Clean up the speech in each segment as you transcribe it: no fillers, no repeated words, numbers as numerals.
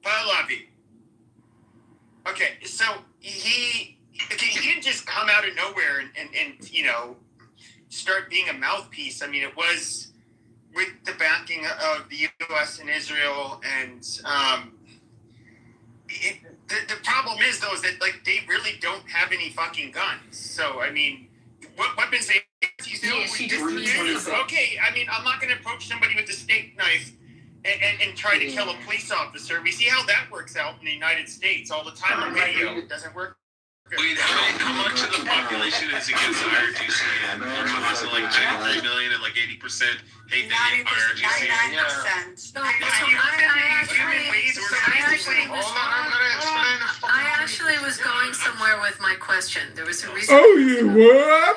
Pahlavi. Okay, so he didn't just come out of nowhere and start being a mouthpiece. I mean, it was with the backing of the U.S. and Israel, and the problem is though is that they really don't have any fucking guns. So I mean, what weapons they use? Okay, I mean, I'm not going to approach somebody with a steak knife and try to kill a police officer. We see how that works out in the United States all the time on video. It doesn't work. Wait, how much of the population is against IRGC? And was it like 93 million and like 80% hate the IRGC? I actually was going somewhere with my question. There was a reason. Oh, you were?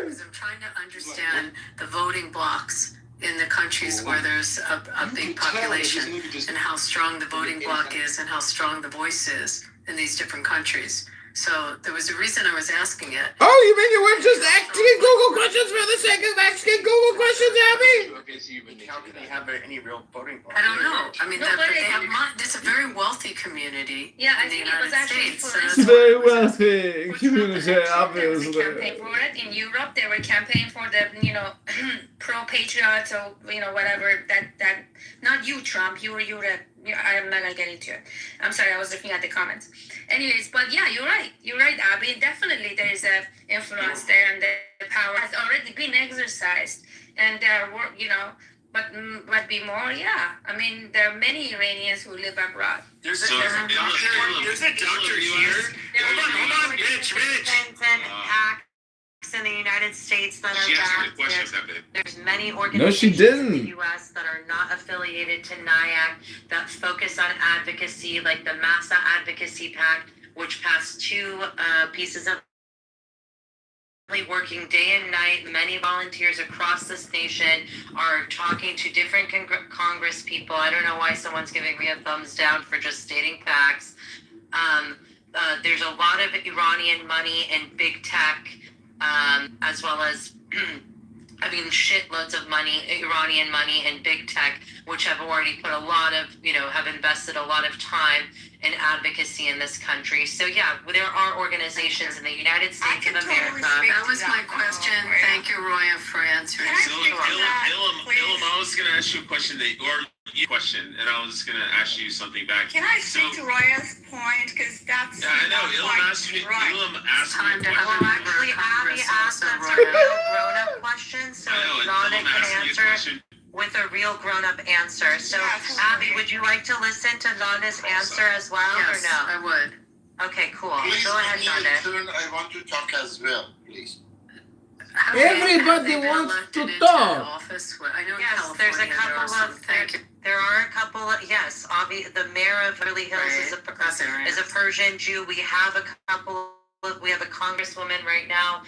Because I'm trying to understand the voting blocks in the countries where there's a big population and how strong the voting bloc is and how strong the voice is in these different countries. So there was a reason I was asking it. Oh, you mean you weren't just asking Google questions for the sake of asking Google questions, Abby? How can they have any real voting bloc? I don't know. I mean, they have it's a very wealthy community. Yeah, I in the think it was United actually States. for Very wealthy community, There was a obviously. campaign for it in Europe. They were campaigning for the pro-patriots or whatever that not you, Trump. You were Europe. I'm not gonna get into it. I'm sorry, I was looking at the comments. Anyways, but yeah, you're right, Abby. Definitely there is a influence there, and the power has already been exercised, and there were, but be more, yeah. I mean, there are many Iranians who live abroad. There's a doctor here. Hold on, bitch. In the United States that She asked me are a question about that. there's many No, organizations she didn't. in the U.S. that are not affiliated to NIAC that focus on advocacy, like the Massa Advocacy Pact, which passed two pieces of working day and night. Many volunteers across this nation are talking to different Congress people. I don't know why someone's giving me a thumbs down for just stating facts. There's a lot of Iranian money in big tech. As well as, shitloads of money, Iranian money in big tech, which have already put a lot of, have invested a lot of time in advocacy in this country. So yeah, there are organizations in the United States of America. That was my question. Thank you, Roya, for answering. Ilham, I was going to ask you a question, and I was going to ask you something back. Can I speak to Roya's point? Because that's... Yeah, I know. Ilham asked me a question. Well, actually, Abby asked a real grown-up question, so Lana can answer with a real grown-up answer. So, Abby, would you like to listen to Lana's answer as well, or no? I would. Okay, cool. Please, Go ahead, Lana. I want to talk as well, please. Everybody wants to talk. Yes, there's a couple of... There are a couple of... Yes, the mayor of Beverly Hills is a Persian Jew. We have a couple... We have a congresswoman right now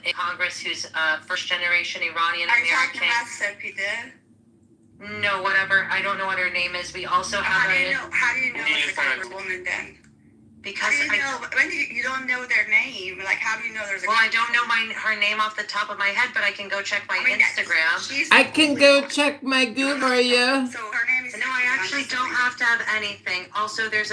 in Congress who's first-generation Iranian American. Are you talking about Sepide? No, whatever. I don't know what her name is. We also have How do you know it's a congresswoman then? Because you don't know their name? Like, how do you know there's a... Well, I don't know her name off the top of my head, but I can go check my Instagram. I can go check my Google, yeah. So her name is... No, I actually don't have to have anything. Also, there's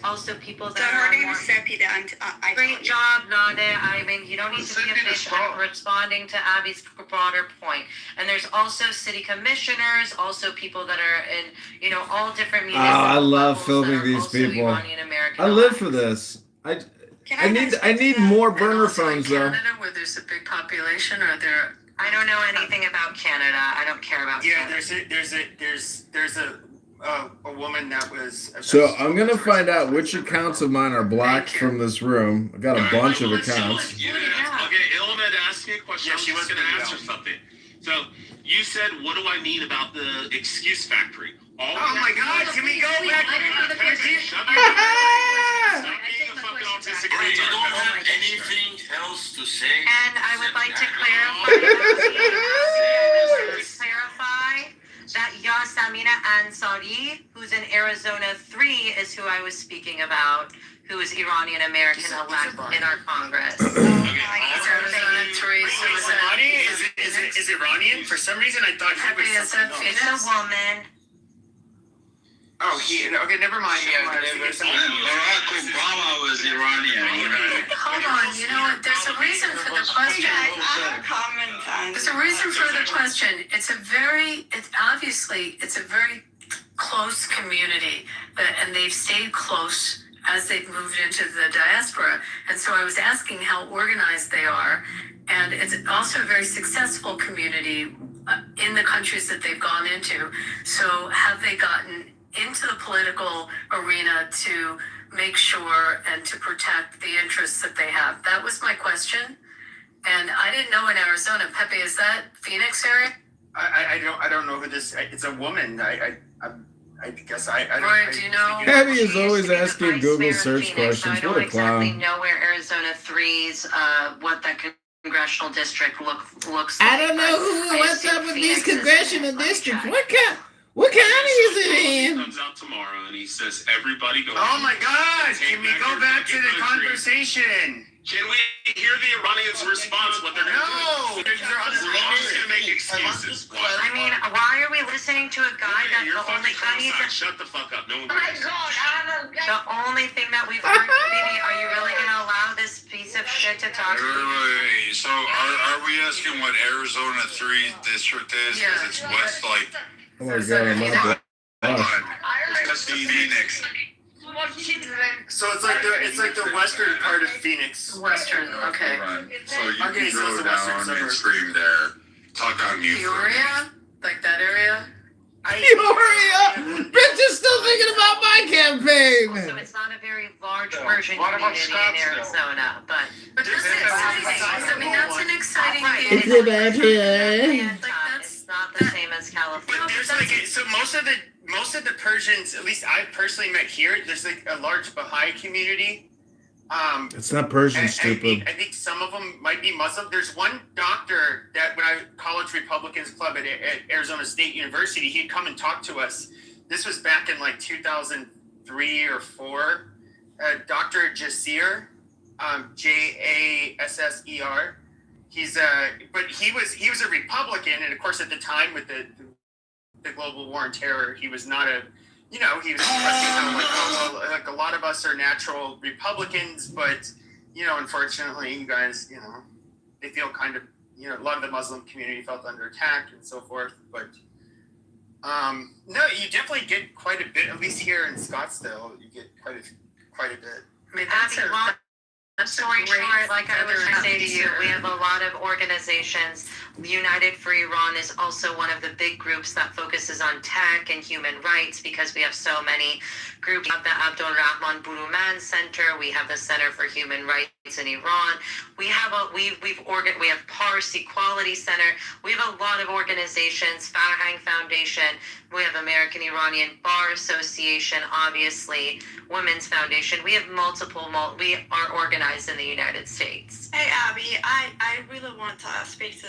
also people that so are her name more... is Sepide. Great job, Nade. I mean, you don't need to be efficient responding to Abby's broader point. And there's also city commissioners, also people that are in, all different media. I love filming these people. I live for this. I need more burner phones though. Canada, where there's a big population, or there. I don't know anything about Canada. I don't care about Canada. There's a woman that was... So I'm going to find out which accounts of mine are blocked from this room. I got a bunch of accounts. Okay, Ilham had asked me a question. Yeah, she was going to answer something. So you said, what do I mean about the excuse factory? Oh my God, can we go back? Stop being a fucking autistic I retard. don't have anything else to say. And I would like to clarify that Yasamina Ansari, who's in Arizona 3, is who I was speaking about, who is Iranian American elect in our Congress. Is Iranian? For some reason, I thought he was... It's a woman. Oh, okay, never mind. Yeah, Barack Obama was Iranian. Hold on, you know what? There's a reason for the question. I have a comment on. There's a reason for the question. It's a very close community, and they've stayed close as they've moved into the diaspora. And so I was asking how organized they are, and it's also a very successful community in the countries that they've gone into. So have they gotten into the political arena to make sure and to protect the interests that they have? That was my question. And I didn't know in Arizona. Pepe, is that Phoenix area? I don't know who this. It's a woman. I guess I don't. Roy, do you know? Abby is always Used to be the asking vice Google mayor of search Phoenix, so questions. I don't What a exactly clown. know where Arizona 3's what that congressional district looks like. I don't know but I what's assume up with Phoenix these is in congressional it. Let me districts. check. What county is it He in? comes out tomorrow and he says, everybody go. Oh my God! Can we go back to the conversation? Can we hear the Iranians' response? What they're going to No! do? We're all just going to make excuses. I mean, why are we listening to a guy that You're the only fucking thing he's shut the fuck up. No one Oh my cares. God, I don't know. the only thing that we've heard, Bibi, are you really gonna allow this piece of shit to talk? Wait. So are we asking what Arizona 3 district is? Because it's west, like, Oh my God, my hold gosh. on. That's Phoenix. So it's like the western part of Phoenix. Western, okay. Right. So you Okay, can so it's go the western down and suburbs. scream there. Talk on mute. for a minute. Peoria? Like that area? Peoria! Bitch is still thinking about my campaign. So it's not a very large Persian community in Arizona, but But that's exciting. I mean, that's an exciting Right. gig. It's about here. Like that's it's not the same as But California. there's like so most of the Persians, at least I've personally met here, there's like a large Baha'i community. It's not Persian, I stupid. think some of them might be Muslim. There's one doctor that when I College Republicans Club at Arizona State University, he'd come and talk to us. This was back in like 2003 or 4. Dr. Jasser, Jasser. But he was a Republican, and of course at the time with the global war on terror, he was not a. He was expressing how like a lot of us are natural Republicans, but unfortunately, you guys, they feel kind of, a lot of the Muslim community felt under attack and so forth. But no, you definitely get quite a bit, at least here in Scottsdale, you get quite a bit. I mean, that's Abby, long story great short, like I was feather going to say to in you, the we have a lot of organizations. United for Iran is also one of the big groups that focuses on tech and human rights because we have so many groups. We have the Abdul Rahman Buruman Center. We have the Center for Human Rights in Iran. We have we have Pars Equality Center. We have a lot of organizations. Farhang Foundation. We have American Iranian Bar Association. Obviously, Women's Foundation. We have multiple. We are organized in the United States. Hey Abby, I really want to speak to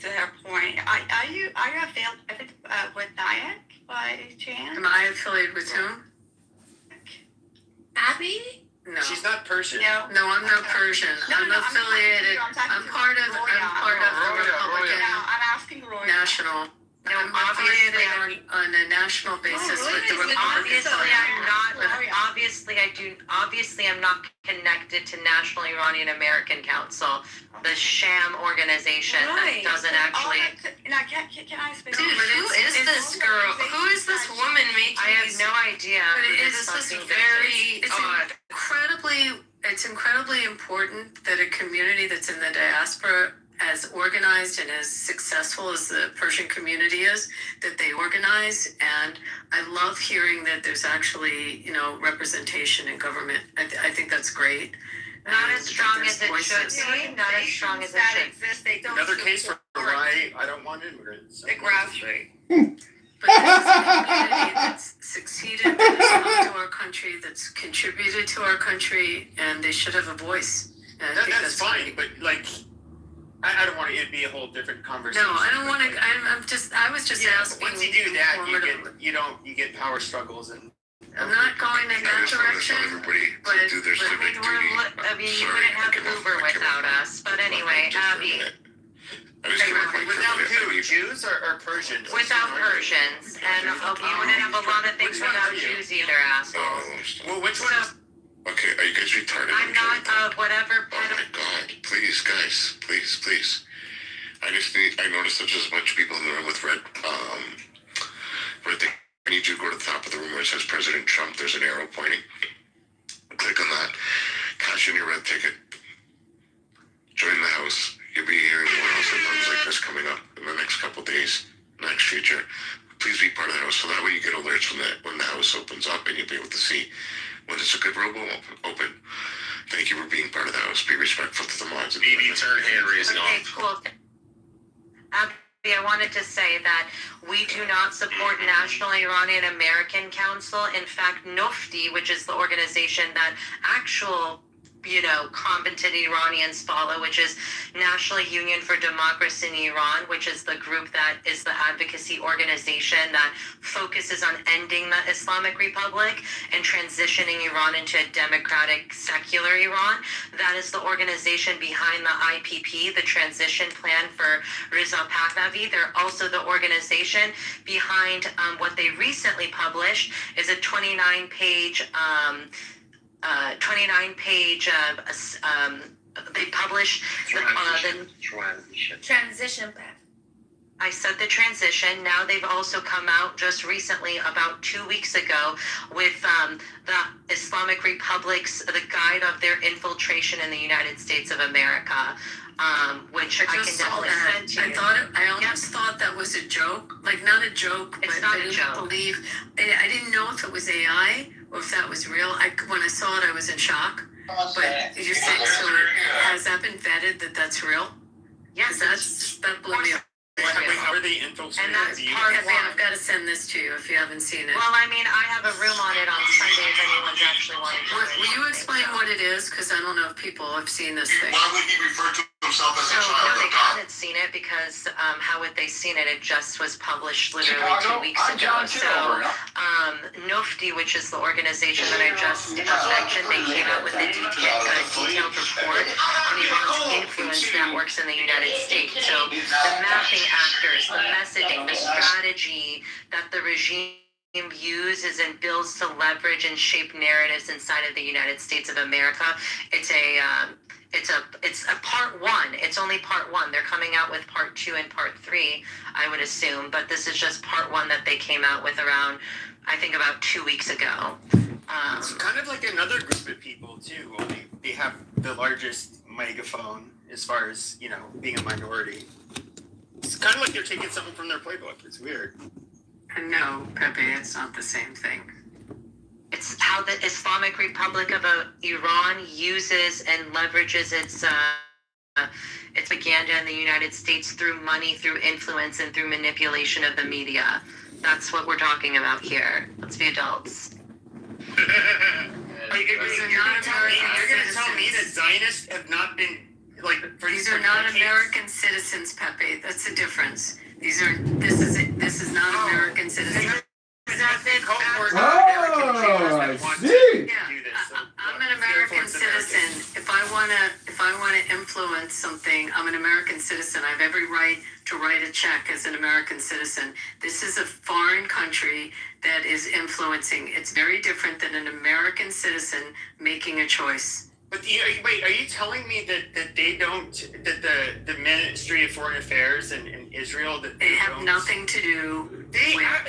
her point. Are you affiliated with NIAC by chance? Am I affiliated with whom? Abby? No. She's not Persian. No. No, I'm not Persian. I'm affiliated. I'm part of the Republican I'm asking Roy. National. No, I'm obviously, affiliated on a national basis with the Republican Obviously, I'm not. Party. Obviously, I'm not connected to National Iranian American Council, the sham organization Right. that doesn't actually. Now, can I speak? Dude, who is this girl? Who is this woman making I have these? no idea. But it This is this fucking very bitch. odd. It's incredibly important that a community that's in the diaspora, as organized and as successful as the Persian community is, that they organize. And I love hearing that there's actually, representation in government. I think that's great. Not And as strong there's as it should voices. be. Not as strong as it that should. exist, they don't Another case for support why I don't want immigrants. the grassroots. But this is a community that's succeeded, that's come to our country, that's contributed to our country, and they should have a voice. And I think That's fine, great. but like, I don't want it to be a whole different conversation. No, I don't want to. I was just Yeah, but asking. once you do that, informatively. you get power struggles and. I'm not going in that direction. Everybody but- to do their but- civic duty. You wouldn't have Uber without us. But anyway, Abby. I just came up with Without who? Jews or Persians? Without Persians, and you wouldn't have a lot of things without Jews either, assholes. Well, which one? Okay, are you guys retarded? I'm not, whatever. Oh my god, please, guys, please. I noticed that there's a bunch of people in the room with red thing. I need you to go to the top of the room where it says President Trump. There's an arrow pointing. Click on that. Cash in your red ticket. Join the house. You'll be hearing more house rooms like this coming up in the next couple days, next future. Please be part of the house, so that way you get alerts when the house opens up, and you'll be able to see when it's a good room open. Thank you for being part of the house. Be respectful to the mods. Maybe turn hand raising Okay, off. cool. Abby, I wanted to say that we do not support National Iranian American Council. In fact, NOFTI, which is the organization that actual competent Iranians follow, which is National Union for Democracy in Iran, which is the group that is the advocacy organization that focuses on ending the Islamic Republic and transitioning Iran into a democratic, secular Iran. That is the organization behind the IPP, the transition plan for Reza Pahlavi. They're also the organization behind what they recently published is a 29-page they published the Transition path. I said the transition. Now they've also come out just recently, about 2 weeks ago, with the Islamic Republic's, the guide of their infiltration in the United States of America, which I can definitely send to you. I almost thought that was a joke. Like, not a joke, It's but not I a didn't joke. believe. I didn't know if it was AI or if that was real. When I saw it, I was in shock. But you said, so has that been vetted that that's real? Yes, That blew me up. How are they infiltrating? And that's the part Kathy, one. I've got to send this to you if you haven't seen it. Well, I mean, I have a room on it on Sunday if anyone's actually wanting to. Will you explain what it is? Because I don't know if people have seen this thing. Why would he refer to himself as a No, child they of God? haven't seen it because how would they seen it? It just was published literally 2 weeks I'm ago. John So, Kitover. NOFTI, which is the organization that I just mentioned, they came out with a detailed report on Iran's influence networks in the United States. So the mapping actors, the messaging, the strategy that the regime uses and builds to leverage and shape narratives inside of the United States of America. It's a part one. It's only part one. They're coming out with part 2 and part 3, I would assume, but this is just part 1 that they came out with around, I think, about 2 weeks ago. It's kind of like another group of people too. Only they have the largest megaphone as far as being a minority. It's kind of like they're taking something from their playbook. It's weird. No, Pepe, it's not the same thing. It's how the Islamic Republic of Iran uses and leverages its propaganda in the United States through money, through influence, and through manipulation of the media. That's what we're talking about here. Let's be adults. You're going to tell me that Zionists have not been These are not American citizens, Pepe. That's the difference. This is not American citizens. I see. I'm an American citizen. If I wanna influence something, I'm an American citizen. I have every right to write a check as an American citizen. This is a foreign country that is influencing. It's very different than an American citizen making a choice. But are you telling me that they don't, that the Ministry of Foreign Affairs in Israel, that they have nothing to do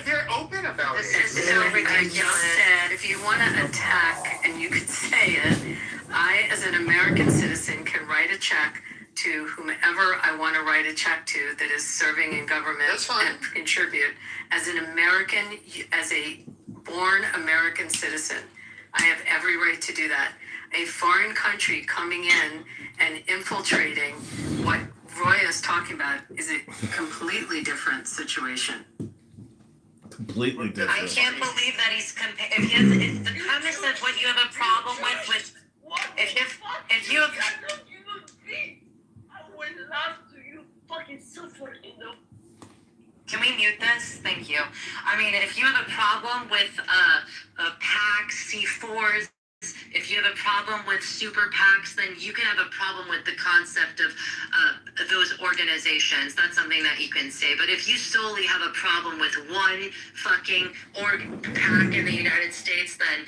they're open about This it. is so I ridiculous. just said, if you want to attack, and you could say it, I, as an American citizen, can write a check to whomever I want to write a check to that is serving in government. That's fine. And contribute. As an American, as a born American citizen, I have every right to do that. A foreign country coming in and infiltrating what Roy is talking about is a completely different situation. Completely different. I can't believe that he's if the premise that what you have a problem with if you have Can we mute this? Thank you. I mean, if you have a problem with PACs, C4s, if you have a problem with super PACs, then you can have a problem with the concept of those organizations, that's something that you can say. But if you solely have a problem with one fucking PAC in the United States, then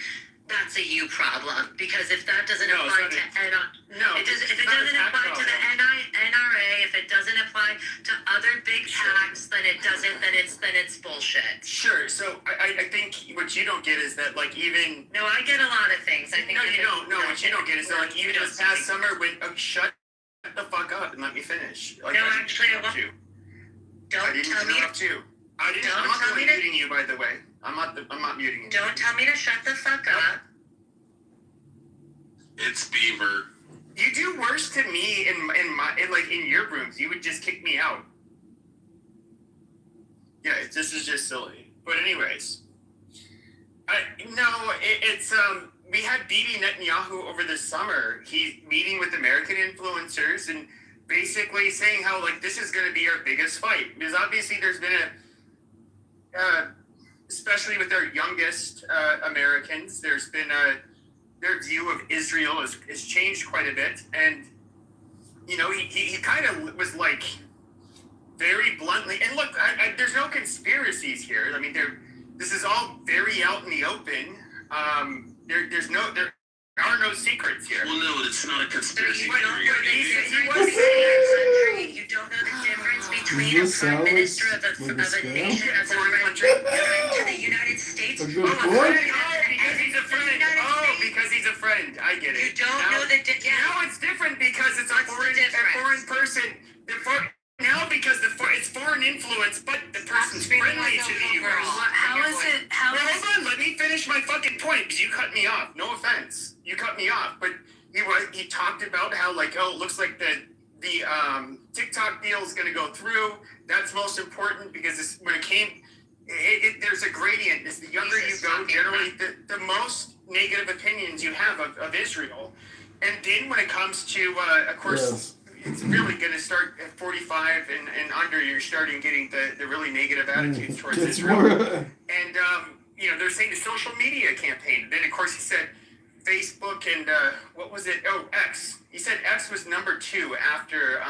that's a you problem. Because if that doesn't apply to if it doesn't apply to the NRA, if it doesn't apply to other big PACs, then it doesn't. Then it's bullshit. Sure. So I think what you don't get is that like even No, I get a lot of things. I think no, you don't. No, what you don't get is that like even this past summer when shut the fuck up and let me finish. Like, No, I didn't actually, I interrupt won't. you. Don't I didn't tell me. interrupt you. I didn't. Don't I'm not tell me to- muting you, by the way. I'm not muting you. Don't tell me to shut the fuck up. It's Beaver. You do worse to me in your rooms. You would just kick me out. Yeah, this is just silly. But anyways, we had Bibi Netanyahu over the summer. He's meeting with American influencers and basically saying how like this is going to be our biggest fight because obviously there's been especially with our youngest Americans, there's been their view of Israel has changed quite a bit, and you know he kind of was like very bluntly. And look, there's no conspiracies here. I mean, this is all very out in the open. There are no secrets here. Well, no, it's not a conspiracy You don't theory. You don't know the difference between a Does this prime sound minister like of a scam? nation as a Foreign friend country. to the United States. A good Oh, point. because he's a friend. Oh, because he's a friend. I get it. You don't Now- know the difference. Now it's different because it's a What's the foreign difference? person. Now because it's foreign influence, but the person's friendly to the U.S. How is it? How Well, is hold on, let me finish my fucking point because you cut me off. No offense, you cut me off, but he talked about how like it looks like the TikTok deal is going to go through. That's most important because when it came, there's a gradient. As the younger you go, generally the most negative opinions you have of Israel, and then when it comes to of course. Yes. It's really going to start at 45 and under. You're starting getting the really negative attitudes towards It's Israel. more. And, they're saying the social media campaign. Then, of course, he said Facebook and, what was it? Oh, X. He said X was number 2 after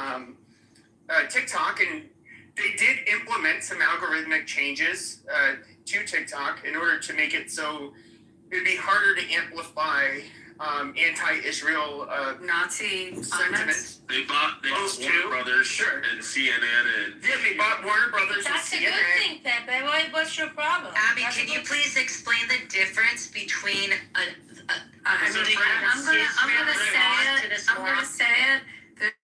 TikTok. And they did implement some algorithmic changes to TikTok in order to make it so it would be harder to amplify anti-Israel Nazi sentiments. They bought Those Warner two? Brothers Sure. and CNN and Yeah, they bought Warner Brothers That's a and good CNN. thing, Pepe. What's your problem? Abby, That's a can you good- please explain the difference between I'm gonna say it. I'm gonna it. say it.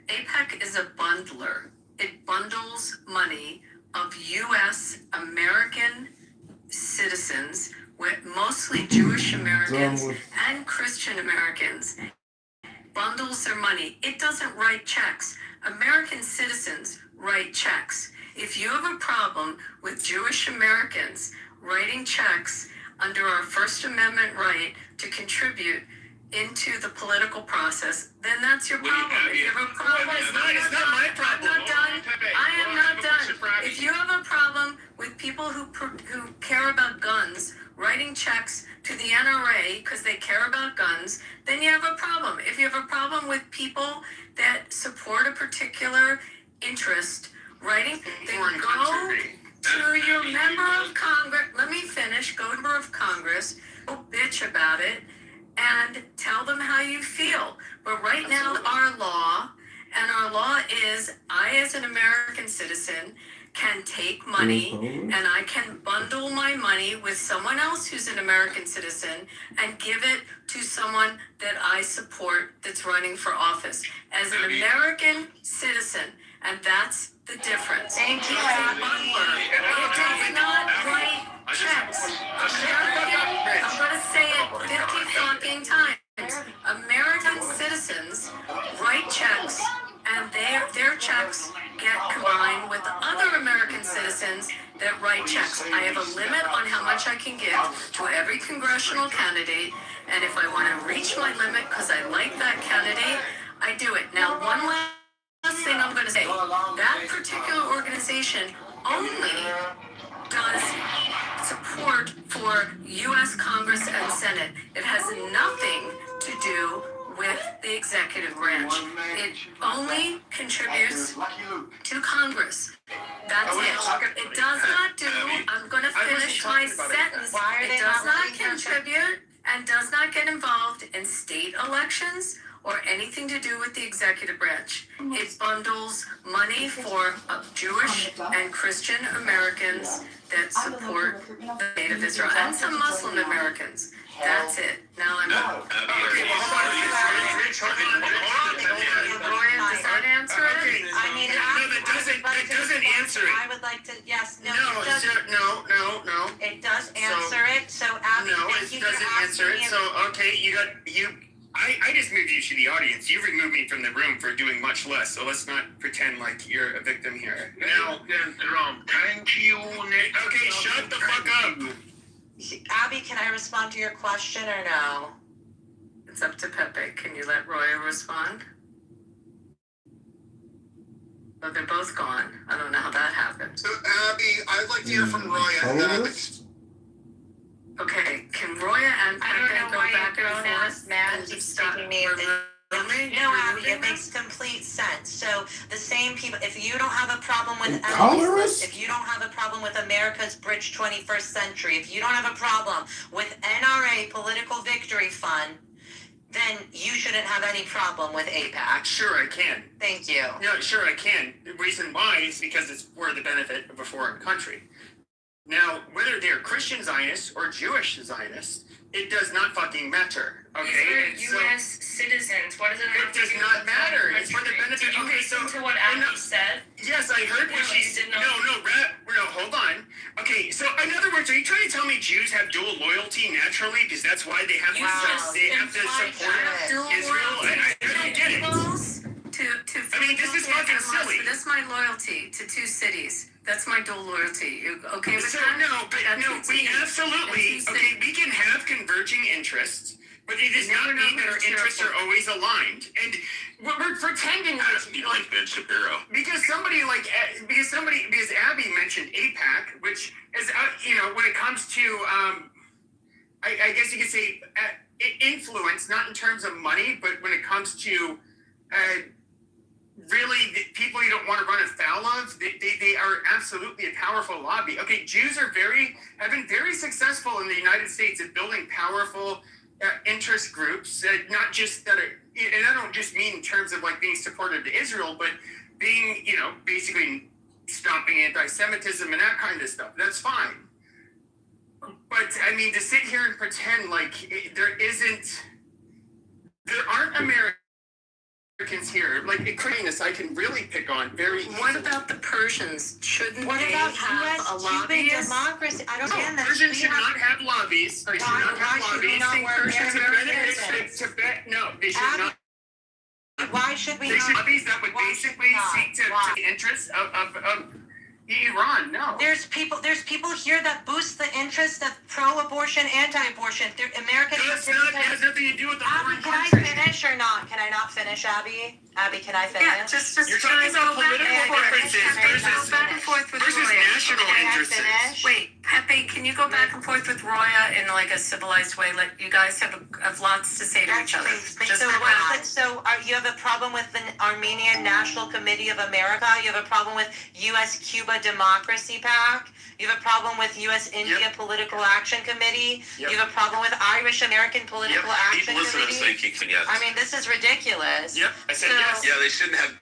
APEC is a bundler. It bundles money of U.S. American citizens, with mostly Jewish Americans and Christian Americans. Bundles their money. It doesn't write checks. American citizens write checks. If you have a problem with Jewish Americans writing checks under our First Amendment right to contribute into the political process, then that's your problem. If you have a problem, It's not my problem. I'm not done. I am not done. If you have a problem with people who care about guns writing checks to the NRA because they care about guns, then you have a problem. If you have a problem with people that support a particular interest writing, then Foreign go country. to your member of Congress. Let me finish. Go to member of Congress. Go bitch about it and tell them how you feel. But right now, our law is I, as an American citizen, can take money and I can bundle my money with someone else who's an American citizen and give it to someone that I support that's running for office as an American citizen. And that's the difference. Thank you. He's a bundler. It does not write checks. I'm going to say it 50 fucking times. American citizens write checks, and their checks get combined with other American citizens that write checks. I have a limit on how much I can give to every congressional candidate, and if I want to reach my limit because I like that candidate, I do it. Now, one last thing I'm going to say. That particular organization only does support for U.S. Congress and Senate. It has nothing to do with the executive branch. It only contributes to Congress. That's it. It does not do, I'm going to finish my sentence. It does not contribute and does not get involved in state elections or anything to do with the executive branch. It bundles money for Jewish and Christian Americans that support the state of Israel and some Muslim Americans. That's it. Now I'm out. Okay, well, hold on. Rich, hold on. Gloria, does that answer it? Okay, I mean, no, that doesn't answer it. I would like to, yes, no, No, it does. no. It does answer it, so Abby, No, thank it you for doesn't answer asking it. me. So, okay, I just moved you to the audience. You removed me from the room for doing much less. So let's not pretend like you're a victim here. Now, Thank you, Nick. okay, shut the fuck up. Abby, can I respond to your question or no? It's up to Pepe. Can you let Roya respond? Oh, they're both gone. I don't know how that happened. So, Abby, I'd like to hear from Roya. Colorist? Okay, can Roya and I don't Pepe know go why back you're and throwing forth? us mad and keep stop sticking me removing- No, Abby, removing it makes complete sense. So the same people, if you don't have a problem with Colorist? if you don't have a problem with America's Bridge 21st Century, if you don't have a problem with NRA Political Victory Fund, then you shouldn't have any problem with AIPAC. Sure, I can. Thank you. No, sure, I can. The reason why is because it's for the benefit of a foreign country. Now, whether they're Christian Zionists or Jewish Zionists, it does not fucking matter. Okay? These And are so- U.S. citizens. What does it have It to does do not with matter. foreign It's for the country? benefit. Did you Okay, so listen to what we're Abby not- said? Yes, I heard what No, she you said. did not. No, hold on. Okay, so in other words, are you trying to tell me Jews have dual loyalty naturally because that's why they have You to just support that. Dual Israel? loyalty I don't get it. equals to I mean, this is fucking and silly. This is my loyalty to two cities. That's my dual loyalty. You okay with So that? no, but I got no, two we cities. absolutely That's two okay. We can have converging interests, but it does not mean that our interests are always aligned. And we're pretending like Ben Shapiro. because Abby mentioned AIPAC, which is when it comes to I guess you could say influence, not in terms of money, but when it comes to really the people you don't want to run afoul of, they are absolutely a powerful lobby. Okay, Jews have been very successful in the United States at building powerful interest groups, not just that are, and I don't just mean in terms of like being supportive to Israel, but being, basically stopping anti-Semitism and that kind of stuff. That's fine. But I mean, to sit here and pretend like there aren't Americans here, like Ukrainians, I can really pick on very easily. What about the Persians? Shouldn't What they about have U.S. a Cuban lobbyist? democracy? I don't understand that. Persians should not have lobbies. They should not Why have should we lobbies. not work Persians with are Americans? No, they should Abby, not. Why should we They not? should lobbies that would Why should basically we not? seek to Why? the interests of Iran. No. There's people here that boost the interest of pro-abortion, anti-abortion. American That's not, has nothing to do with the Abby, foreign can I country. finish or not? Can I not finish, Abby? Abby, can I finish? Yeah, just You're talking guys about go back political and forth. preferences Pepe, versus- go back and forth with versus Roya. national Can I interests. finish? Wait, Pepe, can you go back and forth with Roya in like a civilized way? Like you guys have lots to say to each other. Just So, go back. you have a problem with the Armenian National Committee of America? You have a problem with U.S.-Cuba Democracy PAC? You have a problem with U.S.-India Political Action Committee? Yep. You have a problem with Irish-American Political Action People listen to us Committee? thinking yes. I mean, this is ridiculous. Yep, I said So- yes. Yeah, they shouldn't have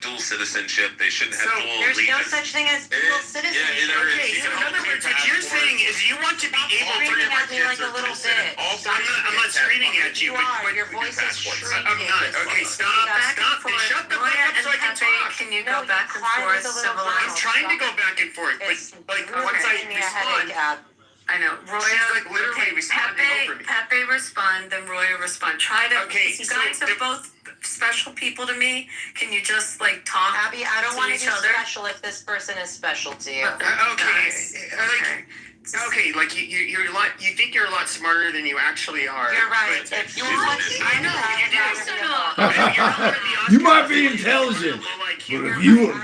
dual citizenship. They shouldn't have So, dual There's no allegiance. such thing as dual citizenship. there is. Okay, You so can in other hold words, two what you're passports. saying is you want to be able to. Screaming at me like a little bitch. I'm not screaming at you, You but are. Your voice is passports. shrieking. I'm not. Okay, stop. Back and Stop. forth. Shut the fuck Roya up and so I can Pepe, talk. can you No, go back you and cried forth with a little civilized? I'm trying to go back and forth, It's but once I giving me a respond, headache, Ab. I know. Roya, She's, like, literally responding over me. Pepe respond, then Roya respond. Try to. Okay, you so guys are the- both special people to me. Can you just like talk? Abby, I don't to want to each be other? special if this person is special to you. Okay, like you're a lot. You think you're a lot smarter than you actually are. You're right. but- If you want to, I know you do. You might be intelligent, but if you a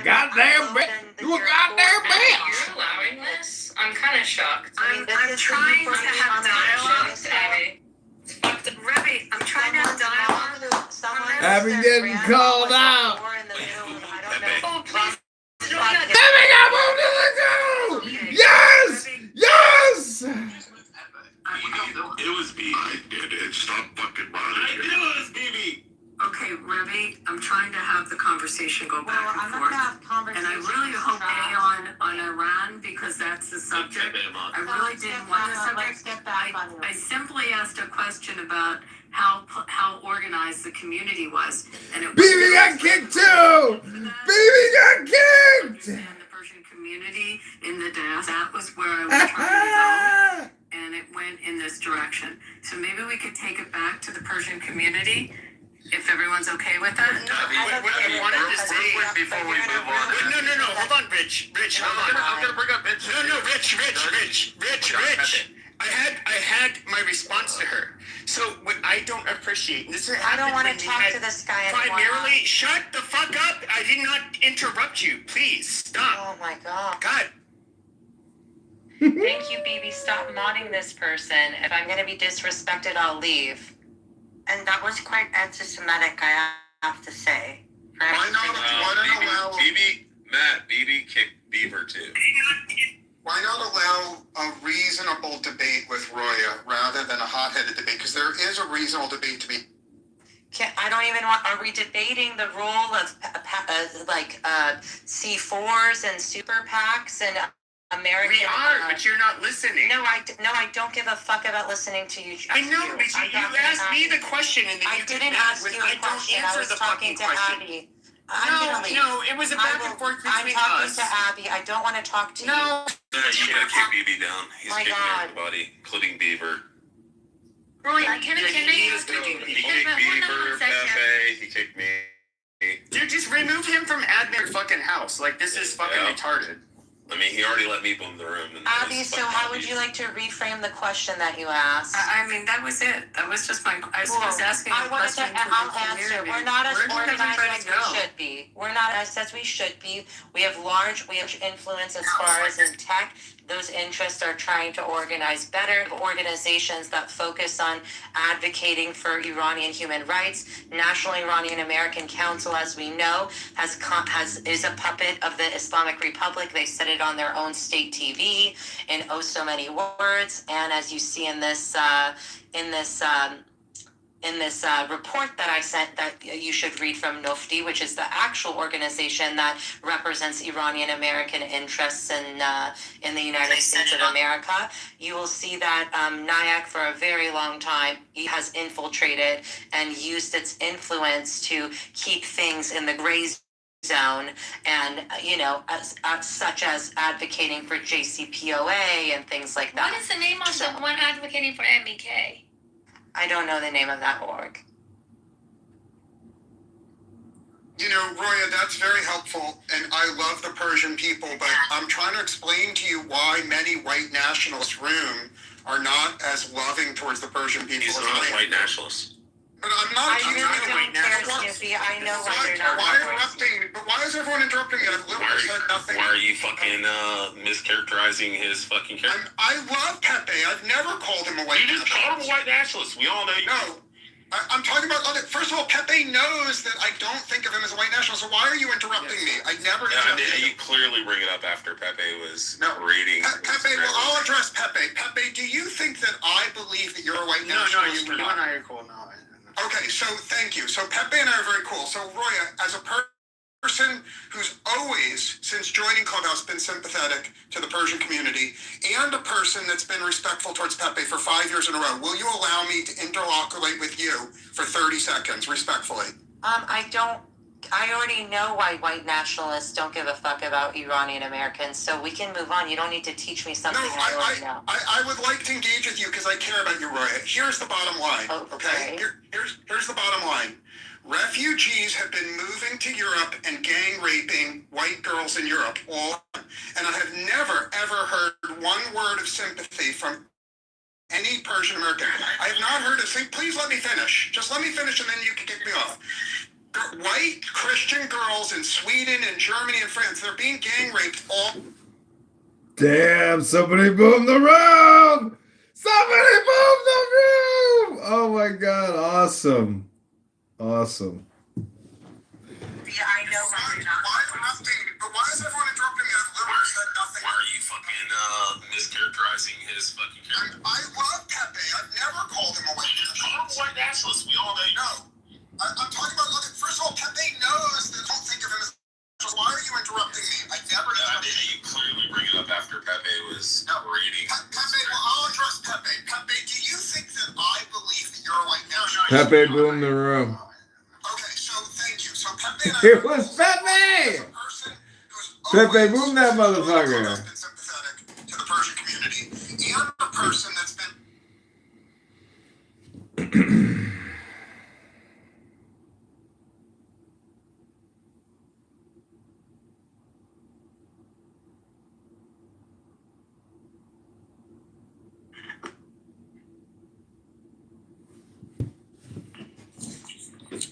goddamn you a goddamn bitch. You're allowing this? I'm kind of shocked. I'm This is trying to pretty have funny. dialogue. Abby. It's fucked up. Rebby, I'm trying to have dialogue someone Abby getting called out. in the middle of, I don't know. Oh, please. Abby got moved to the goo! Yes! Yes! It was BB. I did it. Stop fucking bothering me. It was BB. Okay, Remy, I'm trying to have the conversation go back and forth. And I really hope on Iran, because that's the subject. I really didn't want the subject. I simply asked a question about how organized the community was. And it BB got kicked too! BB got kicked! And the Persian community in the dance, that was where I was trying to go. And it went in this direction. So maybe we could take it back to the Persian community, if everyone's okay with that. What I wanted to say before we move on. No. Hold on, Rich. Hold on. I'm gonna bring up Rich. No, Rich. I had my response to her. So what I don't appreciate, and this is I don't want to talk to this guy anymore. primarily. Shut the fuck up! I did not interrupt you. Please stop. Oh my god. God. Thank you, BB. Stop modding this person. If I'm going to be disrespected, I'll leave. And that was quite anti-Semitic, I have to say. Why not allow BB kicked Beaver too. Why not allow a reasonable debate with Roya rather than a hot-headed debate? Because there is a reasonable debate to be. I don't even want. Are we debating the role of C4s and super PACs and American? We are, but you're not listening. No, I don't give a fuck about listening to you. I know, but you asked me the question, and then I didn't ask you a question. I was talking to Abby. No, it was a back and forth between us. I'm talking to Abby. I don't want to talk to you. No. You gotta kick BB down. He's My kicking God. everybody, including Beaver. Roy, can I He kicked Beaver, Pepe, he kicked me. Dude, just remove him from admin fucking house. Like, this is fucking retarded. I mean, he already let me boom the room. Abby, so how would you like to reframe the question that you asked? I mean, that was it. That was just my. I was asking a question to I'll the answer. community. We're not as Where did organized everybody as go? we should be. We're not as we should be. We have influence as far as in tech. Those interests are trying to organize better. Organizations that focus on advocating for Iranian human rights. National Iranian American Council, as we know, is a puppet of the Islamic Republic. They said it on their own state TV in oh so many words. And as you see in this report that I sent that you should read from Nofti, which is the actual organization that represents Iranian American interests in the United States of America, you will see that NIAC for a very long time has infiltrated and used its influence to keep things in the gray zone, and such as advocating for JCPOA and things like that. What is the name of the one advocating for MEK? I don't know the name of that org. You know, Roya, that's very helpful, and I love the Persian people, but I'm trying to explain to you why many white nationalists' room are not as loving towards the Persian people. He's not a white nationalist. But I'm not I really don't care, Snoopy. I know why you're not. Why interrupting? But why is everyone interrupting me? I've literally said nothing. Why are you fucking mischaracterizing his fucking character? I love Pepe. I've never called him a white nationalist. You just called him a white nationalist. We all know you. No. I'm talking about other. First of all, Pepe knows that I don't think of him as a white nationalist. So why are you interrupting me? I never interrupted you him. clearly bring it up after Pepe was reading. Pepe, well, I'll address Pepe. Pepe, do you think that I believe that you're a white nationalist? No, you and I are cool. No. Okay, so thank you. So Pepe and I are very cool. So Roya, as a person who's always, since joining Clubhouse, been sympathetic to the Persian community, and a person that's been respectful towards Pepe for 5 years in a row, will you allow me to interloculate with you for 30 seconds, respectfully? I already know why white nationalists don't give a fuck about Iranian Americans, so we can move on. You don't need to teach me something I already know. I would like to engage with you because I care about you, Roya. Here's the bottom line, okay? Here's the bottom line. Refugees have been moving to Europe and gang raping white girls in Europe, and I have never, ever heard one word of sympathy from any Persian American. I have not heard a thing. Please let me finish. Just let me finish and then you can kick me off. White Christian girls in Sweden and Germany and France, they're being gang raped all. Damn, somebody boomed the room! Somebody boomed the room! Oh my God, awesome. Awesome. Yeah, I know. Why is everyone interrupting me? I've literally said nothing. Why are you fucking mischaracterizing his fucking character? I love Pepe. I've never called him a white nationalist. White nationalist. We all know you. No. I'm talking about, look, first of all, Pepe knows that I don't think of him as. Why are you interrupting me? I never interrupted you. Clearly bring it up after Pepe was reading. Pepe, well, I'll address Pepe. Pepe, do you think that I believe that you're a white nationalist? Pepe boomed the room. Okay, so thank you. So Pepe and I. It was Pepe! Pepe boomed that motherfucker. Sympathetic to the Persian community, and a person that's been.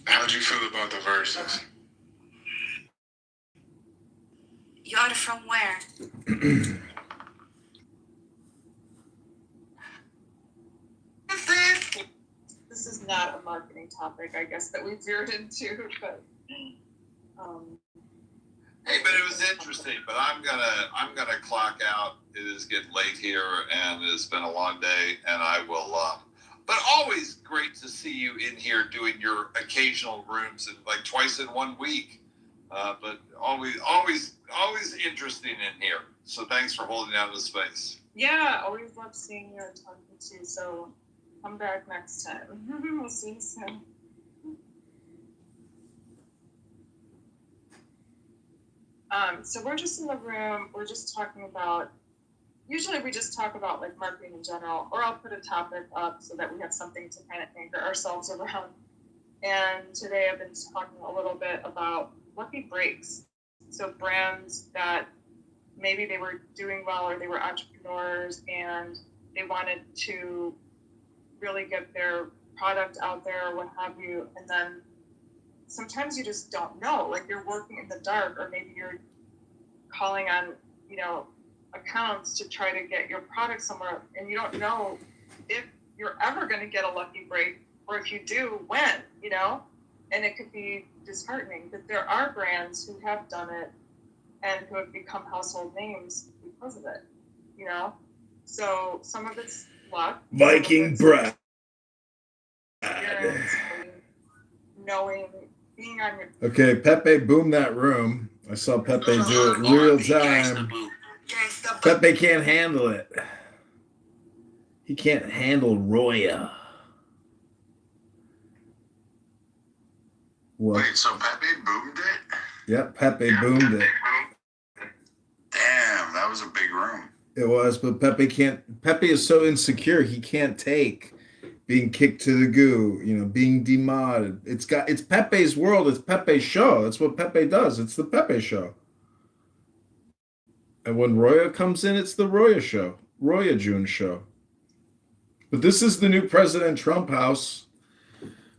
How'd you feel about the verses? You're from where? This is not a marketing topic, I guess, that we veered into, but Hey, but it was interesting. But I'm gonna clock out. It is getting late here, and it's been a long day, and I will. But always great to see you in here doing your occasional rooms, and like twice in 1 week. But always interesting in here. So thanks for holding down the space. yeah, always love seeing you and talking to you. So come back next time. We'll see you soon. So we're just in the room. We're just talking about. Usually we just talk about like marketing in general, or I'll put a topic up so that we have something to kind of anchor ourselves around. And today I've been talking a little bit about lucky breaks. So brands that maybe they were doing well or they were entrepreneurs and they wanted to really get their product out there or what have you. And then sometimes you just don't know, like you're working in the dark, or maybe you're calling on, accounts to try to get your product somewhere, and you don't know if you're ever going to get a lucky break, or if you do, when, and it could be disheartening. But there are brands who have done it and who have become household names because of it, so some of it's luck. Viking breath. Knowing, being on your. Okay, Pepe boomed that room. I saw Pepe do it real time. Pepe can't handle it. He can't handle Roya. What? Wait, so Pepe boomed it? Yep, Pepe boomed it. Damn, that was a big room. It was, but Pepe can't. Pepe is so insecure, he can't take being kicked to the goo, being demodded. It's Pepe's world. It's Pepe's show. That's what Pepe does. It's the Pepe show. And when Roya comes in, it's the Roya show. Roya June show. But this is the new President Trump house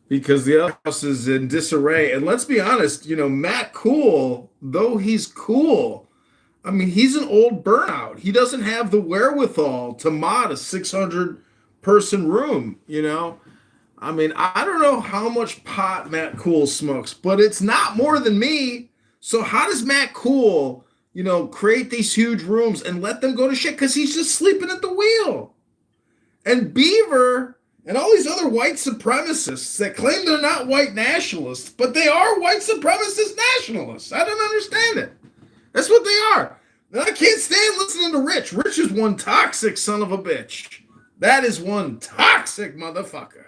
because the other house is in disarray. And let's be honest, Matt Cool, though he's cool, I mean, he's an old burnout. He doesn't have the wherewithal to mod a 600-person room, I mean, I don't know how much pot Matt Cool smokes, but it's not more than me. So how does Matt Cool, create these huge rooms and let them go to shit? Because he's just sleeping at the wheel. And Beaver and all these other white supremacists that claim they're not white nationalists, but they are white supremacist nationalists. I don't understand it. That's what they are. And I can't stand listening to Rich. Rich is one toxic son of a bitch. That is one toxic motherfucker.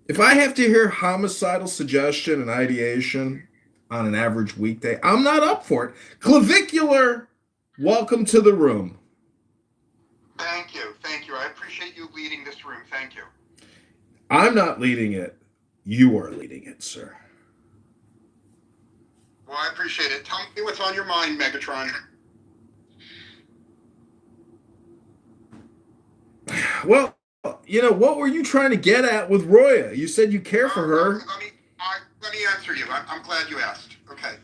If I have to hear homicidal suggestion and ideation on an average weekday, I'm not up for it. Clavicular, welcome to the room. Thank you. I appreciate you leading this room. Thank you. I'm not leading it. You are leading it, sir. Well, I appreciate it. Tell me what's on your mind, Megatron. Well, what were you trying to get at with Roya? You said you care for her. Let me answer you. I'm glad you asked. Okay.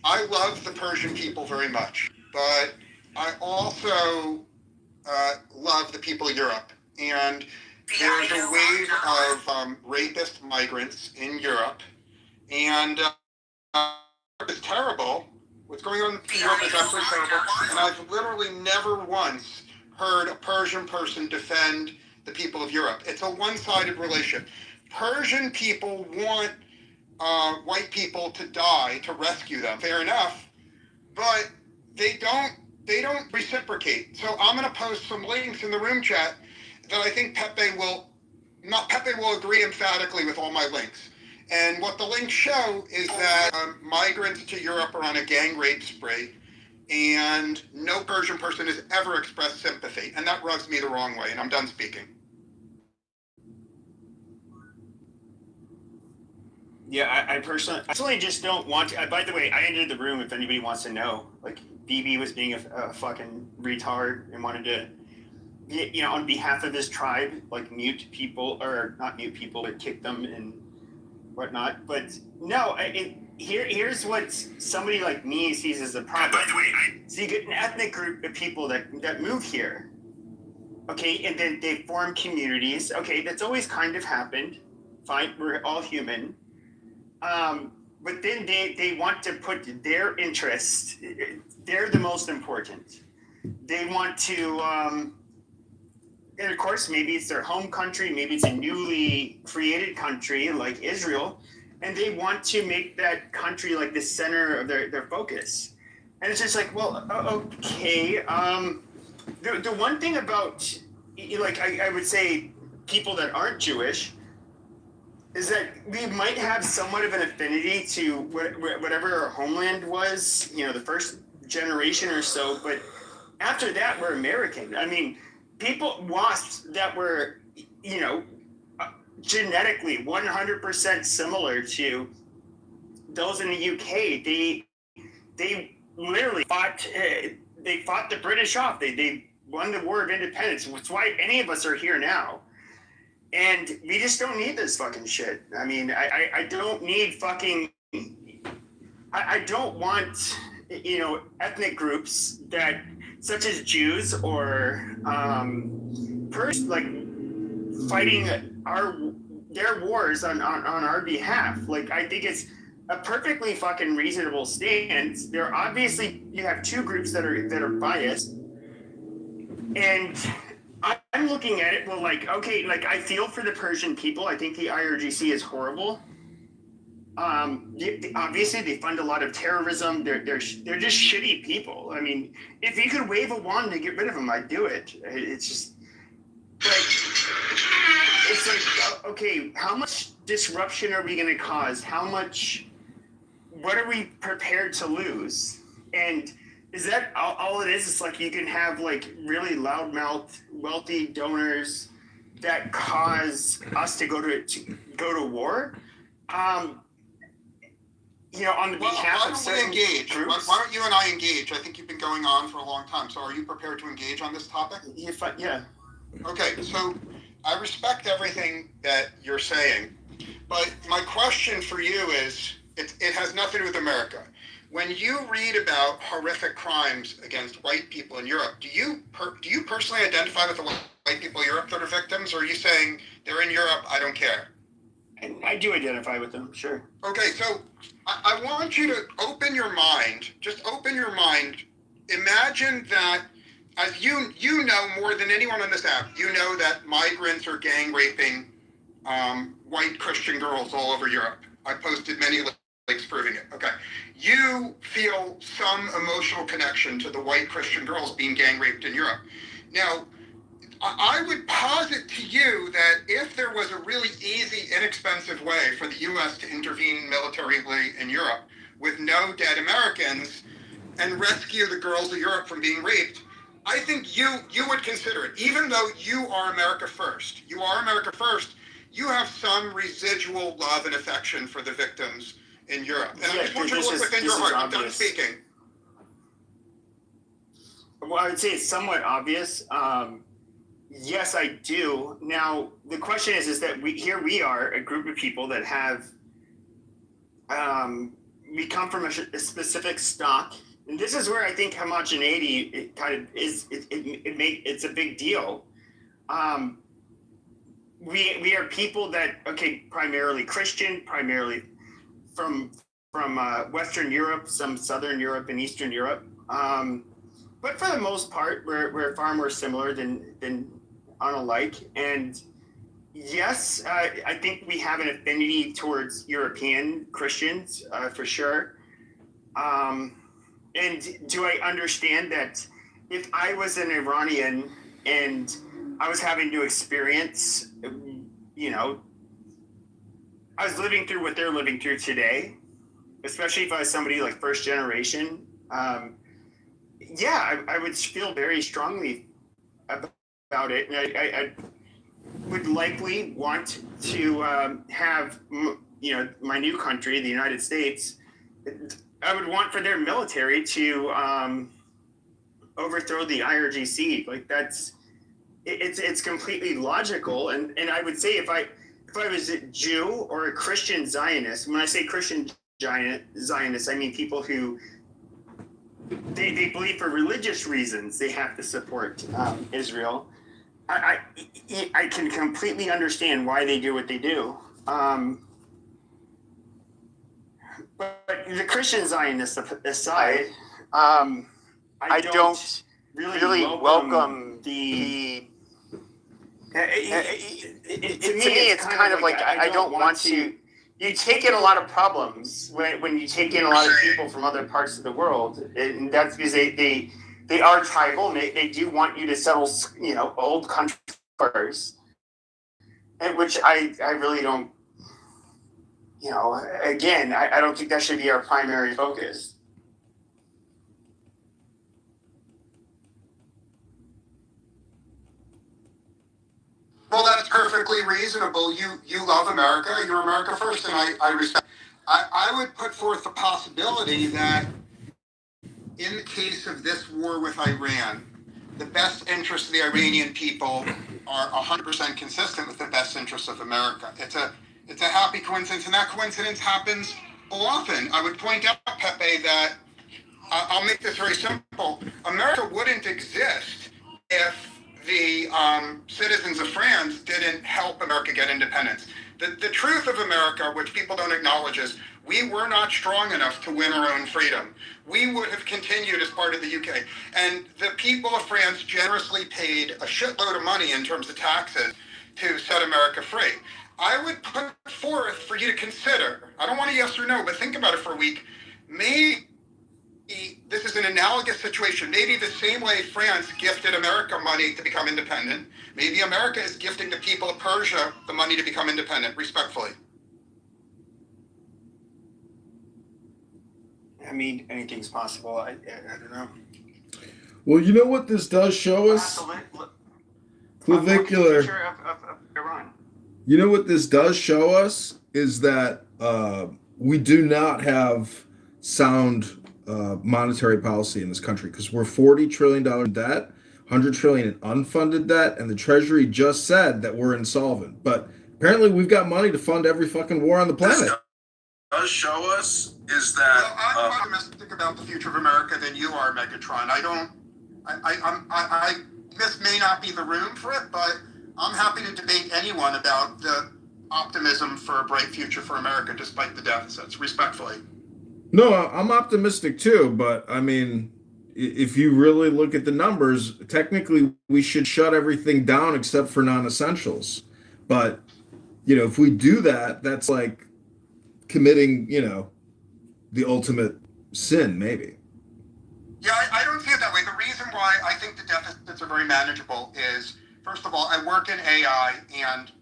I love the Persian people very much, but I also love the people of Europe. And there's a wave of rapist migrants in Europe, and it's terrible. What's going on in Europe is absolutely terrible, and I've literally never once heard a Persian person defend the people of Europe. It's a one-sided relationship. Persian people want white people to die to rescue them. Fair enough, but they don't reciprocate. So I'm going to post some links in the room chat that I think Pepe will agree emphatically with all my links. And what the links show is that migrants to Europe are on a gang rape spree, and no Persian person has ever expressed sympathy, and that rubs me the wrong way. And I'm done speaking. Yeah, I personally just don't want to. By the way, I entered the room if anybody wants to know. Like, BB was being a fucking retard and wanted to, you know, on behalf of his tribe, like mute people, or not mute people, but kick them and whatnot. But no, here's what somebody like me sees as a problem. By the way, so you get an ethnic group of people that move here, okay, and then they form communities. Okay, that's always kind of happened. Fine, we're all human. But then they want to put their interests, they're the most important. They want to, and of course, maybe it's their home country, maybe it's a newly created country like Israel, and they want to make that country like the center of their focus. And it's just like, well, okay. The one thing about, like, I would say people that aren't Jewish, is that we might have somewhat of an affinity to whatever our homeland was, you know, the first generation or so, but after that, we're American. I mean, WASPs that were, you know, genetically 100% similar to those in the UK, they literally fought the British off. They won the War of Independence. That's why any of us are here now. And we just don't need this fucking shit. I mean, I don't need fucking... I don't want, you know, ethnic groups that, such as Jews or like fighting their wars on our behalf. Like, I think it's a perfectly fucking reasonable stance. There obviously, you have two groups that are biased, and I'm looking at it, well, like, okay, like, I feel for the Persian people. I think the IRGC is horrible. Obviously, they fund a lot of terrorism. They're just shitty people. I mean, if you could wave a wand to get rid of them, I'd do it. It's just, like, it's like, okay, how much disruption are we going to cause? What are we prepared to lose? And is that all it is? It's like you can have like really loudmouth, wealthy donors that cause us to go to war. You know, on the behalf of certain groups. Why don't you and I engage? I think you've been going on for a long time. So are you prepared to engage on this topic? Yeah. Okay, so I respect everything that you're saying, but my question for you is, it has nothing to do with America. When you read about horrific crimes against white people in Europe, do you personally identify with the white people in Europe that are victims, or are you saying they're in Europe, I don't care? I do identify with them, sure. Okay, so I want you to open your mind, just open your mind. Imagine that, as you know more than anyone on this app, you know that migrants are gang raping white Christian girls all over Europe. I posted many links proving it. Okay. You feel some emotional connection to the white Christian girls being gang raped in Europe. Now, I would posit to you that if there was a really easy, inexpensive way for the U.S. to intervene militarily in Europe with no dead Americans and rescue the girls of Europe from being raped, I think you would consider it. Even though you are America first, you have some residual love and affection for the victims in Europe. And I just want you to look within your heart. I'm done speaking. Well, I would say it's somewhat obvious. Yes, I do. Now, the question is that we are a group of people that have, we come from a specific stock. And this is where I think homogeneity, it kind of is, it's a big deal. we are people that primarily Christian, primarily from Western Europe, some Southern Europe, and Eastern Europe. But for the most part, we're far more similar than unlike. And yes, I think we have an affinity towards European Christians for sure. And do I understand that if I was an Iranian and I was having to experience, I was living through what they're living through today, especially if I was somebody like first generation, I would feel very strongly about it. And I would likely want to have, my new country, the United States, I would want for their military to overthrow the IRGC. Like it's completely logical. And I would say if I was a Jew or a Christian Zionist, when I say Christian Zionists, I mean people who they believe for religious reasons they have to support Israel. I can completely understand why they do what they do. But the Christian Zionists aside, I don't really welcome the. To me, it's kind of like I don't want to. You take in a lot of problems when you take in a lot of people from other parts of the world, and that's because they are tribal and they do want you to settle, old countries first, and which I really don't. Again, I don't think that should be our primary focus. Well, that's perfectly reasonable. You love America. You're America first, and I respect. I would put forth the possibility that in the case of this war with Iran, the best interests of the Iranian people are 100% consistent with the best interests of America. It's a happy coincidence, and that coincidence happens often. I would point out, Pepe, that I'll make this very simple. America wouldn't exist if the citizens of France didn't help America get independence. The truth of America, which people don't acknowledge, is we were not strong enough to win our own freedom. We would have continued as part of the UK. And the people of France generously paid a shitload of money in terms of taxes to set America free. I would put forth for you to consider, I don't want a yes or no, but think about it for a week. Maybe this is an analogous situation. Maybe the same way France gifted America money to become independent, maybe America is gifting the people of Persia the money to become independent, respectfully. I mean, anything's possible. I don't know. Well, you know what this does show us? Clavicular. Of Iran. You know what this does show us is that we do not have sound monetary policy in this country because we're $40 trillion in debt, $100 trillion in unfunded debt, and the Treasury just said that we're insolvent. But apparently, we've got money to fund every fucking war on the planet. Does show us is that I'm more optimistic about the future of America than you are, Megatron. This may not be the room for it, but I'm happy to debate anyone about the optimism for a bright future for America, despite the deficits, respectfully. No, I'm optimistic too, but I mean, if you really look at the numbers, technically we should shut everything down except for non-essentials. But, if we do that, that's like committing, the ultimate sin, maybe. Yeah, I don't see it that way. The reason why I think the deficits are very manageable is, first of all, I work in AI, and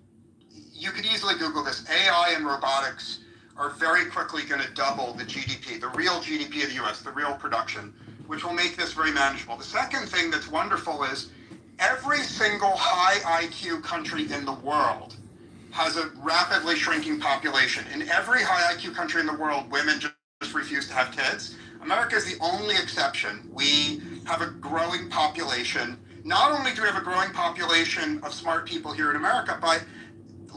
you could easily Google this. AI and robotics are very quickly going to double the GDP, the real GDP of the U.S., the real production, which will make this very manageable. The second thing that's wonderful is every single high IQ country in the world has a rapidly shrinking population. In every high IQ country in the world, women just refuse to have kids. America is the only exception. We have a growing population. Not only do we have a growing population of smart people here in America, but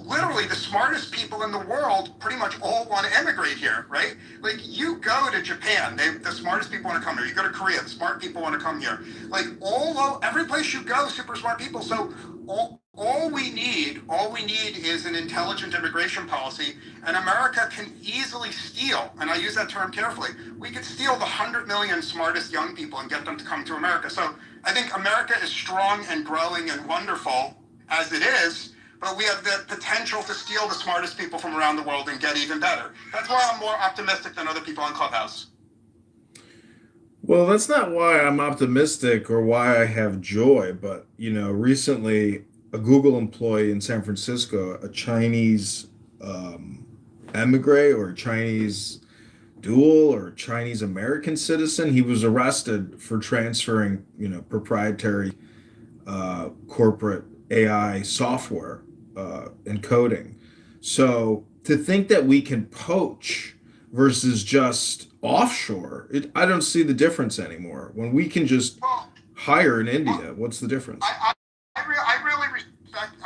literally the smartest people in the world pretty much all want to emigrate here, right? Like you go to Japan, the smartest people want to come here. You go to Korea, the smart people want to come here. Like every place you go, super smart people. So all we need is an intelligent immigration policy, and America can easily steal, and I use that term carefully, we could steal the 100 million smartest young people and get them to come to America. So I think America is strong and growing and wonderful as it is, but we have the potential to steal the smartest people from around the world and get even better. That's why I'm more optimistic than other people on Clubhouse. Well, that's not why I'm optimistic or why I have joy, but recently a Google employee in San Francisco, a Chinese emigre or a Chinese dual or Chinese American citizen, he was arrested for transferring, proprietary corporate AI software and coding. So to think that we can poach versus just offshore, I don't see the difference anymore. When we can just hire in India, what's the difference? I really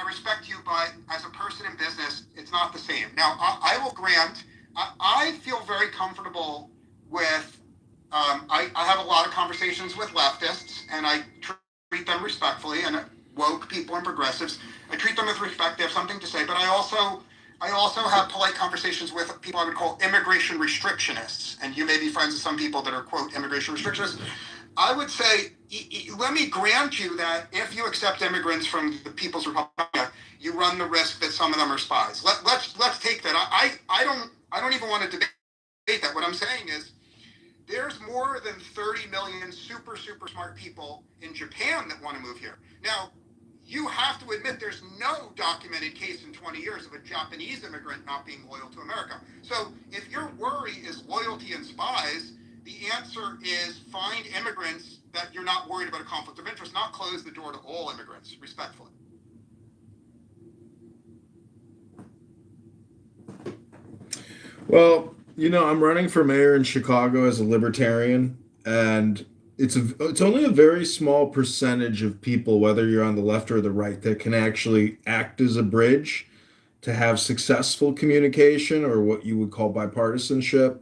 respect you, but as a person in business, it's not the same. Now, I will grant, I feel very comfortable with, I have a lot of conversations with leftists, and I treat them respectfully, and woke people and progressives, I treat them with respect. They have something to say, but I also have polite conversations with people I would call immigration restrictionists, and you may be friends with some people that are, quote, immigration restrictionists. I would say, let me grant you that if you accept immigrants from the People's Republic, you run the risk that some of them are spies. Let's take that. I don't even want to debate that. What I'm saying is, there's more than 30 million super smart people in Japan that want to move here. Now, you have to admit there's no documented case in 20 years of a Japanese immigrant not being loyal to America. So if your worry is loyalty and spies, the answer is find immigrants that you're not worried about a conflict of interest, not close the door to all immigrants, respectfully. Well, I'm running for mayor in Chicago as a libertarian, and it's only a very small percentage of people, whether you're on the left or the right, that can actually act as a bridge to have successful communication or what you would call bipartisanship.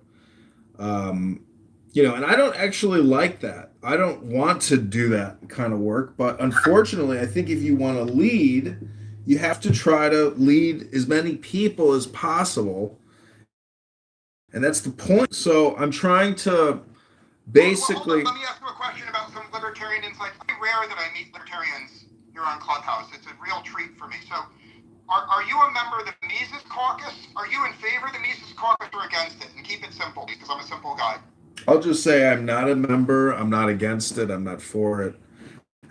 And I don't actually like that. I don't want to do that kind of work, but unfortunately, I think if you want to lead, you have to try to lead as many people as possible. And that's the point. So I'm trying to basically. Let me ask you a question about some libertarian insights. It's very rare that I meet libertarians here on Clubhouse. It's a real treat for me. So, are you a member of the Mises Caucus? Are you in favor of the Mises Caucus or against it? And keep it simple, because I'm a simple guy. I'll just say I'm not a member. I'm not against it. I'm not for it.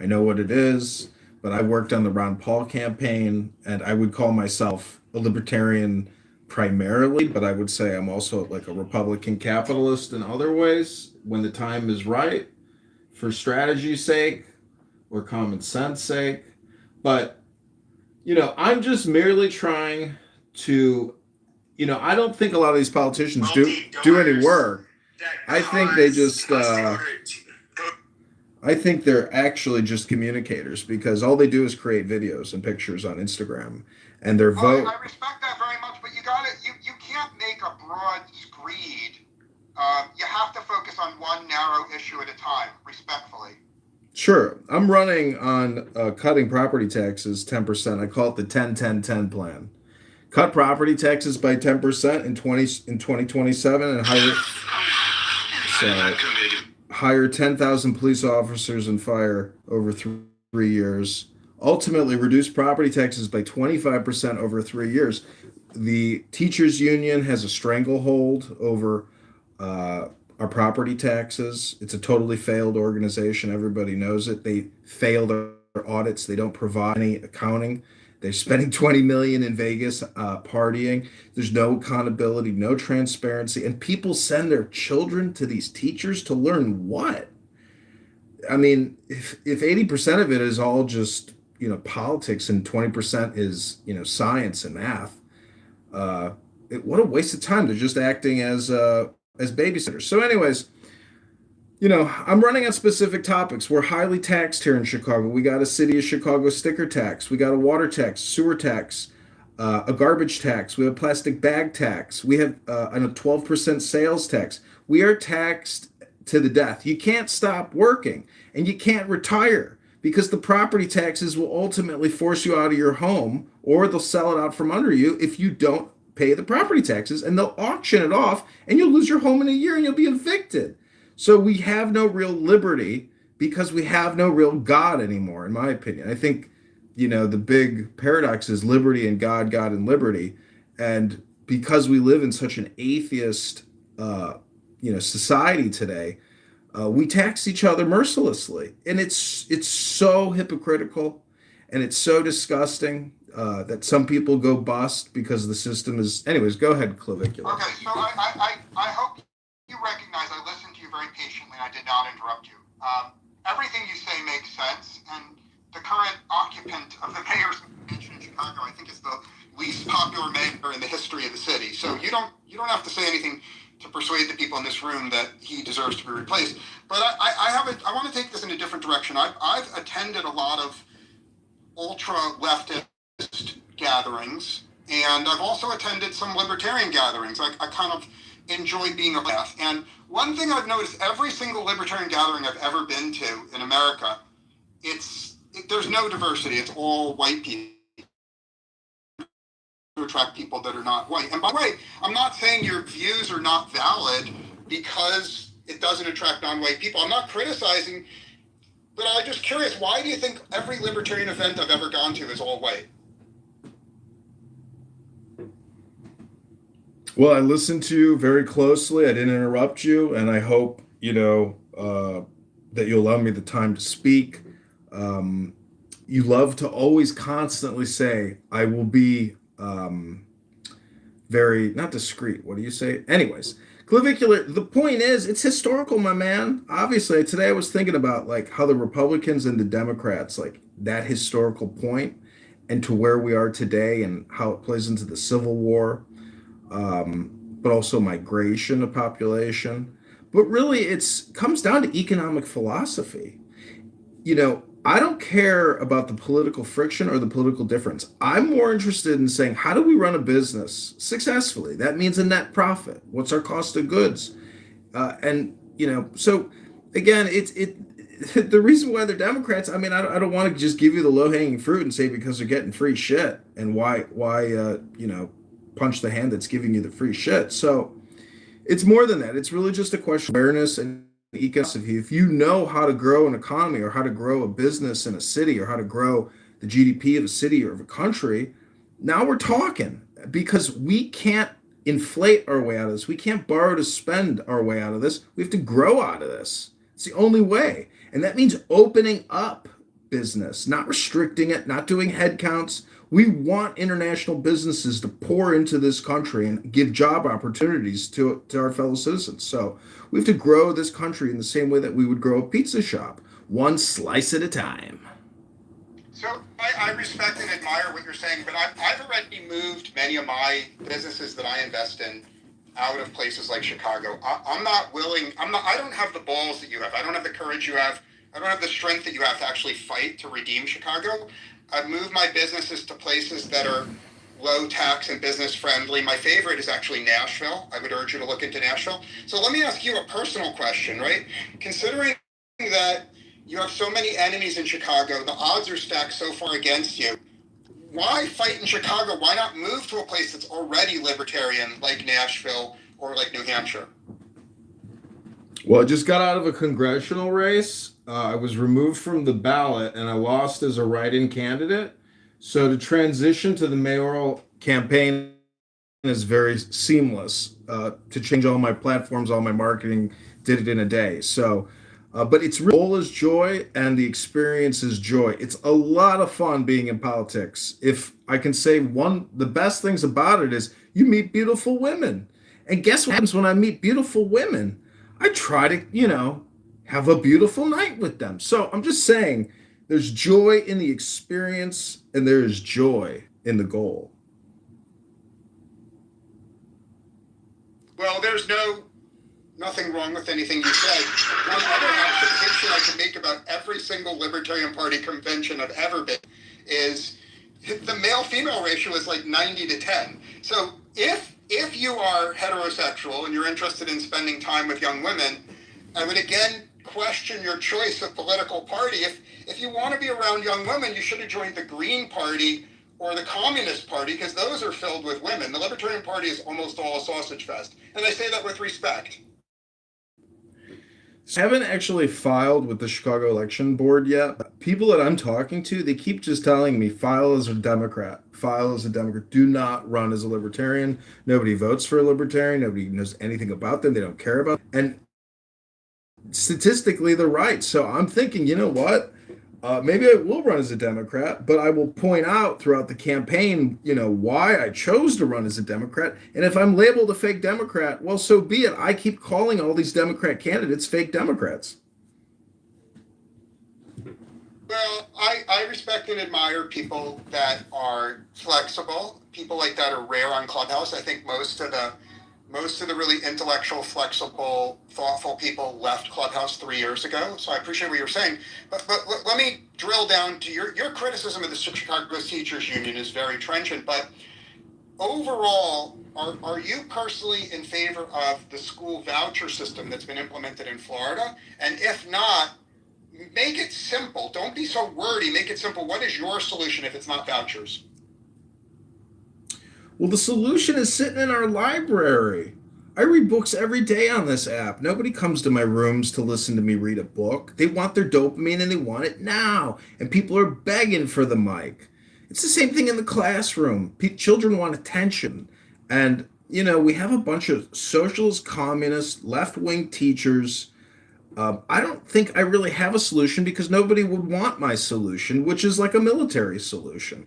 I know what it is, but I worked on the Ron Paul campaign, and I would call myself a libertarian primarily, but I would say I'm also like a Republican capitalist in other ways when the time is right, for strategy's sake or common sense sake. But, I'm just merely trying to, I don't think a lot of these politicians do any work. I think they just, I think they're actually just communicators, because all they do is create videos and pictures on Instagram, and their vote. I respect that very much, but you can't make a broad screed. You have to focus on one narrow issue at a time, respectfully. Sure. I'm running on cutting property taxes 10%. I call it the 10-10-10 plan. Cut property taxes by 10% in 2027 and hire 10,000 police officers and fire over 3 years. Ultimately, reduce property taxes by 25% over 3 years. The teachers union has a stranglehold over our property taxes. It's a totally failed organization. Everybody knows it. They fail their audits. They don't provide any accounting. They're spending $20 million in Vegas partying. There's no accountability, no transparency, and people send their children to these teachers to learn what? I mean, if 80% of it is all just politics and 20% is science and math, what a waste of time. They're just acting as babysitters. So, anyways, I'm running on specific topics. We're highly taxed here in Chicago. We got a city of Chicago sticker tax. We got a water tax, sewer tax. a garbage tax. We have a plastic bag tax. We have a 12% sales tax. We are taxed to the death. You can't stop working and you can't retire because the property taxes will ultimately force you out of your home, or they'll sell it out from under you if you don't pay the property taxes, and they'll auction it off and you'll lose your home in a year and you'll be evicted. So we have no real liberty because we have no real God anymore, in my opinion. I think, the big paradox is liberty and God, God and liberty. And because we live in such an atheist, society today, we tax each other mercilessly, and it's so hypocritical, and it's so disgusting that some people go bust because the system is. Anyways, go ahead, Clavicular. Okay, so I hope you recognize I listened to you very patiently. I did not interrupt you. Everything you say makes sense, and the current occupant of the mayor's mansion in Chicago, I think, is the least popular mayor in the history of the city. So you don't have to say anything to persuade the people in this room that he deserves to be replaced. But I want to take this in a different direction. I've attended a lot of ultra leftist gatherings, and I've also attended some libertarian gatherings. I kind of enjoy being a left. And one thing I've noticed, every single libertarian gathering I've ever been to in America, there's no diversity. It's all white people to attract people that are not white. And by the way, I'm not saying your views are not valid because it doesn't attract non-white people. I'm not criticizing, but I'm just curious, why do you think every libertarian event I've ever gone to is all white? Well, I listened to you very closely. I didn't interrupt you, and I hope, that you'll allow me the time to speak. You love to always constantly say, I will be very, not discreet. What do you say? Anyways, Clavicular, the point is, it's historical, my man. Obviously, today I was thinking about like how the Republicans and the Democrats, like that historical point and to where we are today and how it plays into the Civil War, but also migration of population. But really, it's comes down to economic philosophy. I don't care about the political friction or the political difference. I'm more interested in saying, how do we run a business successfully? That means a net profit. What's our cost of goods? So again, the reason why they're Democrats. I mean, I don't want to just give you the low hanging fruit and say because they're getting free shit and why punch the hand that's giving you the free shit. So it's more than that. It's really just a question of awareness and ecosystem. If you know how to grow an economy or how to grow a business in a city or how to grow the GDP of a city or of a country, now we're talking, because we can't inflate our way out of this. We can't borrow to spend our way out of this. We have to grow out of this. It's the only way. And that means opening up business, not restricting it, not doing head counts. We want international businesses to pour into this country and give job opportunities to our fellow citizens. So we have to grow this country in the same way that we would grow a pizza shop, one slice at a time. So I respect and admire what you're saying, but I've already moved many of my businesses that I invest in out of places like Chicago. I don't have the balls that you have. I don't have the courage you have. I don't have the strength that you have to actually fight to redeem Chicago. I've moved my businesses to places that are low tax and business friendly. My favorite is actually Nashville. I would urge you to look into Nashville. So let me ask you a personal question, right? Considering that you have so many enemies in Chicago, the odds are stacked so far against you. Why fight in Chicago? Why not move to a place that's already libertarian like Nashville or like New Hampshire? Well, I just got out of a congressional race. I was removed from the ballot and I lost as a write-in candidate. So to transition to the mayoral campaign is very seamless. To change all my platforms, all my marketing, did it in a day. So, but its goal is joy and the experience is joy. It's a lot of fun being in politics. If I can say the best things about it is you meet beautiful women. And guess what happens when I meet beautiful women? I try to, have a beautiful night with them. So I'm just saying there's joy in the experience and there is joy in the goal. Well, there's nothing wrong with anything you said. One other observation I can make about every single Libertarian Party convention I've ever been is the male-female female ratio is like 90-10. So if you are heterosexual and you're interested in spending time with young women, I would again question your choice of political party. If you want to be around young women, you should have joined the Green Party or the Communist Party, because those are filled with women. The Libertarian Party is almost all a sausage fest. And I say that with respect. I haven't actually filed with the Chicago Election Board yet. People that I'm talking to, they keep just telling me, file as a Democrat. File as a Democrat. Do not run as a Libertarian. Nobody votes for a Libertarian. Nobody knows anything about them. They don't care about them. And statistically, they're right. So I'm thinking, you know what? Maybe I will run as a Democrat, but I will point out throughout the campaign, why I chose to run as a Democrat. And if I'm labeled a fake Democrat, well, so be it. I keep calling all these Democrat candidates fake Democrats. Well, I respect and admire people that are flexible. People like that are rare on Clubhouse. I think most of the really intellectual, flexible, thoughtful people left Clubhouse 3 years ago. So I appreciate what you're saying. But let me drill down to your criticism of the Chicago Teachers Union is very trenchant. But overall, are you personally in favor of the school voucher system that's been implemented in Florida? And if not, make it simple. Don't be so wordy. Make it simple. What is your solution if it's not vouchers? Well, the solution is sitting in our library. I read books every day on this app. Nobody comes to my rooms to listen to me read a book. They want their dopamine and they want it now. And people are begging for the mic. It's the same thing in the classroom. Children want attention. And, we have a bunch of socialist, communist, left-wing teachers. I don't think I really have a solution because nobody would want my solution, which is like a military solution.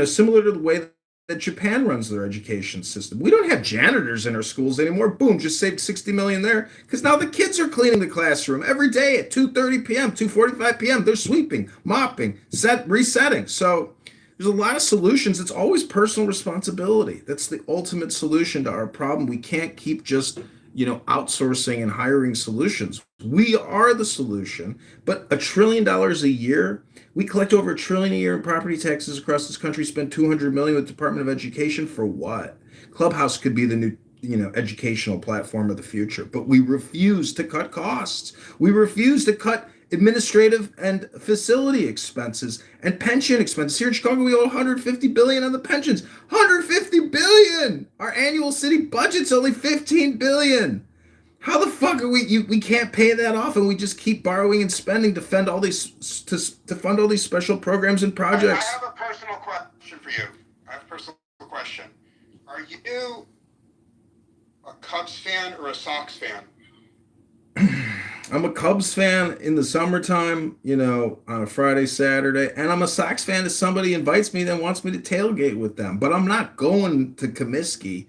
Similar to the way that Japan runs their education system. We don't have janitors in our schools anymore. Boom, just saved $60 million there because now the kids are cleaning the classroom every day at 2:30 p.m., 2:45 p.m. They're sweeping, mopping, resetting. So there's a lot of solutions. It's always personal responsibility. That's the ultimate solution to our problem. We can't keep just outsourcing and hiring solutions. We are the solution, but $1 trillion a year. We collect over $1 trillion a year in property taxes across this country, spend $200 million with the Department of Education for what? Clubhouse could be the new, educational platform of the future, but we refuse to cut costs. We refuse to cut administrative and facility expenses and pension expenses. Here in Chicago, we owe $150 billion on the pensions. $150 billion! Our annual city budget's only $15 billion. How the fuck are we can't pay that off, and we just keep borrowing and spending to fund all these special programs and projects? I have a personal question for you. Are you a Cubs fan or a Sox fan? I'm a Cubs fan in the summertime, on a Friday, Saturday, and I'm a Sox fan if somebody invites me and wants me to tailgate with them. But I'm not going to Comiskey,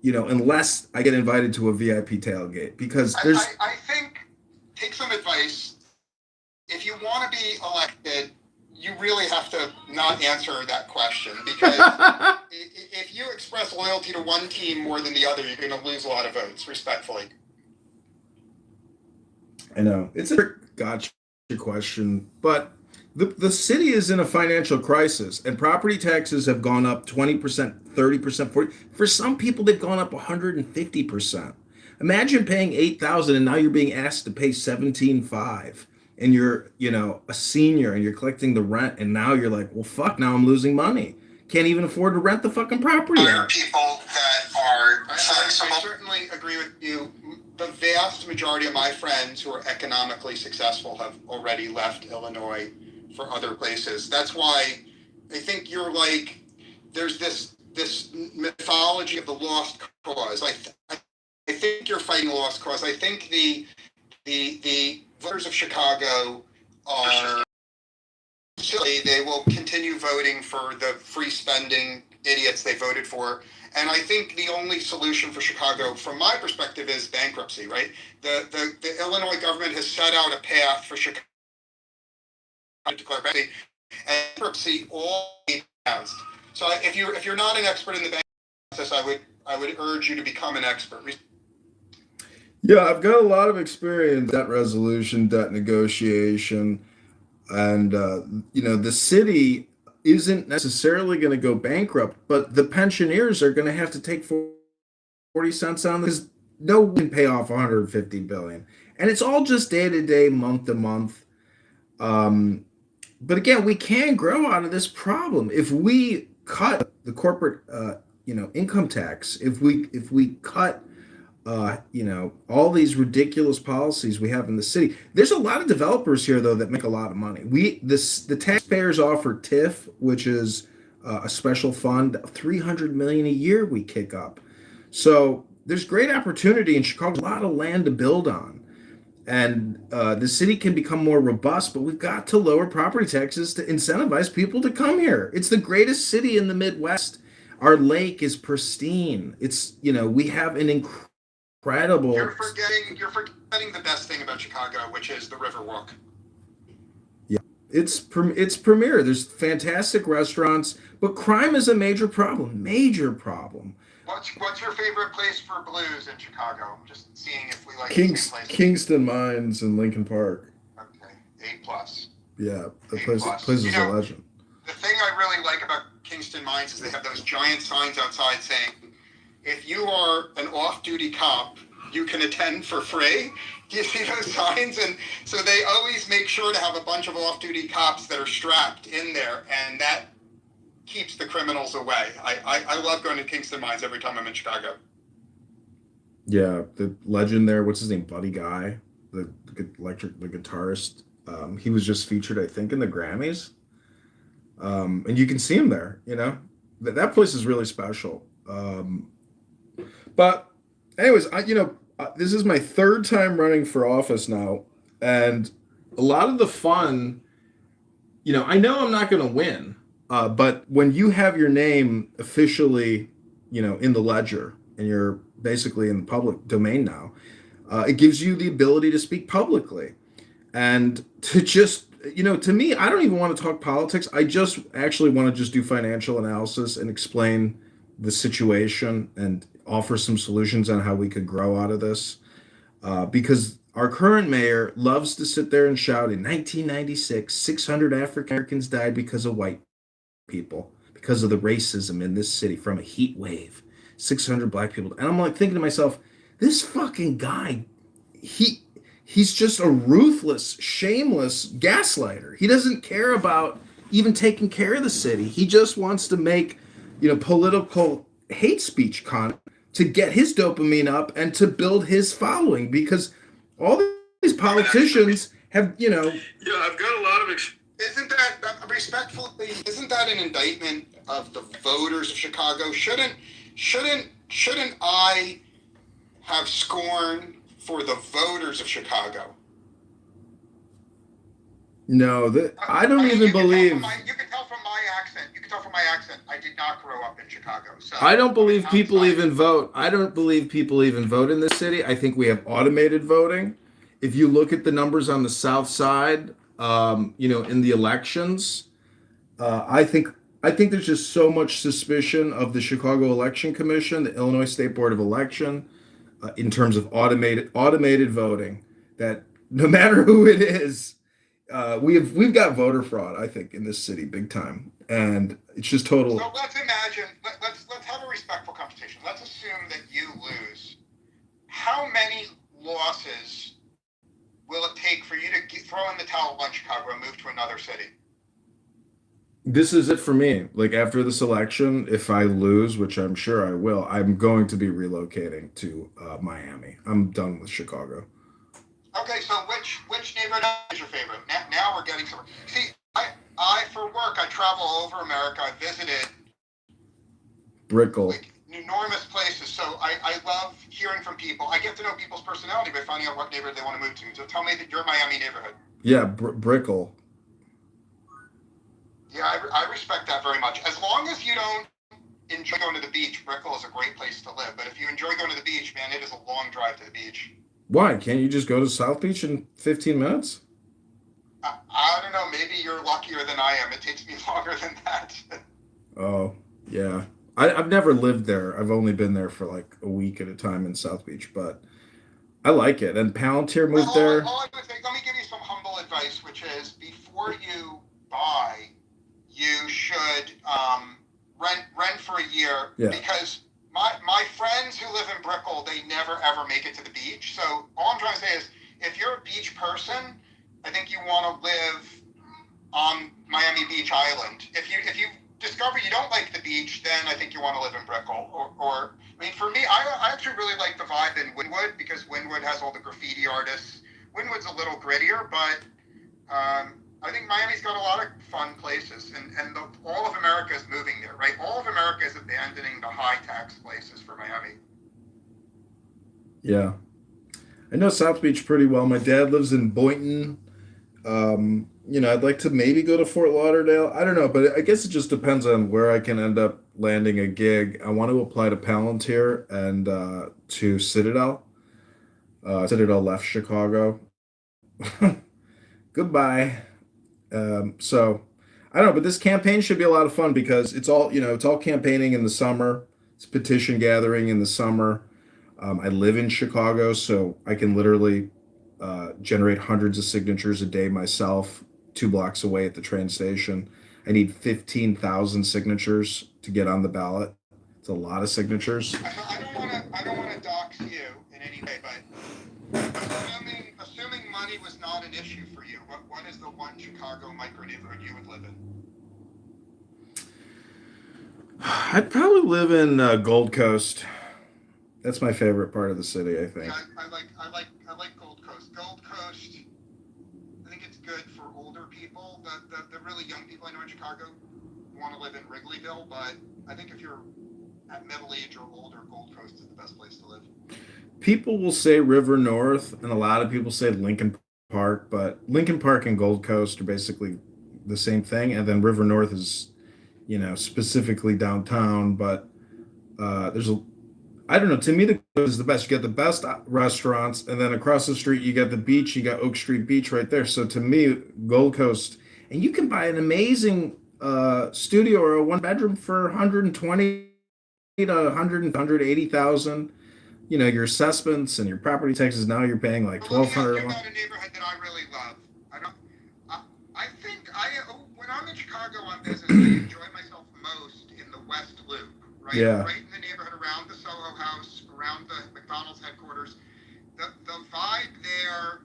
unless I get invited to a VIP tailgate, because there's. I think, take some advice. If you want to be elected, you really have to not answer that question, because if you express loyalty to one team more than the other, you're going to lose a lot of votes, respectfully. I know it's a gotcha question, but the city is in a financial crisis, and property taxes have gone up 20%, 30%, 40%. For some people, they've gone up 150%. Imagine paying $8,000 and now you're being asked to pay $17,500, and you're a senior and you're collecting the rent, and now you're like, well, fuck, now I'm losing money. Can't even afford to rent the fucking property. There are people that are. I certainly agree with you. The vast majority of my friends who are economically successful have already left Illinois for other places. That's why I think you're like, there's this mythology of the lost cause. I think you're fighting a lost cause. I think the voters of Chicago are silly. They will continue voting for the free spending idiots they voted for. And I think the only solution for Chicago, from my perspective, is bankruptcy, right? The Illinois government has set out a path for Chicago to declare bankruptcy, and bankruptcy all passed. So if you're not an expert in the banking process, I would urge you to become an expert. Yeah, I've got a lot of experience debt resolution, debt negotiation, and the city isn't necessarily going to go bankrupt, but the pensioners are going to have to take 40 cents on this. No one can pay off 150 billion, and it's all just day to day, month to month. But again, we can grow out of this problem if we cut the corporate, income tax. If we cut, all these ridiculous policies we have in the city. There's a lot of developers here though that make a lot of money. The taxpayers offer TIF, which is a special fund, 300 million a year we kick up. So there's great opportunity in Chicago, a lot of land to build on. And the city can become more robust, but we've got to lower property taxes to incentivize people to come here. It's the greatest city in the Midwest. Our lake is pristine. It's, we have an incredible. You're forgetting the best thing about Chicago, which is the Riverwalk. Yeah, it's premier. There's fantastic restaurants, but crime is a major problem. Major problem. What's your favorite place for blues in Chicago? I'm just seeing if we like the same place. Kingston Mines in Lincoln Park. Okay, A+. Yeah, the place is a legend. The thing I really like about Kingston Mines is they have those giant signs outside saying, if you are an off-duty cop, you can attend for free. Do you see those signs? And so they always make sure to have a bunch of off-duty cops that are strapped in there, and that keeps the criminals away. I love going to Kingston Mines every time I'm in Chicago. Yeah, the legend there, what's his name, Buddy Guy, the guitarist. He was just featured, I think, in the Grammys. And you can see him there, that place is really special. But anyways, this is my third time running for office now. And a lot of the fun, I know I'm not going to win. But when you have your name officially, in the ledger and you're basically in the public domain now, it gives you the ability to speak publicly and to just, to me, I don't even want to talk politics. I just actually want to just do financial analysis and explain the situation and offer some solutions on how we could grow out of this. Because our current mayor loves to sit there and shout, in 1996, 600 African Americans died because of white people, because of the racism in this city from a heat wave, 600 black people. And I'm like thinking to myself, this fucking guy, he's just a ruthless, shameless gaslighter. He doesn't care about even taking care of the city. He just wants to make, political hate speech content to get his dopamine up and to build his following, because all these politicians have, Yeah, I've got a lot of Isn't that an indictment of the voters of Chicago? Shouldn't I have scorn for the voters of Chicago? No, I don't even believe. You can tell from my accent. I did not grow up in Chicago. So I don't believe people even vote. I don't believe people even vote in this city. I think we have automated voting. If you look at the numbers on the South Side, in the elections, I think there's just so much suspicion of the Chicago Election Commission, the Illinois State Board of Election, in terms of automated voting, that no matter who it is, we've got voter fraud, I think, in this city big time, and it's just total. So let's imagine. Let's have a respectful conversation. Let's assume that you lose. How many losses will it take for you to throw in the towel on Chicago and move to another city? This is it for me. Like, after this election, if I lose, which I'm sure I will, I'm going to be relocating to Miami. I'm done with Chicago. Okay, so which neighborhood is your favorite? Now we're getting somewhere. See, I for work, I travel all over America. I visited Brickell. Enormous places. So I love hearing from people. I get to know people's personality by finding out what neighborhood they want to move to. So tell me that your Miami neighborhood. Yeah, Brickell. Yeah, I respect that very much. As long as you don't enjoy going to the beach, Brickell is a great place to live. But if you enjoy going to the beach, man, it is a long drive to the beach. Why? Can't you just go to South Beach in 15 minutes? I don't know. Maybe you're luckier than I am. It takes me longer than that. Oh, yeah. I've never lived there. I've only been there for like a week at a time in South Beach, but I like it. And Palantir moved there. All I would say, let me give you some humble advice, which is before you buy, you should rent for a year Yeah. because my friends who live in Brickell, they never ever make it to the beach. So all I'm trying to say is, if you're a beach person, I think you want to live on Miami Beach Island. If you discover you don't like the beach, then I think you want to live in Brickell. Or I mean, for me, I actually really like the vibe in Wynwood because Wynwood has all the graffiti artists. Wynwood's a little grittier, but I think Miami's got a lot of fun places, and all of America is moving there, right? All of America is abandoning the high tax places for Miami. Yeah. I know South Beach pretty well. My dad lives in Boynton. I'd like to maybe go to Fort Lauderdale. I don't know, but I guess it just depends on where I can end up landing a gig. I want to apply to Palantir and to Citadel. Citadel left Chicago. Goodbye. So I don't know, but this campaign should be a lot of fun because it's all campaigning in the summer. It's petition gathering in the summer. I live in Chicago, so I can literally generate hundreds of signatures a day myself, 2 blocks away at the train station. I need 15,000 signatures to get on the ballot. It's a lot of signatures. I don't want to dox you in any way, but assuming money was not an issue for you, what is the one Chicago micro neighborhood you would live in? I'd probably live in Gold Coast. That's my favorite part of the city, I think. Yeah, I like Gold Coast. Gold Coast, I think it's good for older people. The really young people I know in Chicago want to live in Wrigleyville, but I think if you're at middle age or older, Gold Coast is the best place to live. People will say River North, and a lot of people say Lincoln Park, but Lincoln Park and Gold Coast are basically the same thing, and then River North is, specifically downtown, but I don't know. To me, the Coast is the best. You get the best restaurants, and then across the street, you got the beach. You got Oak Street Beach right there. So to me, Gold Coast, and you can buy an amazing studio or a 1-bedroom for 120 to 180,000. Your assessments and your property taxes. Now you're paying like $1,200 a month. A neighborhood that I really love. When I'm in Chicago on business, I enjoy myself most in the West Loop. Right? Yeah. Right in the neighborhood around the Soho House, around the McDonald's headquarters. The vibe there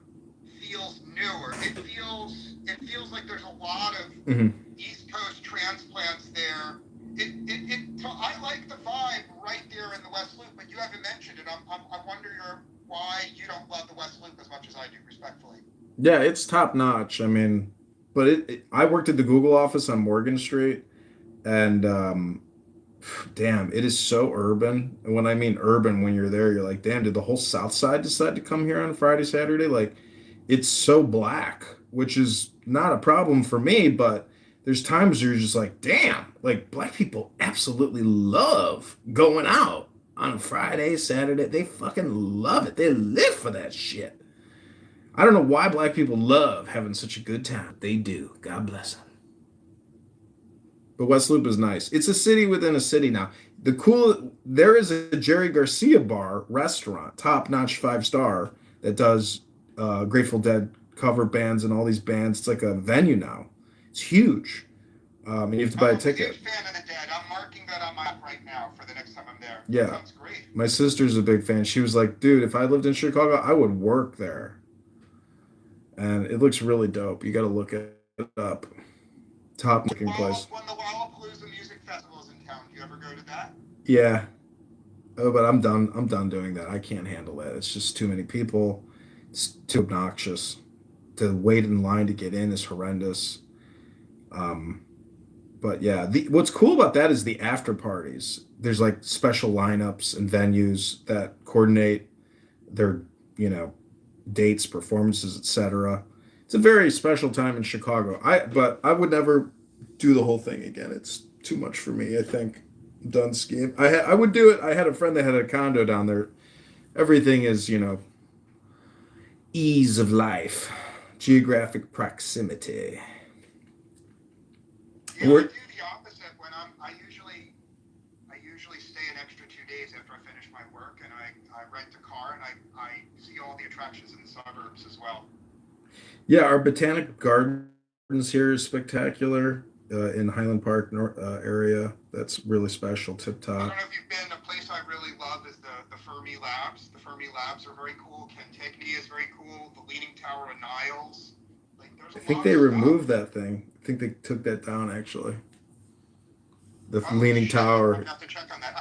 feels newer. It feels like there's a lot of East Coast transplants there. So I like the vibe right there in the West Loop, but you haven't mentioned it. I wonder why you don't love the West Loop as much as I do, respectfully. Yeah, it's top notch. I mean, but I worked at the Google office on Morgan Street, and damn, it is so urban. And when I mean urban, when you're there, you're like, damn, did the whole South Side decide to come here on Friday, Saturday? Like, it's so black, which is not a problem for me, but there's times you're just like, damn, like black people absolutely love going out on Friday, Saturday. They fucking love it. They live for that shit. I don't know why black people love having such a good time. They do. God bless them. But West Loop is nice. It's a city within a city now. There is a Jerry Garcia bar restaurant, top-notch 5-star, that does Grateful Dead cover bands and all these bands. It's like a venue now. It's huge. And you have to buy a ticket. I'm a huge fan of the Dead. I'm marking that on my app right now for the next time I'm there. Yeah. That sounds great. My sister's a big fan. She was like, dude, if I lived in Chicago, I would work there. And it looks really dope. You got to look it up. Top looking place. When the Lollapalooza Music Festival is in town, do you ever go to that? Yeah. Oh, but I'm done. I'm done doing that. I can't handle that. It's just too many people. It's too obnoxious. To wait in line to get in is horrendous. But yeah, what's cool about that is the after parties. There's like special lineups and venues that coordinate their, dates, performances, etc. It's a very special time in Chicago. But I would never do the whole thing again. It's too much for me. I think I'm done skiing. I would do it. I had a friend that had a condo down there. Everything is, ease of life, geographic proximity. Yeah, I do the opposite. When I usually stay an extra 2 days after I finish my work, and I rent a car and I see all the attractions in the suburbs as well. Yeah, our botanic gardens here is spectacular. in Highland Park area. That's really special, tip I don't top. know if you've been. A place I really love is the Fermi Labs. The Fermi Labs are very cool. Kentucky is very cool. The Leaning Tower of Niles. Like, there's I a think lot they of removed stuff. that thing. I think they took that down actually. The Oh, Leaning shit. I'm Tower. gonna have to check on that.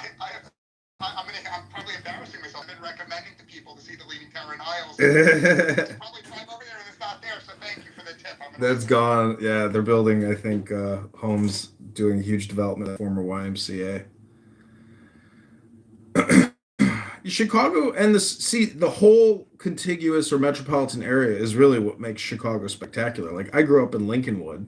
I'm probably embarrassing myself. I've been recommending to people to see the Leaning Tower of Niles. It's probably drive over there and it's not there. So thank you for the tip. That's gone. Yeah, they're building, I think, homes, doing a huge development at former YMCA. Chicago and the whole contiguous or metropolitan area is really what makes Chicago spectacular. Like, I grew up in Lincolnwood,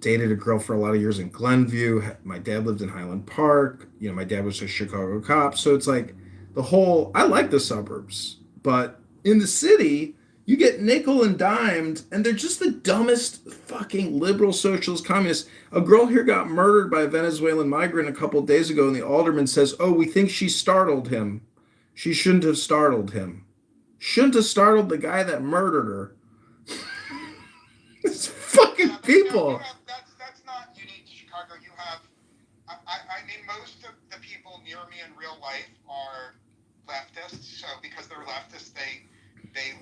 dated a girl for a lot of years in Glenview. My dad lived in Highland Park. You know, my dad was a Chicago cop. So it's like I like the suburbs, but in the city, you get nickel and dimed, and they're just the dumbest fucking liberal socialist communists. A girl here got murdered by a Venezuelan migrant a couple of days ago, and the alderman says, "Oh, we think she startled him. She shouldn't have startled him. Shouldn't have startled the guy that murdered her." It's fucking people. That's not unique to Chicago. You have, I mean, most of the people near me in real life are leftists. So because they're leftists, they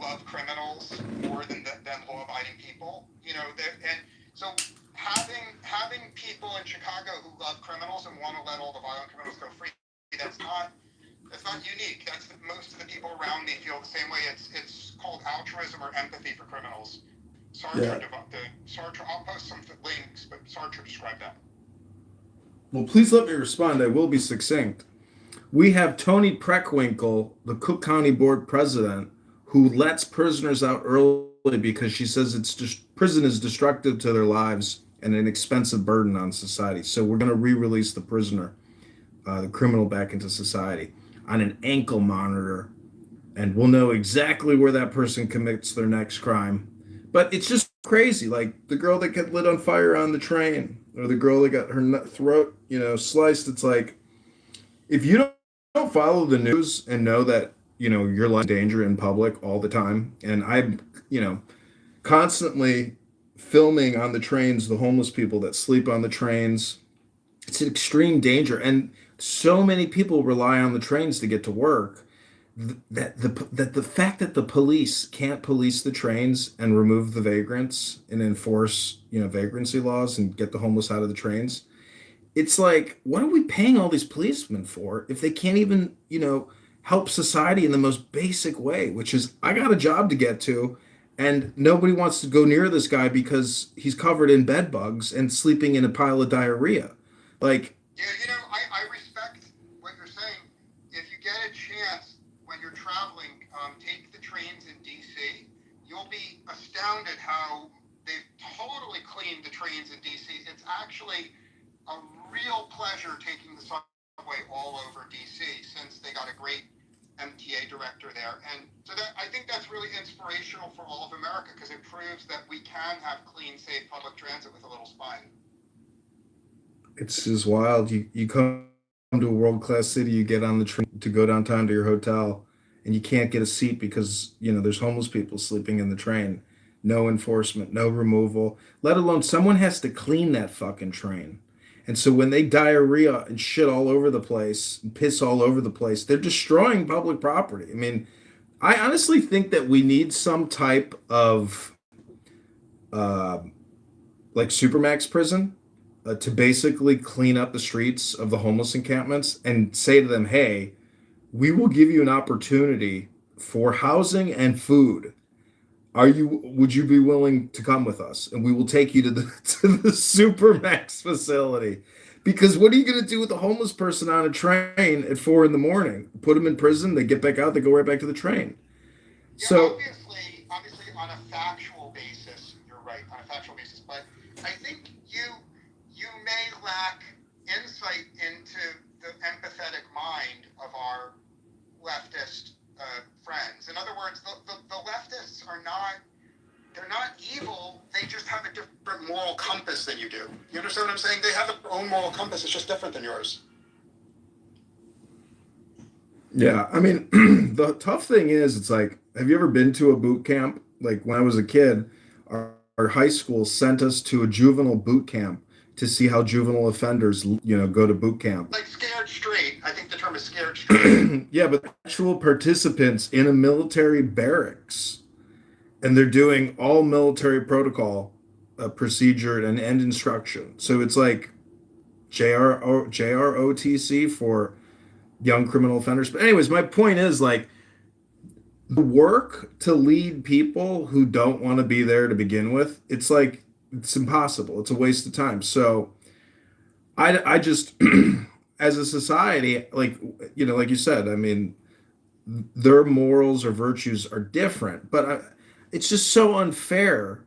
love criminals more than law-abiding people. You know, and so having people in Chicago who love criminals and want to let all the violent criminals go free, that's not unique. That's most of the people around me feel the same way. It's called altruism or empathy for criminals. Sartre, I'll post some links, but Sartre described that. Well, please let me respond. I will be succinct. We have Tony Preckwinkle, the Cook County Board president, who lets prisoners out early because she says prison is destructive to their lives and an expensive burden on society. So we're going to re-release the prisoner, the criminal, back into society on an ankle monitor, and we'll know exactly where that person commits their next crime. But it's just crazy. Like the girl that got lit on fire on the train, or the girl that got her throat, sliced. It's like, if you don't follow the news and know that, your life is in danger in public all the time, and I'm, constantly filming on the trains, the homeless people that sleep on the trains. It's an extreme danger. And so many people rely on the trains to get to work, that the fact that the police can't police the trains and remove the vagrants and enforce vagrancy laws and get the homeless out of the trains, it's like, what are we paying all these policemen for if they can't even help society in the most basic way, which is, I got a job to get to, and nobody wants to go near this guy because he's covered in bed bugs and sleeping in a pile of diarrhea. Like, yeah, I respect what you're saying. If you get a chance when you're traveling, take the trains in DC. You'll be astounded how they've totally cleaned the trains in DC. It's actually a real pleasure taking the subway all over DC since they got a great MTA director there. And so I think that's really inspirational for all of America, because it proves that we can have clean, safe public transit with a little spine. It's just wild. You come to a world-class city, you get on the train to go downtown to your hotel, and you can't get a seat because, there's homeless people sleeping in the train. No enforcement, no removal, let alone someone has to clean that fucking train. And so when they diarrhea and shit all over the place, and piss all over the place, they're destroying public property. I mean, I honestly think that we need some type of like Supermax prison to basically clean up the streets of the homeless encampments and say to them, hey, we will give you an opportunity for housing and food. Would you be willing to come with us? And we will take you to the Supermax facility. Because what are you going to do with a homeless person on a train at 4 a.m? Put them in prison, they get back out, they go right back to the train. Yeah, So obviously on a factual basis, you're right, on a factual basis, but I think you may lack insight into the empathetic mind of our leftist friends. In other words, the leftists they're not evil, they just have a different moral compass than you do. You understand what I'm saying? They have their own moral compass, it's just different than yours. yeah, I mean, the tough thing is, it's like, have you ever been to a boot camp? Like when I was a kid, our our high school sent us to a juvenile boot camp to see how juvenile offenders, go to boot camp. Like scared straight. I think the term is scared straight. Yeah, but actual participants in a military barracks, and they're doing all military protocol, procedure and end instruction. So it's like JROTC for young criminal offenders. But anyways, my point is like the work to lead people who don't want to be there to begin with, it's impossible. It's a waste of time. So I just as a society, like you said, I mean, their morals or virtues are different, but it's just so unfair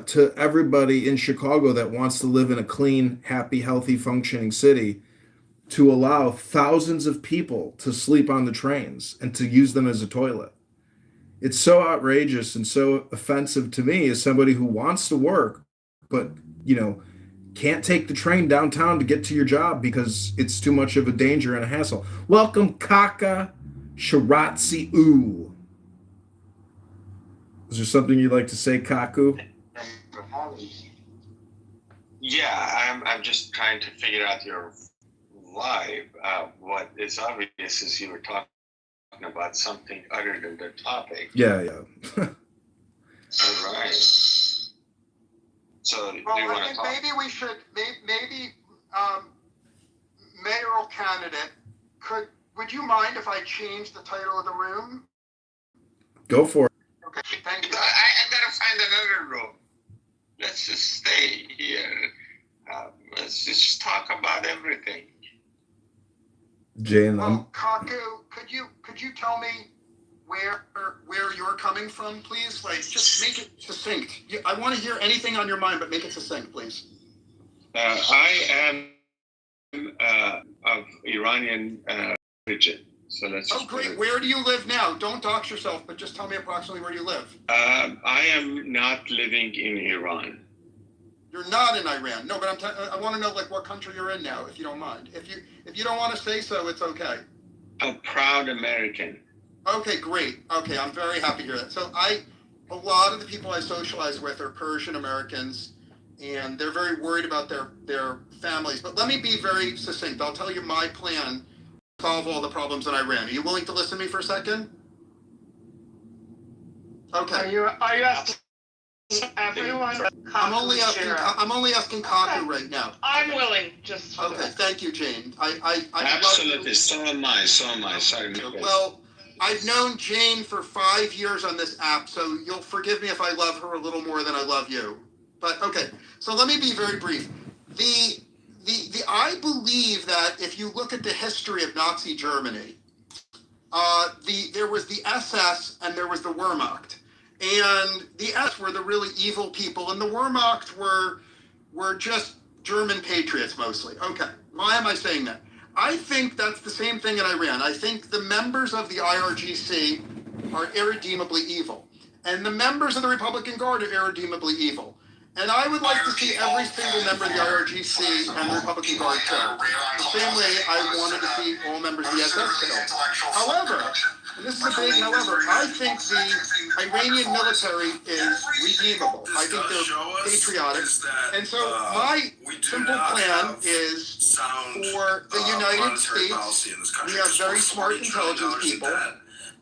to everybody in Chicago that wants to live in a clean, happy, healthy, functioning city to allow thousands of people to sleep on the trains and to use them as a toilet. It's so outrageous and so offensive to me as somebody who wants to work, but, can't take the train downtown to get to your job because it's too much of a danger and a hassle. Welcome, Kaka Shiratsi U. Is there something you'd like to say, Kaku? Yeah, I'm just trying to figure out your vibe. What is obvious is you were talking about something other than the topic. Yeah. All right. So do you Well, I want to think talk? maybe we should, mayoral candidate, would you mind if I change the title of the room? Go for it. Okay, thank you. I gotta find another room. Let's just stay here. Let's just talk about everything. Jane, Well, Kaku, could you tell me where you're coming from, please? Like, just make it succinct. I want to hear anything on your mind, but make it succinct, please. I am of Iranian origin. So let's. Oh, great. Where do you live now? Don't dox yourself, but just tell me approximately where you live. I am not living in Iran. You're not in Iran. No, but I want to know like what country you're in now, if you don't mind. If you don't want to say so, it's okay. A proud American. Okay, great. Okay, I'm very happy to hear that. So a lot of the people I socialize with are Persian Americans, and they're very worried about their families. But let me be very succinct. I'll tell you my plan to solve all the problems in Iran. Are you willing to listen to me for a second? Okay. Are you asking everyone? I'm only asking Kaku right now. I'm willing, just for Okay, thank you, Jane. I Absolutely. So am I. Sorry. Well, I've known Jane for 5 years on this app, so you'll forgive me if I love her a little more than I love you. But okay, so let me be very brief. I believe that if you look at the history of Nazi Germany, there was the SS and there was the Wehrmacht. And the SS were the really evil people, and the Wehrmacht were just German patriots mostly. Okay, why am I saying that? I think that's the same thing in Iran. I think the members of the IRGC are irredeemably evil, and the members of the Republican Guard are irredeemably evil. And I would like to see every single member of the IRGC and the Republican Guard killed. The same way I wanted to see all members of the SS killed. However, and this is a big however, I think the Iranian military is redeemable. I think they're patriotic. And so my simple plan is for the United States, we have very smart intelligence people,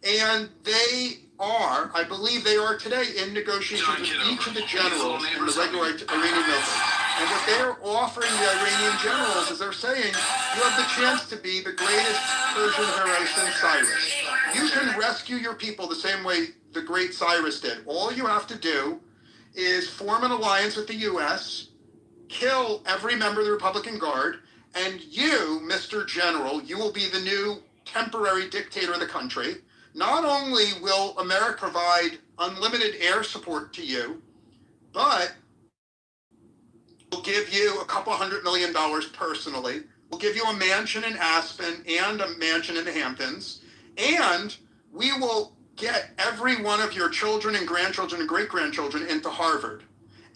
and they are, I believe they are today, in negotiations with each of the generals in the regular Iranian military. And what they are offering the Iranian generals is they're saying, you have the chance to be the greatest Persian hero since Cyrus. You can rescue your people the same way the great Cyrus did. All you have to do is form an alliance with the U.S., kill every member of the Republican Guard, and you, Mr. General, you will be the new temporary dictator of the country. Not only will America provide unlimited air support to you, but we'll give you $200 million personally. We'll give you a mansion in Aspen and a mansion in the Hamptons. And we will get every one of your children and grandchildren and great-grandchildren into Harvard.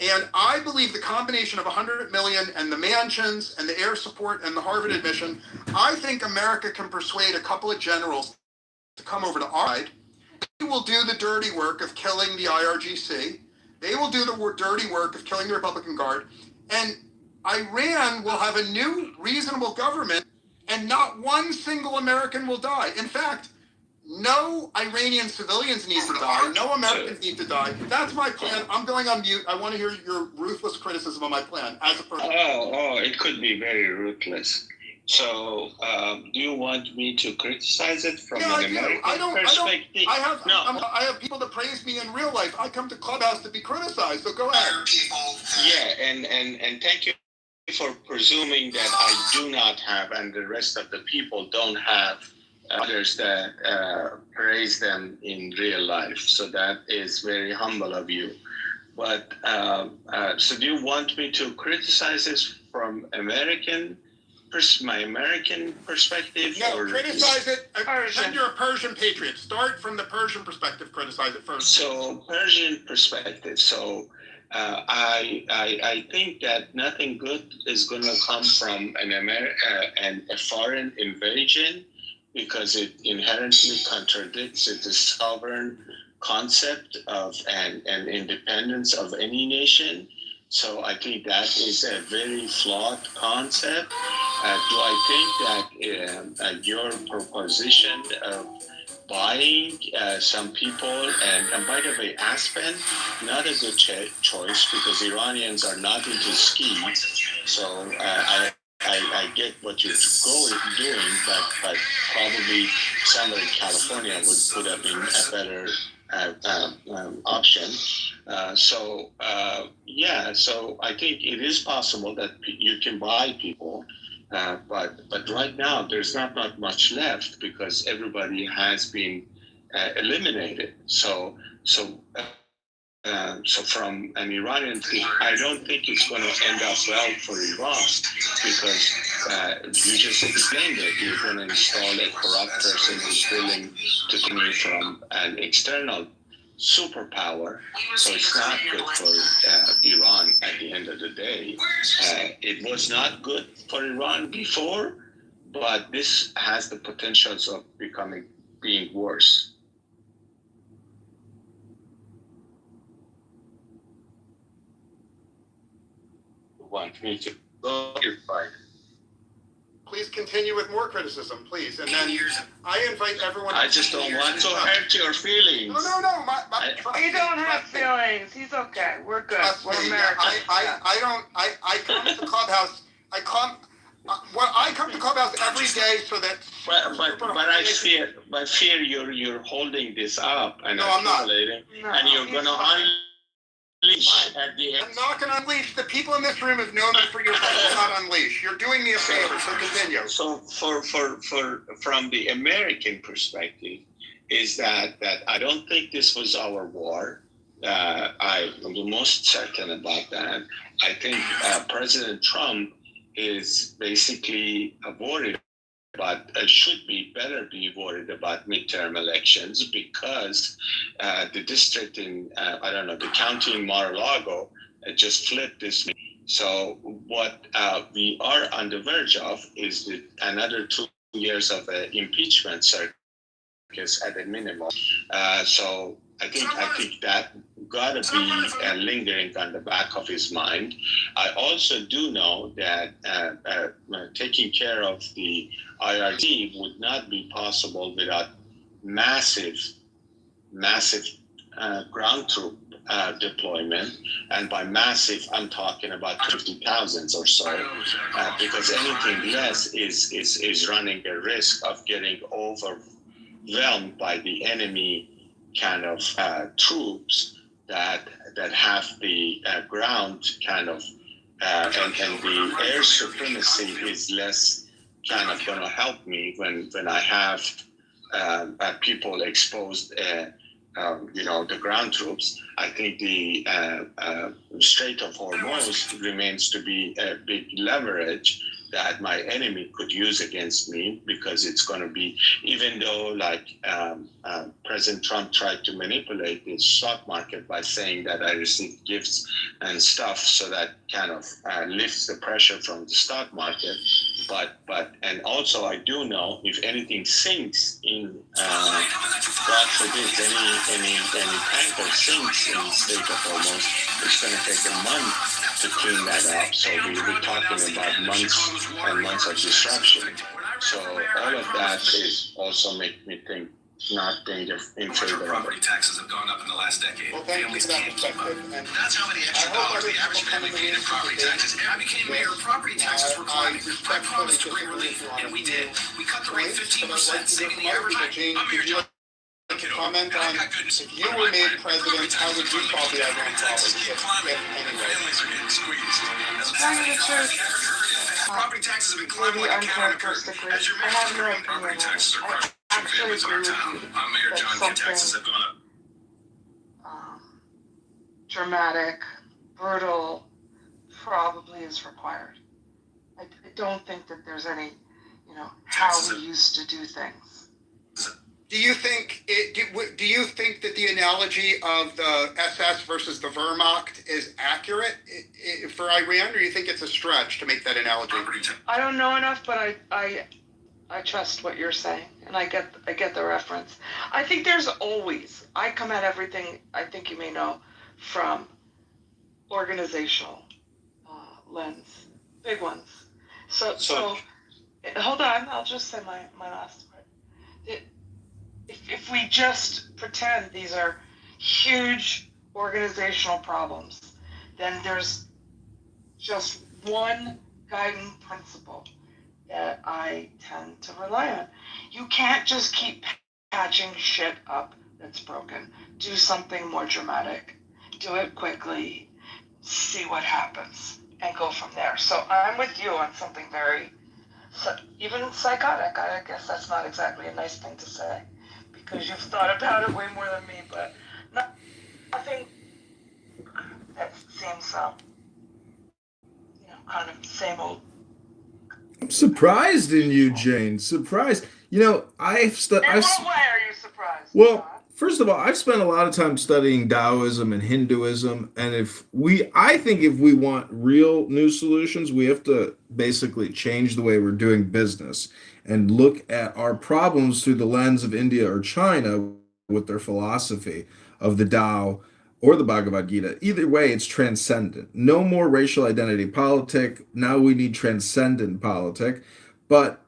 And I believe the combination of $100 million and the mansions and the air support and the Harvard admission, I think America can persuade a couple of generals to come over to our side. We will do the dirty work of killing the IRGC. They will do the dirty work of killing the Republican Guard. And Iran will have a new reasonable government, and not one single American will die. In fact, no Iranian civilians need to die. No Americans need to die. That's my plan. I'm going on mute. I want to hear your ruthless criticism of my plan as a person. It could be very ruthless. So, do you want me to criticize it from an American perspective? I have people that praise me in real life. I come to Clubhouse to be criticized. So go ahead. Yeah, and thank you for presuming that I do not have, and the rest of the people don't have, others that praise them in real life. So that is very humble of you. But so do you want me to criticize this from my American perspective? No, or criticize it. Pretend you're a Persian patriot. Start from the Persian perspective. Criticize it first. So Persian perspective. So I think that nothing good is going to come from a foreign invasion, because it inherently contradicts the sovereign concept of an independence of any nation. So I think that is a very flawed concept. Do I think that your proposition of buying some people, and by the way, Aspen, not a good choice, because Iranians are not into ski. So I get what you're doing, but probably somewhere in California would have been a better option. So I think it is possible that you can buy people, but right now there's not much left, because everybody has been eliminated. So from an Iranian thing, I don't think it's going to end up well for Iran, because you just explained it. You're going to install a corrupt person who's willing to come from an external superpower. So it's not good for Iran at the end of the day. It was not good for Iran before, but this has the potentials of being worse. Want me to go? You're fine. Please continue with more criticism, please. And then I invite everyone. I just don't want to hurt your feelings. No. He don't have feelings. He's okay. We're good. We're American. I come to Clubhouse. I come to Clubhouse every day so that. But I fear you're holding this up and accumulating, and you're gonna unleash at the end. I'm not gonna unleash. The people in this room have known me for years. I will not unleash. You're doing me a favor, so continue. So from the American perspective, is that I don't think this was our war. I'm the most certain about that. I think President Trump is basically worried about, should be worried about midterm elections, because the district in, the county in Mar-a-Lago just flipped this. So what we are on the verge of is another 2 years of impeachment circus at a minimum. So I think that gotta be lingering on the back of his mind. I also do know that taking care of the IRT would not be possible without massive ground troop deployment, and by massive, I'm talking about 50,000 or so, because anything less is running a risk of getting overwhelmed by the enemy kind of troops that have the ground kind of and the air supremacy is less kind of going to help me when I have people exposed the ground troops. I think the Strait of Hormuz remains to be a big leverage, that my enemy could use against me, because it's going to be, even though like President Trump tried to manipulate the stock market by saying that I received gifts and stuff, so that kind of lifts the pressure from the stock market. But and also I do know if anything sinks in, God forbid, any tanker sinks in the Strait of Hormuz, it's going to take a month to clean that up. So we're talking about months and months of disruption. So all of that is also make me think not being in favor of property it. taxes have gone up in the last decade. Well, thank you Families for that can't keep up. perspective. And That's how many extra dollars the average family paid in property taxes. I became mayor, property taxes were climbing. I promised to bring relief, and we did. We cut the rate 15%, saving the average. I'm Mayor John. Comment on if you were made president, how would you solve the Iran problem? Families are getting squeezed. Tell you the truth. Property taxes have been climbing like a cat on a curtain. As your I mayor, have no property opinion. taxes are crushing Actually families in agree our with town. you. I'm Mayor That's John. something- Taxes have gone up. Dramatic, brutal, probably is required. I don't think that there's any, how we used to do things. Do you think do you think that the analogy of the SS versus the Wehrmacht is accurate for Iran, or do you think it's a stretch to make that analogy? I don't know enough, but I trust what you're saying, and I get the reference. I think there's always, I come at everything, I think you may know, from organizational lens, big ones. So hold on, I'll just say my last part. If we just pretend these are huge organizational problems, then there's just one guiding principle that I tend to rely on. You can't just keep patching shit up that's broken. Do something more dramatic. Do it quickly. See what happens and go from there. So I'm with you on something very, even psychotic. I guess that's not exactly a nice thing to say, because you've thought about it way more than me, but nothing that seems, kind of the same old. I'm surprised in you, Jane. Surprised. I've In what way are you surprised? Well, John? first of all, I've spent a lot of time studying Taoism and Hinduism, and I think if we want real new solutions, we have to basically change the way we're doing business and look at our problems through the lens of India or China with their philosophy of the Tao or the Bhagavad Gita. Either way, it's transcendent. No more racial identity politic. Now we need transcendent politic. But,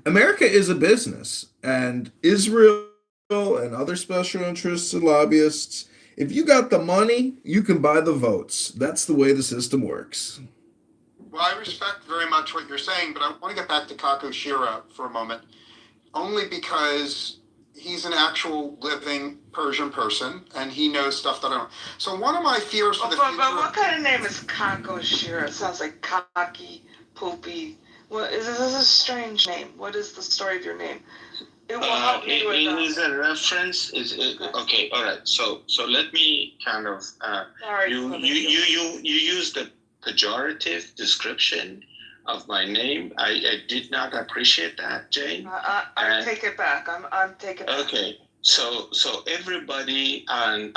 America is a business, and Israel and other special interests and lobbyists, if you got the money, you can buy the votes. That's the way the system works. Well, I respect very much what you're saying, but I want to get back to Kako Shira for a moment, only because he's an actual living Persian person, and he knows stuff that I don't. So one of my fears for the future... But what kind of name is Kako Shira? It sounds like cocky, poopy. Well, this is a strange name. What is the story of your name? It will help me with it is a reference. Okay? All right. So let me kind of. You use the pejorative description of my name. I did not appreciate that, Jane. I take it back. I'm taking it back. Okay. So everybody on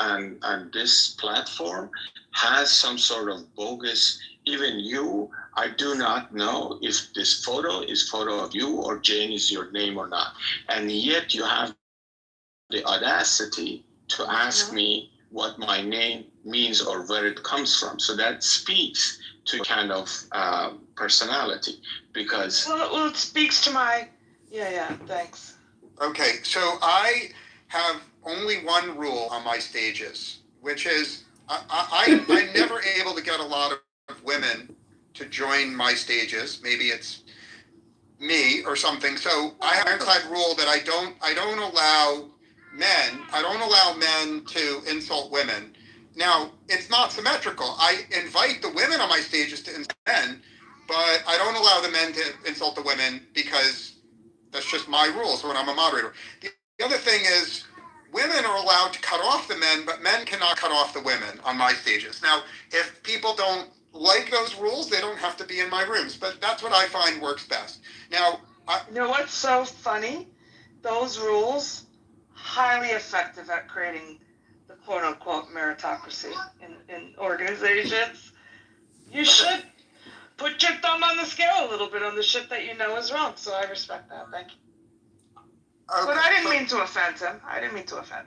this platform has some sort of bogus. Even you, I do not know if this photo is photo of you or Jane is your name or not. And yet you have the audacity to ask me what my name means or where it comes from. So that speaks to kind of personality, because... Well, it speaks to my... Yeah, thanks. Okay, so I have only one rule on my stages, which is I'm never able to get a lot of women to join my stages. Maybe it's me or something. So I have an ironclad rule that I don't allow men to insult women. Now, it's not symmetrical. I invite the women on my stages to insult men, but I don't allow the men to insult the women because that's just my rules when I'm a moderator. The other thing is, women are allowed to cut off the men, but men cannot cut off the women on my stages. Now, if people don't like those rules, they don't have to be in my rooms. But that's what I find works best. Now, You know what's so funny? Those rules, highly effective at creating the quote unquote meritocracy in organizations. You should put your thumb on the scale a little bit on the shit that you know is wrong. So I respect that. Thank you. okay, But I didn't mean to offend him.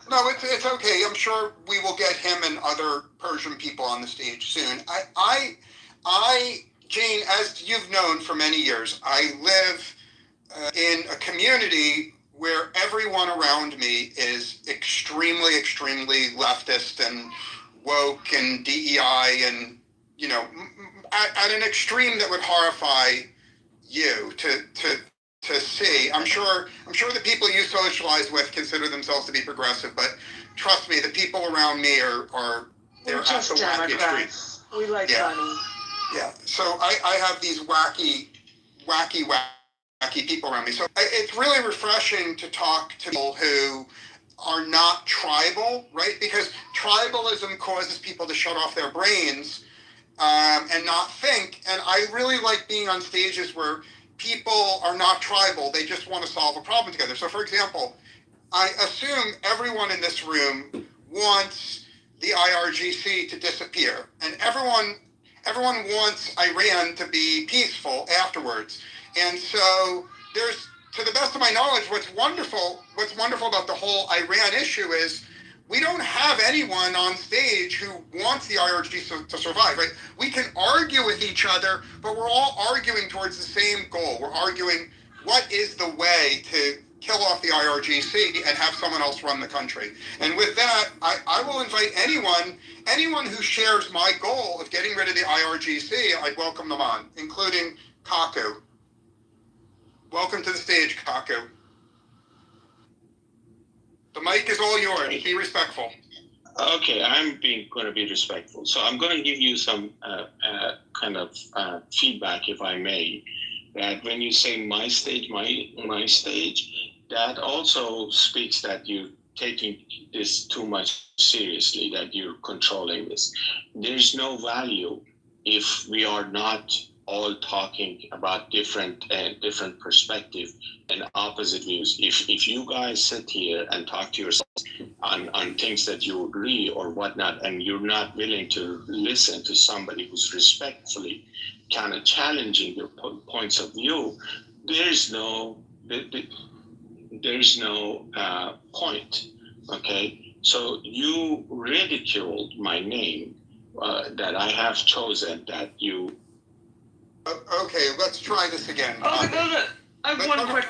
No, it's okay. I'm sure we will get him and other Persian people on the stage soon. Jane, as you've known for many years, I live in a community where everyone around me is extremely, extremely leftist and woke and DEI and, you know, at an extreme that would horrify you to see. I'm sure the people you socialize with consider themselves to be progressive, but trust me, the people around me are they're at the wacky extreme. We like money. Yeah. So I have these wacky people around me. So it's really refreshing to talk to people who are not tribal, right? Because tribalism causes people to shut off their brains and not think. And I really like being on stages where people are not tribal. They just want to solve a problem together. So, for example, I assume everyone in this room wants the IRGC to disappear, and everyone wants Iran to be peaceful afterwards. And so there's, to the best of my knowledge, what's wonderful about the whole Iran issue is we don't have anyone on stage who wants the IRGC to survive, right? We can argue with each other, but we're all arguing towards the same goal. We're arguing what is the way to kill off the IRGC and have someone else run the country. And with that, I will invite anyone who shares my goal of getting rid of the IRGC, I'd welcome them on, including Kaku. Welcome to the stage, Kaku. The mic is all yours. Be respectful. Okay, I'm going to be respectful. So I'm going to give you some kind of feedback, if I may. That when you say my stage, my stage, that also speaks that you're taking this too much seriously, that you're controlling this. There's no value if we are not all talking about different perspective and opposite views. If you guys sit here and talk to yourselves on things that you agree or whatnot, and you're not willing to listen to somebody who's respectfully kind of challenging your points of view, there's no point. Okay, so you ridiculed my name that I have chosen. That you. Okay, let's try this again. I have one quick.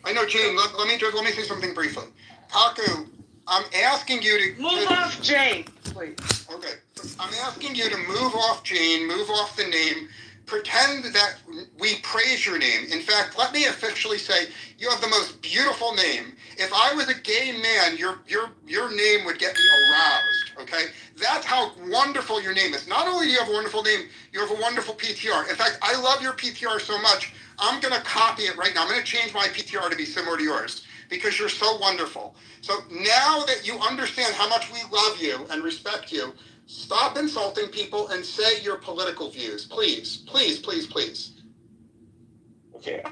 I know, Jane. Let me say something briefly. Kaku, I'm asking you to move off Jane, please. Okay, I'm asking you to move off Jane, move off the name. Pretend that we praise your name. In fact, let me officially say you have the most beautiful name. If I was a gay man, your name would get me aroused. Okay, that's how wonderful your name is. Not only do you have a wonderful name, you have a wonderful PTR. In fact, I love your PTR so much. I'm gonna copy it right now. I'm gonna change my PTR to be similar to yours because you're so wonderful. So now that you understand how much we love you and respect you, stop insulting people and say your political views, please, please, please, please. Okay.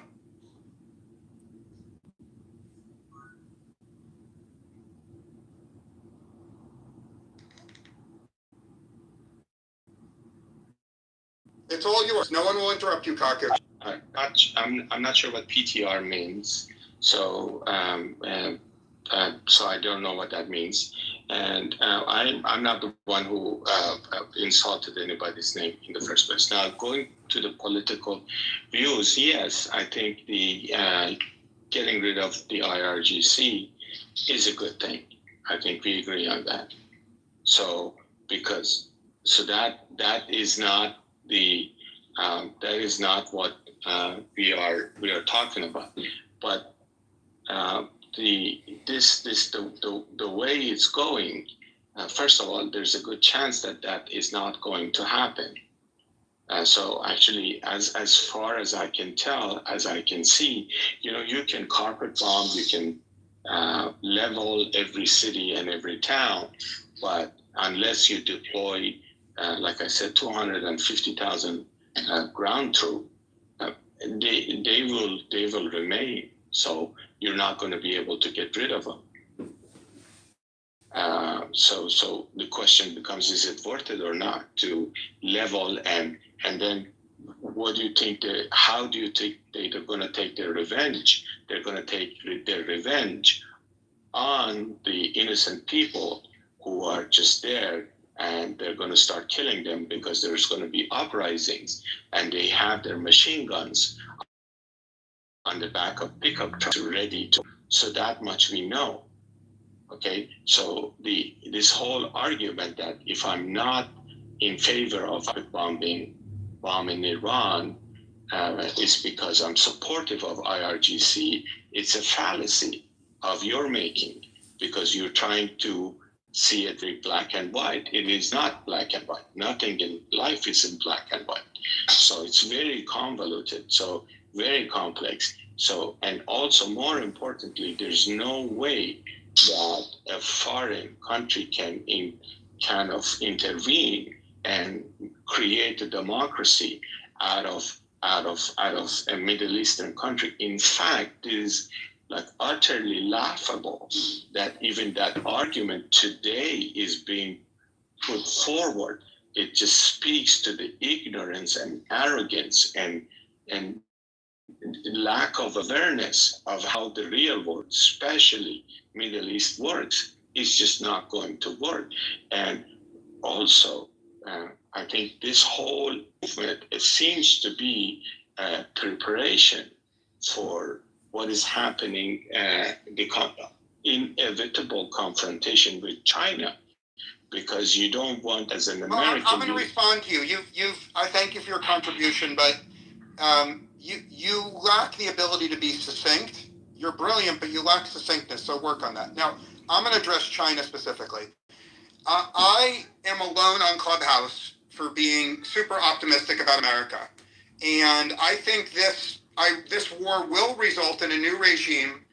It's all yours. No one will interrupt you, Kaku. I'm not sure what PTR means, so so I don't know what that means. And I'm not the one who insulted anybody's name in the first place. Now, going to the political views, yes, I think the getting rid of the IRGC is a good thing. I think we agree on that. So that is not the that is not what we are talking about. But the way it's going, first of all, there's a good chance that is not going to happen. So actually, as far as I can tell, as I can see, you can carpet bomb, you can level every city and every town, but unless you deploy like I said, 250,000 ground troops, they will remain. So you're not going to be able to get rid of them. So the question becomes: is it worth it or not to level and then? What do you think? How do you think they're going to take their revenge? They're going to take their revenge on the innocent people who are just there, and they're going to start killing them because there's going to be uprisings, and they have their machine guns on the back of pickup trucks ready to. So that much we know. Okay, so this whole argument that if I'm not in favor of bombing Iran is because I'm supportive of IRGC. It's a fallacy of your making because you're trying to see it in black and white. It is not black and white. Nothing in life is in black and white. So it's very convoluted, so very complex. So, and also more importantly, there's no way that a foreign country can kind of intervene and create a democracy out of a Middle Eastern country. In fact, it is like utterly laughable that even that argument today is being put forward. It just speaks to the ignorance and arrogance and lack of awareness of how the real world, especially Middle East, works. It's just not going to work. And also, I think this whole movement, it seems to be a preparation for what is happening, the inevitable confrontation with China, because you don't want, as an American. I'm going to respond to you. I thank you for your contribution, but you lack the ability to be succinct. You're brilliant, but you lack succinctness. So work on that. Now, I'm going to address China specifically. I am alone on Clubhouse for being super optimistic about America. And I think this war will result in a new regime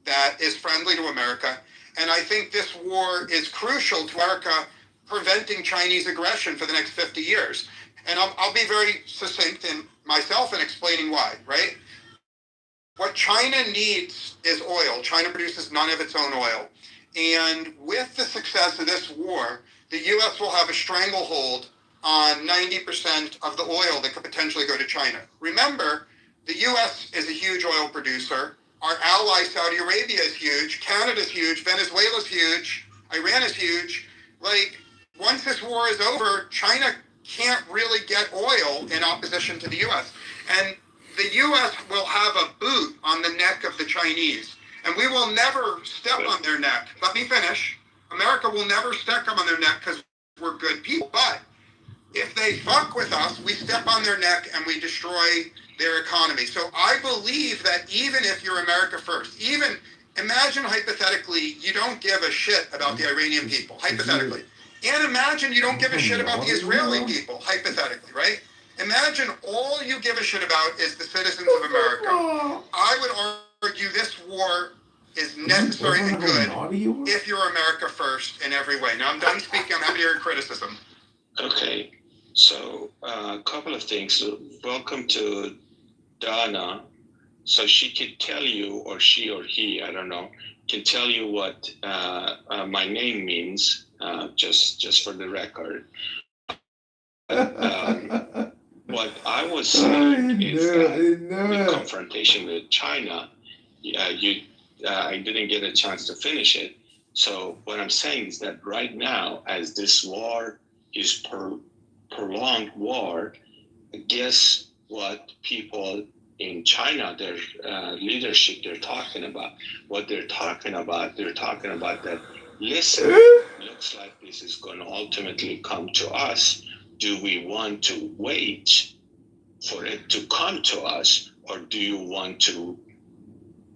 that is friendly to America. And I think this war is crucial to America preventing Chinese aggression for the next 50 years. And I'll be very succinct in myself in explaining why, right? What China needs is oil. China produces none of its own oil. And with the success of this war, the U.S. will have a stranglehold on 90% of the oil that could potentially go to China. Remember, the U.S. is a huge oil producer. Our ally, Saudi Arabia, is huge. Canada's huge. Venezuela's huge. Iran is huge. Like, once this war is over, China can't really get oil in opposition to the U.S. And the U.S. will have a boot on the neck of the Chinese. And we will never step on their neck. Let me finish. America will never step on their neck because we're good people. But if they fuck with us, we step on their neck and we destroy their economy. So I believe that even if you're America first, even imagine hypothetically you don't give a shit about the Iranian people, hypothetically. And imagine you don't give a shit about the Israeli people, hypothetically, right? Imagine all you give a shit about is the citizens of America. I would argue this war is necessary and good if you're America first in every way. Now I'm done speaking. I'm happy to hear your criticism. Okay, so a couple of things. Welcome to Donna. So she could tell you, or she or he, I don't know, can tell you what my name means, just for the record. What I was saying is that the confrontation with China, I didn't get a chance to finish it. So what I'm saying is that right now, as this war is prolonged war, guess what people in China, their leadership, they're talking about? What they're talking about that, listen, looks like this is going to ultimately come to us. Do we want to wait for it to come to us, or do you want to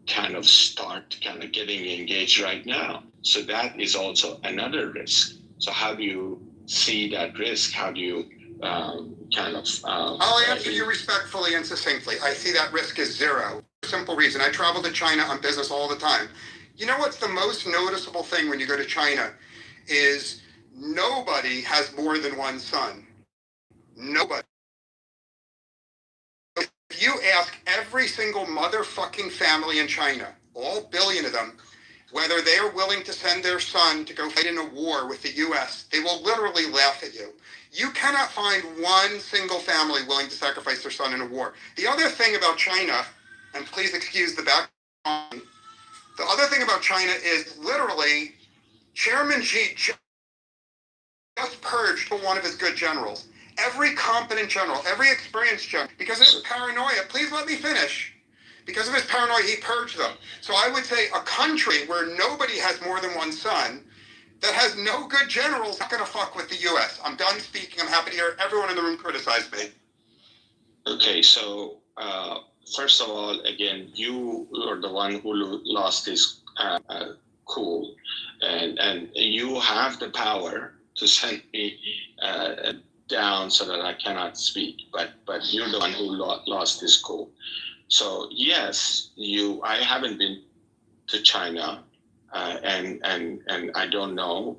kind of start getting engaged right now? So that is also another risk. So how do you see that risk? How do you I'll answer you respectfully and succinctly. I see that risk as zero. Simple reason. I travel to China on business all the time. You know what's the most noticeable thing when you go to China is nobody has more than one son. Nobody. If you ask every single motherfucking family in China, all billion of them, whether they are willing to send their son to go fight in a war with the U.S., they will literally laugh at you. You cannot find one single family willing to sacrifice their son in a war. The other thing about China, and please excuse the background, the other thing about China is literally Chairman Xi just purged one of his good generals. Every competent general, every experienced general, because of his paranoia, please let me finish. Because of his paranoia, he purged them. So I would say a country where nobody has more than one son, that has no good generals, not going to fuck with the U.S. I'm done speaking. I'm happy to hear everyone in the room criticize me. Okay, so first of all, again, you are the one who lost this cool, and you have the power to send me down so that I cannot speak. But you're the one who lost this cool. So yes, I haven't been to China, and I don't know.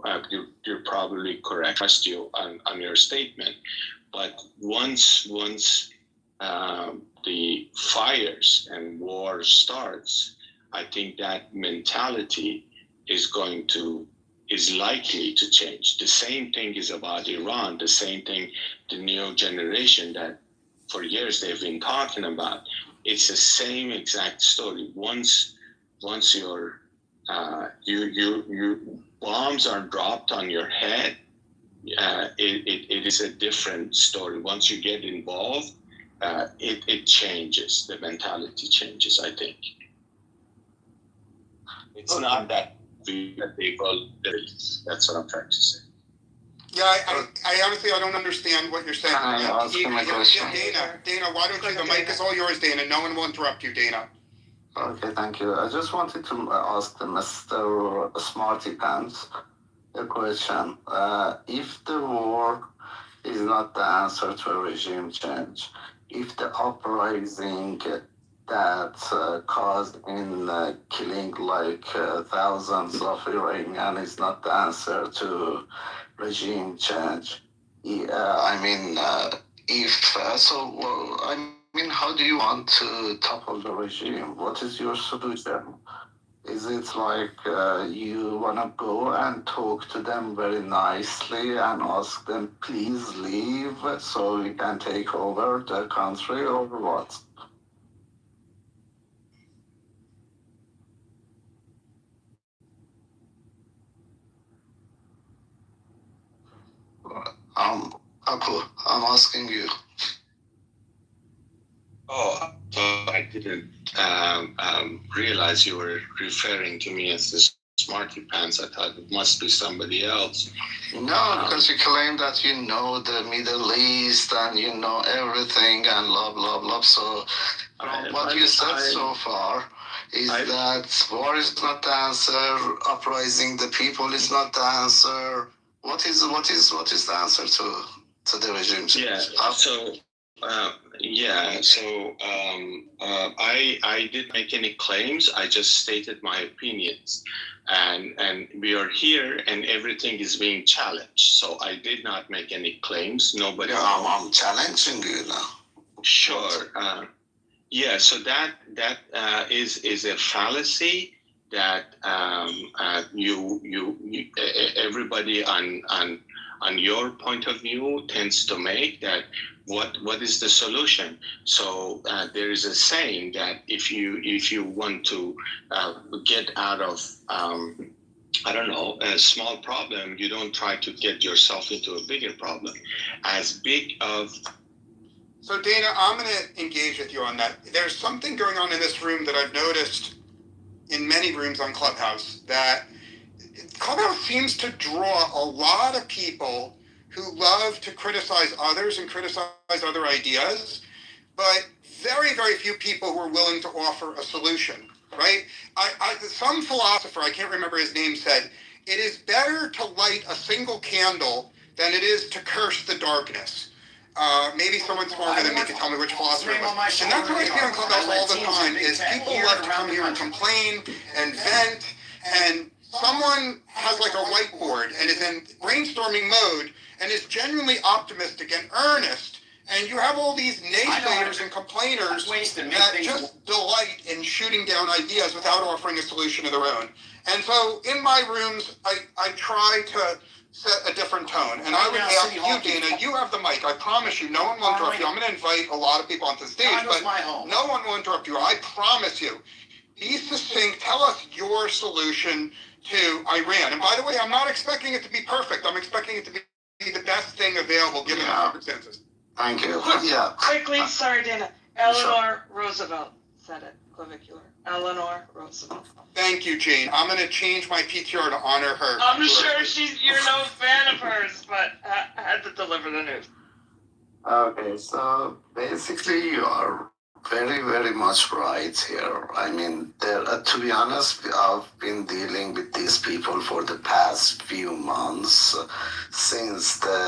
You're probably correct. I trust you on your statement. But once the fires and war starts, I think that mentality is likely to change. The same thing is about Iran. The same thing, the new generation that for years they've been talking about. It's the same exact story. Once your bombs are dropped on your head, it is a different story. Once you get involved, it changes. The mentality changes, I think. It's not that they will. That's what I'm trying to say. Yeah, I honestly, I don't understand what you're saying. Can I ask him a question? Dana, why don't you, the mic is all yours, Dana. No one will interrupt you, Dana. Okay, thank you. I just wanted to ask Mr. Smarty Pants a question. If the war is not the answer to a regime change, if the uprising that caused in killing like thousands of Iranians is not the answer to regime change, how do you want to topple the regime? What is your solution? Is it like you want to go and talk to them very nicely and ask them, please leave so we can take over the country, or what? Uncle, I'm asking you. Oh, I didn't realize you were referring to me as the Smarty Pants. I thought it must be somebody else. No, because you claim that you know the Middle East and you know everything and blah, blah, blah. So from what you said so far is that war is not the answer, uprising the people is not the answer. What is the answer to the regime change? I didn't make any claims. I just stated my opinions, and we are here, and everything is being challenged. So I did not make any claims. Nobody. Yeah, I'm challenging you now. Sure. So that is a fallacy that you everybody on your point of view tends to make, that what is the solution? So there is a saying that if you want to get out of a small problem, you don't try to get yourself into a bigger problem. So Dana, I'm going to engage with you on that. There's something going on in this room that I've noticed in many rooms on Clubhouse, that Clubhouse seems to draw a lot of people who love to criticize others and criticize other ideas, but very, very few people who are willing to offer a solution, right? Some philosopher, I can't remember his name, said, it is better to light a single candle than it is to curse the darkness. Maybe someone smarter than me can tell me which philosopher it was. And that's what I see on Clubhouse all the time, is people love to come here and complain and vent, and someone has like a whiteboard and is in brainstorming mode, and is genuinely optimistic and earnest, and you have all these naysayers and complainers that just delight in shooting down ideas without offering a solution of their own. And so in my rooms, I try to set a different tone. And I would ask you, Dana, you have the mic. I promise you, no one will interrupt you. I'm going to invite a lot of people onto the stage, but no one will interrupt you. I promise you. Be succinct. Tell us your solution to Iran. And by the way, I'm not expecting it to be perfect. I'm expecting it to be the best thing available given the circumstances. Thank you. Quickly, sorry, Dana. Eleanor Roosevelt said it. Clavicular. Eleanor Roosevelt. Thank you, Jane. I'm going to change my PTR to honor her. I'm sure you're no fan of hers, but I had to deliver the news. Okay, so basically you are very, very much right here. I mean, to be honest, I've been dealing with these people for the past few months since the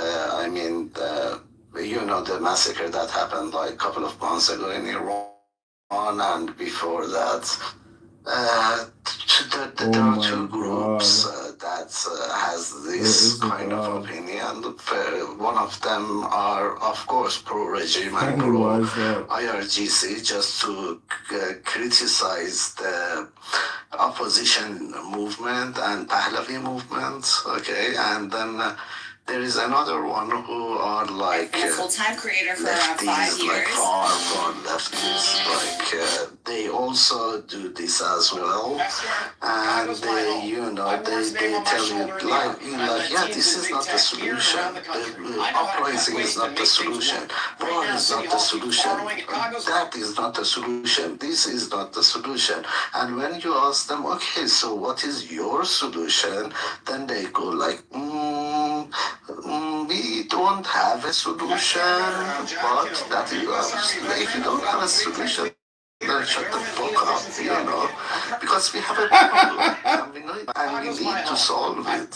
massacre that happened like a couple of months ago in Iran, and before that. There are two groups that has this kind of opinion. One of them are, of course, pro-regime and pro-IRGC, just to criticize the opposition movement and Pahlavi movement, okay? And then there is another one who are like full-time creator for lefties, 5 years. like far lefties, they also do this as well, and they tell you yeah, this is not the solution. The uprising is not the solution. War is not the solution. That is not the solution. This is not the solution. And when you ask them, okay, so what is your solution? Then they go like, we don't have a solution, but that is, if you don't have a solution, then shut the fuck up, because we have a problem, and we need to solve it.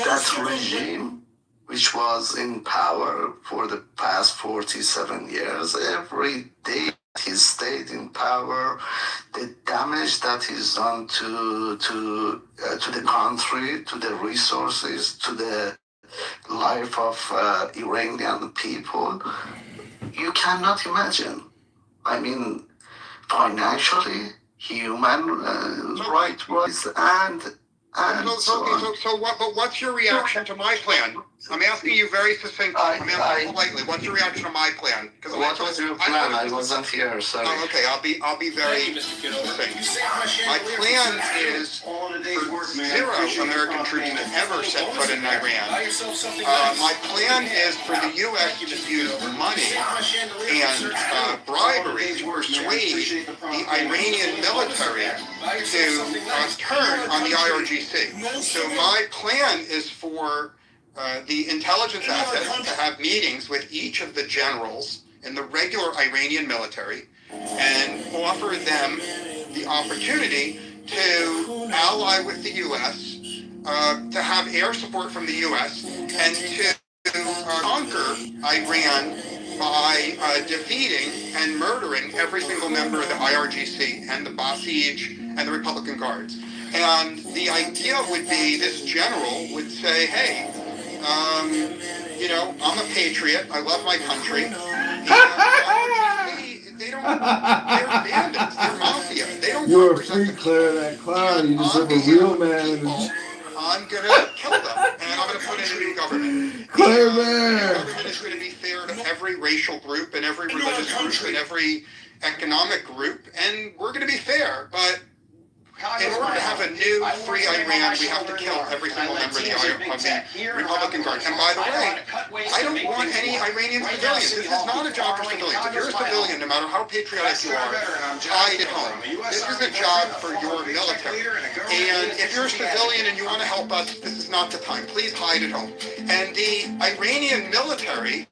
That regime, which was in power for the past 47 years, every day he stayed in power, the damage that he's done to the country, to the resources, to the life of Iranian people, you cannot imagine. I mean, financially, human right-wise, and so what's your reaction to my plan? I'm asking you very succinctly. I'm asking politely. What's your reaction to my plan? What was your plan? I wasn't here, sorry. Oh, okay, I'll be very succinct. My plan is for 0 American troops to ever set foot in Iran. My plan is for the U.S. to use money and bribery to persuade the Iranian military to turn on the IRGC. So my plan is for the intelligence asset to have meetings with each of the generals in the regular Iranian military and offer them the opportunity to ally with the U.S., to have air support from the U.S., and to conquer Iran by defeating and murdering every single member of the IRGC and the Basij and the Republican Guards. And the idea would be this general would say, hey, I'm a patriot. I love my country. They're bandits. They're mafia. They don't. You are free, Claire, that clown. You deserve a real man. I'm gonna kill them, and I'm gonna put in a new government. Claire, the government is going to be fair to every racial group and every religious group and every economic group, and we're going to be fair, but in order to have a new free Iran, we have to kill every single member of the Republican Guard. And by the way, I don't want any Iranian civilians. This is not a job for civilians. If you're a civilian, no matter how patriotic you are, hide at home. This is a job for your military. And if you're a civilian and you want to help us, this is not the time. Please hide at home. And the Iranian military,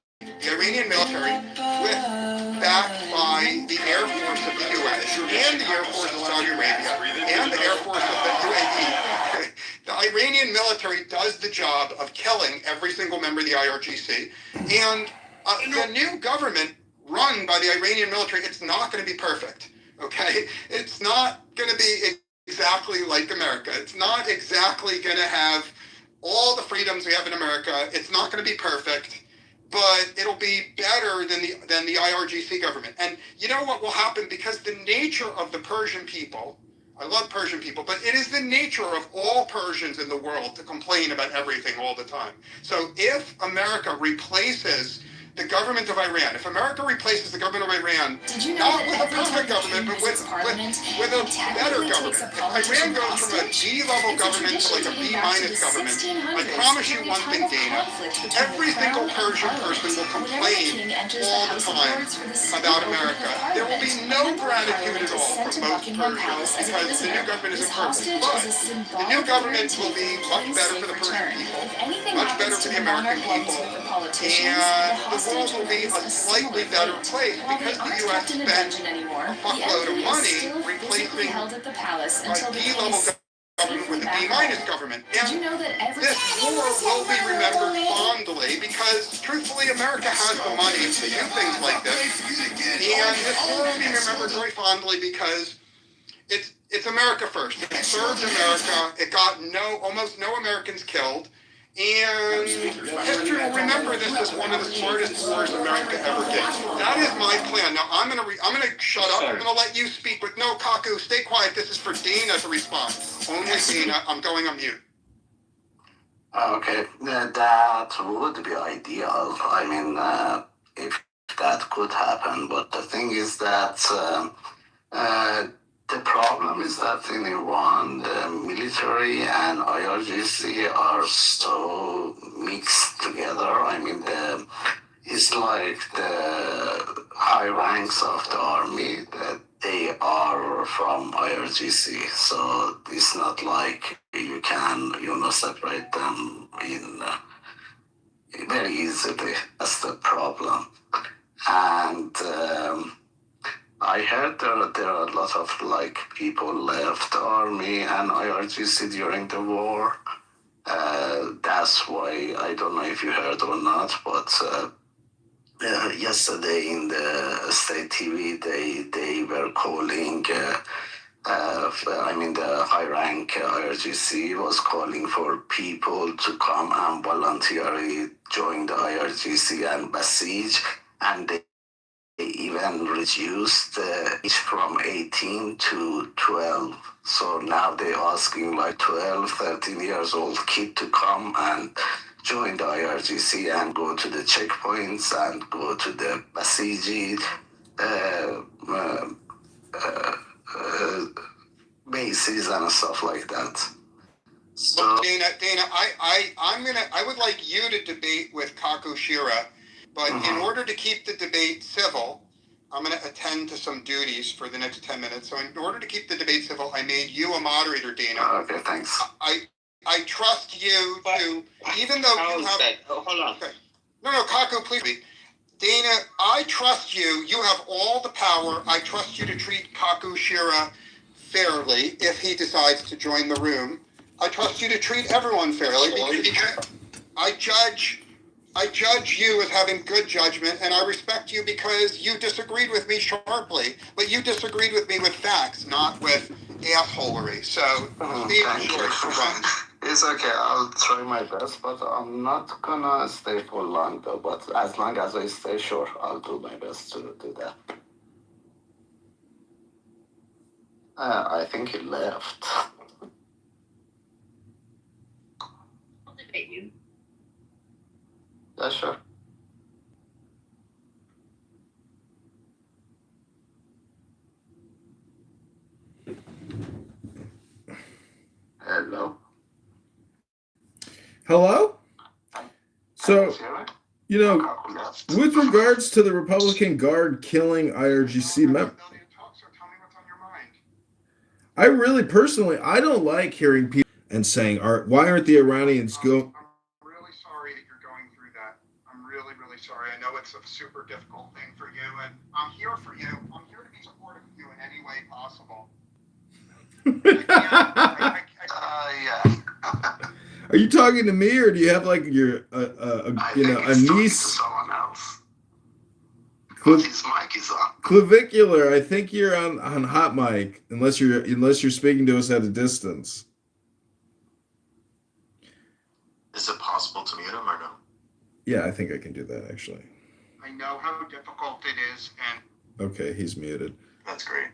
backed by the Air Force of the U.S. and the Air Force of Saudi Arabia and the Air Force of the UAE, the Iranian military does the job of killing every single member of the IRGC. And the new government run by the Iranian military, it's not going to be perfect, okay? It's not going to be exactly like America. It's not exactly going to have all the freedoms we have in America. It's not going to be perfect, but it'll be better than the IRGC government. And you know what will happen? Because the nature of the Persian people, I love Persian people, but it is the nature of all Persians in the world to complain about everything all the time. So if America replaces the government of Iran, if America replaces the government of Iran, not with a perfect government, but with a better government. If Iran goes from a D-level government to like a B-minus government, I promise you one thing, Dana, every single Persian person will complain all the time about America. There will be no gratitude at all from most Persians because the new government isn't perfect. But the new government will be much better for the Persian people, much better for the American people, and the world will be a slightly better place because the U.S. spent a fuckload of money replacing a D-level government with a B-minus government. And this war will be remembered fondly because, truthfully, America has the money to do things like this. And this war will be remembered very fondly because it's America first. It served America. It got almost no Americans killed. And history will remember this as one of the smartest wars America ever did. That is my plan. Now I'm gonna shut up. I'm gonna let you speak. But no, Kaku, stay quiet. This is for Dana to respond. Only Dana. I'm going on mute. Okay, that would be ideal. I mean, if that could happen. But the thing is that the problem is that in Iran, the military and IRGC are so mixed together. I mean, it's like the high ranks of the army that they are from IRGC. So it's not like you can, separate them in very easily. That's the problem. And I heard there are a lot of people left army and IRGC during the war. That's why I don't know if you heard or not, but yesterday in the state TV they were calling. The high rank IRGC was calling for people to come and voluntarily join the IRGC and besiege, and they even reduced the age from 18 to 12. So now they're asking 12, 13 years old kid to come and join the IRGC and go to the checkpoints and go to the besiege bases and stuff like that. So well, Dana, I would like you to debate with Kaku Shira. But in order to keep the debate civil, I'm going to attend to some duties for the next 10 minutes. So in order to keep the debate civil, I made you a moderator, Dana. Okay, thanks. I trust you to, even though you have... Hold on. Okay. No, Kaku, please. Dana, I trust you. You have all the power. I trust you to treat Kaku Shira fairly if he decides to join the room. I trust you to treat everyone fairly because I judge you as having good judgment, and I respect you because you disagreed with me sharply, but you disagreed with me with facts, not with assholery. So, thank you. It's okay. I'll try my best, but I'm not gonna stay for long, though. But as long as I stay, sure, I'll do my best to do that. I think he left. I'll debate you. Yeah, sure. Hello. Hello? So, with regards to the Republican Guard killing IRGC members, I really personally, I don't like hearing people and saying, why aren't the Iranians go? I'm really sorry that you're going through that. I'm really, really sorry. I know it's a super difficult thing for you, and I'm here for you. I'm here to be supportive of you in any way possible. Are you talking to me, or do you have your a niece? Someone else. His mic is on. Clavicular. I think you're on hot mic, unless you're speaking to us at a distance. Is it possible to mute him or no? Yeah, I think I can do that actually. I know how difficult it is, and Okay, he's muted. That's great.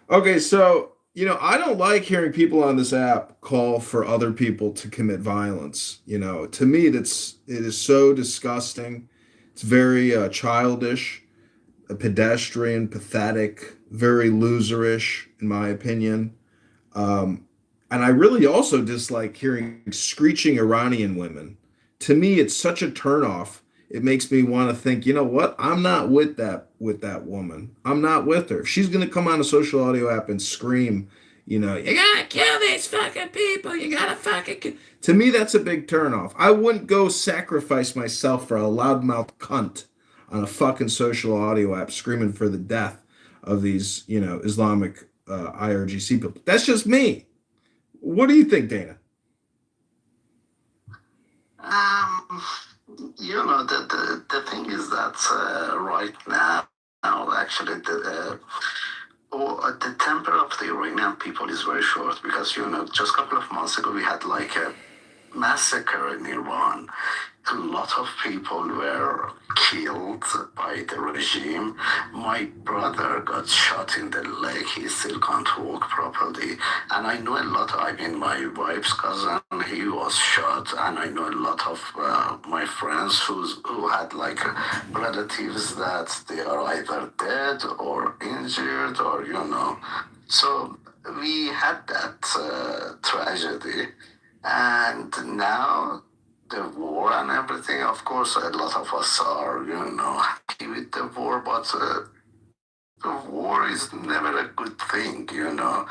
Okay, so, I don't like hearing people on this app call for other people to commit violence. To me, it is so disgusting. It's very childish, pedestrian, pathetic, very loserish, in my opinion. And I really also dislike hearing screeching Iranian women. To me, it's such a turnoff. It makes me want to think, you know what? I'm not with that woman. I'm not with her. If she's gonna come on a social audio app and scream, you gotta kill these fucking people. You gotta fucking kill. To me, that's a big turnoff. I wouldn't go sacrifice myself for a loudmouth cunt on a fucking social audio app screaming for the death of these, Islamic IRGC people. That's just me. What do you think, Dana? The thing is that right now, actually, the temper of the Iranian people is very short because, just a couple of months ago, we had like a massacre in Iran. A lot of people were killed by the regime. My brother got shot in the leg. He still can't walk properly. And I know a lot, my wife's cousin, he was shot. And I know a lot of my friends who had like relatives that they are either dead or injured or, So we had that tragedy. And now the war and everything, of course, a lot of us are, happy with the war, but the war is never a good thing, The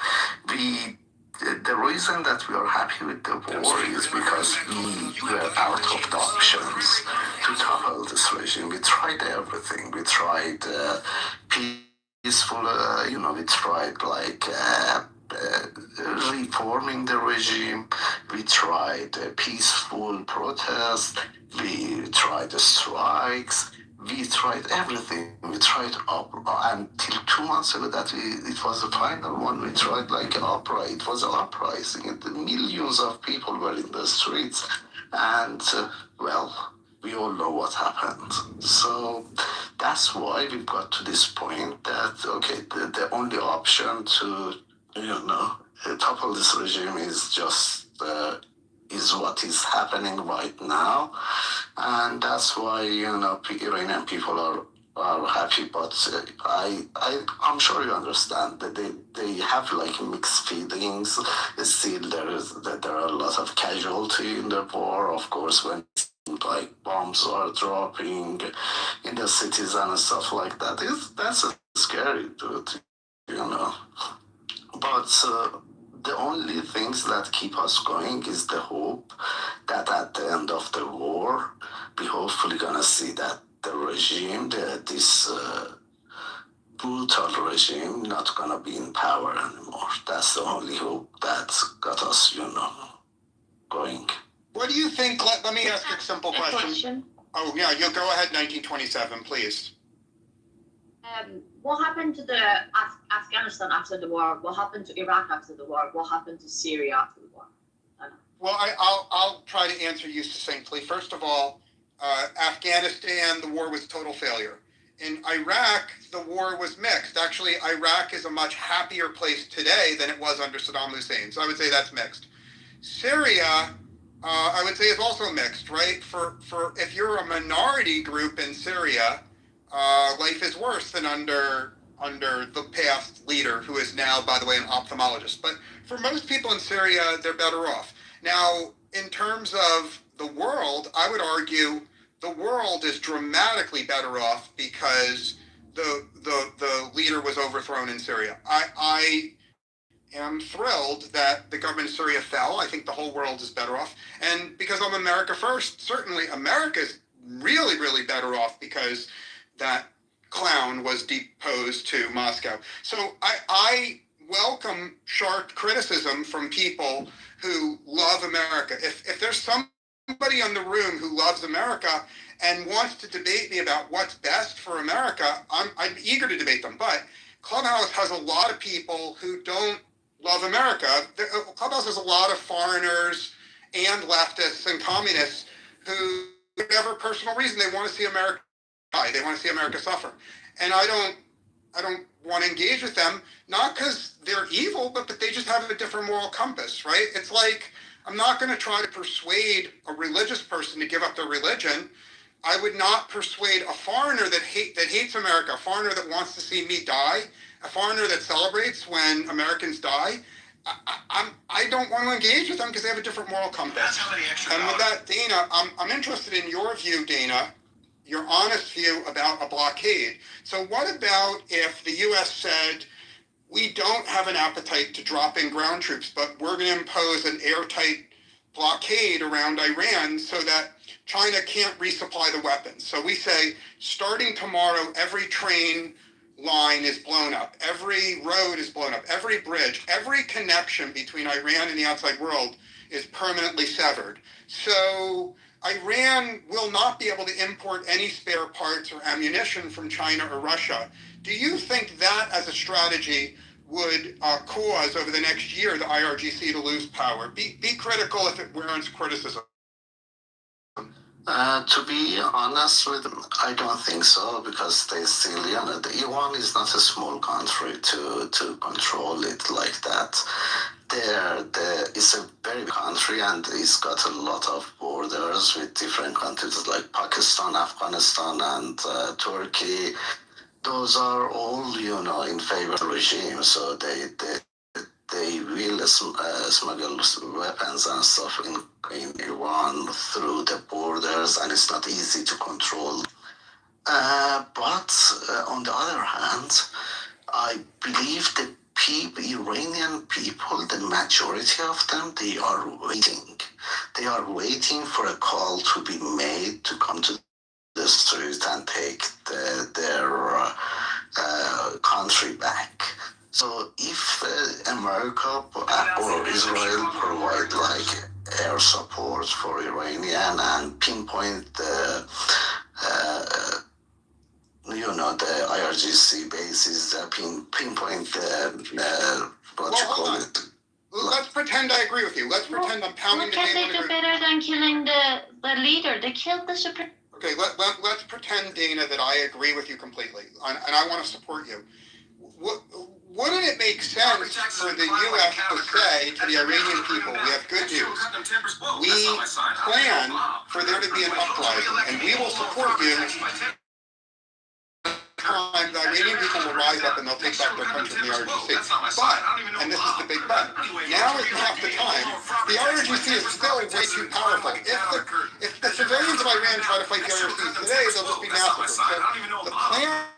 reason that we are happy with the war is because we were out of the options to topple this regime. We tried everything. We tried peaceful, we tried like reforming the regime. We tried peaceful protest. We tried strikes. We tried everything. We tried opera until 2 months ago that it was the final one. We tried like opera. It was an uprising. And millions of people were in the streets. And, we all know what happened. So that's why we've got to this point that, okay, the only option to topple this regime is just is what is happening right now, and that's why Iranian people are happy. But I'm sure you understand that they have like mixed feelings. Still, there are a lot of casualty in the war. Of course, when like bombs are dropping in the cities and stuff like that, that's scary to. But the only things that keep us going is the hope that at the end of the war, we hopefully gonna see that the regime, this brutal regime, not gonna be in power anymore. That's the only hope that's got us, going. What do you think? Let me ask a simple question. Oh yeah, you go ahead. 1927, please. What happened to Afghanistan after the war? What happened to Iraq after the war? What happened to Syria after the war? Well, I'll try to answer you succinctly. First of all, Afghanistan, the war was a total failure. In Iraq, the war was mixed. Actually, Iraq is a much happier place today than it was under Saddam Hussein. So I would say that's mixed. Syria, I would say is also mixed, right? For if you're a minority group in Syria, life is worse than under the past leader, who is now, by the way, an ophthalmologist. But for most people in Syria, they're better off. Now, in terms of the world, I would argue the world is dramatically better off because the leader was overthrown in Syria. I am thrilled that the government of Syria fell. I think the whole world is better off. And because I'm America first, certainly America is really, really better off because that clown was deposed to Moscow. So I welcome sharp criticism from people who love America. If there's somebody in the room who loves America and wants to debate me about what's best for America, I'm eager to debate them. But Clubhouse has a lot of people who don't love America. Clubhouse has a lot of foreigners and leftists and communists who, for whatever personal reason, they want to see America die. They want to see America suffer. And I don't want to engage with them, not because they're evil, but they just have a different moral compass, right? It's like, I'm not going to try to persuade a religious person to give up their religion. I would not persuade a foreigner that hates America, a foreigner that wants to see me die, a foreigner that celebrates when Americans die. I don't want to engage with them because they have a different moral compass. That's how many extra And with dollars. that, Dana, I'm interested in your view, Dana, your honest view about a blockade. So what about if the U.S. said, we don't have an appetite to drop in ground troops, but we're going to impose an airtight blockade around Iran so that China can't resupply the weapons. So we say, starting tomorrow, every train line is blown up, every road is blown up, every bridge, every connection between Iran and the outside world is permanently severed. So Iran will not be able to import any spare parts or ammunition from China or Russia. Do you think that as a strategy would cause over the next year the IRGC to lose power? Be critical if it warrants criticism. To be honest with them, I don't think so, because they still, Iran is not a small country to control it like that. It's a very big country, and it's got a lot of borders with different countries like Pakistan, Afghanistan, and Turkey. Those are all, in favor of the regime, so they will smuggle weapons and stuff in Iran through the borders, and it's not easy to control. But on the other hand, I believe the Iranian people, the majority of them, they are waiting. They are waiting for a call to be made to come to the street and take their country back. So if America or Israel provide like air support for Iranian and pinpoint the the IRGC bases, pinpoint the Let's pretend I agree with you. Let's pretend I'm pounding What the can table. they do better than killing the leader? They killed the supreme. Okay, let's pretend, Dana, that I agree with you completely, and I want to support you. Wouldn't it make sense for the U.S. to say to the Iranian people, we have good news. We plan for there to be an uprising, and we will support you. Time, the Iranian people will rise up and they'll take back their country from the IRGC. But, and this is the big but, now is not the time. The IRGC is still way too powerful. If the civilians of Iran try to fight the IRGC today, they'll just be massacred. So the plan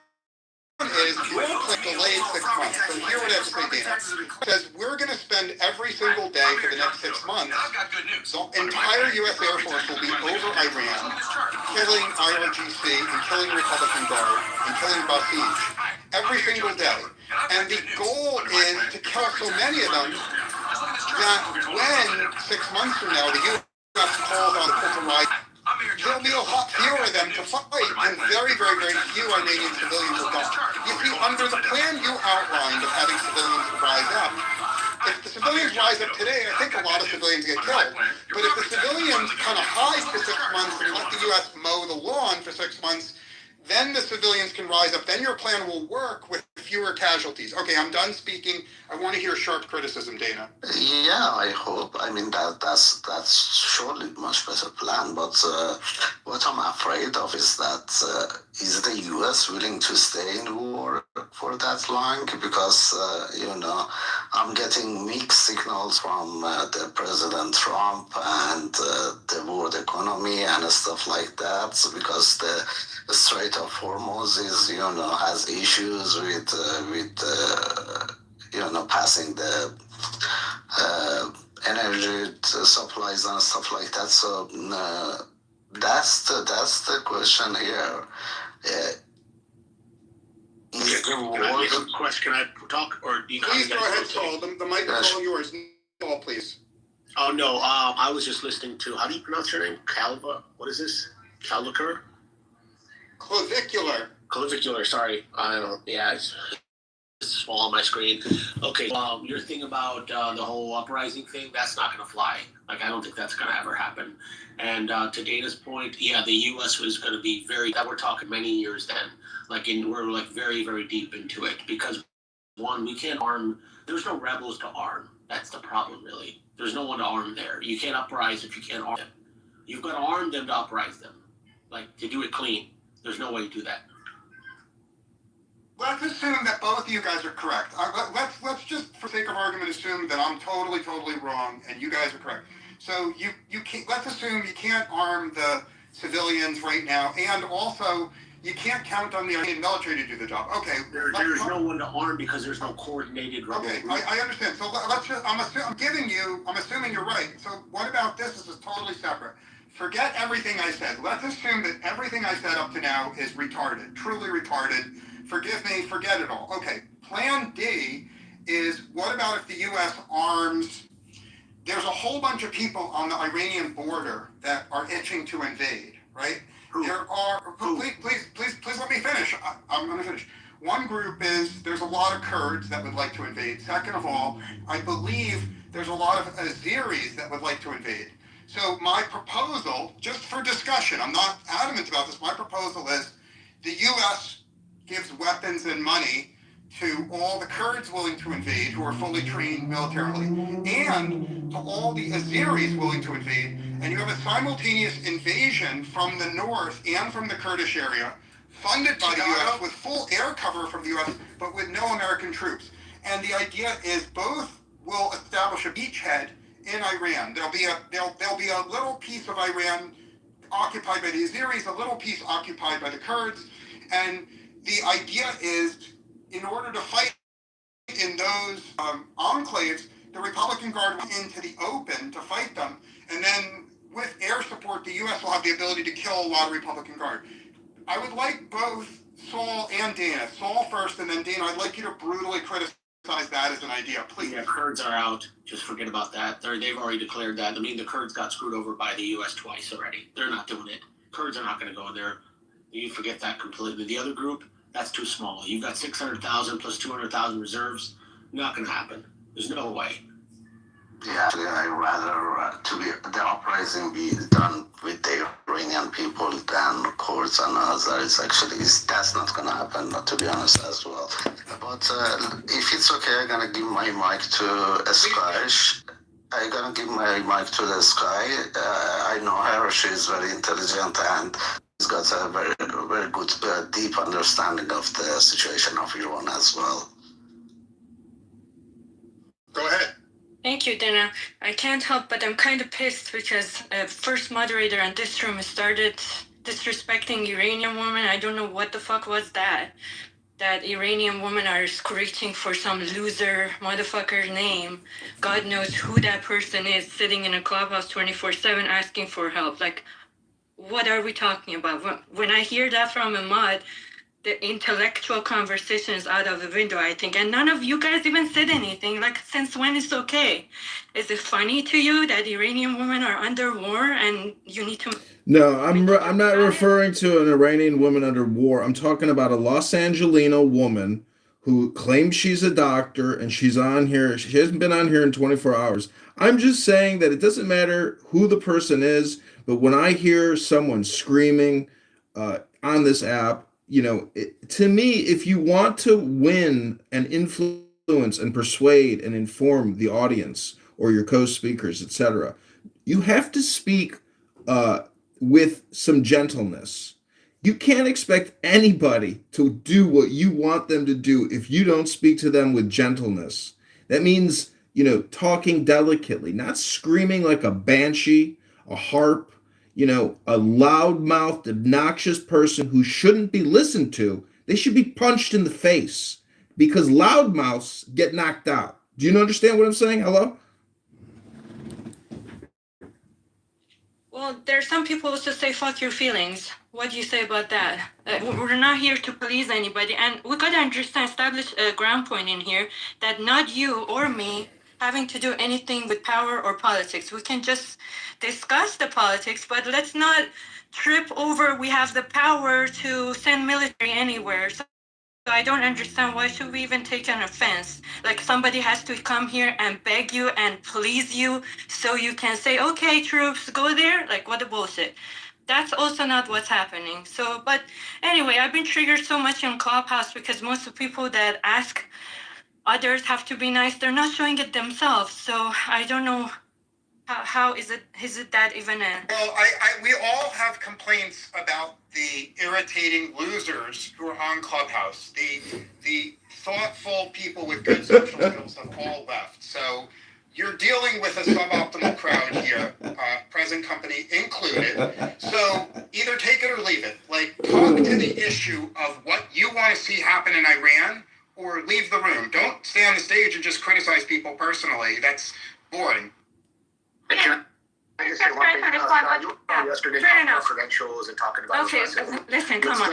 is your plan delayed 6 months. So hear what I have to say, Dana. It says we're going to spend every single day for the next 6 months. The entire U.S. Air Force will be over Iran, killing IRGC and killing Republican Guard and killing Basij every single day. And the goal is to kill so many of them that when 6 months from now the U.S. calls on people to rise, there'll be a lot fewer of them to fight, and very, very, very few Iranian civilians will die. You see, under the plan you outlined of having civilians rise up, if the civilians rise up today, I think a lot of civilians get killed. But if the civilians kind of hide for 6 months and let the U.S. mow the lawn for 6 months, then the civilians can rise up. Then your plan will work with fewer casualties. Okay, I'm done speaking. I want to hear sharp criticism, Dana. Yeah, I hope. I mean, that's surely a much better plan. But what I'm afraid of is that is the U.S. willing to stay in war for that long? Because I'm getting mixed signals from the President Trump and the world economy and stuff like that. Because the Strait of Hormuz is, has issues with passing the energy supplies and stuff like that. So that's the question here. Can I talk, or do you? Please go ahead, Saul. The mic is all yours. Saul, please. Oh no, I was just listening to. How do you pronounce your name? Calva. What is this? Calvaker. Clavicular. Clavicular. Sorry, I don't. Yeah. small on my screen. Okay, your thing about the whole uprising thing, that's not going to fly. Like, I don't think that's going to ever happen. And to Dana's point, yeah, the U.S. was going to be that we're talking many years then. We're like very, very deep into it because one, we can't arm. There's no rebels to arm. That's the problem, really. There's no one to arm there. You can't uprise if you can't arm them. You've got to arm them to uprise them, like to do it clean. There's no way to do that. Let's assume that both of you guys are correct. Let's just, for sake of argument, assume that I'm totally wrong and you guys are correct. So you can't. Let's assume you can't arm the civilians right now, and also you can't count on the Iranian military to do the job. Okay. There's no one to arm because there's no coordinated. Okay, I understand. So let's just. I'm assuming you're right. So what about this? This is totally separate. Forget everything I said. Let's assume that everything I said up to now is retarded, truly retarded. Forgive me, forget it all. Okay, plan D is, what about if the U.S. arms, there's a whole bunch of people on the Iranian border that are itching to invade, right? There are, please let me finish. I'm going to finish. One group is, there's a lot of Kurds that would like to invade. Second of all, I believe there's a lot of Azeris that would like to invade. So my proposal, just for discussion, I'm not adamant about this, my proposal is the U.S. gives weapons and money to all the Kurds willing to invade who are fully trained militarily, and to all the Azeris willing to invade, and you have a simultaneous invasion from the north and from the Kurdish area, funded by the U.S. with full air cover from the U.S., but with no American troops. And the idea is both will establish a beachhead in Iran. There'll be a little piece of Iran occupied by the Azeris, a little piece occupied by the Kurds, and the idea is, in order to fight in those enclaves, the Republican Guard went into the open to fight them, and then with air support, the U.S. will have the ability to kill a lot of Republican Guard. I would like both Saul and Dana, Saul first, and then Dana, I'd like you to brutally criticize that as an idea, please. Yeah, Kurds are out. Just forget about that. They've already declared that. I mean, the Kurds got screwed over by the U.S. twice already. They're not doing it. Kurds are not going to go in there. You forget that completely. The other group, that's too small. You've got 600,000 plus 200,000 reserves. Not going to happen. There's no way. Yeah, actually, I'd rather the uprising be done with the Iranian people than Kurds and others. Actually, that's not going to happen, to be honest, as well. But if it's okay, I'm going to give my mic to Sky. I'm going to give my mic to the Sky. I know her. She's very intelligent and she's got a very, very good, deep understanding of the situation of Iran as well. Go ahead. Thank you, Dana. I can't help but I'm kind of pissed because first moderator on this room started disrespecting Iranian women. I don't know what the fuck was that. That Iranian women are screeching for some loser motherfucker's name. God knows who that person is sitting in a clubhouse 24/7 asking for help. Like, what are we talking about? When I hear that from a mod, the intellectual conversation is out of the window, I think. And none of you guys even said anything. Like, since when it's okay? Is it funny to you that Iranian women are under war and you need to... No, I'm not referring to an Iranian woman under war. I'm talking about a Los Angelino woman who claims she's a doctor and she's on here. She hasn't been on here in 24 hours. I'm just saying that it doesn't matter who the person is, but when I hear someone screaming on this app, you know, to me, if you want to win and influence and persuade and inform the audience or your co-speakers, etc., you have to speak with some gentleness. You can't expect anybody to do what you want them to do if you don't speak to them with gentleness. That means, you know, talking delicately, not screaming like a banshee, a harp, you know, a loud-mouthed, obnoxious person who shouldn't be listened to. They should be punched in the face because loudmouths get knocked out. Do you understand what I'm saying? Hello? Well, there's some people who just say, fuck your feelings. What do you say about that? We're not here to please anybody. And we got to understand, establish a ground point in here that not you or me having to do anything with power or politics. We can just discuss the politics, but let's not trip over we have the power to send military anywhere. So I don't understand why should we even take an offense. Like somebody has to come here and beg you and please you so you can say, okay, troops, go there. Like what a bullshit. That's also not what's happening. So, but anyway, I've been triggered so much in Clubhouse because most of the people that ask others have to be nice, they're not showing it themselves. So I don't know how is it that even a... Well, we all have complaints about the irritating losers who are on Clubhouse. The thoughtful people with good social skills have all left. So you're dealing with a suboptimal crowd here, present company included. So either take it or leave it. Like, talk to the issue of what you want to see happen in Iran, or leave the room. Don't stay on the stage and just criticize people personally. That's boring. I just say one thing. You were yesterday talking about credentials and talking about. Okay, listen, come on.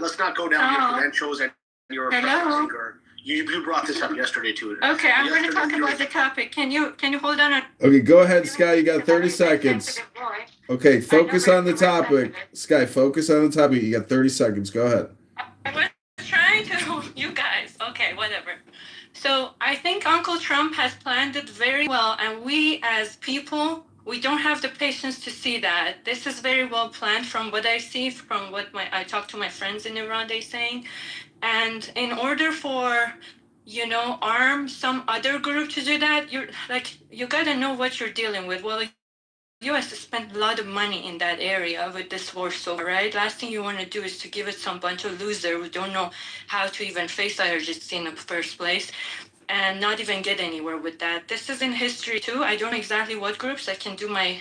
Let's not go down your credentials and your anger. You brought this up yesterday too. Okay, I'm going to talk about the topic. Can you hold on? Okay, go ahead, Sky. You got 30 seconds. Okay, focus on the topic. Sky, focus on the topic. You got 30 seconds. Go ahead. I was trying to, you guys. Okay, whatever. So I think Uncle Trump has planned it very well, and we as people, we don't have the patience to see that. This is very well planned from what I see, from what I talk to my friends in Iran, they saying. And in order for, arm some other group to do that, you gotta know what you're dealing with. Well, the U.S. has spent a lot of money in that area with this war so far, right? Last thing you want to do is to give it some bunch of losers who don't know how to even face IRGC in the first place and not even get anywhere with that. This is in history too. I don't know exactly what groups. I can do my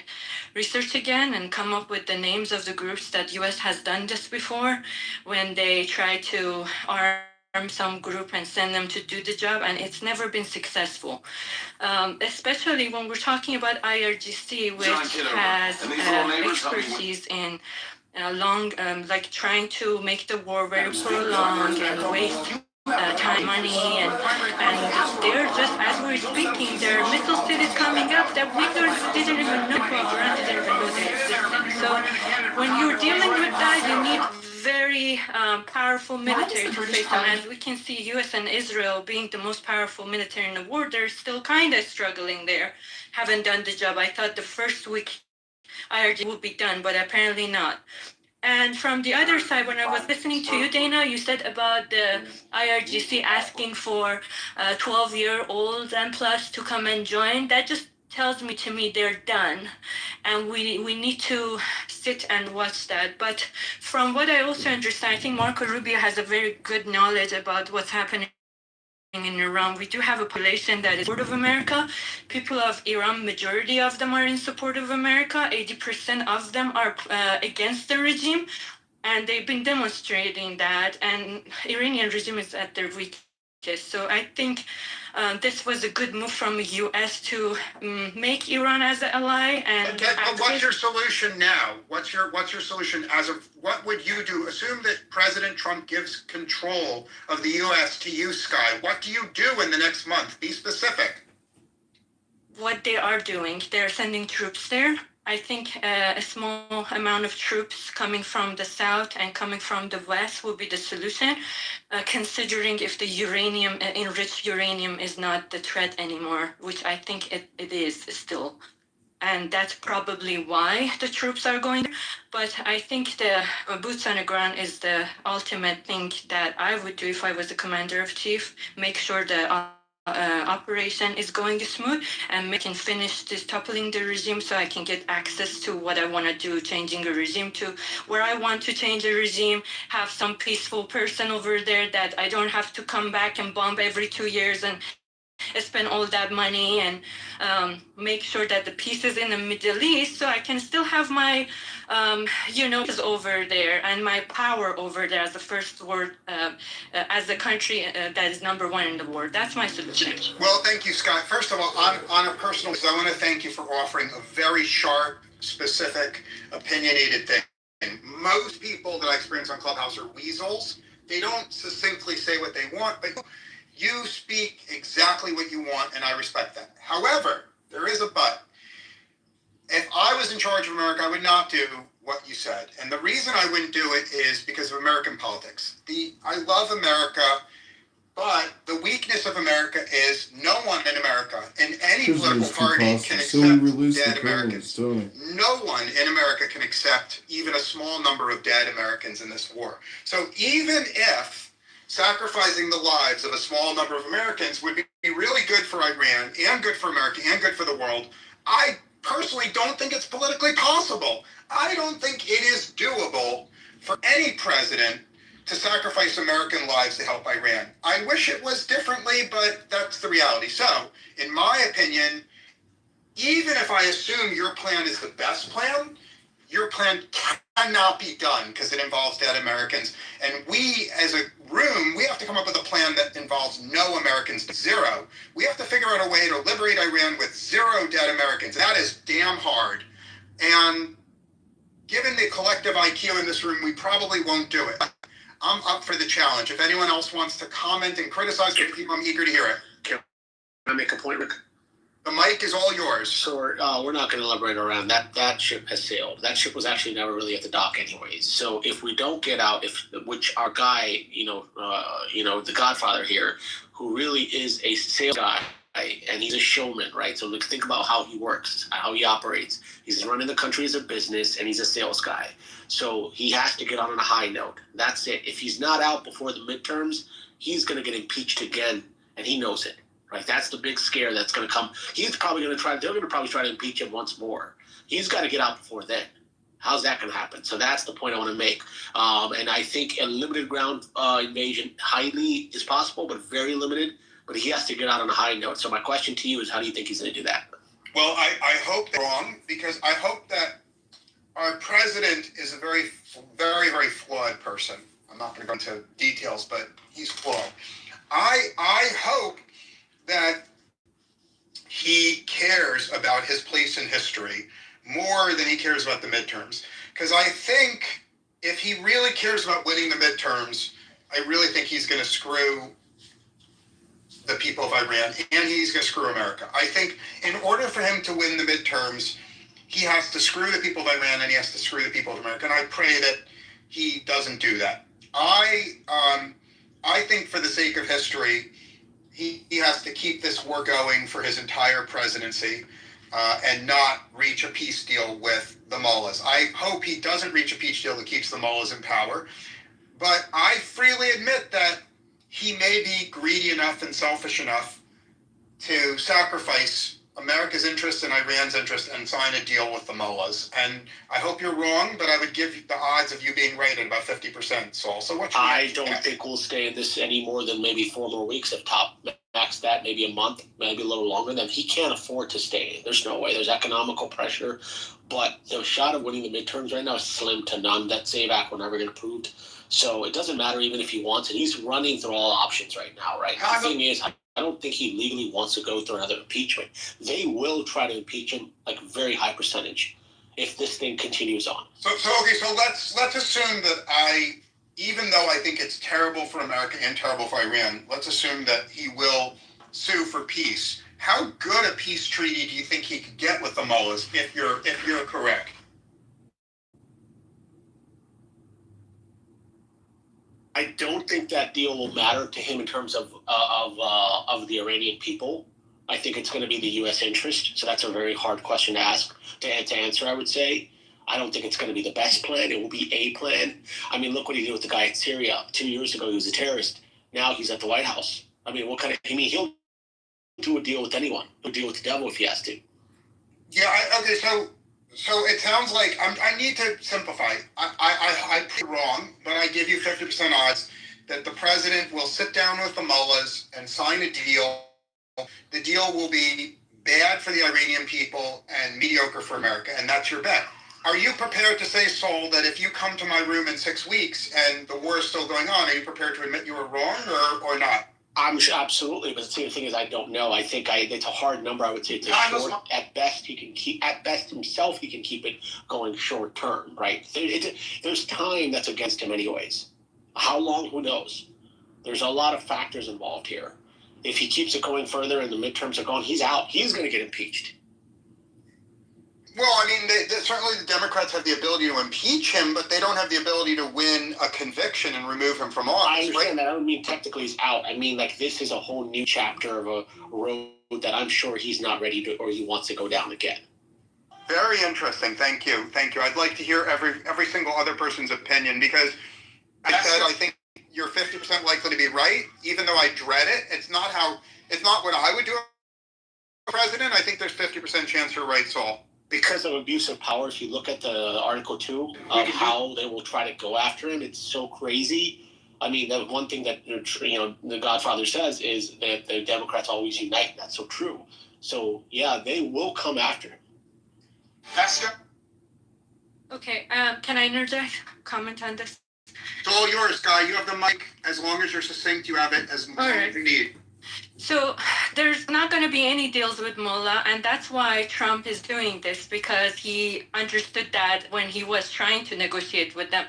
research again and come up with the names of the groups that U.S. has done this before when they try to arm some group and send them to do the job, and it's never been successful. Especially when we're talking about IRGC, which has expertise in trying to make the war very prolonged and waste time, money, and they're just, as we're speaking, there are missile cities coming up that we didn't even know about, Iran didn't even know they existed. So when you're dealing with that, you need very powerful military to face them. As we can see, U.S. and Israel being the most powerful military in the world, they're still kind of struggling there, haven't done the job. I thought the first week IRG would be done, but apparently not. And from the other side, when I was listening to you, Dana, you said about the IRGC asking for 12-year-olds and plus to come and join. That just tells me they're done. And we need to sit and watch that. But from what I also understand, I think Marco Rubio has a very good knowledge about what's happening in Iran. We do have a population that is in support of America. People of Iran, majority of them are in support of America. 80% of them are against the regime, and they've been demonstrating that. And Iranian regime is at their weakest. So I think this was a good move from the U.S. to make Iran as an ally. And but what's your solution now? What's your solution as of what would you do? Assume that President Trump gives control of the U.S. to you, Sky. What do you do in the next month? Be specific. What they are doing, they're sending troops there. I think a small amount of troops coming from the south and coming from the west will be the solution, considering if the enriched uranium is not the threat anymore, which I think it is still. And that's probably why the troops are going there. But I think the boots on the ground is the ultimate thing that I would do if I was the commander of chief, make sure the operation is going smooth and we can finish this toppling the regime so I can get access to what I want to do, changing a regime to where I want to change a regime, have some peaceful person over there that I don't have to come back and bomb every 2 years and spend all that money, and make sure that the peace is in the Middle East so I can still have my over there and my power over there as the first world, as the country that is number one in the world. That's my solution. Well, thank you, Scott. First of all, on a personal basis, I want to thank you for offering a very sharp, specific, opinionated thing. Most people that I experience on Clubhouse are weasels. They don't succinctly say what they want, but you speak exactly what you want, and I respect that. However, there is a but. If I was in charge of America, I would not do what you said. And the reason I wouldn't do it is because of American politics. I love America, but the weakness of America is no one in America, in any political party, can accept dead Americans. No one in America can accept even a small number of dead Americans in this war. So even if sacrificing the lives of a small number of Americans would be really good for Iran and good for America and good for the world, I personally don't think it's politically possible. I don't think it is doable for any president to sacrifice American lives to help Iran. I wish it was differently, but that's the reality. So, in my opinion, even if I assume your plan is the best plan, your plan cannot be done because it involves dead Americans. And we, as a room, we have to come up with a plan that involves no Americans, zero. We have to figure out a way to liberate Iran with zero dead Americans. That is damn hard. And given the collective IQ in this room, we probably won't do it. I'm up for the challenge. If anyone else wants to comment and criticize the people, I'm eager to hear it. Can I make a point, Rick? The mic is all yours. So we're not going to elaborate around that. That ship has sailed. That ship was actually never really at the dock, anyways. So if we don't get out, which our guy, the Godfather here, who really is a sales guy, and he's a showman, right? So let's think about how he works, how he operates. He's running the country as a business, and he's a sales guy. So he has to get on a high note. That's it. If he's not out before the midterms, he's going to get impeached again, and he knows it, right? That's the big scare that's going to come. They're going to probably try to impeach him once more. He's got to get out before then. How's that going to happen? So that's the point I want to make. And I think a limited ground invasion highly is possible, but very limited. But he has to get out on a high note. So my question to you is, how do you think he's going to do that? Well, I hope they're wrong, because I hope that our president is a very, very, very flawed person. I'm not going to go into details, but he's flawed. I hope that he cares about his place in history more than he cares about the midterms. Because I think if he really cares about winning the midterms, I really think he's going to screw the people of Iran, and he's going to screw America. I think in order for him to win the midterms, he has to screw the people of Iran and he has to screw the people of America. And I pray that he doesn't do that. I think for the sake of history, he has to keep this war going for his entire presidency and not reach a peace deal with the mullahs. I hope he doesn't reach a peace deal that keeps the mullahs in power. But I freely admit that he may be greedy enough and selfish enough to sacrifice America's interest and Iran's interest and sign a deal with the mullahs. And I hope you're wrong, but I would give the odds of you being right at about 50%, Saul. So what? I don't think we'll stay in this any more than maybe 4 more weeks. If top max that, maybe a month, maybe a little longer. Then he can't afford to stay. There's no way. There's economical pressure. But the shot of winning the midterms right now is slim to none. That SAVAC will never get approved. So it doesn't matter even if he wants it. He's running through all options right now, right? The thing is, I don't think he legally wants to go through another impeachment. They will try to impeach him, like a very high percentage, if this thing continues on. So let's assume that even though I think it's terrible for America and terrible for Iran, let's assume that he will sue for peace. How good a peace treaty do you think he could get with the mullahs if you're correct? I don't think that deal will matter to him in terms of the Iranian people. I think it's going to be the U.S. interest. So that's a very hard question to ask to answer. I would say I don't think it's going to be the best plan. It will be a plan. I mean, look what he did with the guy in Syria 2 years ago. He was a terrorist. Now he's at the White House. I mean, he'll do a deal with anyone. He'll deal with the devil if he has to. Yeah. Okay. So it sounds like I need to simplify. I'm wrong, but I give you 50% odds that the president will sit down with the mullahs and sign a deal. The deal will be bad for the Iranian people and mediocre for America, and that's your bet. Are you prepared to say, Saul, that if you come to my room in 6 weeks and the war is still going on, are you prepared to admit you were wrong or not? I'm sure, absolutely, but the same thing is I don't know. I think it's a hard number. I would say it's short. At best, he can keep. At best, himself, he can keep it going short term, right? There's time that's against him, anyways. How long? Who knows? There's a lot of factors involved here. If he keeps it going further and the midterms are going, he's out. He's going to get impeached. Well, I mean, certainly the Democrats have the ability to impeach him, but they don't have the ability to win a conviction and remove him from office. I understand that. I don't mean technically he's out. I mean, like, this is a whole new chapter of a road that I'm sure he's not ready to, or he wants to go down again. Very interesting. Thank you. Thank you. I'd like to hear every single other person's opinion, because I think you're 50% likely to be right, even though I dread it. It's not what I would do as president. I think there's 50% chance you're right, Saul. Because of abuse of power, if you look at the Article 2 of how they will try to go after him, it's so crazy. I mean, the one thing that, the Godfather says is that the Democrats always unite. That's so true. So, yeah, they will come after him. Esther? Okay, can I interject? Comment on this? It's all yours, Guy. You have the mic. As long as you're succinct, you have it as long as you need. So there's not going to be any deals with Mullah, and that's why Trump is doing this, because he understood that when he was trying to negotiate with them.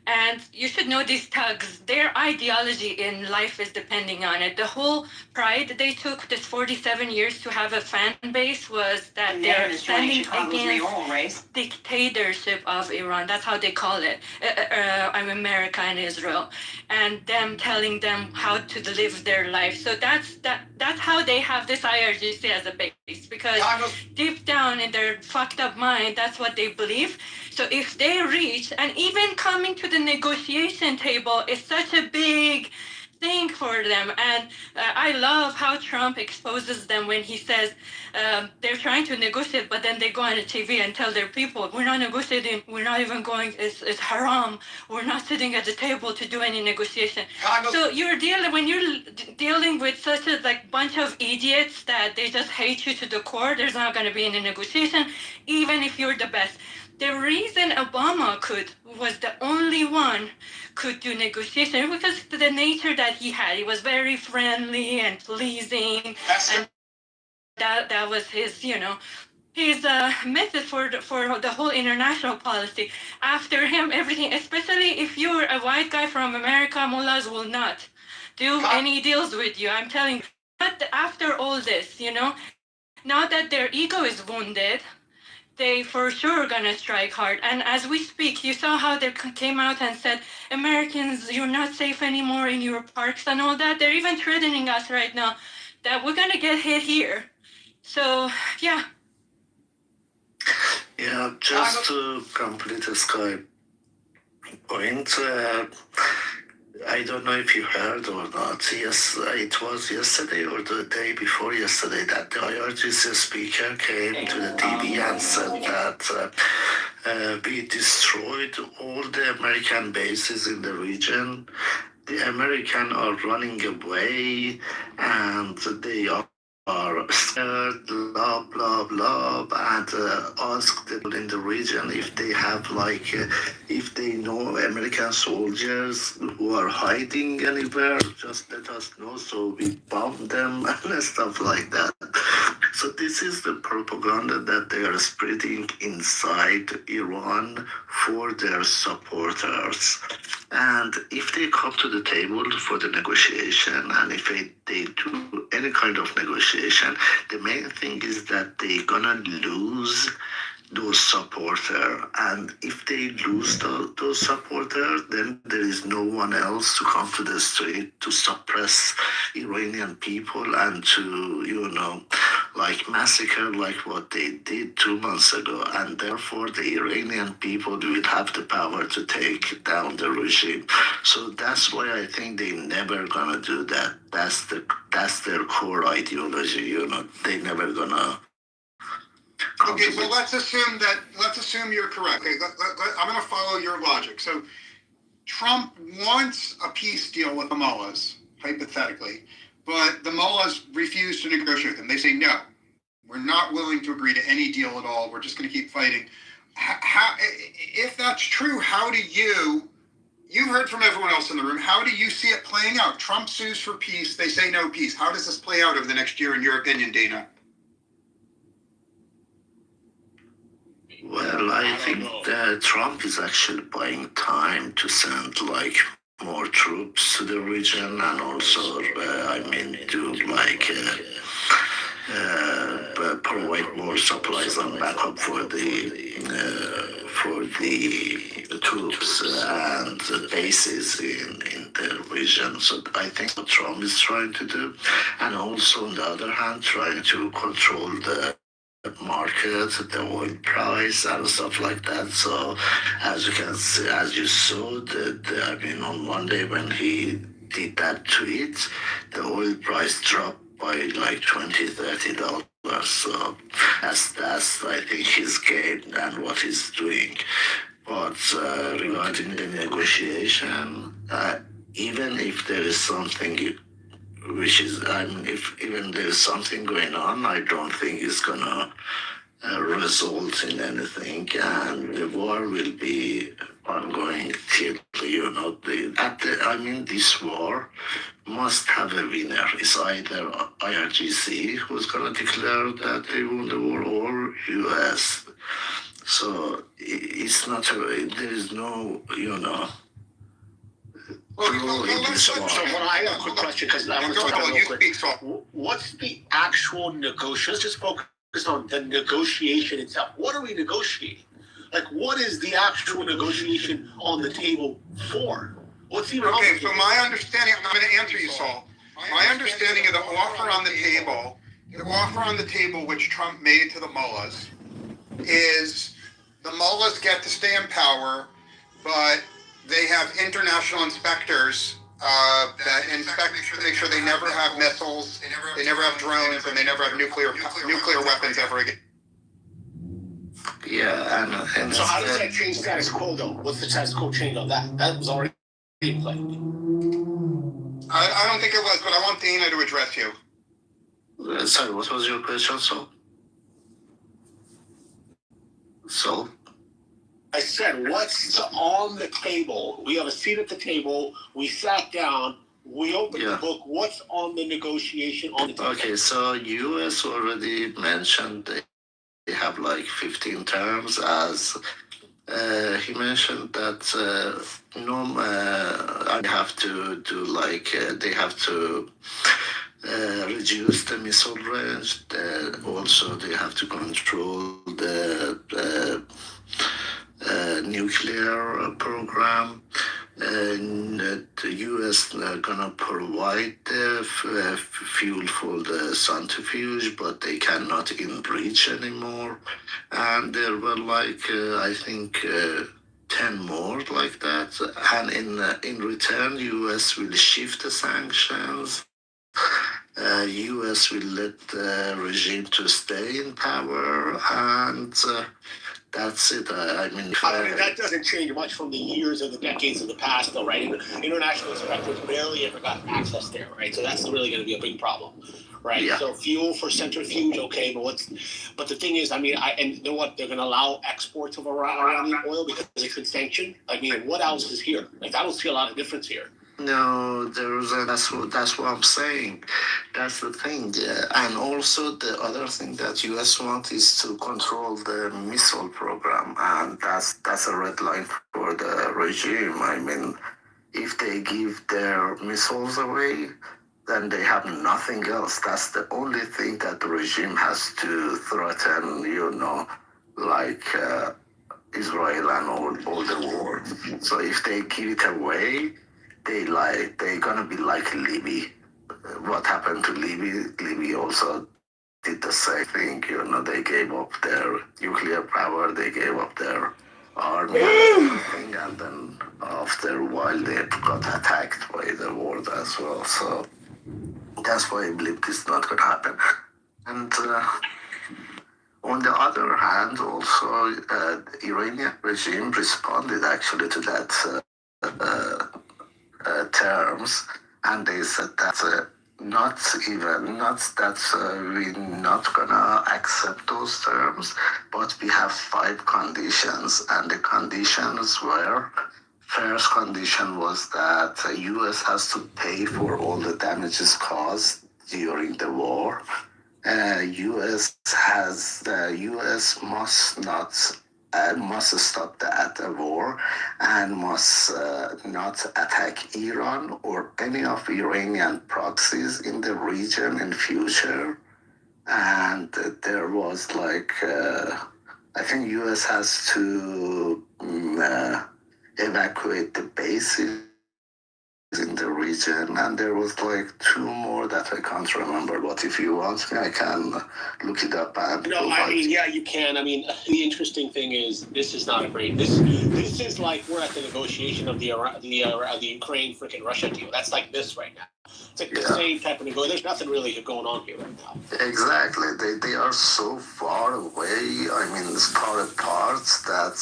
And you should know these thugs, their ideology in life is depending on it. The whole pride they took this 47 years to have a fan base was that they're standing against dictatorship of Iran. That's how they call it. America and Israel. And them telling them how to live their life. So that's how they have this IRGC as a base. Because deep down in their fucked up mind, that's what they believe. So if they reach, and even coming to the negotiation table is such a big thing for them. And I love how Trump exposes them when he says they're trying to negotiate, but then they go on the TV and tell their people, we're not negotiating, we're not even going, it's haram, we're not sitting at the table to do any negotiation. So when you're dealing with such a bunch of idiots that they just hate you to the core, there's not going to be any negotiation, even if you're the best. The reason Obama was the only one could do negotiation because of the nature that he had. He was very friendly and pleasing, and that was his, his method for the whole international policy. After him, everything, especially if you're a white guy from America, mullahs will not do any deals with you. I'm telling you. But after all this, now that their ego is wounded, they for sure gonna strike hard. And as we speak, you saw how they came out and said, Americans, you're not safe anymore in your parks and all that. They're even threatening us right now that we're gonna get hit here. So, yeah. Yeah, just to complete the Sky point, I don't know if you heard or not. Yes, it was yesterday or the day before yesterday that the IRGC speaker came to the TV and said that we destroyed all the American bases in the region. The Americans are running away and they are scared, blah, blah, blah, and asked people in the region if they have, if they know American soldiers who are hiding anywhere, just let us know so we bomb them and stuff like that. So this is the propaganda that they are spreading inside Iran for their supporters. And if they come to the table for the negotiation, and if they do any kind of negotiation, the main thing is that they're gonna lose those supporters. And if they lose those supporters, then there is no one else to come to the street to suppress Iranian people and to, massacre like what they did 2 months ago. And therefore, the Iranian people will have the power to take down the regime. So that's why I think they never gonna do that. That's their core ideology. They never gonna. Okay, so let's assume you're correct. Okay, I'm going to follow your logic. So Trump wants a peace deal with the mullahs, hypothetically, but the mullahs refuse to negotiate with them. They say, no, we're not willing to agree to any deal at all. We're just going to keep fighting. If that's true, how do you've heard from everyone else in the room, how do you see it playing out? Trump sues for peace. They say no peace. How does this play out over the next year, in your opinion, Dana? Well, I think that Trump is actually buying time to send more troops to the region, and also, to provide more supplies and backup for the troops and the bases in the region. So I think what Trump is trying to do, and also on the other hand, trying to control the market, the oil price and stuff like that. So as you can see, as you saw, I mean, on Monday when he did that tweet, the oil price dropped by like $20-30. So that's I think his game and what he's doing. But regarding the negotiation, even if there is something which is, I mean, if even there is something going on, I don't think it's gonna result in anything, and the war will be ongoing till I mean, this war must have a winner. It's either IRGC who's gonna declare that they won the war, or US. So it's not there is no, So I have a quick question because I want to talk about real quick. What's the actual negotiation? Let's just focus on the negotiation itself. What are we negotiating? Like, what is the actual negotiation on the table for? What's the Okay, so my understanding, I'm going to answer you, Saul. My understanding of the offer on the table which Trump made to the mullahs is the mullahs get to stay in power, but they have international inspectors that inspect to make sure they never have missiles, they never have drones, and they never have nuclear weapons ever again. Yeah, and so how does that change status quo though? What's the status quo change on that? That was already in play. I don't think it was, but I want Dana to address you. Sorry, what was your question, So? I said, what's on the table? We have a seat at the table. We sat down. We opened the book. What's on the negotiation on the table? Okay, so US already mentioned they have like 15 terms, as he mentioned that I have to do like they have to reduce the missile range. Also, they have to control the nuclear program. And the U.S. gonna provide the fuel for the centrifuge, but they cannot enrich anymore. And there were like I think 10 more like that. And in return, U.S. will shift the sanctions. U.S. will let the regime to stay in power, and that's it. I mean, that doesn't change much from the years or the decades of the past, though, right? International inspectors barely ever got access there, right? So that's really going to be a big problem, right? Yeah. So fuel for centrifuge, okay, but the thing is, I mean, and you know what? They're going to allow exports of Iranian oil because it's been sanctioned. I mean, what else is here? Like, I don't see a lot of difference here. No, that's what I'm saying. That's the thing. And also the other thing that US want is to control the missile program, and that's a red line for the regime. I mean, if they give their missiles away, then they have nothing else. That's the only thing that the regime has to threaten, like Israel and all the world. So if they give it away, they're gonna be like Libya. What happened to Libya? Libya also did the same thing. They gave up their nuclear power, they gave up their army and everything, and then after a while they got attacked by the world as well. So that's why I believe this is not gonna happen. And on the other hand, also the Iranian regime responded actually to that terms, and they said that not that we're not gonna accept those terms, but we have 5 conditions, and the conditions were: first condition was that the U.S. has to pay for all the damages caused during the war. U.S. must stop the war and must not attack Iran or any of Iranian proxies in the region in future. and there was like I think U.S. has to evacuate the bases in the region, and there was like two more that I can't remember. But if you want me, I can look it up and No, I mean, yeah, you can. I mean, the interesting thing is this is not a great. This is like we're at the negotiation of the Ukraine freaking Russia deal. That's like this right now. It's like the same type of negotiation. There's nothing really going on here right now. Exactly. They are so far away. I mean, it's far apart that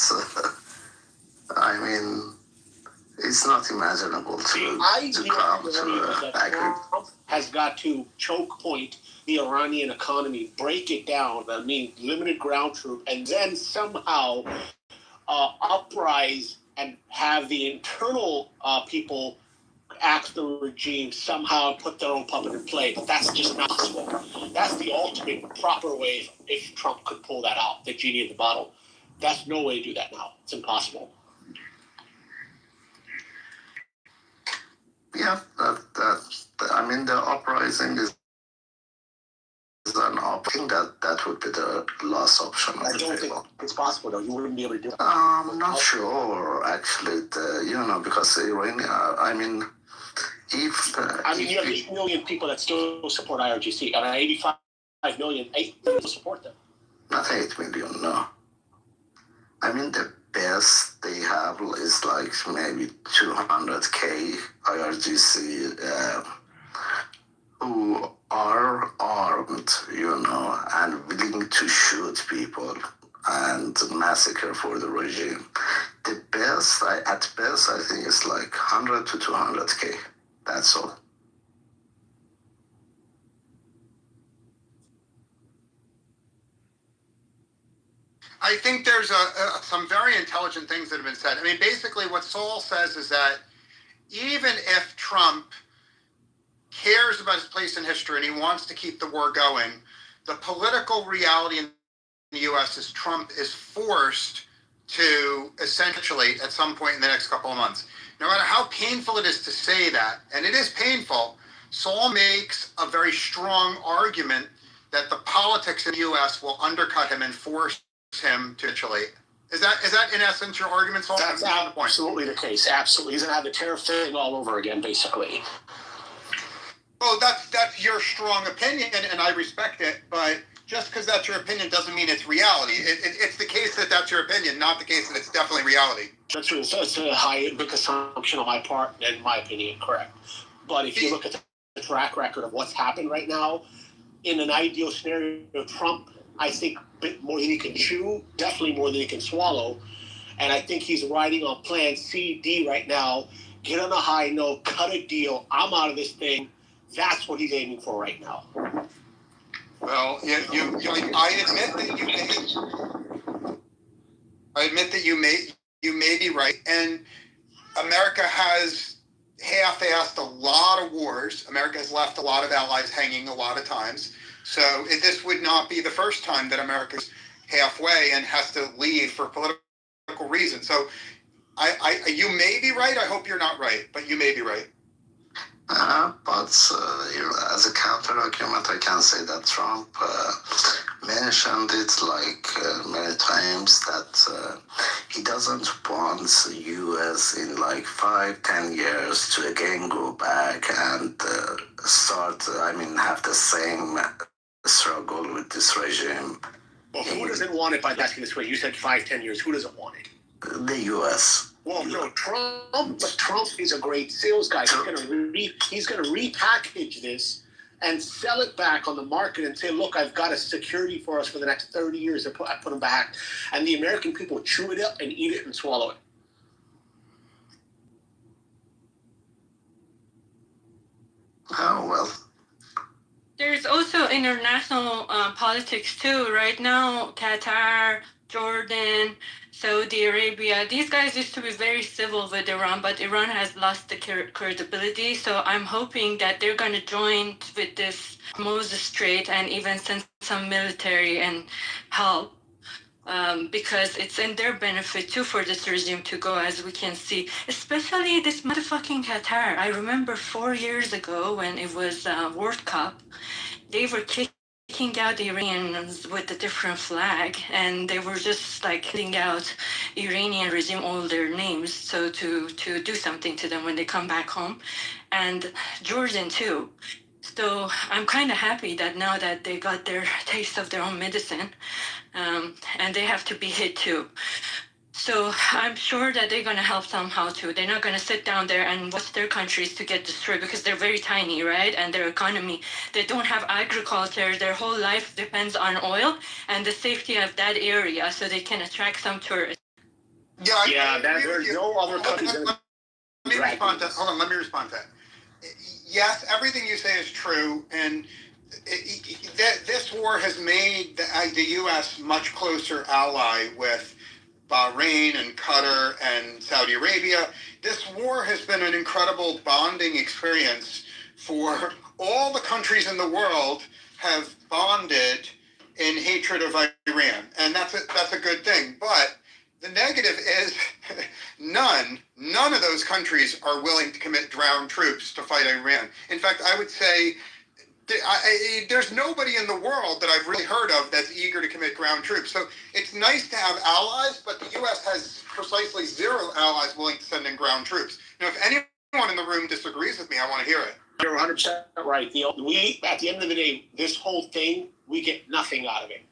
I mean, it's not imaginable to come to agreement. Trump has got to choke point the Iranian economy, break it down. I mean, limited ground troop, and then somehow uprise and have the internal people ask the regime somehow put their own puppet in play. But that's just not possible. That's the ultimate proper way if Trump could pull that out, the genie in the bottle. That's no way to do that now. It's impossible. Yeah, I mean, the uprising is an option that would be the last option on the table. It's possible though. You wouldn't be able to do it. I'm not sure actually. Because Iranian. I mean, if you have 8 million people that still support IRGC, and 85 million, 8 million support them. Not 8 million, no. I mean, the best they have is like maybe 200K IRGC who are armed, and willing to shoot people and massacre for the regime. The best, at best, I think it's like 100 to 200K. That's all. I think there's some very intelligent things that have been said. I mean, basically what Saul says is that even if Trump cares about his place in history and he wants to keep the war going, the political reality in the U.S. is Trump is forced to essentially, at some point in the next couple of months, no matter how painful it is to say that, and it is painful, Saul makes a very strong argument that the politics in the U.S. will undercut him and force him to capitulate. Is that in essence your argument, Saul? That's absolutely the case. Absolutely, he's gonna have the tariff thing all over again, basically. Well, that's your strong opinion, and I respect it. But just because that's your opinion doesn't mean it's reality. It's the case that that's your opinion, not the case that it's definitely reality. That's true. So it's a high big assumption on my part, in my opinion, correct. But if you look at the track record of what's happened right now, in an ideal scenario, Trump, I think, a bit more than he can chew, definitely more than he can swallow. And I think he's riding on plan C, D right now. Get on a high note, cut a deal. I'm out of this thing. That's what he's aiming for right now. Well, I admit that you may be right. And America has half-assed a lot of wars. America has left a lot of allies hanging a lot of times. So this would not be the first time that America's halfway and has to leave for political reasons. So you may be right. I hope you're not right, but you may be right. But as a counter argument, I can say that Trump mentioned it many times that he doesn't want the U.S. in 5-10 years to again go back and have the same struggle with this regime. Well, who doesn't want it by asking this way? You said 5-10 years. Who doesn't want it? The U.S. Well, no, Trump is a great sales guy. He's going to repackage this and sell it back on the market and say, look, I've got a security for us for the next 30 years. I put them back. And the American people chew it up and eat it and swallow it. Oh, well. There's also international politics too. Right now, Qatar, Jordan, Saudi Arabia, these guys used to be very civil with Iran, but Iran has lost the credibility. So I'm hoping that they're going to join with this Moses Strait and even send some military and help. Because it's in their benefit too for this regime to go, as we can see, especially this motherfucking Qatar. I remember 4 years ago when it was World Cup, they were kicking picking out Iranians with the different flag, and they were just like hitting out Iranian regime all their names, so to do something to them when they come back home, and Georgian too. So I'm kind of happy that now that they got their taste of their own medicine, and they have to be hit too. So I'm sure that they're going to help somehow too. They're not going to sit down there and watch their countries to get destroyed because they're very tiny, right? And their economy, they don't have agriculture. Their whole life depends on oil and the safety of that area, so they can attract some tourists. There's no other countries. Let me respond to that. Hold on, let me respond to that. Yes, everything you say is true, and this war has made the U.S. much closer ally with Bahrain and Qatar and Saudi Arabia. This war has been an incredible bonding experience for all the countries in the world have bonded in hatred of Iran, and that's a good thing. But the negative is none of those countries are willing to commit ground troops to fight Iran. In fact, I would say there's nobody in the world that I've really heard of that's eager to commit ground troops. So it's nice to have allies, but the U.S. has precisely 0 allies willing to send in ground troops. Now, if anyone in the room disagrees with me, I want to hear it. You're 100% right. We, at the end of the day, this whole thing, we get nothing out of it.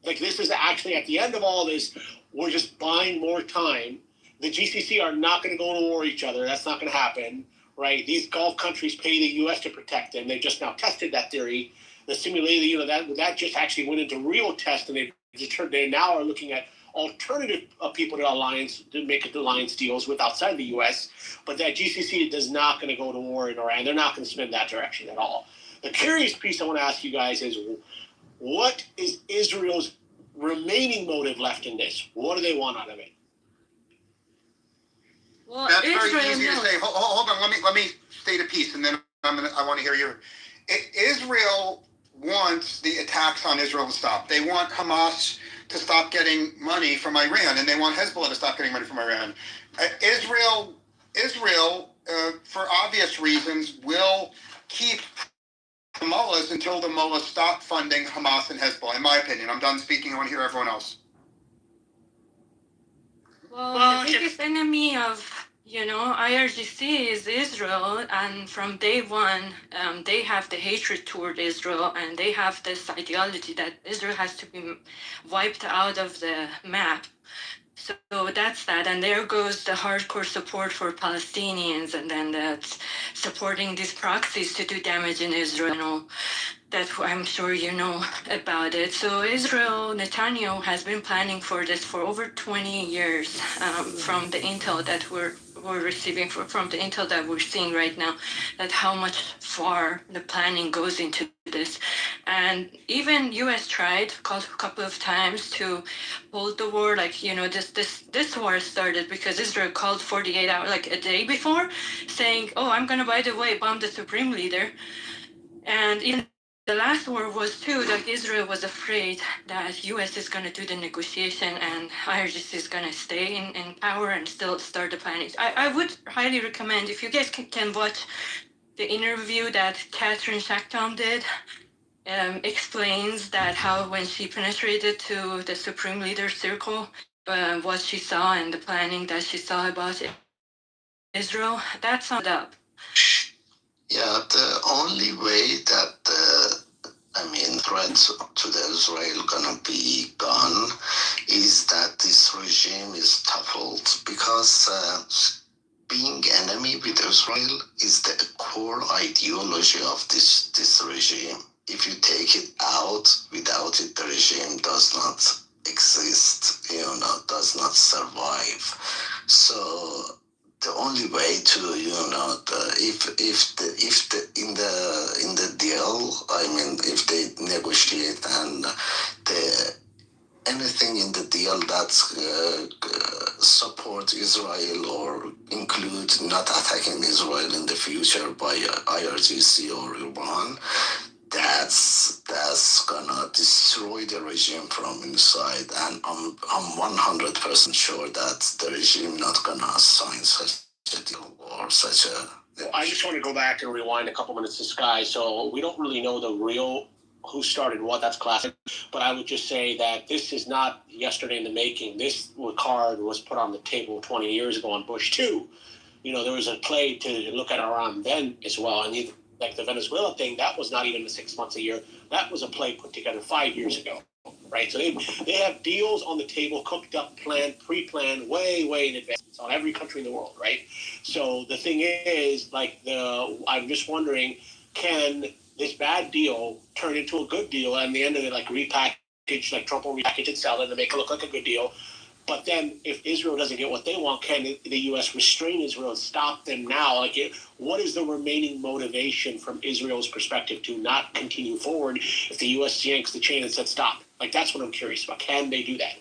Like, this is actually, at the end of all this, we're just buying more time. The GCC are not going to go to war with each other. That's not going to happen, right? These Gulf countries pay the U.S. to protect them. They've just now tested that theory. The simulated, that just actually went into real test, and they now are looking at alternative people to alliance to make alliance deals with outside the U.S. But that GCC is not going to go to war in Iran. They're not going to spin that direction at all. The curious piece I want to ask you guys is, what is Israel's remaining motive left in this? What do they want out of it? Well, that's very easy to say. Hold on, let me state a piece, and then I want to hear your. Israel wants the attacks on Israel to stop. They want Hamas to stop getting money from Iran, and they want Hezbollah to stop getting money from Iran. Israel, for obvious reasons, will keep the mullahs until the mullahs stop funding Hamas and Hezbollah. In my opinion, I'm done speaking. I want to hear everyone else. Well, the biggest enemy of, IRGC is Israel, and from day one, they have the hatred toward Israel, and they have this ideology that Israel has to be wiped out of the map. So that's that, and there goes the hardcore support for Palestinians, and then that's supporting these proxies to do damage in Israel. That I'm sure you know about it. So Israel, Netanyahu has been planning for this for over 20 years, from the intel that we're receiving from the intel that we're seeing right now, that how much far the planning goes into this. And even U.S. tried a couple of times to hold the war. Like, this war started because Israel called 48 hours, like a day before, saying, oh, I'm going to, by the way, bomb the supreme leader. And even the last war was too, like Israel was afraid that U.S. is going to do the negotiation and IRGC is going to stay in power and still start the planning. I would highly recommend, if you guys can watch the interview that Catherine Shacktom did, explains that how when she penetrated to the Supreme Leader circle, what she saw and the planning that she saw about Israel, that summed up. Yeah, the only way that threats to the Israel gonna be gone is that this regime is toppled, because being enemy with Israel is the core ideology of this regime. If you take it out, without it, the regime does not exist, does not survive. So the only way to, in the deal, if they negotiate and anything in the deal that support Israel or include not attacking Israel in the future by IRGC or Iran, that's gonna destroy the regime from inside, and I'm 100% sure that the regime not gonna sign such a deal or such a. I just want to go back and rewind a couple minutes to Sky. So we don't really know the real who started what, that's classic. But I would just say that this is not yesterday in the making. This card was put on the table 20 years ago on Bush 2. You know, there was a play to look at Iran then as well. And like the Venezuela thing, that was not even the 6 months a year. That was a play put together 5 years ago, right? So they have deals on the table, cooked up, planned, pre-planned, way in advance on every country in the world, right? So the thing is, I'm just wondering, can this bad deal turn into a good deal, and at the end of it, like repackage, like Trump will repackage and sell it and make it look like a good deal? But then, if Israel doesn't get what they want, can the U.S. restrain Israel and stop them now? What is the remaining motivation from Israel's perspective to not continue forward if the U.S. yanks the chain and said stop? That's what I'm curious about. Can they do that?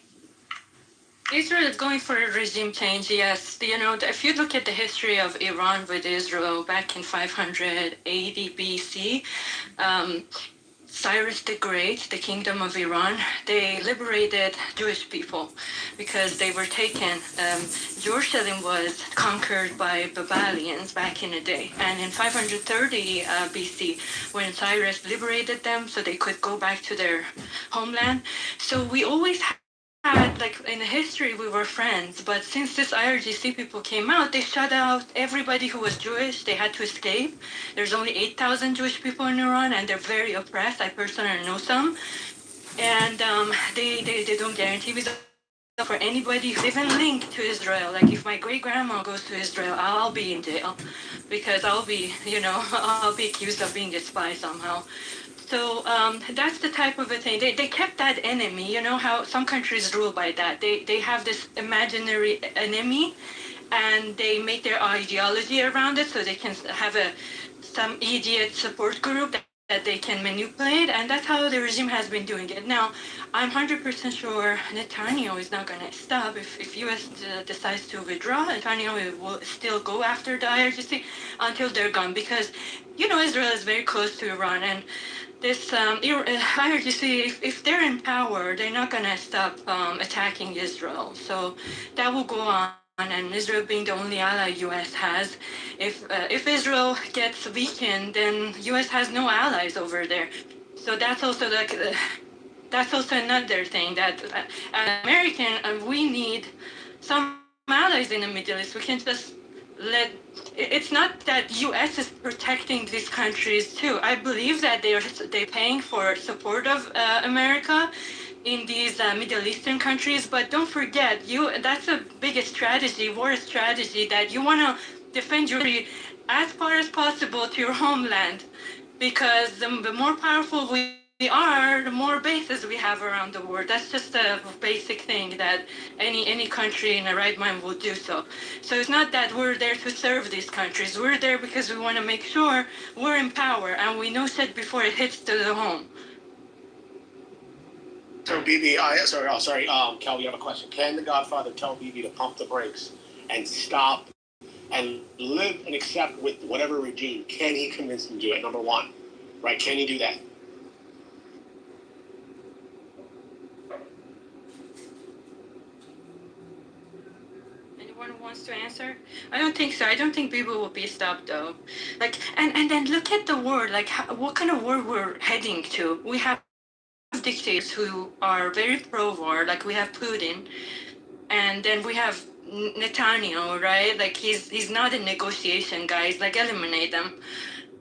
Israel is going for a regime change, yes. If you look at the history of Iran with Israel back in 580 BC, Cyrus the Great, the kingdom of Iran, they liberated Jewish people because they were taken. Jerusalem was conquered by Babylonians back in the day. And in 530 BC, when Cyrus liberated them so they could go back to their homeland. So we always had, in the history, we were friends, but since this IRGC people came out, they shut out everybody who was Jewish. They had to escape. There's only 8,000 Jewish people in Iran, and they're very oppressed. I personally know some. And they don't guarantee visa for anybody who's even linked to Israel. Like, if my great-grandma goes to Israel, I'll be in jail because I'll be accused of being a spy somehow. So that's the type of a thing. They kept that enemy. You know how some countries rule by that. They have this imaginary enemy, and they make their ideology around it so they can have some idiot support group that they can manipulate, and that's how the regime has been doing it. Now, I'm 100% sure Netanyahu is not going to stop. If U.S. decides to withdraw, Netanyahu will still go after the IRGC until they're gone, because, Israel is very close to Iran, and this IRGC, if they're in power, they're not going to stop attacking Israel. So that will go on. And Israel being the only ally U.S. has, if Israel gets weakened, then U.S. has no allies over there. So that's also that's also another thing that as American, we need some allies in the Middle East. We can't just it's not that U.S. is protecting these countries too. I believe that they're paying for support of America in these Middle Eastern countries, but don't forget, that's a biggest strategy, war strategy, that you want to defend your country as far as possible to your homeland, because the more powerful we are, the more bases we have around the world. That's just a basic thing that any country in the right mind will do so. So it's not that we're there to serve these countries. We're there because we want to make sure we're in power, and we know shit before it hits to the home. So BB, Kel, you have a question. Can the Godfather tell BB to pump the brakes and stop and live and accept with whatever regime? Can he convince him to do it? Number one, right? Can he do that? Anyone who wants to answer? I don't think so. I don't think people will be stopped though. And then look at the war. What kind of war we're heading to? We have dictators who are very pro-war, like we have Putin, and then we have Netanyahu, right? He's not a negotiation guy. He's eliminate them.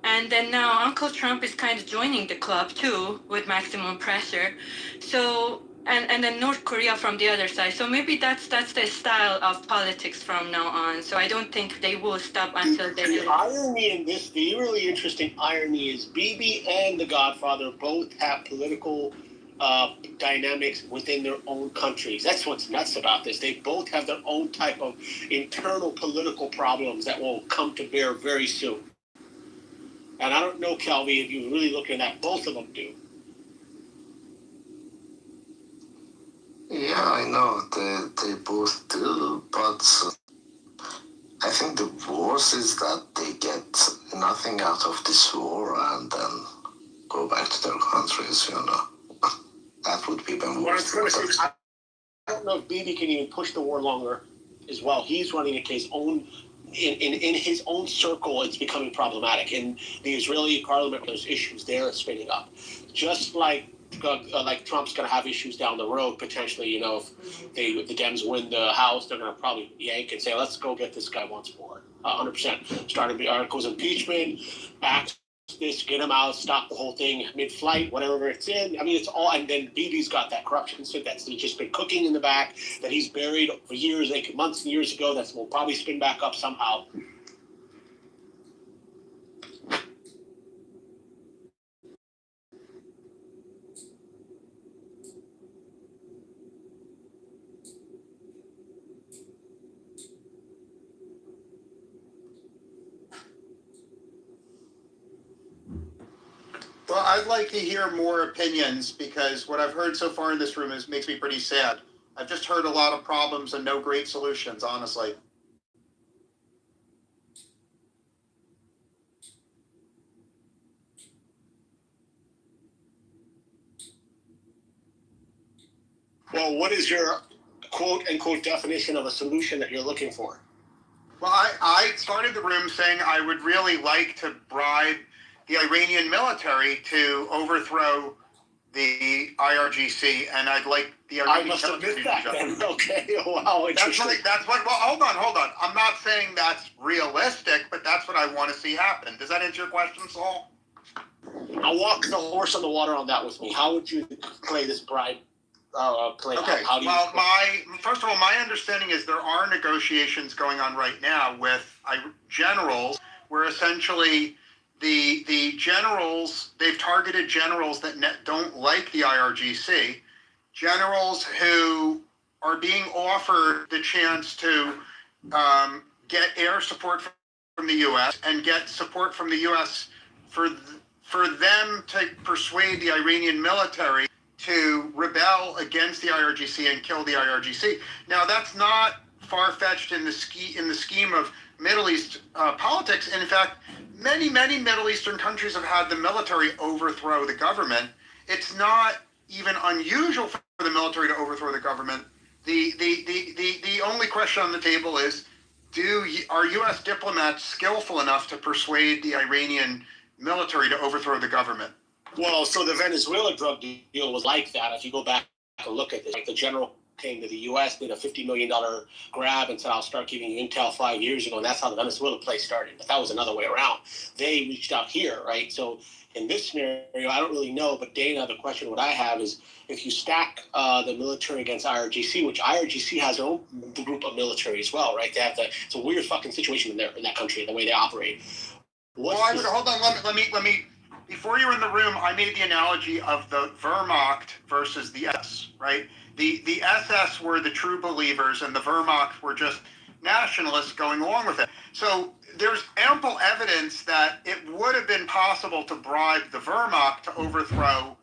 And then now Uncle Trump is kind of joining the club too with maximum pressure. So and then North Korea from the other side. So maybe that's the style of politics from now on. So I don't think they will stop until they do. The irony in this, the really interesting irony is BB and the Godfather both have political dynamics within their own countries. That's what's nuts about this. They both have their own type of internal political problems that will come to bear very soon. And I don't know, Calvi, if you're really looking at both of them do. Yeah, I know they both do, but I think the worst is that they get nothing out of this war and then go back to their countries, That would be the worst. I don't know if BB can even push the war longer as well. He's running his own in his own circle, it's becoming problematic. In the Israeli parliament, there's issues there spinning up, just like Trump's going to have issues down the road potentially. You know, if the Dems win the House, they're going to probably yank and say, "Let's go get this guy once more." 100%. Started the articles impeachment, back this, get him out, stop the whole thing mid-flight, whatever it's in. I mean, it's all, and then Bibi's got that corruption that's just been cooking in the back that he's buried for years, like months and years ago. That will probably spin back up somehow. Well, I'd like to hear more opinions because what I've heard so far in this room makes me pretty sad. I've just heard a lot of problems and no great solutions, honestly. Well, what is your quote-unquote definition of a solution that you're looking for? Well, I started the room saying I would really like to bribe the Iranian military to overthrow the IRGC, and I'd like the Iranian military to do that. Okay, wow, interesting. Well, hold on. I'm not saying that's realistic, but that's what I want to see happen. Does that answer your question, Saul? I'll walk the horse on the water on that with me. How would you play this bribe? Okay. Well, first of all, my understanding is there are negotiations going on right now with generals, where essentially the generals, they've targeted generals that don't like the IRGC, generals who are being offered the chance to get air support from the U.S. and get support from the U.S. for them to persuade the Iranian military to rebel against the IRGC and kill the IRGC. Now, that's not far-fetched in the scheme of Middle East politics. In fact, many Middle Eastern countries have had the military overthrow the government. It's not even unusual for the military to overthrow the government. The only question on the table is, are U.S. diplomats skillful enough to persuade the Iranian military to overthrow the government? Well, so the Venezuela drug deal was like that. If you go back and look at this, like the general came to the U.S., did a $50 million grab and said, "I'll start giving you intel 5 years ago." And that's how the Venezuela play started. But that was another way around. They reached out here, right? So in this scenario, I don't really know. But Dana, the question what I have is, if you stack the military against IRGC, which IRGC has their own group of military as well, right? They have it's a weird fucking situation in that country, the way they operate. Hold on. Let me. Before you were in the room, I made the analogy of the Wehrmacht versus the SS, right? The SS were the true believers, and the Wehrmacht were just nationalists going along with it. So there's ample evidence that it would have been possible to bribe the Wehrmacht to overthrow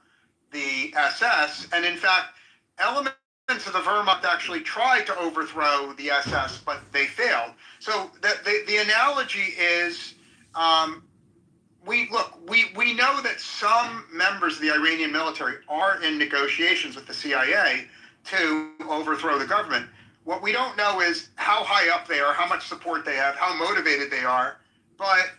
the SS, and in fact, elements of the Wehrmacht actually tried to overthrow the SS, but they failed. So the analogy is, we know that some members of the Iranian military are in negotiations with the CIA to overthrow the government. What we don't know is how high up they are, how much support they have, how motivated they are. But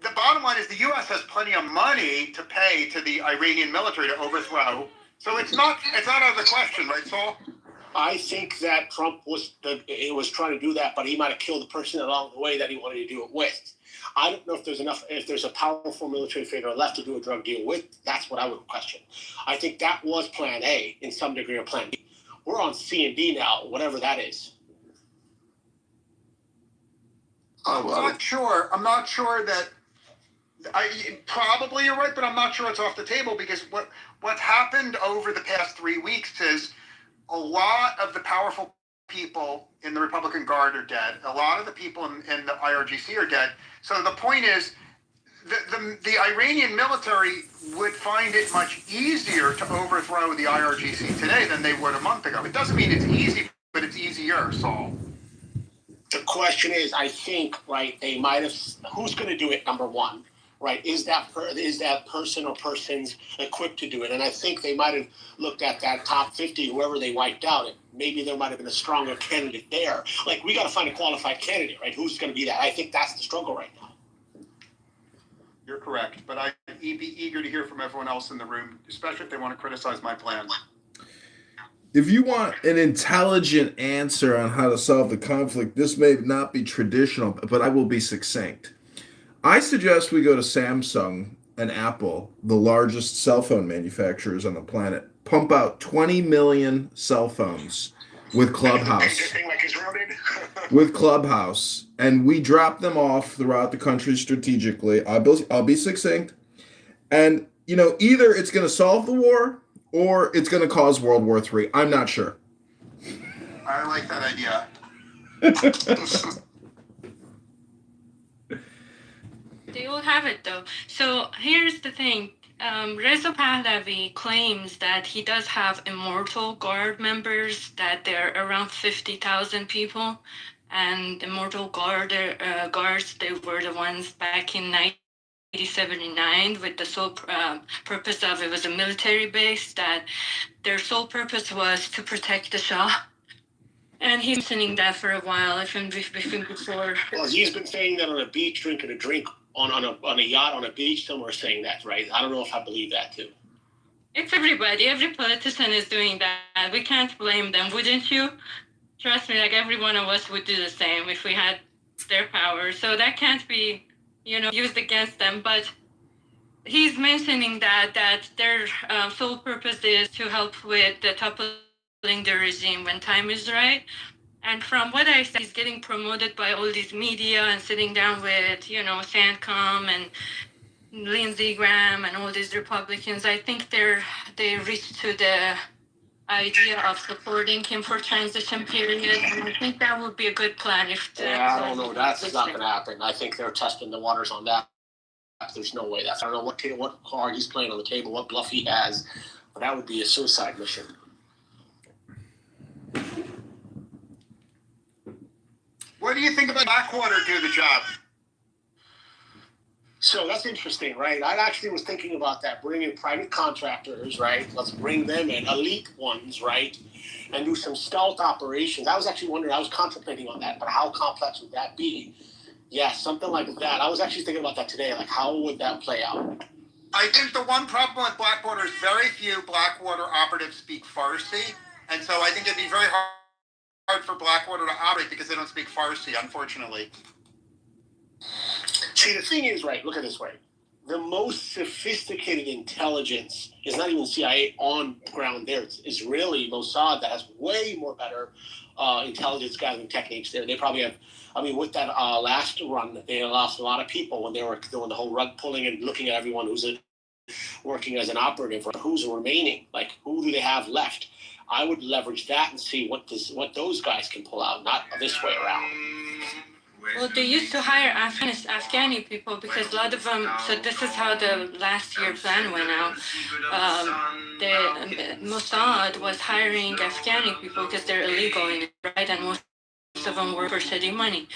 the bottom line is the U.S. has plenty of money to pay to the Iranian military to overthrow. So it's not out of the question, right, Saul? I think that Trump was trying to do that, but he might have killed the person along the way that he wanted to do it with. I don't know if there's a powerful military figure left to do a drug deal with. That's what I would question. I think that was plan A in some degree or plan B. We're on C and D now, whatever that is. I'm not sure that probably you're right, but I'm not sure it's off the table because what's happened over the past 3 weeks is a lot of the powerful people in the Republican Guard are dead. A lot of the people in the IRGC are dead. So the point is, the Iranian military would find it much easier to overthrow the IRGC today than they would a month ago. It doesn't mean it's easy, but it's easier, Saul. The question is, I think, right, they might have, who's going to do it, number one, right? Is that person or persons equipped to do it? And I think they might have looked at that top 50, whoever they wiped out, and maybe there might have been a stronger candidate there. Like, we got to find a qualified candidate, right? Who's going to be that? I think that's the struggle right now. You're correct, but I'd be eager to hear from everyone else in the room, especially if they want to criticize my plans. If you want an intelligent answer on how to solve the conflict, this may not be traditional, but I will be succinct. I suggest we go to Samsung and Apple, the largest cell phone manufacturers on the planet, pump out 20 million cell phones with Clubhouse. With Clubhouse, and we drop them off throughout the country strategically. I'll be succinct. And, either it's going to solve the war or it's going to cause World War III. I'm not sure. I like that idea. They will have it, though. So here's the thing. Reza Pahlavi claims that he does have Immortal Guard members, that they're around 50,000 people. And Immortal Guards, they were the ones back in 1979 with the sole purpose of, it was a military base, that their sole purpose was to protect the Shah. And he's been saying that for a while, even before. Well, he's been saying that on a beach, drinking a drink on a yacht on a beach somewhere, saying that, right? I don't know if I believe that too. It's everybody. Every politician is doing that. We can't blame them, wouldn't you? Trust me, like every one of us would do the same if we had their power. So that can't be, used against them. But he's mentioning that their sole purpose is to help with the toppling the regime when time is right. And from what I see, he's getting promoted by all these media and sitting down with, Sancom and Lindsey Graham and all these Republicans. I think they reached to the idea of supporting him for transition period, and I think that would be a good plan. I don't know. That's not going to happen. I think they're testing the waters on that. There's no way. I don't know what card he's playing on the table, what bluff he has, but that would be a suicide mission. What do you think about Blackwater do the job? So that's interesting, right? I actually was thinking about that, bringing private contractors, right? Let's bring them in, elite ones, right? And do some stealth operations. I was actually wondering, I was contemplating on that, but how complex would that be? Yeah, something like that. I was actually thinking about that today, like how would that play out? I think the one problem with Blackwater is very few Blackwater operatives speak Farsi, and so I think it'd be very hard for Blackwater to operate because they don't speak Farsi, unfortunately. See, the thing is, right, look at it this way. The most sophisticated intelligence is not even CIA on ground there. It's Israeli Mossad that has way more better intelligence gathering techniques there. They probably have, with that last run, they lost a lot of people when they were doing the whole rug pulling and looking at everyone who's working as an operative, or who's remaining. Like, who do they have left? I would leverage that and see what those guys can pull out, not this way around. Well, they used to hire Afghani people because a lot of them. So this is how the last year plan went out. The Mossad was hiring Afghani people because they're illegal in it, right? And most of them work for city money,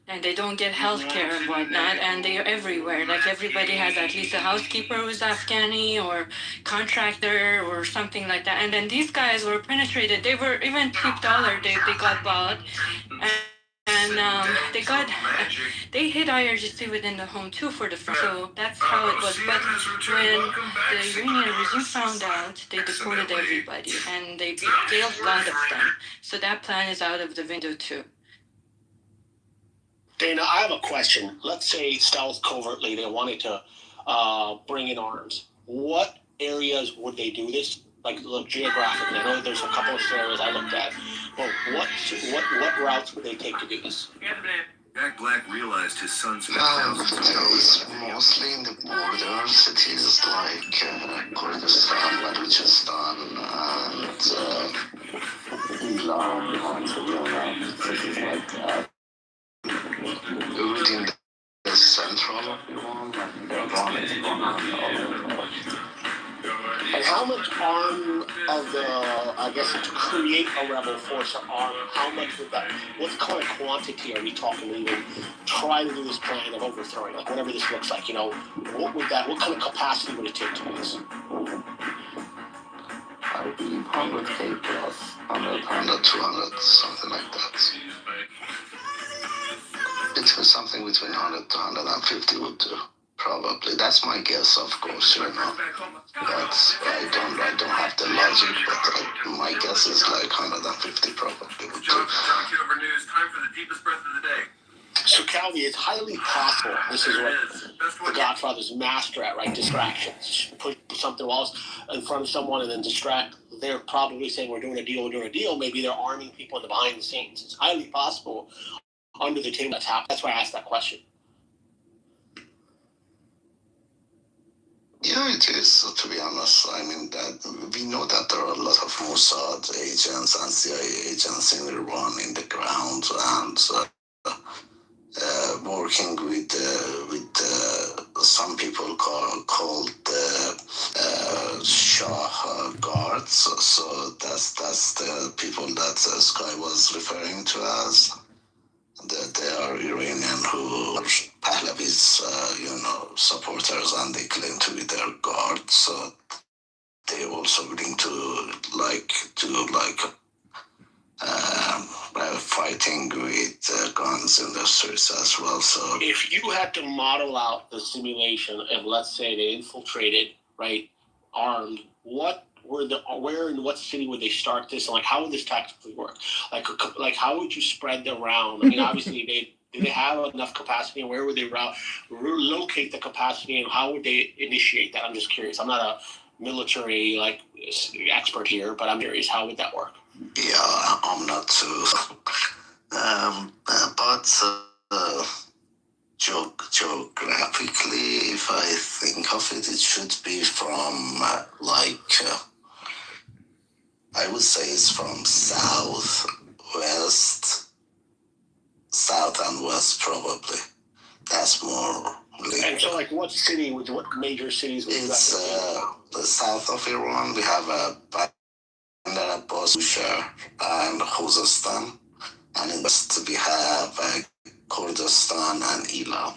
and they don't get health care and whatnot. And they're everywhere. Like, everybody has at least a housekeeper who's Afghani or contractor or something like that. And then these guys were penetrated. They were even cheap dollar. They got bought. And they hit IRGC within the home too for the front. So that's how it was. But when the Iranian regime found out, they deported everybody and they jailed a lot of them. So that plan is out of the window too. Dana, I have a question. Let's say stealth covertly, they wanted to bring in arms. What areas would they do this? Like, look, geographically, I know there's a couple of areas I looked at. But what routes would they take to do this? Jack Black realized his sons spent thousands of dollars. Mostly in the border cities like Kurdistan, Balochistan, and Iran, cities like that. Within the central one, and how much arm of the I guess, to create a rebel force or army, how much would that, what kind of quantity are we talking to even try to do this plan of overthrowing, like whatever this looks like, what kind of capacity would it take to do this? I believe 100K plus, 100, 200, something like that. Between something between 100 to 150 would do. Probably. That's my guess, of course, But I don't have the logic, but my guess is like 150 probably would do. John Kitover News, time for the deepest breath of the day. So, Calvi, it's highly possible. This is what the Godfather's master at, right? Distractions. Put something else in front of someone and then distract. They're probably saying, we're doing a deal. Maybe they're arming people in the behind the scenes. It's highly possible under the table that's happening. That's why I asked that question. Yeah, it is, to be honest. I mean, that we know that there are a lot of Mossad agents and CIA agents in Iran in the ground and working with some people called Shah guards. So that's the people that Sky was referring to as. That they are Iranian who are Pahlavi's, supporters, and they claim to be their guards. So they also willing to fighting with guns in the streets as well. So if you had to model out the simulation of, let's say, they infiltrated, right, armed, where in what city would they start this, and how would this tactically work? Like how would you spread the round? I mean, obviously do they have enough capacity, and where would they relocate the capacity, and how would they initiate that? I'm just curious. I'm not a military expert here, but I'm curious, how would that work? Yeah, I'm not too. But geographically, if I think of it, it should be from I would say it's from south and west probably. That's more. And so, what major cities would it's the south of Iran. We have Bandar Abbas, Bushehr, and Khuzestan, and in the west we have Kurdistan and Ilam.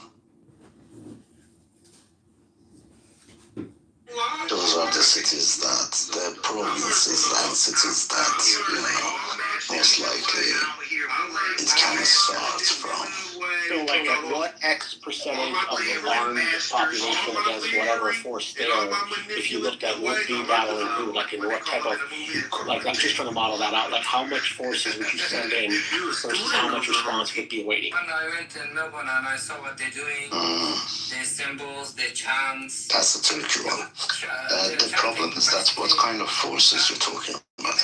Those are the cities the provinces and cities that, most likely it can start from. So, what X percentage of the armed population against whatever force there, if you looked at would be battling who, in what type of, I'm just trying to model that out, how much forces would you send in versus how much response would be waiting? When I went in Melbourne and I saw what they're doing, their symbols, their chants. That's the tricky one. The problem is that what kind of forces you're talking about?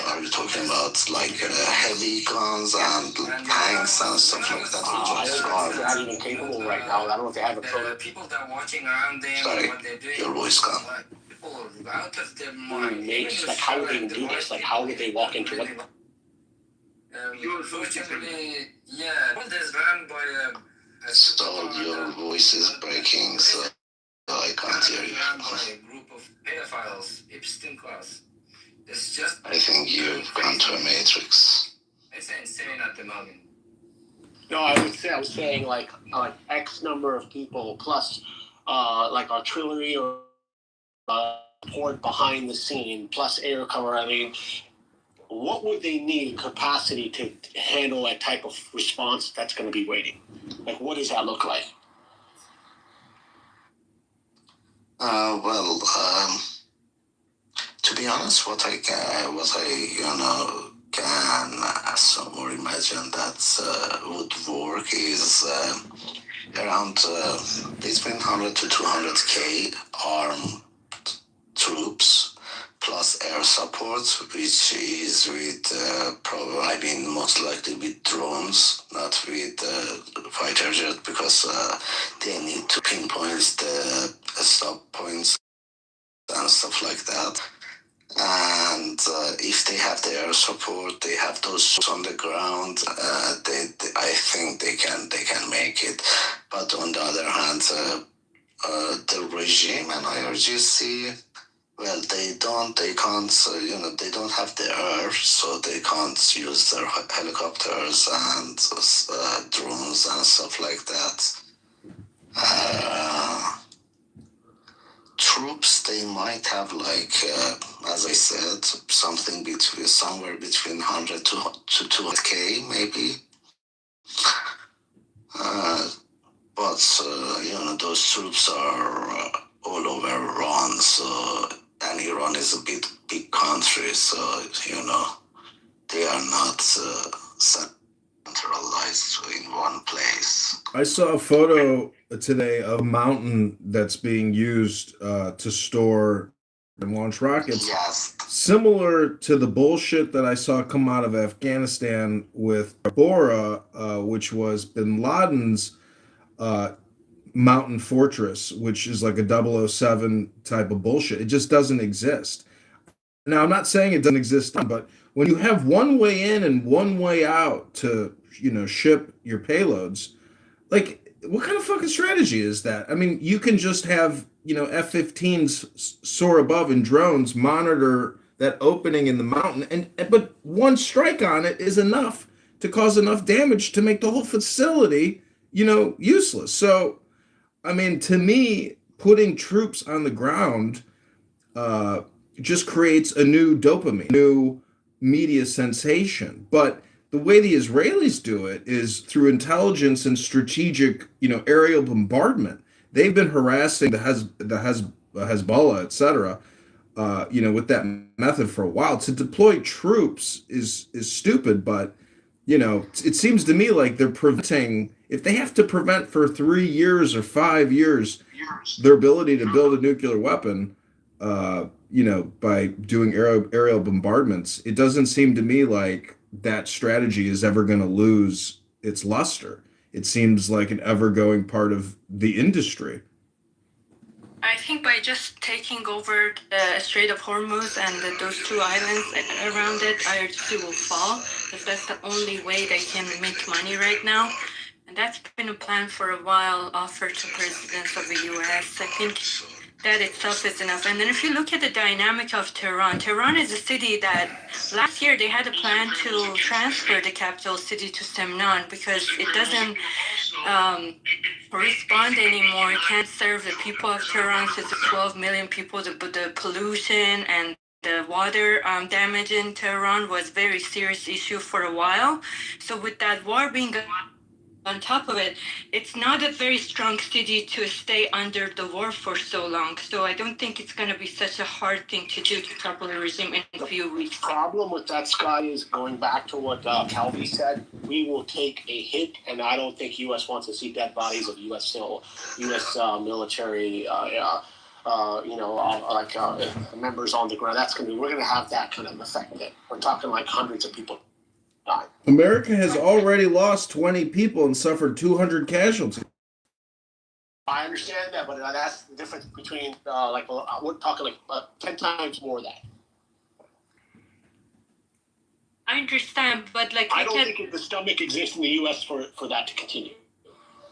Are you talking about heavy guns and tanks and stuff like that? I don't know if they're not even capable right now. I don't know if they have a program. People that are watching around them, Sorry, what they're doing. your voice gone. People out of their mind. How would they do this? How would they walk into it? Unfortunately, yeah. All this run by So your voice is breaking, so I can't hear you. By a group of pedophiles, Epstein class. It's just. I think you've gone to a matrix. It's insane at the moment. No, I was saying X number of people plus artillery or support behind the scene plus air cover. I mean, what would they need capacity to handle that type of response that's going to be waiting? What does that look like? To be honest, what I can assume or imagine that would work is around between 100 to 200K armed troops plus air support, which is with most likely with drones, not with fighter jet, because they need to pinpoint the stop points and stuff like that. And if they have the air support, they have those on the ground. I think they can make it. But on the other hand, the regime and IRGC well, they can't, they don't have the air, so they can't use their helicopters and drones and stuff like that. Troops, they might have, like, as I said, somewhere between 100 to 200K, maybe. But those troops are all over Iran, and Iran is a big country, so they are not centralized in one place. I saw a photo today of a mountain that's being used to store and launch rockets. Yes. Similar to the bullshit that I saw come out of Afghanistan with Bora, which was bin Laden's mountain fortress, which is like a 007 type of bullshit. It just doesn't exist. Now, I'm not saying it doesn't exist, but when you have one way in and one way out to, ship your payloads, like, what kind of fucking strategy is that? I mean, you can just have, F-15s soar above and drones monitor that opening in the mountain, but one strike on it is enough to cause enough damage to make the whole facility, useless. So, I mean, to me, putting troops on the ground uh, just creates a new dopamine, new media sensation. But the way the Israelis do it is through intelligence and strategic, aerial bombardment. They've been harassing the Hezbollah, etc., with that method for a while. To deploy troops is stupid, but it seems to me like they're preventing. If they have to prevent for 3 years or 5 years their ability to build a nuclear weapon, by doing aerial bombardments, it doesn't seem to me like that strategy is ever going to lose its luster. It seems like an ever-going part of the industry. I think by just taking over the Strait of Hormuz and those two islands around it, IRGC will fall, because that's the only way they can make money right now. And that's been a plan for a while, offered to presidents of the U.S. I think that itself is enough. And then if you look at the dynamic of Tehran is a city that last year they had a plan to transfer the capital city to Semnan because it doesn't respond anymore. It can't serve the people of Tehran, so it's 12 million people. The pollution and the water damage in Tehran was a very serious issue for a while. So with that war being on top of it, it's not a very strong city to stay under the war for so long. So I don't think it's going to be such a hard thing to do to topple the regime in a few weeks. The problem with that, Sky, is going back to what Calvi said. We will take a hit, and I don't think U.S. wants to see dead bodies of U.S. military. Members on the ground. We're going to have that kind of effect. That we're talking like hundreds of people. America has already lost 20 people and suffered 200 casualties. I understand that, but that's the difference between we're talking 10 times more of that. I understand, but I don't think the stomach exists in the U.S. for that to continue.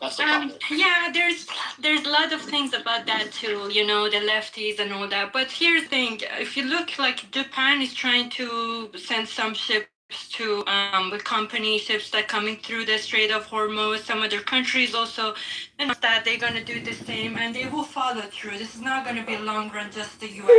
That's the problem. Yeah, there's a lot of things about that too, the lefties and all that. But here's the thing: if you look, like Japan is trying to send some ships to the company ships that coming through the Strait of Hormuz. Some other countries also announced that they're going to do the same, and they will follow through. This is not going to be long run just the U.S.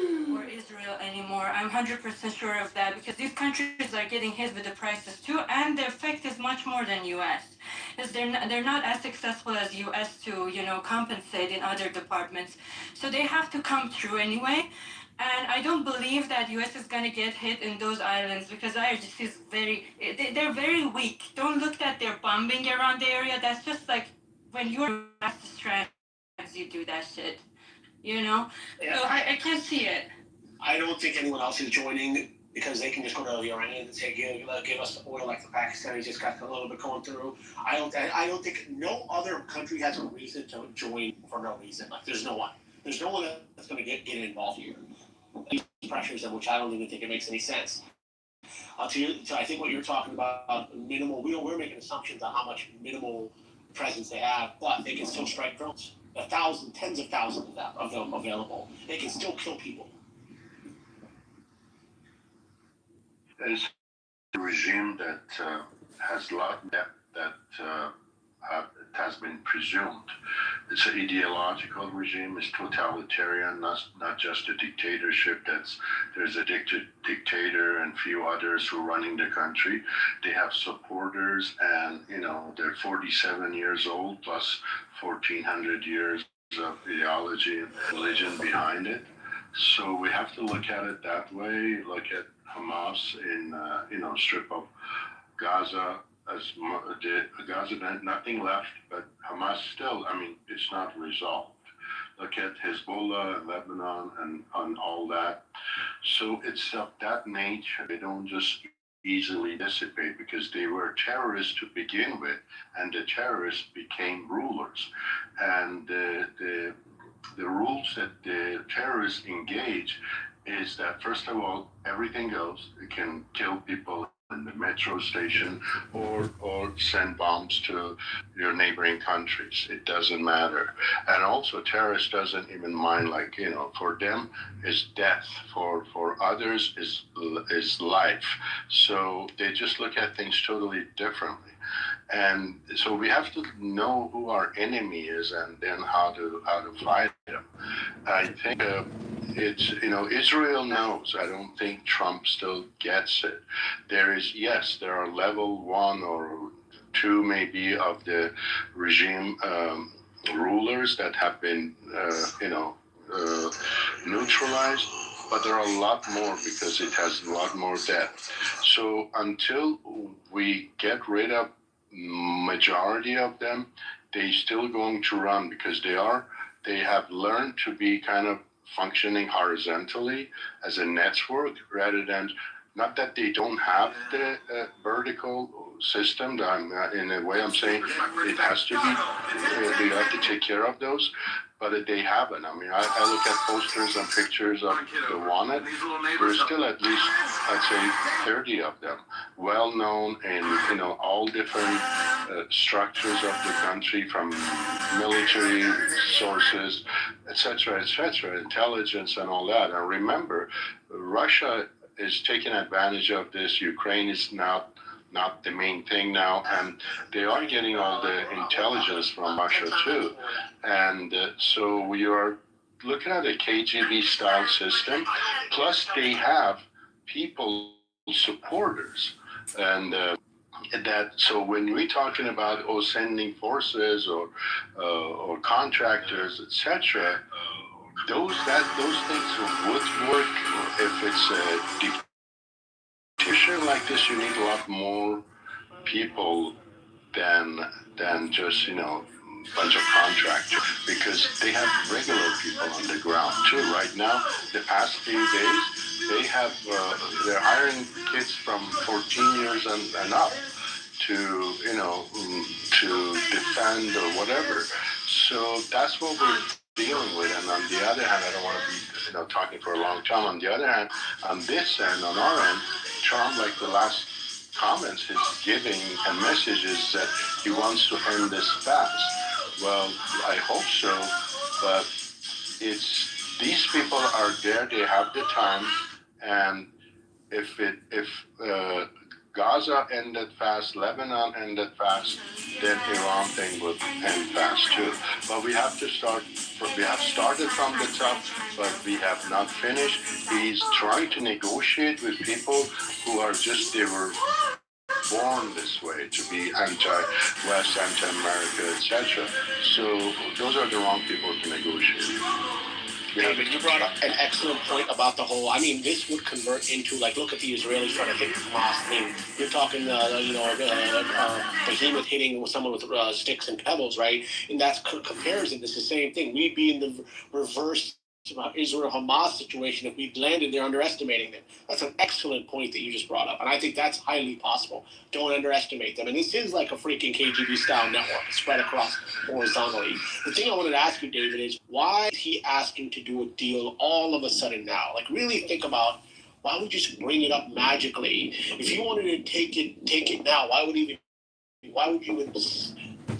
anymore or Israel anymore. I'm 100% sure of that, because these countries are getting hit with the prices too, and the effect is much more than U.S. Because they're not as successful as U.S. to compensate in other departments, so they have to come through anyway. And I don't believe that U.S. is going to get hit in those islands, because IRGC is they're very weak. Don't look that they're bombing around the area. That's just like when you're at the strands, you do that shit, Yeah. So I can't see it. I don't think anyone else is joining, because they can just go to the Iranians and say, give us oil like the Pakistanis just got a little bit going through. I don't think no other country has a reason to join for no reason. Like there's no one that's going to get involved here. These pressures, which I don't even think it makes any sense. I think what you're talking about, minimal. We're making assumptions on how much minimal presence they have, but they can still strike drones. 1,000, tens of thousands of them available. They can still kill people. There's a regime that has a lot of depth that has been presumed. It's an ideological regime. It's totalitarian, not just a dictatorship. There's a dictator and few others who are running the country. They have supporters, and they're 47 years old plus 1,400 years of ideology and religion behind it. So we have to look at it that way. Look at Hamas in strip of Gaza. Gaza had nothing left, but Hamas still, it's not resolved. Look at Hezbollah and Lebanon and on all that. So it's of that nature. They don't just easily dissipate because they were terrorists to begin with, and the terrorists became rulers. And the rules that the terrorists engage is that, first of all, everything goes. They can kill people in the metro station or send bombs to your neighboring countries. It doesn't matter. And also, terrorists doesn't even mind, for them is death. For others is life. So they just look at things totally differently. And so we have to know who our enemy is and then how to fight them. I think Israel knows. I don't think Trump still gets it. There are level 1 or 2 maybe of the regime rulers that have been neutralized, but there are a lot more because it has a lot more depth. So until we get rid of majority of them, they're still going to run because they have learned to be kind of functioning horizontally as a network rather than, not that they don't have the vertical system. In a way, I'm saying it has to be, they have to take care of those, but they haven't. I look at posters and pictures of the wanted. There's still at least, I'd say, 30 of them, well known in all different structures of the country, from military sources, etc., intelligence and all that. And remember, Russia is taking advantage of this. Ukraine is not the main thing now, and they are getting all the intelligence from Russia too. And so we are looking at a KGB style system, plus they have people supporters. And so when we're talking about sending forces or contractors, etc., those things would work if it's a dictatorship like this. You need a lot more people than just bunch of contractors, because they have regular people on the ground too. Right now, the past few days, they're hiring kids from 14 years and up to defend or whatever. So that's what we're dealing with. And on the other hand, I don't want to be talking for a long time. On the other hand, on this end, on our end, Trump, like the last comments, is giving a message is that he wants to end this fast. Well, I hope so, but these people are there, they have the time, and if Gaza ended fast, Lebanon ended fast, then Iran thing would end fast too. But we have started from the top, but we have not finished. He's trying to negotiate with people who are they were born this way, to be anti-West, anti-America, etc. So those are the wrong people to negotiate. David, you brought up an excellent point about the whole. This would convert into, look at the Israelis trying to hit Hamas. You're talking, behemoth hitting someone with sticks and pebbles, right? And that's comparison. It's the same thing. We'd be in the reverse Israel-Hamas situation if we'd landed there underestimating them. That's an excellent point that you just brought up, and I think that's highly possible. Don't underestimate them. And this is like a freaking KGB-style network spread across horizontally. The thing I wanted to ask you, David, is why is he asking to do a deal all of a sudden now? Really think about, why would you just bring it up magically? If you wanted to take it now, why would you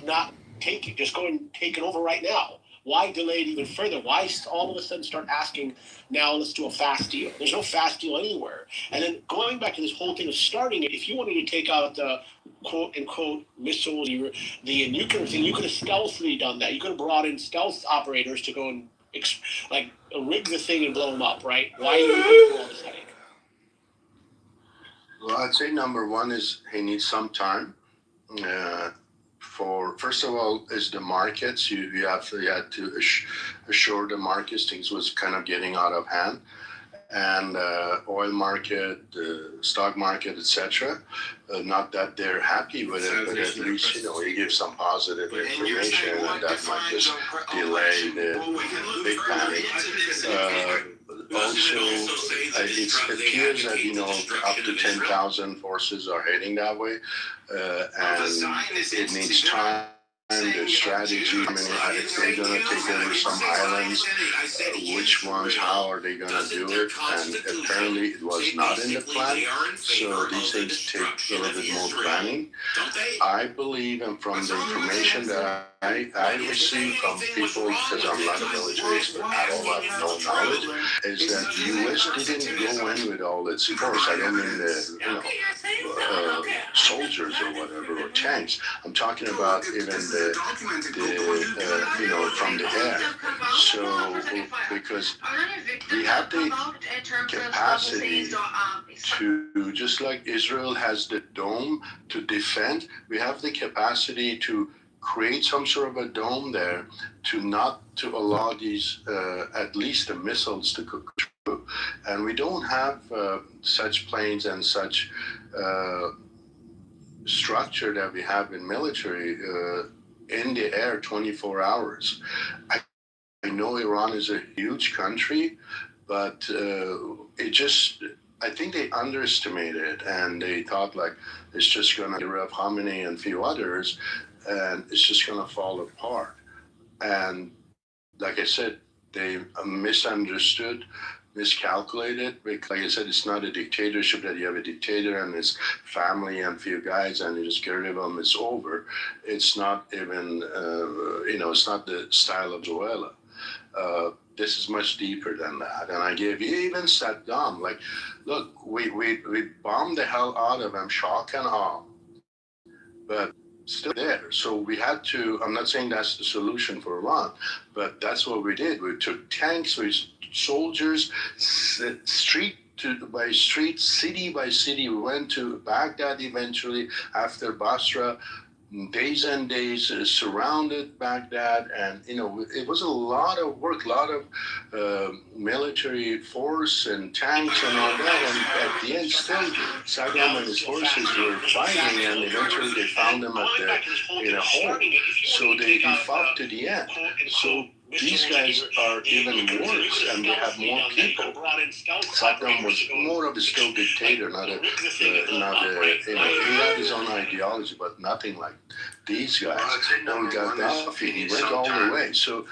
not take it? Just go and take it over right now. Why delay it even further? Why all of a sudden start asking, now let's do a fast deal? There's no fast deal anywhere. And then going back to this whole thing of starting it, if you wanted to take out the quote unquote missiles, the nuclear thing, you could have stealthily done that. You could have brought in stealth operators to go and rig the thing and blow them up, right? Why are you going through all this headache? Well, I'd say number one is he needs some time. First of all, is the markets. You had to assure the markets things was kind of getting out of hand, and oil market, stock market, etc. Not that they're happy with it, but at least you give some positive information, and that might just delay the big panic. Also, it appears that up to 10,000 forces are heading that way, and it needs time. The strategy, if they're going to take over some islands, which ones, how are they going to do it? And apparently it was not in the plan, so these things take a little bit more planning. I believe, and from the information that I received from people, because I'm not a military expert at all, I have no knowledge, is that the U.S. didn't go in with all its force. I don't mean the soldiers or whatever, or tanks. I'm talking about even the from the air. So because we have the capacity to, just like Israel has the dome to defend, we have the capacity to create some sort of a dome there to allow these at least the missiles to go through. And we don't have such planes and such structure that we have in military in the air 24 hours. I know Iran is a huge country, but I think they underestimated it, and they thought like it's just going to get rid of Khamenei and a few others, and it's just going to fall apart. And like I said, they miscalculated. Because, like I said, it's not a dictatorship that you have a dictator and his family and a few guys and you just get rid of them, it's over. It's not even, it's not the style of Venezuela. This is much deeper than that. And I gave you even Saddam, like, look, we bombed the hell out of him, shock and awe. But still there. So we had to, I'm not saying that's the solution for Iran, but that's what we did. We took tanks, soldiers, street by street, city by city. We went to Baghdad eventually after Basra, days and days, surrounded Baghdad, and it was a lot of work, a lot of military force and tanks and all that, and at the end still Saddam and his forces were fighting, and eventually they found them in a hole, so they fought to the end. So these guys are even worse, and they have more people. Saddam was more of a still dictator, he had his own ideology, but nothing like these guys. And Gaddafi, he went all the way. So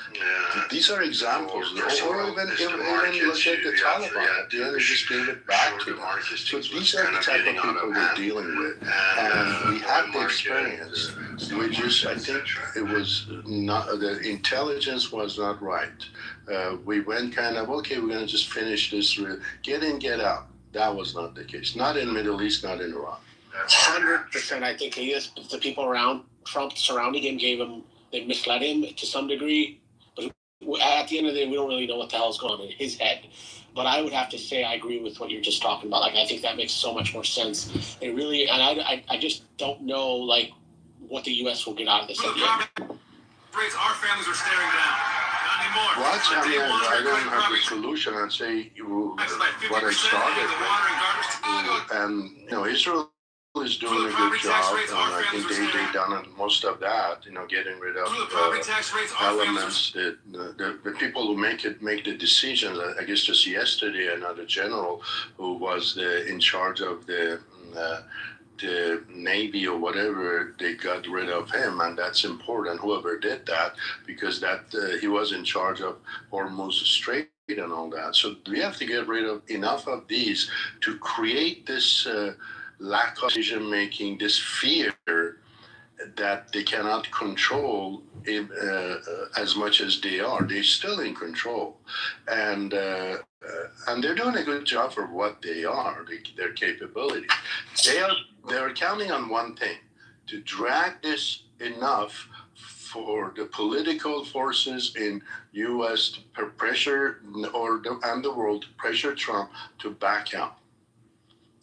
these are examples. Or even look at the Taliban. At the end, they just gave it back to them. So these are the type of people we're dealing with. And we have the experience. I think it was not, the intelligence was not right. We went kind of, okay, we're going to just finish this, get in, get out. That was not the case. Not in Middle East, not in Iran. 100%. I think the people around Trump surrounding him they misled him to some degree. But at the end of the day, we don't really know what the hell's going on in his head. But I would have to say I agree with what you're just talking about. Like, I think that makes so much more sense. It really, and I just don't know, like, what the U.S. will get out of this. Our families are staring down. Not anymore. Well, I don't have the solution. I'd say what I started, and Israel is doing a good job, and I think they've done most of that. Getting rid of elements that the people who make the decisions. I guess just yesterday, another general who was in charge of the Navy or whatever, they got rid of him, and that's important. Whoever did that, because he was in charge of Hormuz Strait and all that. So we have to get rid of enough of these to create this lack of decision making, this fear, that they cannot control as much as they are. They're still in control, and they're doing a good job for what they are, their capability. They're counting on one thing: to drag this enough for the political forces in U.S. to pressure and the world to pressure Trump to back out.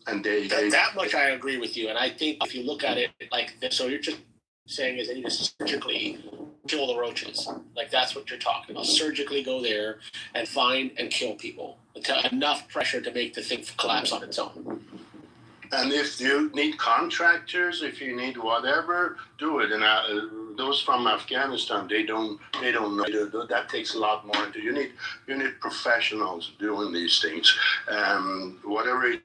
And that much I agree with you. And I think if you look at it like this, so you're just saying is they need to surgically kill the roaches. Like that's what you're talking about. Surgically go there and find and kill people until enough pressure to make the thing collapse on its own. And if you need contractors, if you need whatever, do it. And those from Afghanistan, they don't know. That takes a lot more. You need professionals doing these things, whatever it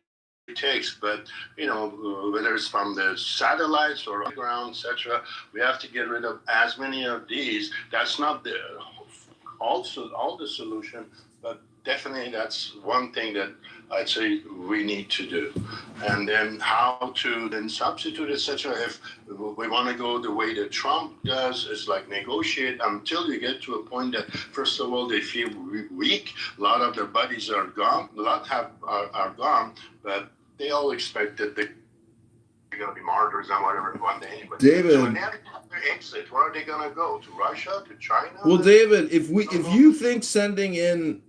takes. But whether it's from the satellites or ground, etc., we have to get rid of as many of these. That's not all the solution, but definitely that's one thing that I'd say we need to do. And then how to then substitute, etc. If we want to go the way that Trump does, is like negotiate until you get to a point that, first of all, they feel weak. A lot of their buddies are gone. A lot are gone, but they all expect that they're going to be martyrs and whatever one day. Anyway. David. So when they have their exit, where are they going to go? To Russia? To China? Well, David, if you think sending in,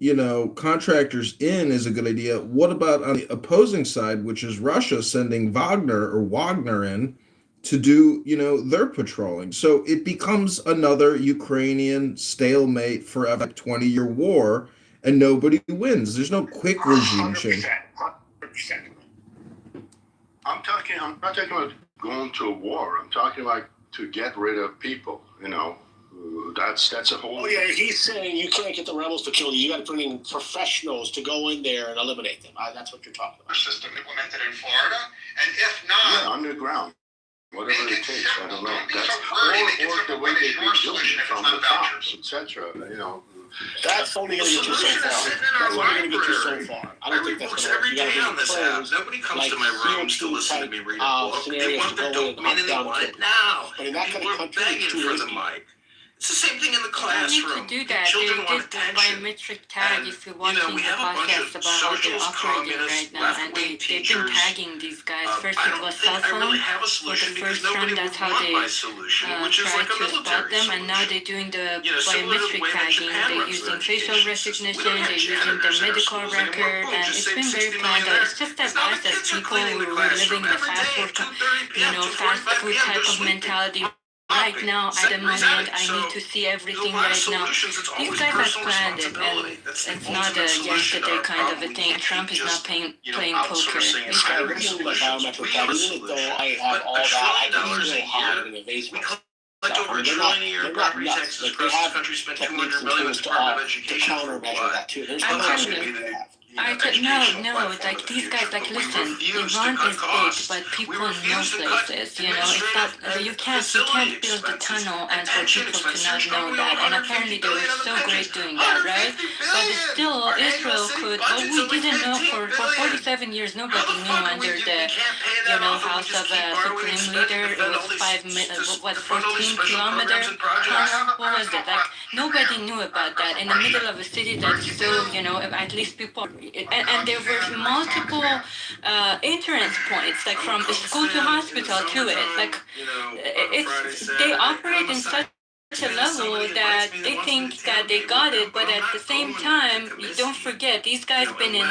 contractors in is a good idea, what about on the opposing side, which is Russia sending Wagner in to do, their patrolling? So it becomes another Ukrainian stalemate forever, 20-year war, and nobody wins. There's no quick regime change. 100%. I'm not talking about going to a war. I'm talking like to get rid of people, that's a whole... Oh, yeah, he's saying you can't get the rebels to kill you. You got to bring in professionals to go in there and eliminate them. That's what you're talking about. System implemented in Florida, and if not... Yeah, underground. Whatever it takes, I don't know. That's or the way they've been doing it from the top, etc. That's only going to get you so far. That's only going to get you so far. I don't think that's going to work. You got to on this app. Nobody comes to my rooms to listen to me read a book. They want their dopamine and they want it now. But in that kind of country, begging for the mic. It's the same thing in the classroom. They need to do that. Children They want did the attention. biometric tag if you're watching we the have a bunch podcast of about how they're socialist, operating communist, right now, and they've been tagging these guys. First it was cell phone for the first term, that's how they tried to spot them, and now they're doing the biometric tagging. They're using facial recognition, they're using the medical record, and it's been very planned out. It's just that us as people who are living the fast food type of mentality. Right now, at the moment, I need to see everything right now. These guys have planned it, and it's not a yesterday kind of a thing. Trump is not playing poker. I really like biometric tagging, even though I have all that, I can still have an evasive. Like over $1 trillion a year property taxes across this country, spent $200 billion to countermeasure that too. There's I'm telling you. No, like these guys, like listen, Iran is big, but people know places, it's not, you can't build a tunnel and for people to not know that, and apparently they were so great doing that, right? But still, Israel could, but we didn't know for 47 years, nobody knew under the, house of a supreme leader, it was 14 kilometer tunnel, what was it, like, nobody knew about that, in the middle of a city that's so, at least people, and there were multiple entrance points, like from the school to hospital to it. Like they operate in such a level that they think that they got it, but at the same time, don't forget these guys been in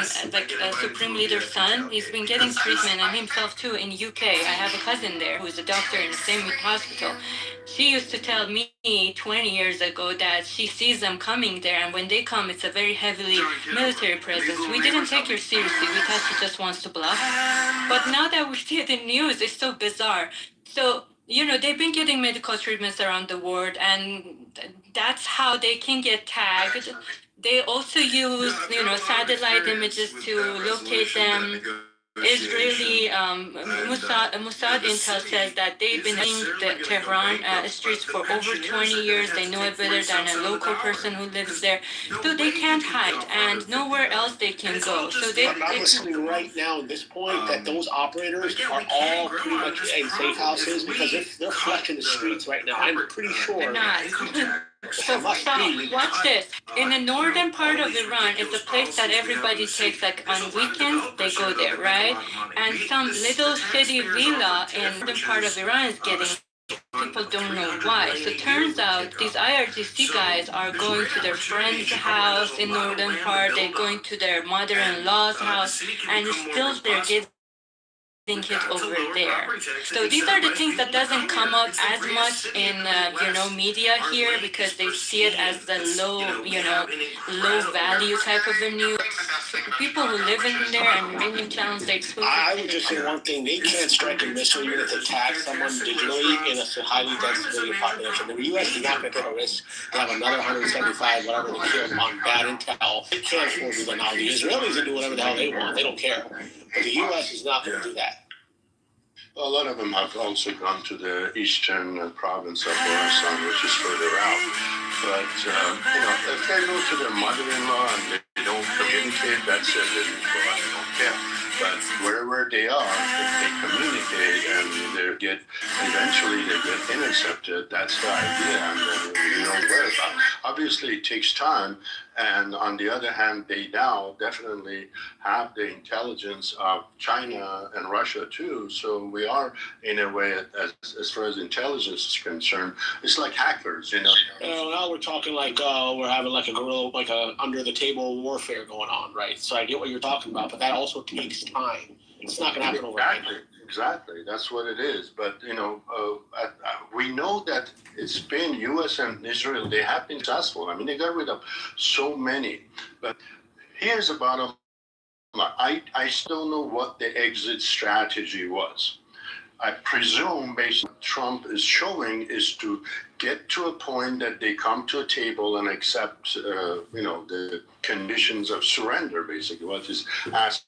Supreme Leader's son. He's been getting treatment, and himself too in UK. I have a cousin there who's a doctor in the same hospital. She used to tell me 20 years ago that she sees them coming there, and when they come, it's a very heavily military presence. We didn't take her seriously. We thought she just wants to bluff. But now that we see the news, it's so bizarre. So, they've been getting medical treatments around the world, and that's how they can get tagged. They also use, satellite images to locate them. Israeli Mossad intel says that they've been in the Tehran streets for over 20 years. They know it better than a local person who lives there. So they can't hide, and nowhere else they can go. So I'm assuming right now at this point that those operators are all pretty much in safe houses because they're flexing the streets right now. I'm pretty sure. They're not. So watch this. In the northern part of Iran is a place that everybody takes, like on weekends, they go there, right? And some little city villa in the part of Iran is getting, people don't know why. So it turns out these IRGC guys are going to their friend's house in northern part, they're going to their mother-in-law's house, and still they're getting kids over there. So these are the things that doesn't come up as much in media here because they see it as the low value type of a news. People who live in there and many channels they expose. I would just say one thing: they can't strike a missile even if they tag someone digitally in a highly dense civilian population. The U.S. is not going to take a risk to have another 175 whatever they kill on bad intel. They can't afford to do that now. The Israelis can do whatever the hell they want; they don't care. But the U.S. is not going to do that. A lot of them have also gone to the eastern province of Khorasan, which is further out. But, if they go to their mother-in-law and they don't communicate, that's it. They don't care. But wherever they are, if they communicate and eventually they get intercepted, that's the idea. And then where about. Obviously, it takes time. And on the other hand, they now definitely have the intelligence of China and Russia too. So we are, in a way, as far as intelligence is concerned, it's like hackers, Now we're talking like we're having like a guerrilla, like a under the table warfare going on, right? So I get what you're talking about, but that also takes time. It's not going to happen overnight. Exactly, that's what it is. But we know that it's been U.S. and Israel. They have been successful. I mean, they got rid of so many. But here's the bottom line: I still don't know what the exit strategy was. I presume, based on what Trump is showing, is to get to a point that they come to a table and accept, the conditions of surrender. Basically, what is asked.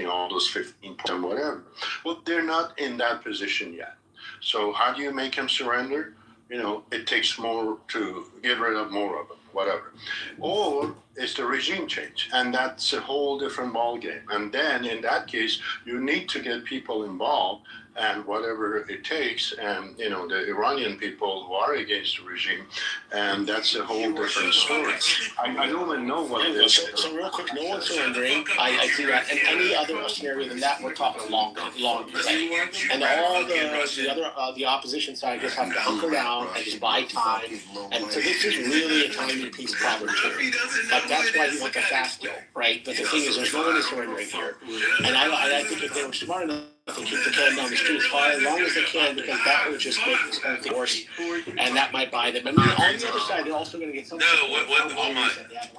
All those 15 points and whatever. Well, they're not in that position yet. So how do you make them surrender? It takes more to get rid of more of them, whatever. Or it's the regime change, and that's a whole different ballgame. And then in that case, you need to get people involved and whatever it takes, and the Iranian people who are against the regime, and that's a whole different story. I don't even know what it is. So real quick, no one's surrendering. I see that. And any other scenario than that, we're talking long delay. And all the opposition side just have to hunker down and just buy time. And so this is really a time and peace problem too. Like that's why you want the fast deal, right? But the thing is, there's no one is surrendering here. And I think if they were smart enough to keep the can down the street as long as they can, because that would just make this whole thing worse, and that might buy them. I mean, on the other side, they're also going to get something. No, what? Oh my!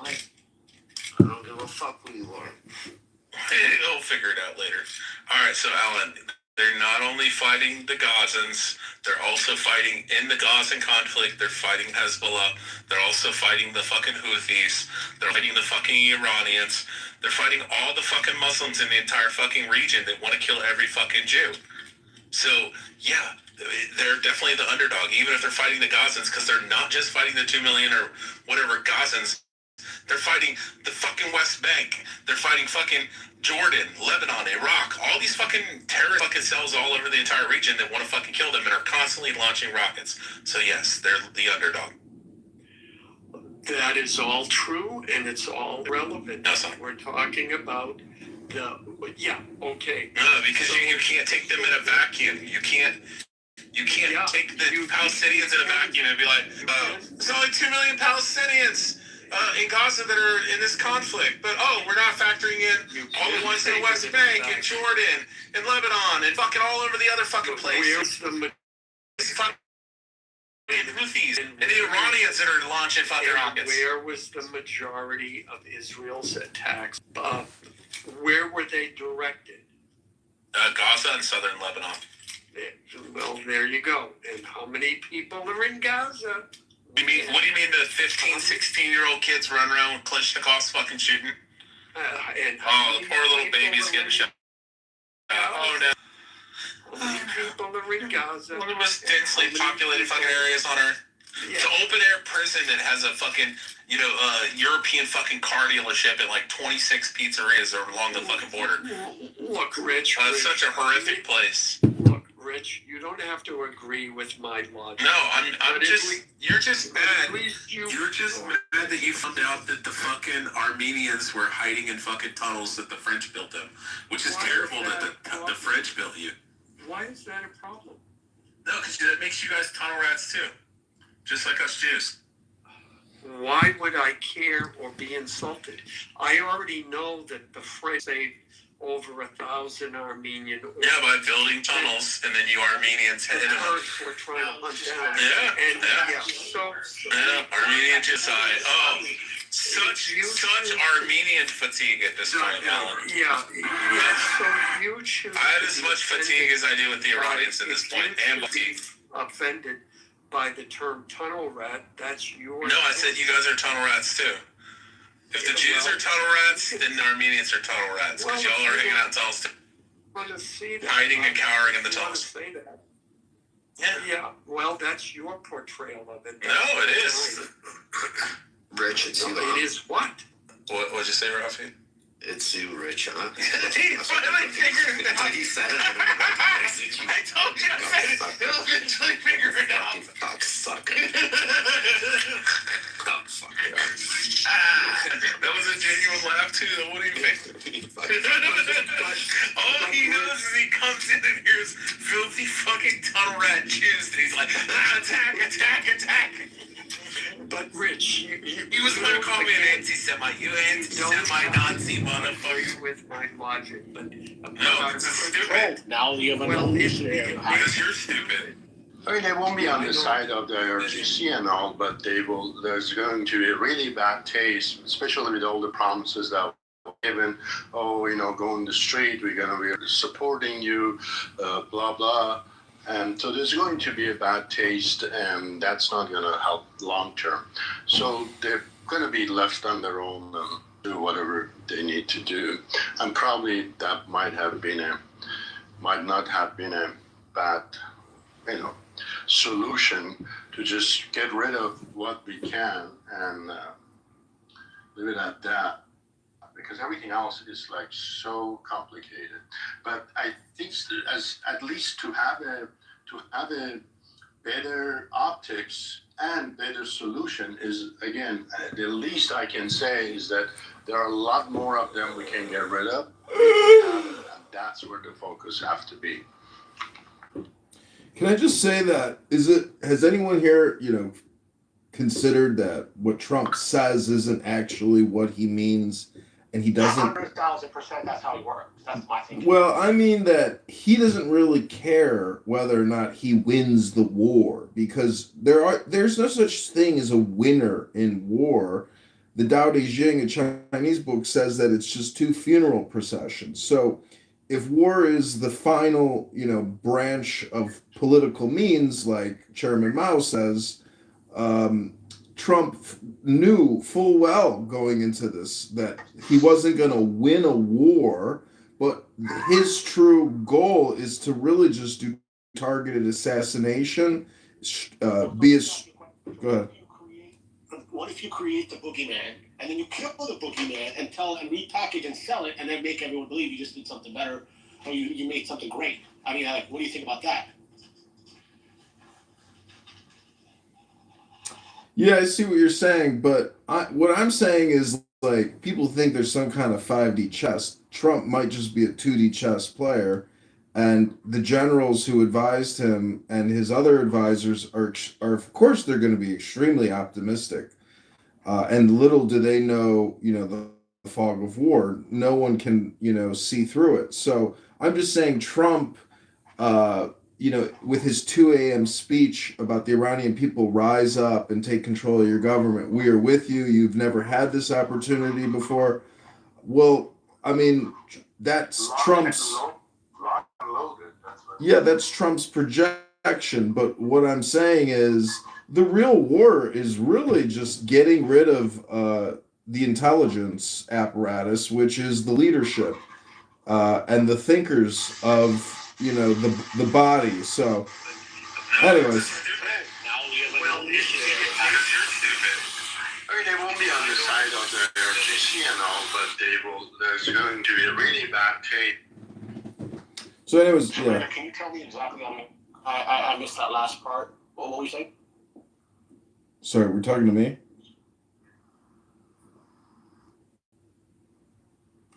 I don't give a fuck who you are. They'll figure it out later. All right, so Alan, they're not only fighting the Gazans, they're also fighting in the Gazan conflict. They're fighting Hezbollah. They're also fighting the fucking Houthis. They're fighting the fucking Iranians. They're fighting all the fucking Muslims in the entire fucking region that want to kill every fucking Jew. So, yeah, they're definitely the underdog, even if they're fighting the Gazans, because they're not just fighting the 2 million or whatever Gazans. They're fighting the fucking West Bank. They're fighting fucking Jordan, Lebanon, Iraq, all these fucking terrorist fucking cells all over the entire region that want to fucking kill them and are constantly launching rockets. So yes, they're the underdog. That is all true, and it's all relevant. No, sorry. We're talking about okay. No, because you can't take them in a vacuum. You can't take the Palestinians in a vacuum and be like, there's only 2 million Palestinians in Gaza that are in this conflict, but we're not factoring in all the ones in the West Bank and Jordan and Lebanon and fucking all over the other fucking places. And the Houthis and the Iranians that are launching fucking rockets. Where was the majority of Israel's attacks? Where were they directed? Gaza and southern Lebanon. Well, there you go. And how many people are in Gaza? What do you mean the 15, 16-year-old kids running around with Kalashnikovs fucking shooting? The poor little babies getting shot. Oh, no. How many people are in Gaza? One of the most densely populated fucking areas on Earth. Yeah. It's an open air prison that has a fucking, European fucking car dealership and like 26 pizzerias along the fucking border. Look, Rich. It's such a horrific place. Look, Rich, you don't have to agree with my logic. No, you're just mad. You're just mad that you found out that the fucking Armenians were hiding in fucking tunnels that the French built them, which is terrible that the French built you. Why is that a problem? No, because that makes you guys tunnel rats too. Just like us Jews. Why would I care or be insulted? I already know that the French saved over 1,000 Armenian. Yeah, by building tunnels, and then you Armenians headed them. We're trying to hunt down. Armenian genocide. Oh, such Armenian fatigue at this point, Alan. Yeah. So you choose. I have as much fatigue as I do with the Iranians at this point, and fatigue. Offended by the term tunnel rat, that's your. No, I said you guys are tunnel rats too. If the Jews are tunnel rats, then the Armenians are tunnel rats, because y'all are hanging out in tunnels too. Hiding and cowering in the tunnels. Say that. Yeah. Well, that's your portrayal of it. No, it is. Rich, it's you. It is what? What'd you say, Rafi? It's you, Rich, huh? He finally figured it out. He said it. I told you I said it. He'll eventually figure it out. Cocksucker. Cocksucker. That was a genuine laugh, too. What do you think? All he knows is he comes in and hears filthy fucking tunnel rat Jews, and he's like, attack, attack, attack. But Rich, he was going to call me an anti-Semite. You anti-Semite Nazi motherfucker. With my logic, but no, it's stupid. Now you have another issue. Because you're stupid. I mean, they won't be on the side of the RGC and all, but they will. There's going to be a really bad taste, especially with all the promises that were given. Oh, go in the street, we're going to be supporting you, blah blah. And so there's going to be a bad taste, and that's not going to help long term. So they're going to be left on their own and do whatever they need to do. And probably that might not have been a bad, solution to just get rid of what we can and leave it at that. Because everything else is like so complicated. But I think at least to have a better optics and better solution is, again, the least I can say is that there are a lot more of them we can get rid of. And that's where the focus has to be. Can I just say that has anyone here, considered that what Trump says isn't actually what he means? And he doesn't. 100,000%. That's how he works. That's my thinking. Well, I mean that he doesn't really care whether or not he wins the war, because there's no such thing as a winner in war. The Tao Te Ching, a Chinese book, says that it's just two funeral processions. So, if war is the final, branch of political means, like Chairman Mao says, Trump knew full well going into this that he wasn't going to win a war, but his true goal is to really just do targeted assassination. Go ahead. What if you create the boogeyman and then you kill the boogeyman and repackage and sell it and then make everyone believe you just did something better or you made something great? I mean, what do you think about that? Yeah, I see what you're saying, but what I'm saying is, like, people think there's some kind of 5D chess. Trump might just be a 2D chess player, and the generals who advised him and his other advisors are of course, they're going to be extremely optimistic. And little do they know, the fog of war. No one can, see through it. So I'm just saying Trump, with his 2 a.m. speech about the Iranian people, rise up and take control of your government. We are with you. You've never had this opportunity before. Well, I mean, that's Trump's. Yeah, that's Trump's projection. But what I'm saying is the real war is really just getting rid of the intelligence apparatus, which is the leadership and the thinkers of the body. So, anyways. I mean, they won't be on the side of the RGC and all, but there's going to be a really bad tape. So, anyways, yeah. Can you tell me exactly? I missed that last part. What were you saying? Sorry, we're talking to me?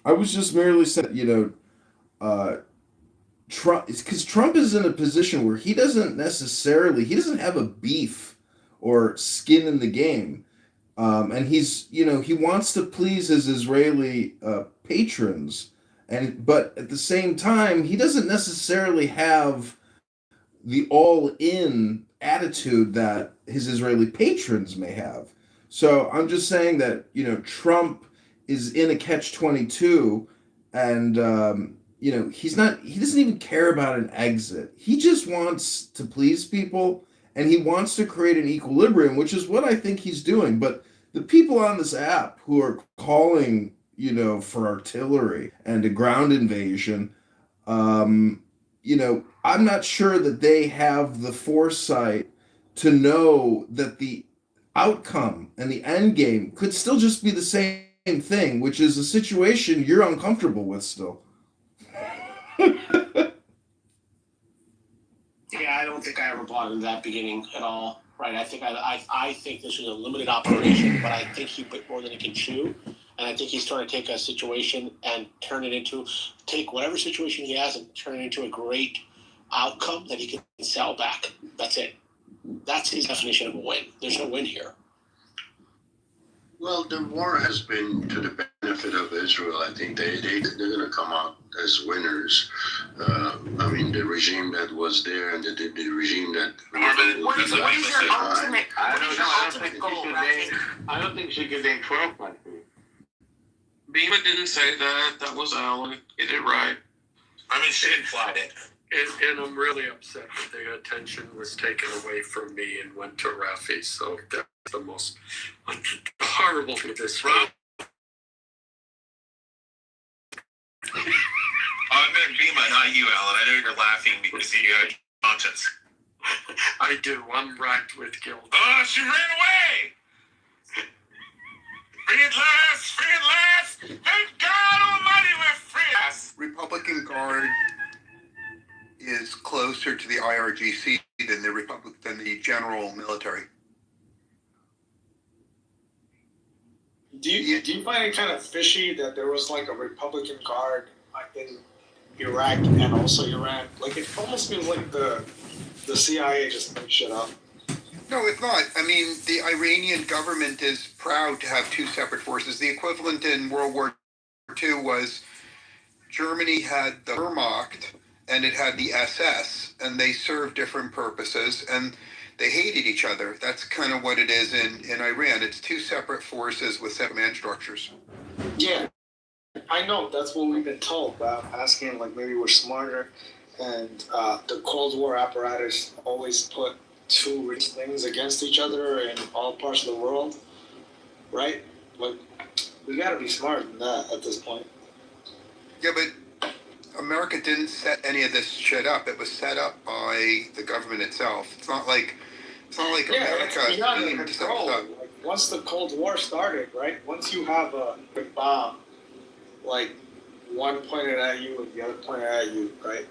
I was just merely saying, Trump, because Trump is in a position where he doesn't have a beef or skin in the game. And he wants to please his Israeli patrons. But at the same time, he doesn't necessarily have the all-in attitude that his Israeli patrons may have. So I'm just saying that, Trump is in a catch-22, and he doesn't even care about an exit. He just wants to please people, and he wants to create an equilibrium, which is what I think he's doing. But the people on this app who are calling, for artillery and a ground invasion, I'm not sure that they have the foresight to know that the outcome and the end game could still just be the same thing, which is a situation you're uncomfortable with still. Yeah, I don't think I ever bought into that beginning at all. Right? I think this is a limited operation, but I think he bit more than he can chew. And I think he's trying to take a situation and take whatever situation he has and turn it into a great outcome that he can sell back. That's it. That's his definition of a win. There's no win here. Well, the war has been to the benefit of Israel. I think they're going to come out as winners. I mean, the regime that was there and the regime that... What is your ultimate goal, Rafi? I don't think she could name 12 countries. Bima didn't say that. That was Alan. Get it right. I mean, she implied it. And I'm really upset that the attention was taken away from me and went to Rafi. So that's the most horrible thing this Rob. I meant Bima, not you, Alan. I know you're laughing because you got conscience. I do. I'm racked with guilt. Oh, she ran away! Free at last! Free at last! Thank God Almighty, we're free at last! Republican Guard is closer to the IRGC than the general military. Do you find it kind of fishy that there was like a Republican Guard in Iraq and also Iran? Like it almost feels like the CIA just made shit up. No, it's not. I mean, the Iranian government is proud to have two separate forces. The equivalent in World War II was Germany had the Wehrmacht and it had the SS, and they served different purposes, and they hated each other. That's kind of what it is in Iran. It's two separate forces with separate command structures. Yeah, I know. That's what we've been told, but I'm asking, like, maybe we're smarter, and the Cold War apparatus always put two rich things against each other in all parts of the world, right? Like, we gotta be smarter than that at this point. Yeah, but America didn't set any of this shit up. It was set up by the government itself. It's not like America it's beyond aimed to set control. this up. Like, once the Cold War started, right? Once you have a big bomb, like one pointed at you and the other pointed at you, right?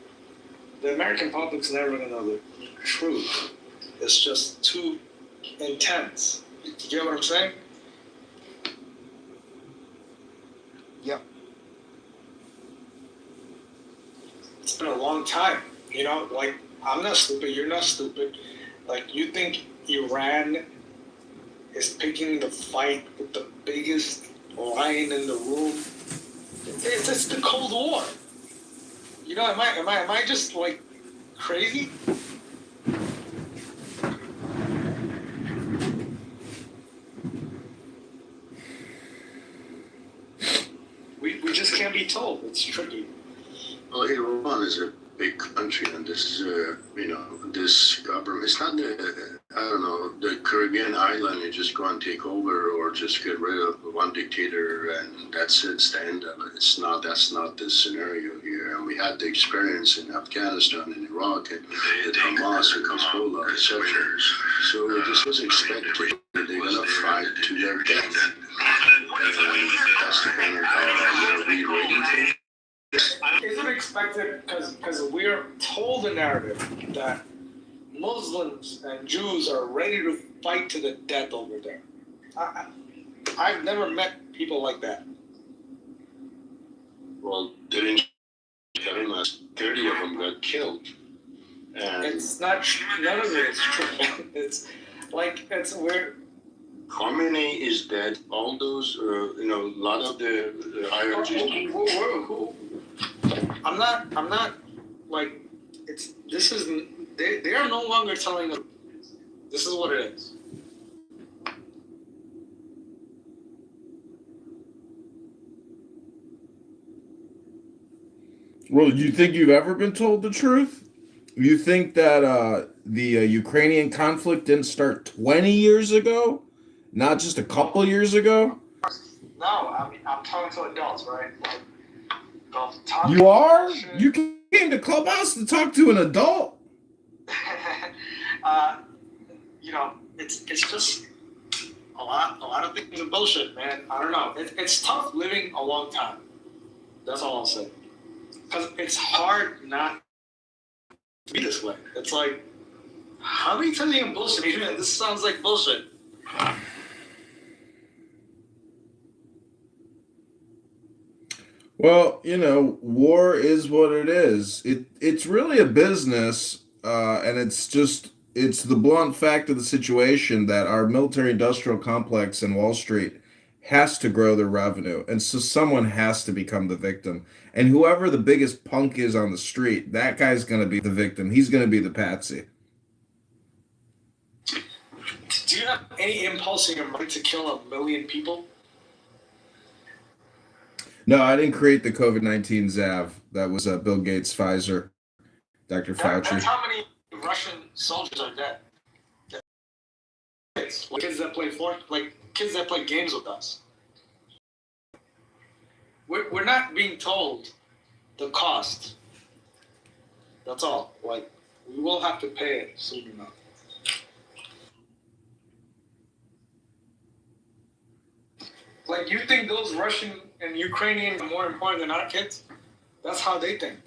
The American public's never gonna know the truth. It's just too intense. You get what I'm saying? Yep. It's been a long time, like, I'm not stupid, you're not stupid. Like, you think Iran is picking the fight with the biggest lion in the room? It's the Cold War. Am I just, like, crazy? We just can't be told. It's tricky. Well, Iran is a big country, and this, this government, it's not the Caribbean island, you just go and take over or just get rid of one dictator and that's it, stand up. That's not the scenario here. I we had the experience in Afghanistan and Iraq and with Hamas and Hezbollah, etc. So this was expected. They're gonna fight to their death. That's the thing. Are we ready? Is it expected because we're told the narrative that Muslims and Jews are ready to fight to the death over there? I've never met people like that. Well, didn't 30 of them got killed. And it's not, none of it is true. It's like, it's weird. Khomeini is dead. All those, a lot of the IRGs. I'm not, like, they are no longer telling us, this is what it is. Well, you think you've ever been told the truth? You think that the Ukrainian conflict didn't start 20 years ago? Not just a couple years ago? No, I mean, I'm talking to adults, right? Like, you are? You came to Clubhouse to talk to an adult? It's just a lot of things are bullshit, man. I don't know. It's tough living a long time. That's all I'll say. Because it's hard not to be this way. It's like, how many times are you gonna bullshit me? Man, this sounds like bullshit. Well, war is what it is. It's really a business, and it's the blunt fact of the situation that our military-industrial complex in Wall Street has to grow their revenue, and so someone has to become the victim. And whoever the biggest punk is on the street, that guy's going to be the victim. He's going to be the patsy. Do you have any impulse in your mind to kill 1 million people? No, I didn't create the COVID-19 ZAV. That was Bill Gates, Pfizer, Dr. Fauci. That's how many Russian soldiers are dead. Kids that play games with us. We're not being told the cost. That's all. Like, we will have to pay it soon enough. Like, you think those Russian and Ukrainians are more important than our kids? That's how they think.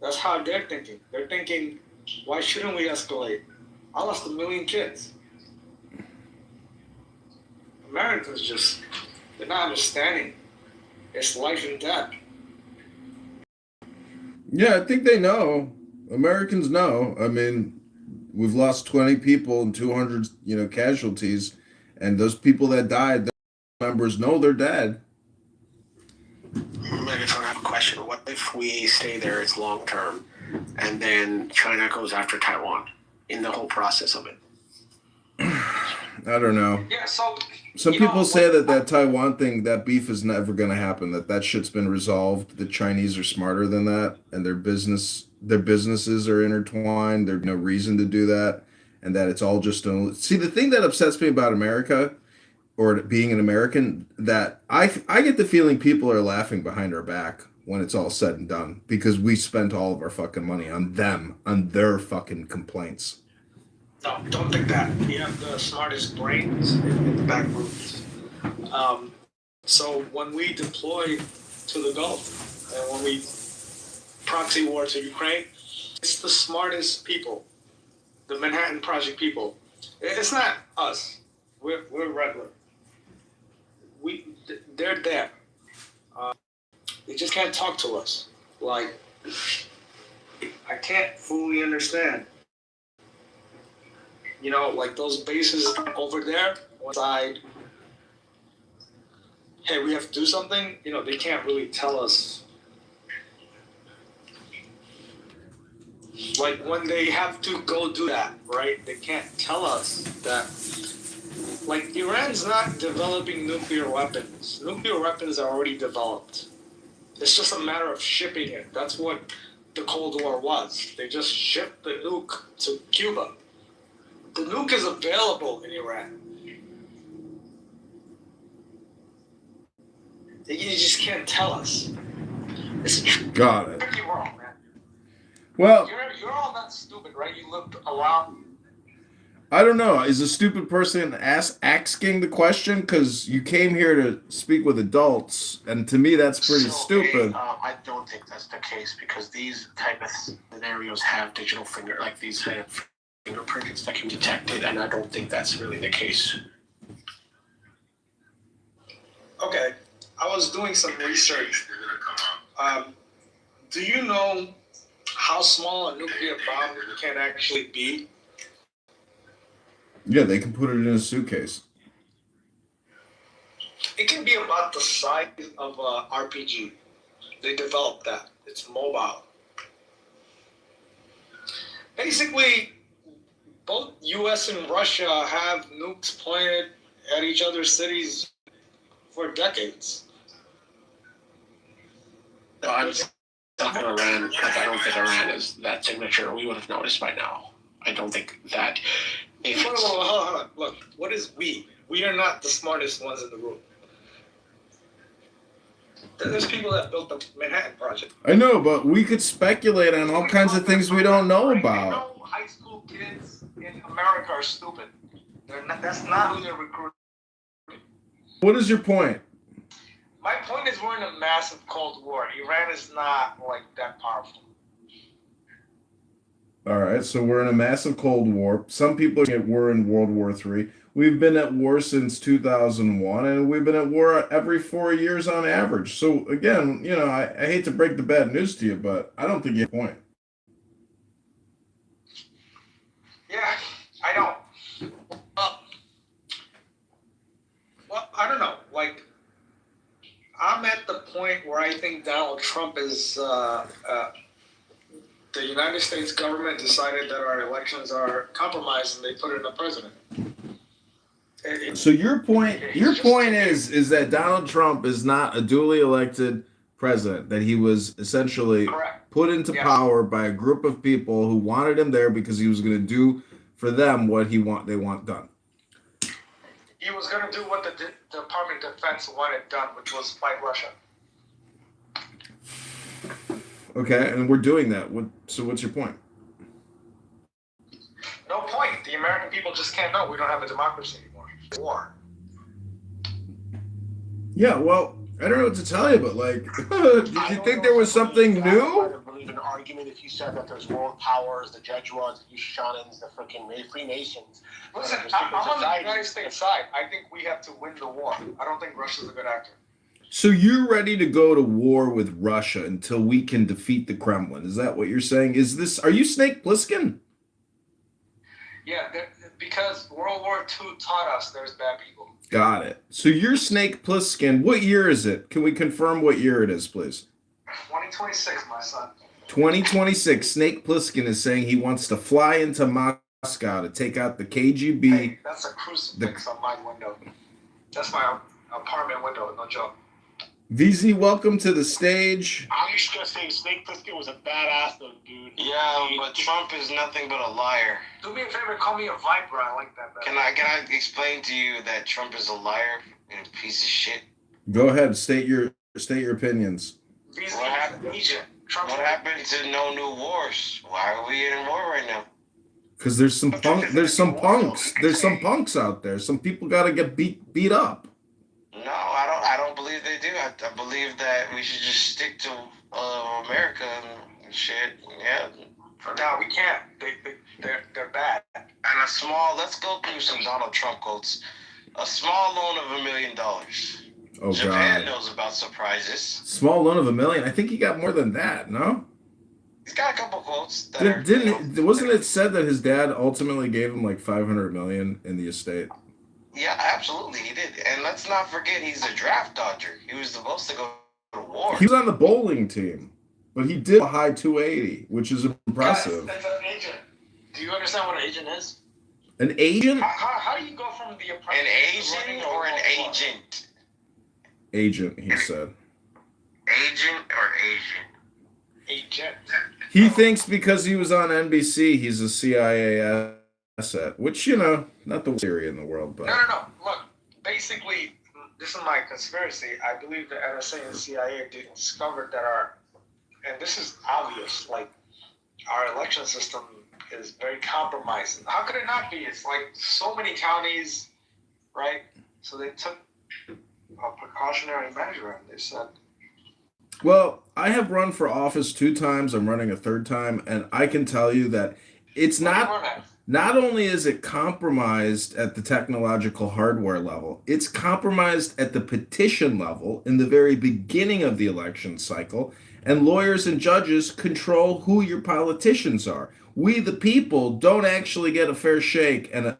That's how they're thinking. They're thinking, why shouldn't we escalate? I lost 1 million kids. Americans just, they're not understanding. It's life and death. Yeah, I think they know. Americans know. I mean, we've lost 20 people and 200, casualties. And those people that died, their members know they're dead. Megatron, I have a question. What if we stay there as long term, and then China goes after Taiwan in the whole process of it? I don't know. Yeah, so some people say that Taiwan thing, that beef is never going to happen. That shit's been resolved. The Chinese are smarter than that, and their businesses are intertwined. There's no reason to do that, and that it's all just see. The thing that upsets me about America, or being an American, that I get the feeling people are laughing behind our back when it's all said and done, because we spent all of our fucking money on them, on their fucking complaints. No, don't think that. We have the smartest brains in the back rooms. So when we deploy to the Gulf, and when we proxy war to Ukraine, it's the smartest people, the Manhattan Project people. It's not us. We're regular. They're there. They just can't talk to us. Like, I can't fully understand. Like those bases over there, one side, hey, we have to do something, they can't really tell us. Like when they have to go do that, right? They can't tell us that. Like, Iran's not developing nuclear weapons. Nuclear weapons are already developed. It's just a matter of shipping it. That's what the Cold War was. They just shipped the nuke to Cuba. The nuke is available in Iran. You just can't tell us. Got it. Pretty wrong, man. Well, You're all not stupid, right? You lived a lot. I don't know. Is a stupid person asking the question? Because you came here to speak with adults, and to me, that's pretty stupid. I don't think that's the case because these type of scenarios have digital these have fingerprints that can detect it, and I don't think that's really the case. Okay, I was doing some research. Do you know how small a nuclear bomb can actually be? Yeah, they can put it in a suitcase. It can be about the size of a RPG. They developed that. It's mobile. Basically, both U.S. and Russia have nukes pointed at each other's cities for decades. No, I'm talking Iran because I don't think Iran is that signature. We would have noticed by now. I don't think that. Hold on. Look, what is we? We are not the smartest ones in the room. There's people that built the Manhattan Project. I know, but we could speculate on all kinds of things we don't know about. No high school kids in America are stupid. That's not who they're recruiting. What is your point? My point is we're in a massive Cold War. Iran is not that powerful. All right, so we're in a massive Cold War. Some people think we're in World War III. We've been at war since 2001, and we've been at war every 4 years on average. So again, I hate to break the bad news to you, but I don't think you have a point. Yeah, I know. Well, I don't know. I'm at the point where I think Donald Trump is. The United States government decided that our elections are compromised, and they put in a president. So your point is that Donald Trump is not a duly elected president, that he was essentially put into power by a group of people who wanted him there because he was going to do for them what they want done. He was going to do what the Department of Defense wanted done, which was fight Russia. Okay, and we're doing that. So what's your point? No point. The American people just can't know. We don't have a democracy anymore. War. Yeah, well, I don't know what to tell you, but did you think there was something new? I would believe an argument if you said that there's world powers, the Jesuits, the Shannons, the freaking Freemasons. Listen, I'm on the United States side. I think we have to win the war. I don't think Russia's a good actor. So you're ready to go to war with Russia until we can defeat the Kremlin. Is that what you're saying? Are you Snake Plissken? Yeah, because World War II taught us there's bad people. Got it. So you're Snake Plissken. What year is it? Can we confirm what year it is, please? 2026, my son. 2026. Snake Plissken is saying he wants to fly into Moscow to take out the KGB. Hey, that's a crucifix on my window. That's my apartment window, no joke. VZ, welcome to the stage. I'm just gonna say Snake Plissken was a badass though, dude. Yeah, but Trump is nothing but a liar. Do me a favor, call me a viper. I like that better. Can I explain to you that Trump is a liar and a piece of shit? Go ahead, state your opinions. What happened to no new wars? Why are we in war right now? Because there's some punks out there. Some people gotta get beat up. No, I don't believe they do. I believe that we should just stick to America and shit. Yeah. For now, we can't. They're bad. And let's go through some Donald Trump quotes. A small loan of $1 million. Oh, Japan God. knows about surprises. Small loan of $1 million. I think he got more than that. No. He's got a couple quotes. Wasn't it said that his dad ultimately gave him like $500 million in the estate? Yeah, absolutely, he did. And let's not forget, he's a draft dodger. He was supposed to go to war. He was on the bowling team, but he did a high 280, which is impressive. That's an agent. Do you understand what an agent is? An agent? How do you go from the apprentice? An agent or an agent? Agent, he said. Agent or agent? Agent. He thinks because he was on NBC, he's a CIA asset, which, not the worst theory in the world, but... No. Look, basically, this is my conspiracy. I believe the NSA and CIA discovered that our and this is obvious, like our election system is very compromised. How could it not be? It's like so many counties, right? So they took a precautionary measure and they said, Well, I have run for office 2 times. I'm running a third time, and I can tell you that it's not only is it compromised at the technological hardware level, it's compromised at the petition level in the very beginning of the election cycle, and lawyers and judges control who your politicians are. We, the people, don't actually get a fair shake and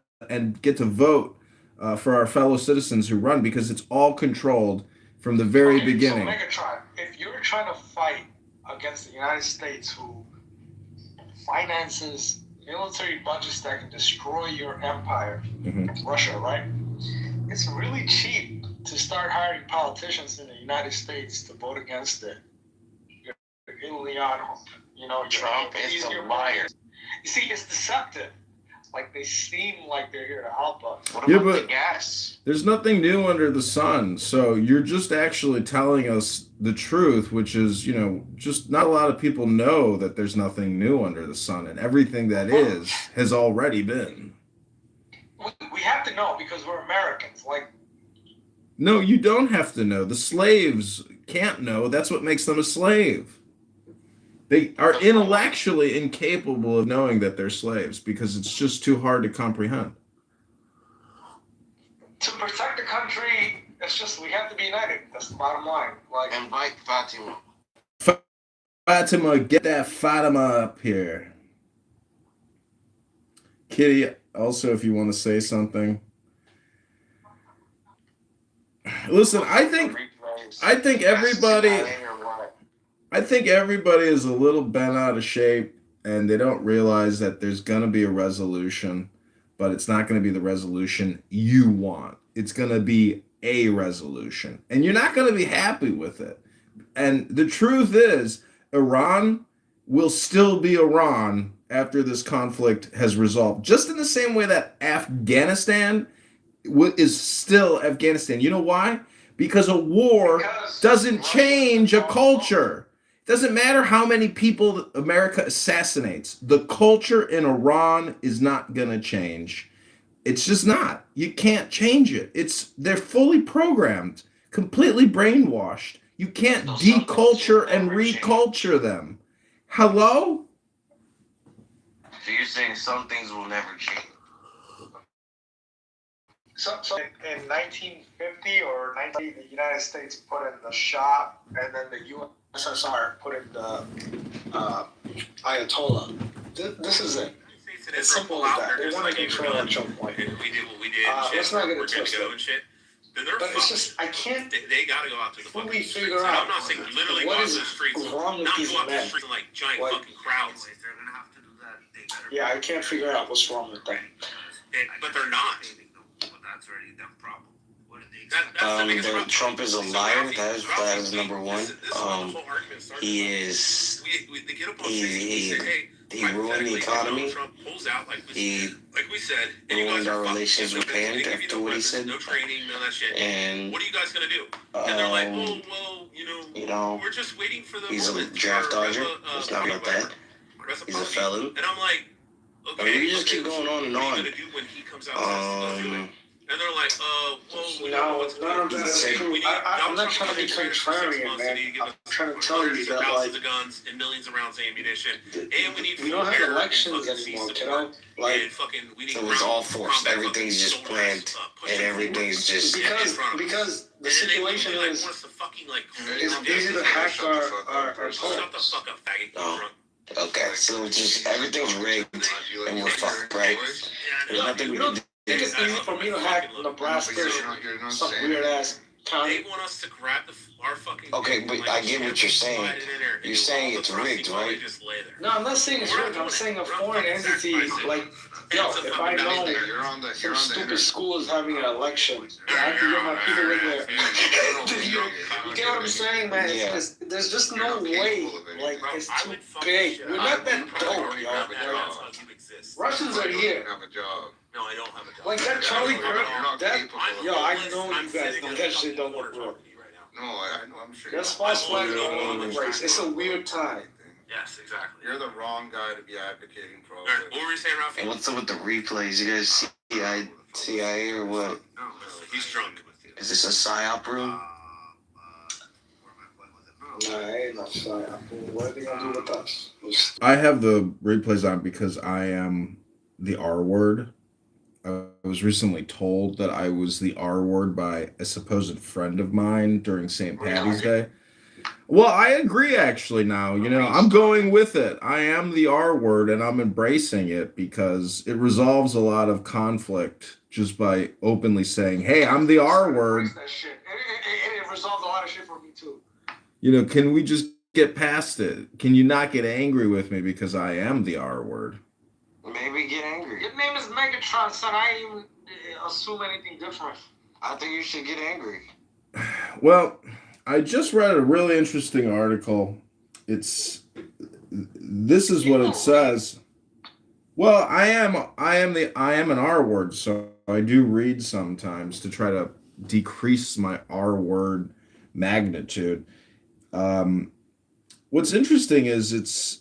get to vote for our fellow citizens who run because it's all controlled from the very beginning. So Megatron, if you're trying to fight against the United States who finances military budgets that can destroy your empire, Russia, right? It's really cheap to start hiring politicians in the United States to vote against it. You're Leon, Trump is a liar. You see, it's deceptive. Like they seem like they're here to help us. What about the gas? There's nothing new under the sun. So you're just actually telling us the truth, which is, just not a lot of people know that there's nothing new under the sun, and everything that is has already been. We have to know because we're Americans. No, you don't have to know. The slaves can't know. That's what makes them a slave. They are intellectually incapable of knowing that they're slaves because it's just too hard to comprehend. To protect the country, it's just we have to be united. That's the bottom line. Invite Fatima. Fatima, get that Fatima up here. Kitty, also, if you want to say something. Listen, I think everybody is a little bent out of shape, and they don't realize that there's going to be a resolution, but it's not going to be the resolution you want. It's going to be a resolution, and you're not going to be happy with it. And the truth is, Iran will still be Iran after this conflict has resolved, just in the same way that Afghanistan is still Afghanistan. You know why? Because a war doesn't change a culture. It doesn't matter how many people America assassinates. The culture in Iran is not going to change. It's just not. You can't change it. They're fully programmed, completely brainwashed. You can't deculture and reculture them. Hello? So you're saying some things will never change? So in 1950 or 19, the United States put in the Shah, and then the USSR put in the Ayatollah. This is it. It's simple as that. They want to control at some point. We did what we did. Let's not get it We're good to twisted. go and shit. Then they're But fucked. it's just I can't They gotta go out to the fully fucking streets. figure And out I'm not saying literally go what out is to the streets. wrong with Not these go out to the men. streets in like giant fucking crowds. Yeah, I can't figure out what's wrong with them. But they're not. That's already their problem. What did they That's the biggest problem. Trump is a liar. That is number one. He ruined the economy. He ruined our relations with Pan after what he said. No training, none of that shit. And what are you guys gonna do? And they're like, we're just waiting for the he's a moment draft for dodger. Let's not about that. He's a felon. And I'm like, I mean, you just keep going on and what are on. you gonna do when he comes out and says, do it? And they're like, we don't know what's None of that is true. I'm not trying to be contrarian, man. I'm trying to tell you that, thousands of guns and millions of rounds of ammunition, and we need we don't have elections anymore, kiddo. It was all forced. Everything's just planned, and everything's just because the situation is it's easy to hack our polls. Shut the fuck up, faggot. Oh. Okay, so it's just everything's rigged, and we're fucked, right? There's nothing we can do. It's easy for me to hack Nebraska, some weird ass county. They want us to grab our fucking. Okay, but I get what you're saying. You're saying it's rigged, right? No, I'm not saying it's rigged. I'm saying a foreign entity, like, yo, if I know some stupid school is having an election, I have to get my people in there. You get what I'm saying, man? Yeah. There's just no way. Like, it's too big. We're not that dope, yo. Like, Russians are here. No, I don't have a job. Like that Charlie Kirk, I know you guys eventually don't look real. No, I know. I'm sure. There's false flags all over the place. It's a weird time. Yes, exactly. You're the wrong guy to be advocating for all All right, this. what were you saying, Ralphie? And what's up with the replays? You guys CIA or what? He's drunk. Is this a psyop room? Nah, ain't no side. What are they gonna do with us? I have the replays on because I am the R word. I was recently told that I was the R word by a supposed friend of mine during St. Patty's Day. Well, I agree actually now. I'm going with it. I am the R word and I'm embracing it because it resolves a lot of conflict just by openly saying, hey, I'm the R word. That shit. It resolved a lot of shit for me too. Can we just get past it? Can you not get angry with me because I am the R word? Maybe get angry. Your name is Megatron, son. I ain't even assume anything different. I think you should get angry. Well, I just read a really interesting article. This is what it says. Well, I am an R word, so I do read sometimes to try to decrease my R word magnitude. What's interesting is it's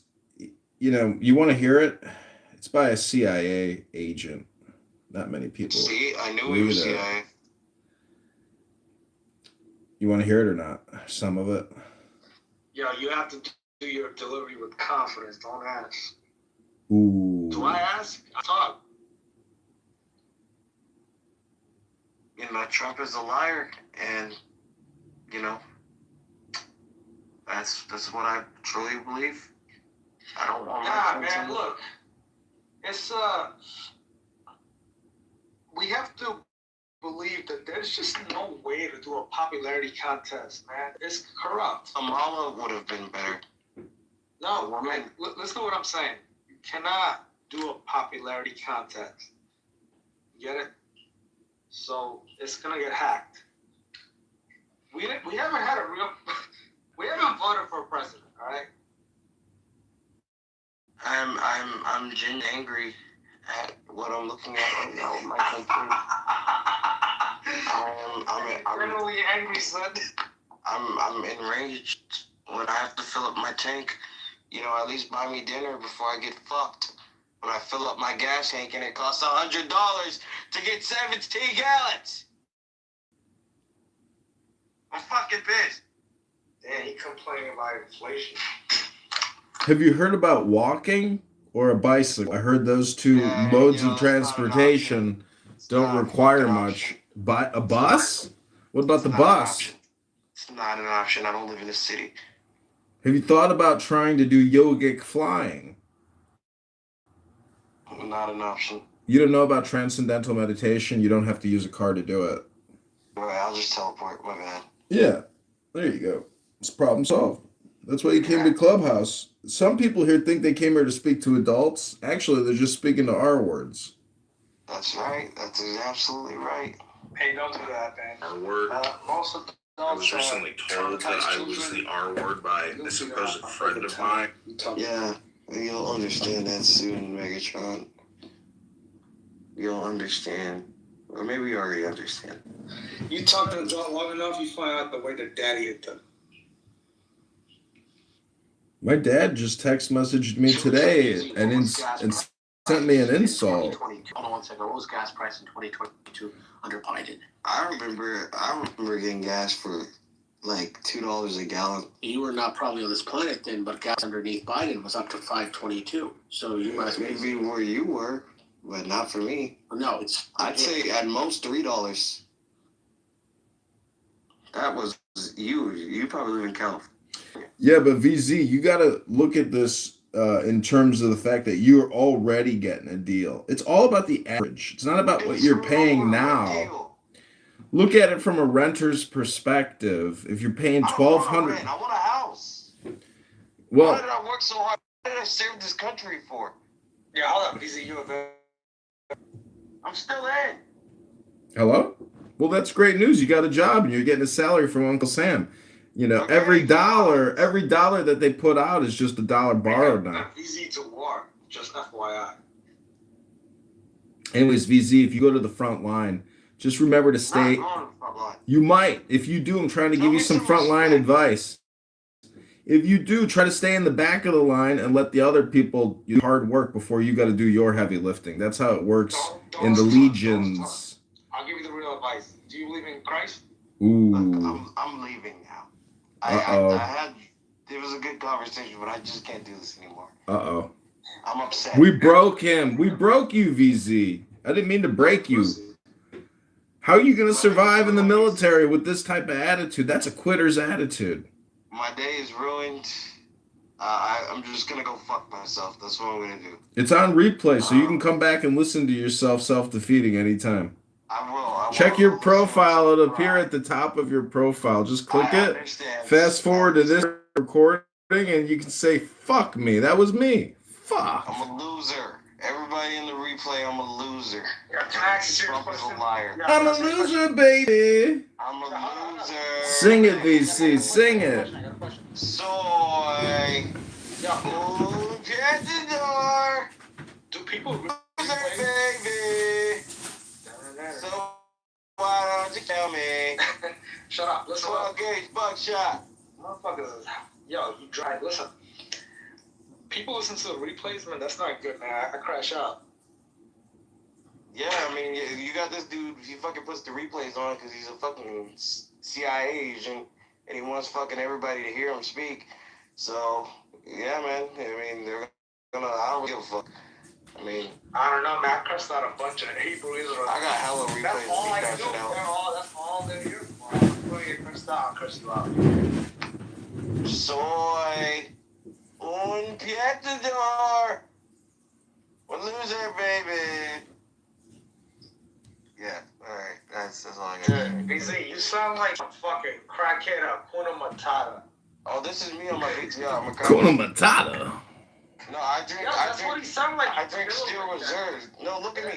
you want to hear it? It's by a CIA agent. Not many people. See, I knew he was CIA. You want to hear it or not? Some of it. Yo, you have to do your delivery with confidence. Don't ask. Ooh. Do I ask? I talk. Trump is a liar, and that's what I truly believe. I don't want. Nah, man. Look, it's we have to believe that there's just no way to do a popularity contest, man. It's corrupt. Kamala would have been better. No, man. Listen to what I'm saying. You cannot do a popularity contest. You get it? So it's gonna get hacked. We haven't had a real. We haven't voted for a president, all right? I'm genuinely angry at what I'm looking at right now with my country. I'm Criminally angry, son. I'm enraged when I have to fill up my tank. At least buy me dinner before I get fucked. When I fill up my gas tank and it costs $100 to get 17 gallons. I'm fucking pissed. Damn, he complaining about inflation. Have you heard about walking or a bicycle? I heard those two modes of transportation don't require much. But a bus? What about the bus? It's not an option. I don't live in a city. Have you thought about trying to do yogic flying? Not an option. You don't know about transcendental meditation? You don't have to use a car to do it. Well, I'll just teleport. My bad. Yeah, there you go. It's problem solved. That's why you came to Clubhouse. Some people here think they came here to speak to adults. Actually, they're just speaking to R words. That's right. That's absolutely right. Hey, don't do that, man. R word. Most adults, I was recently told that I was the R word by a supposed friend of mine. Yeah, you'll understand that soon, Megatron. You'll understand. Or maybe you already understand. You talk to an adult long enough, you find out the way that daddy hit them. My dad just text messaged me today and sent me an insult. Hold on 1 second. What was gas price in 2022 under Biden? I remember getting gas for like $2 a gallon. You were not probably on this planet then, but gas underneath Biden was up to $5.22. So you must maybe where you were, but not for me. No, I'd say at most $3. That was you. You probably live in California. Yeah, but VZ, you got to look at this in terms of the fact that you're already getting a deal. It's all about the average. It's not about what you're paying now. Look at it from a renter's perspective. If you're paying $1,200, I want a house. Well, why did I work so hard? What did I serve this country for? Yeah, hold up, VZ, you available? I'm still in. Hello? Well, that's great news. You got a job and you're getting a salary from Uncle Sam. Every dollar that they put out is just $1 borrowed now. VZ to war, just FYI. Anyways, VZ, if you go to the front line, Just remember to Not stay. on the front line. You might. If you do, I'm trying to Show give you me some some frontline respect. advice. If you do, try to stay in the back of the line and let the other people do hard work before you got to do your heavy lifting. That's how it works in the legions. I'll give you the real advice. Do you believe in Christ? Ooh. I'm leaving now. Uh-oh. It was a good conversation, but I just can't do this anymore. Uh-oh. I'm upset. We broke him. We broke you, VZ. I didn't mean to break you. How are you going to survive in the military with this type of attitude? That's a quitter's attitude. My day is ruined. I'm just gonna go fuck myself. That's what I'm gonna do. It's on replay, so you can come back and listen to yourself self-defeating anytime. I will. Check your profile. It'll appear at the top of your profile. Just click it. Fast forward to this recording, and you can say, fuck me. That was me. Fuck. I'm a loser. Everybody in the replay, I'm a loser. Yeah, can I ask you a Trump is question? a liar. Yeah, I'm a loser, baby. I'm a loser. Sing it, VC. Sing it. Soy. Ooh, get the door. Do people really Loser, baby. So why don't you tell me? Shut up. Listen 12 up. gauge buckshot. Motherfuckers, yo, you drive. Listen. People listen to the replays, man. That's not good, man. I crash out. Yeah, I mean, you got this dude, he fucking puts the replays on because he's a fucking CIA agent and he wants fucking everybody to hear him speak. So, yeah, man, I mean, they're gonna, I don't give a fuck. I mean, I don't know, man. I cursed out a bunch of Hebrew Israelites. I got hella replays. That's all I can do. That's all they're here for. I'm going to get cursed out. I'll curse you out. Soy. Un pietador. We're loser, baby. Yeah, alright. That's all I got. BZ, you sound like a fucking crackhead at Kuna Matata. Oh, this is me on my PTR. I'm a Kuna Matata. No, I drink. Yeah, that's what he sound like. I drink Steel Reserve. No, look at me.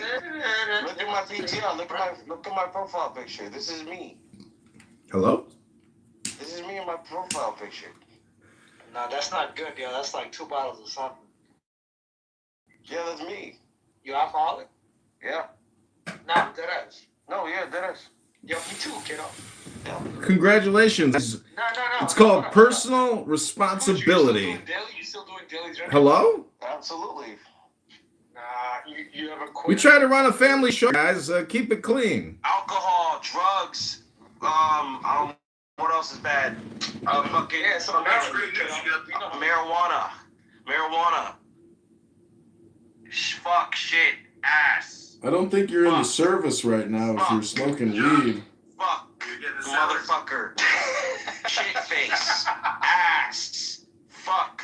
Look at my PTR. Look at my profile picture. This is me. Hello? This is me in my profile picture. No, that's not good, yo. That's like 2 bottles of something. Yeah, that's me. You alcoholic? Yeah. No, deadass. No, yeah, that is. Yo, me too, kiddo. Yeah. Congratulations. No. It's called personal responsibility. You still doing daily drinking? Hello? Absolutely. Nah, you ever quit? We try to run a family show, guys. Keep it clean. Alcohol, drugs, what else is bad? Fucking marijuana. Fuck, shit, ass. I don't think you're in the service right now if you're smoking weed. Fuck, motherfucker. Shit face. Ass. Fuck.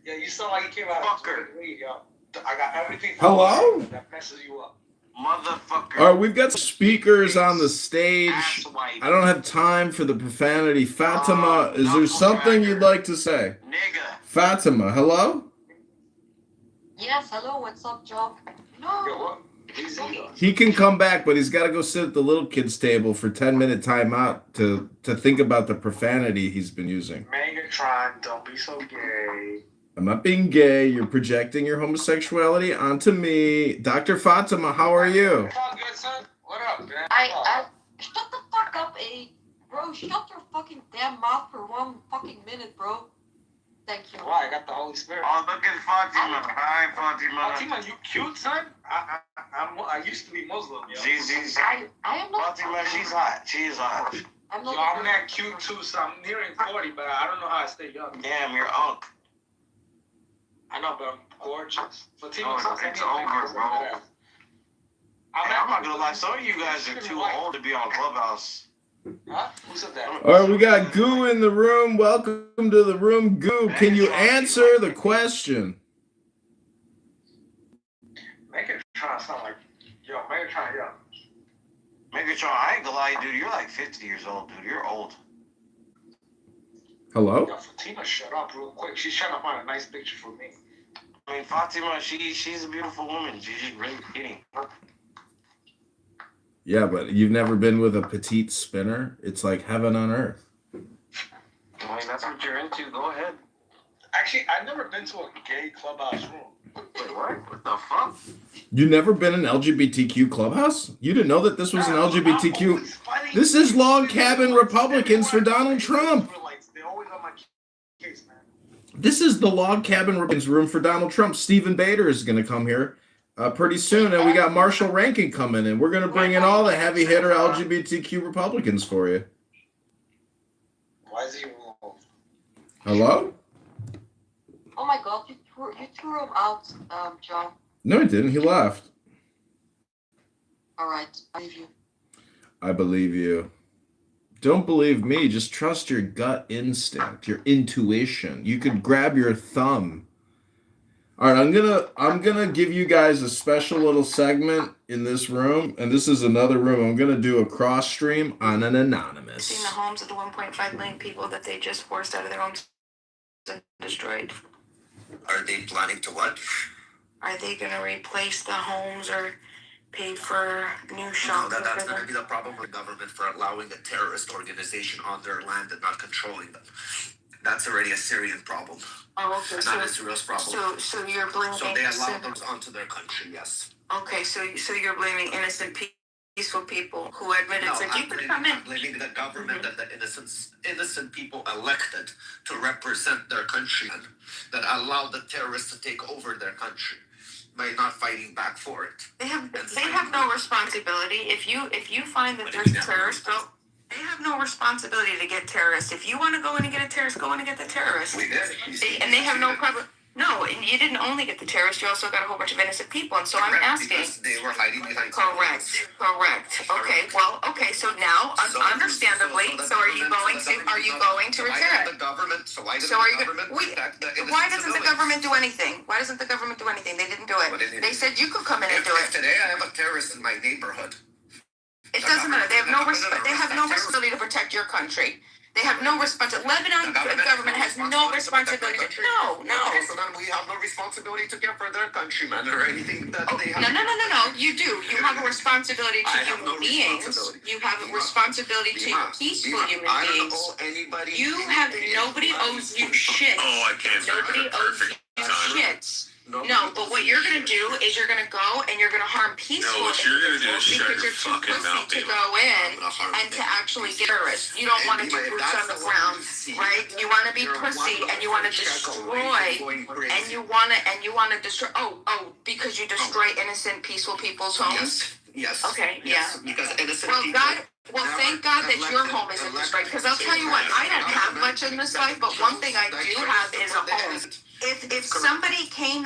Yeah, you sound like you came out of weed, yo. I got everything. Hello? That messes you up. Motherfucker. All right, we've got speakers on the stage. I don't have time for the profanity. Fatima, is there something you'd like to say? Nigga. Fatima, hello? Yes, hello, what's up, Joe? No. He can come back, but he's got to go sit at the little kids' table for 10-minute timeout to think about the profanity he's been using. Megatron, don't be so gay. I'm not being gay. You're projecting your homosexuality onto me. Dr. Fatima, how are you? Oh, good, son. What up, man? I shut the fuck up, bro. Shut your fucking damn mouth for 1 fucking minute, bro. Thank you. Why? I got the Holy Spirit. Oh, look at Fatima. Hi, Fatima. Fatima, you cute, son? I used to be Muslim, yo. I am not. Fatima, she's hot. She is hot. I'm that cute too, so I'm nearing 40, but I don't know how I stay young. Damn, you're unk. I know, but I'm gorgeous. Fatima, it's over, bro. I'm not gonna lie, some of you guys are too old to be on Clubhouse. Huh? Who said that? All right, we got Goo in the room. Welcome to the room, Goo. Can you answer the question? Megatron sound like, yo, Megatron, yo. Megatron, I ain't gonna lie, dude, you're like 50 years old, dude. You're old. Hello? Yo, Fatima, shut up real quick. She's trying to find a nice picture for me. I mean, Fatima, she's a beautiful woman. She's really kidding. Yeah, but you've never been with a petite spinner? It's like heaven on earth. I mean, that's what you're into. Go ahead. Actually, I've never been to a gay clubhouse room. Wait, what? What the fuck? You never been in LGBTQ clubhouse? You didn't know that this was an LGBTQ? This is log cabin Republicans for Donald Trump. They're always on my case, man. This is the log cabin Republicans room for Donald Trump. Stephen Bader is going to come here pretty soon, and we got Marshall Rankin coming in. We're going to bring in all the heavy hitter LGBTQ Republicans for you. Why is he removed? Hello? Oh my god, you threw him out, John. No, he didn't. He left. Alright, I believe you. I believe you. Don't believe me. Just trust your gut instinct, your intuition. You could grab your thumb. All right, I'm gonna give you guys a special little segment in this room, and this is another room. I'm gonna do a cross stream on an anonymous. Seen the homes of the 1.5 million people that they just forced out of their homes and destroyed. Are they planning to what? Are they gonna replace the homes or pay for new shops? No, that's going to be the problem with the government for allowing a terrorist organization on their land and not controlling them. That's already a Syrian problem. Oh, okay. Not Israel's problem. So you're blaming. So they allow those onto their country, yes. Okay, so you're blaming innocent peaceful people who admitted that you could come in. I'm blaming the government that the innocent people elected to represent their country and that allowed the terrorists to take over their country by not fighting back for it. They have no responsibility. If you find that there's terrorists, they have no responsibility to get terrorists. If you want to go in and get a terrorist, go in and get the terrorist. We did. And they have no problem. No, and you didn't only get the terrorists, you also got a whole bunch of innocent people. And so I'm asking. Because they were hiding behind. Correct. Okay. Well, okay. So now, understandably, so are you going to return it? The government. So why doesn't the government protect the innocent Why doesn't the civilians? government do anything? Why doesn't the government do anything? They didn't do it. They said you could come in and do If it. today I have a terrorist in my neighborhood. It doesn't matter. They have no responsibility to protect your country. They have no responsibility. Lebanon government has no responsibility. No. Okay, so then we have no responsibility to care for their countrymen or anything that they have. No. You do. You have a responsibility to human beings. You have a responsibility to peaceful human beings. Nobody owes you shit. Oh, I can't. Nobody owes you shit. No, but what you're gonna do is you're gonna go and you're gonna harm peaceful No, what you're gonna do is shut because your you're too fucking pussy mouth, to Eva. go in and to actually get terrorists. You don't want to do boots on the ground, right? You want to be pussy and you want to destroy and you want to destroy. Oh, because you destroy innocent, peaceful people's homes. Yes. Okay. Yes, Yeah. because innocent Well, people. thank God that your home isn't destroyed. Because I'll tell you what, I don't have much in this life, but one thing I do have is a home. If somebody came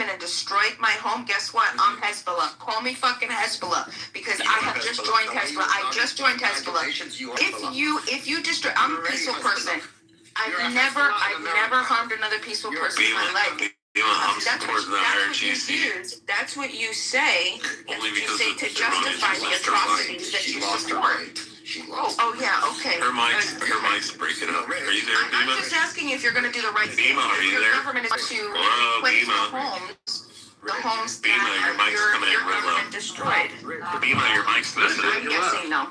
in and destroyed my home, guess what? I'm Hezbollah. Call me fucking Hezbollah because I have just joined Hezbollah. I just joined Hezbollah. If you destroy, I'm a peaceful person. I've never harmed another peaceful person in my life. That's what you say. Only You because say of to their justify the atrocities that you support. Oh yeah, okay. Her mic's breaking up. Are you there, I'm Bima? just asking if you're going to do the right thing. Bima, are you Your there? government is to Hello, replace Bima. the homes Bima, your that mic's coming in your real low. government destroyed. Bima, your mic's messing. I'm guessing no.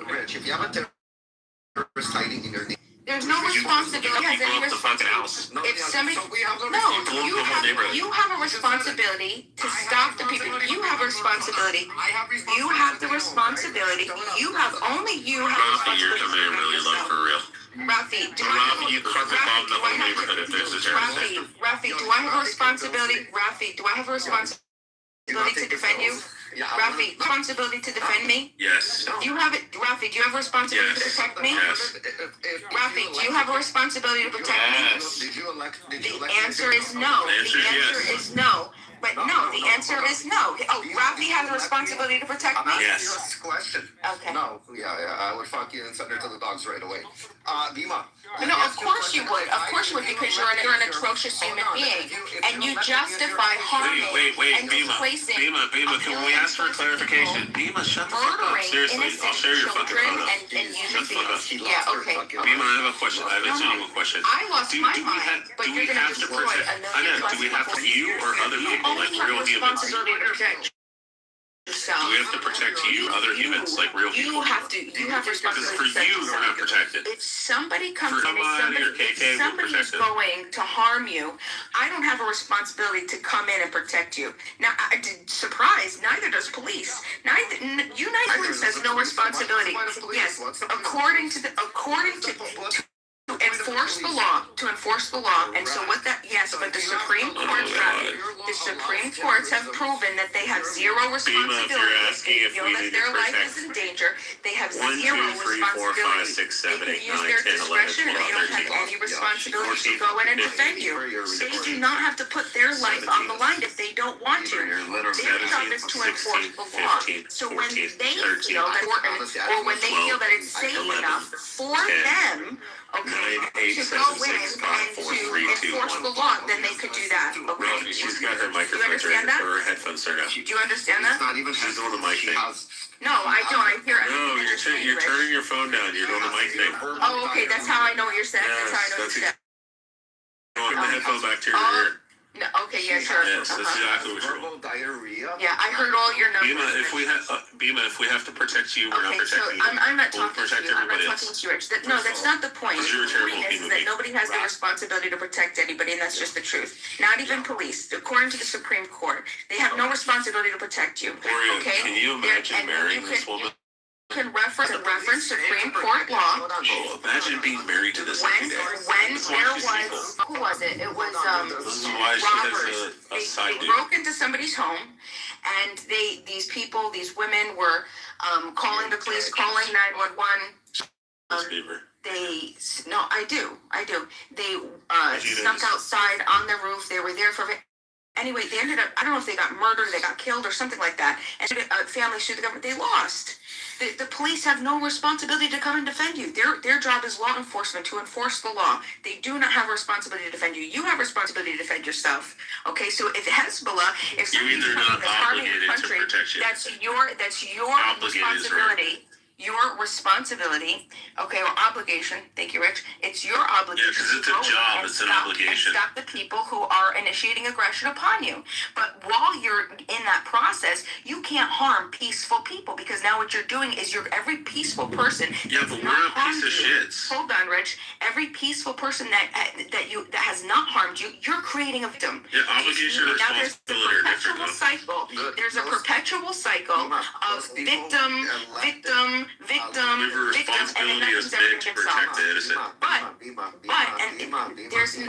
Rich, if you have a terrorist hiding in your neighborhood. There's no responsibility. Has any responsibility? If somebody, you have a responsibility to stop the people. You have a responsibility. You have the responsibility. Only you have Rafi, you're coming in really low for real. Rafi, You carpet bomb the whole neighborhood if there's a terrorist. Rafi, do I have a responsibility? Rafi, do I have a responsibility to defend you? Rafi, responsibility to defend me? Yes. Do you have it, Rafi? Do you have a responsibility to protect me? Yes. Rafi, do you have a responsibility to protect me? The answer is no. The answer is no. But no, the answer is no. Oh, Rafi has a responsibility to protect me? Yes. Question. Okay. No, I would fuck you and send her to the dogs right away. Bima. No, of course you would. Of course you would, because you're an atrocious human being. And you justify harming and displacing. Bima, can we ask for clarification? Bima, shut the fuck up. Seriously, I'll share your fucking photo. Shut the fuck up. Yeah, okay. Bima, I have a question. I have a genuine question. I lost my mind, but you're going to destroy a million plus do we have to you or other people, like real humans? responsibility to protect yourself. We have to protect you, other humans, like real people. You have responsibility Because for to protect you, we're not protected. If somebody comes For in, if somebody is going to harm you, I don't have a responsibility to come in and protect you. Now, surprise, neither does police. United Police has no responsibility. Yes, according to enforce the law, and so what that, yes, but the Supreme Court, the Supreme Courts have proven that they have zero responsibility. If they feel that their life is in danger, they have zero responsibility. They can use their discretion, and they don't have any responsibility to go in and defend you. They do not have to put their life on the line if they don't want to. Their job is to enforce the law. So when they feel that, or when they feel that it's safe enough for them, okay, to go in and to enforce the law, then they could do that. Okay, She's got her microphone turned, her headphones turned off. Do you understand that? She's doing the mic thing. No, I don't. I hear it. No, you're turning your phone down. You're doing the mic thing. Oh, okay. That's how I know what you're saying. That's how I know what you're saying. Put the headphone back to your ear. No, okay, yeah, sure. Yes, that's exactly what you're doing. Yeah, I heard all your numbers. Bima, if we have to protect you, we're not Okay, so protecting you. I'm not We'll talking to protect you. I'm not everybody talking else. to you, Rich. No, that's not the point. Because you're a The terrible point is human that being. nobody has the responsibility to protect anybody, and that's just the truth. Not even police. According to the Supreme Court, they have no responsibility to protect you. Gloria, Okay? can you imagine marrying this woman? You can reference Supreme Court law. Oh, imagine being married to this every day. When there was, who was it? It was This is why she has a side they dude. broke into somebody's home, and these women were calling the police, calling 911. I do. They snuck outside on the roof. They were there for. Anyway, they ended up, I don't know if they got murdered, they got killed or something like that. And family sued the government. They lost. The police have no responsibility to come and defend you. Their job is law enforcement, to enforce the law. They do not have a responsibility to defend you. You have a responsibility to defend yourself. Okay, so if Hezbollah, if somebody's coming that's harming the country, that's your responsibility. Your responsibility, okay, or obligation. Thank you, Rich. It's your obligation. Yeah, because it's a job. It's an obligation. And stop the people who are initiating aggression upon you. But while you're in that process, you can't harm peaceful people, because now what you're doing is every peaceful person. Yeah, but we're a piece of shits. Hold on, Rich. Every peaceful person that has not harmed you, you're creating a victim. Yeah, obligation and responsibility are different. There's a perpetual cycle of victim, and then nothing's ever going to get solved. But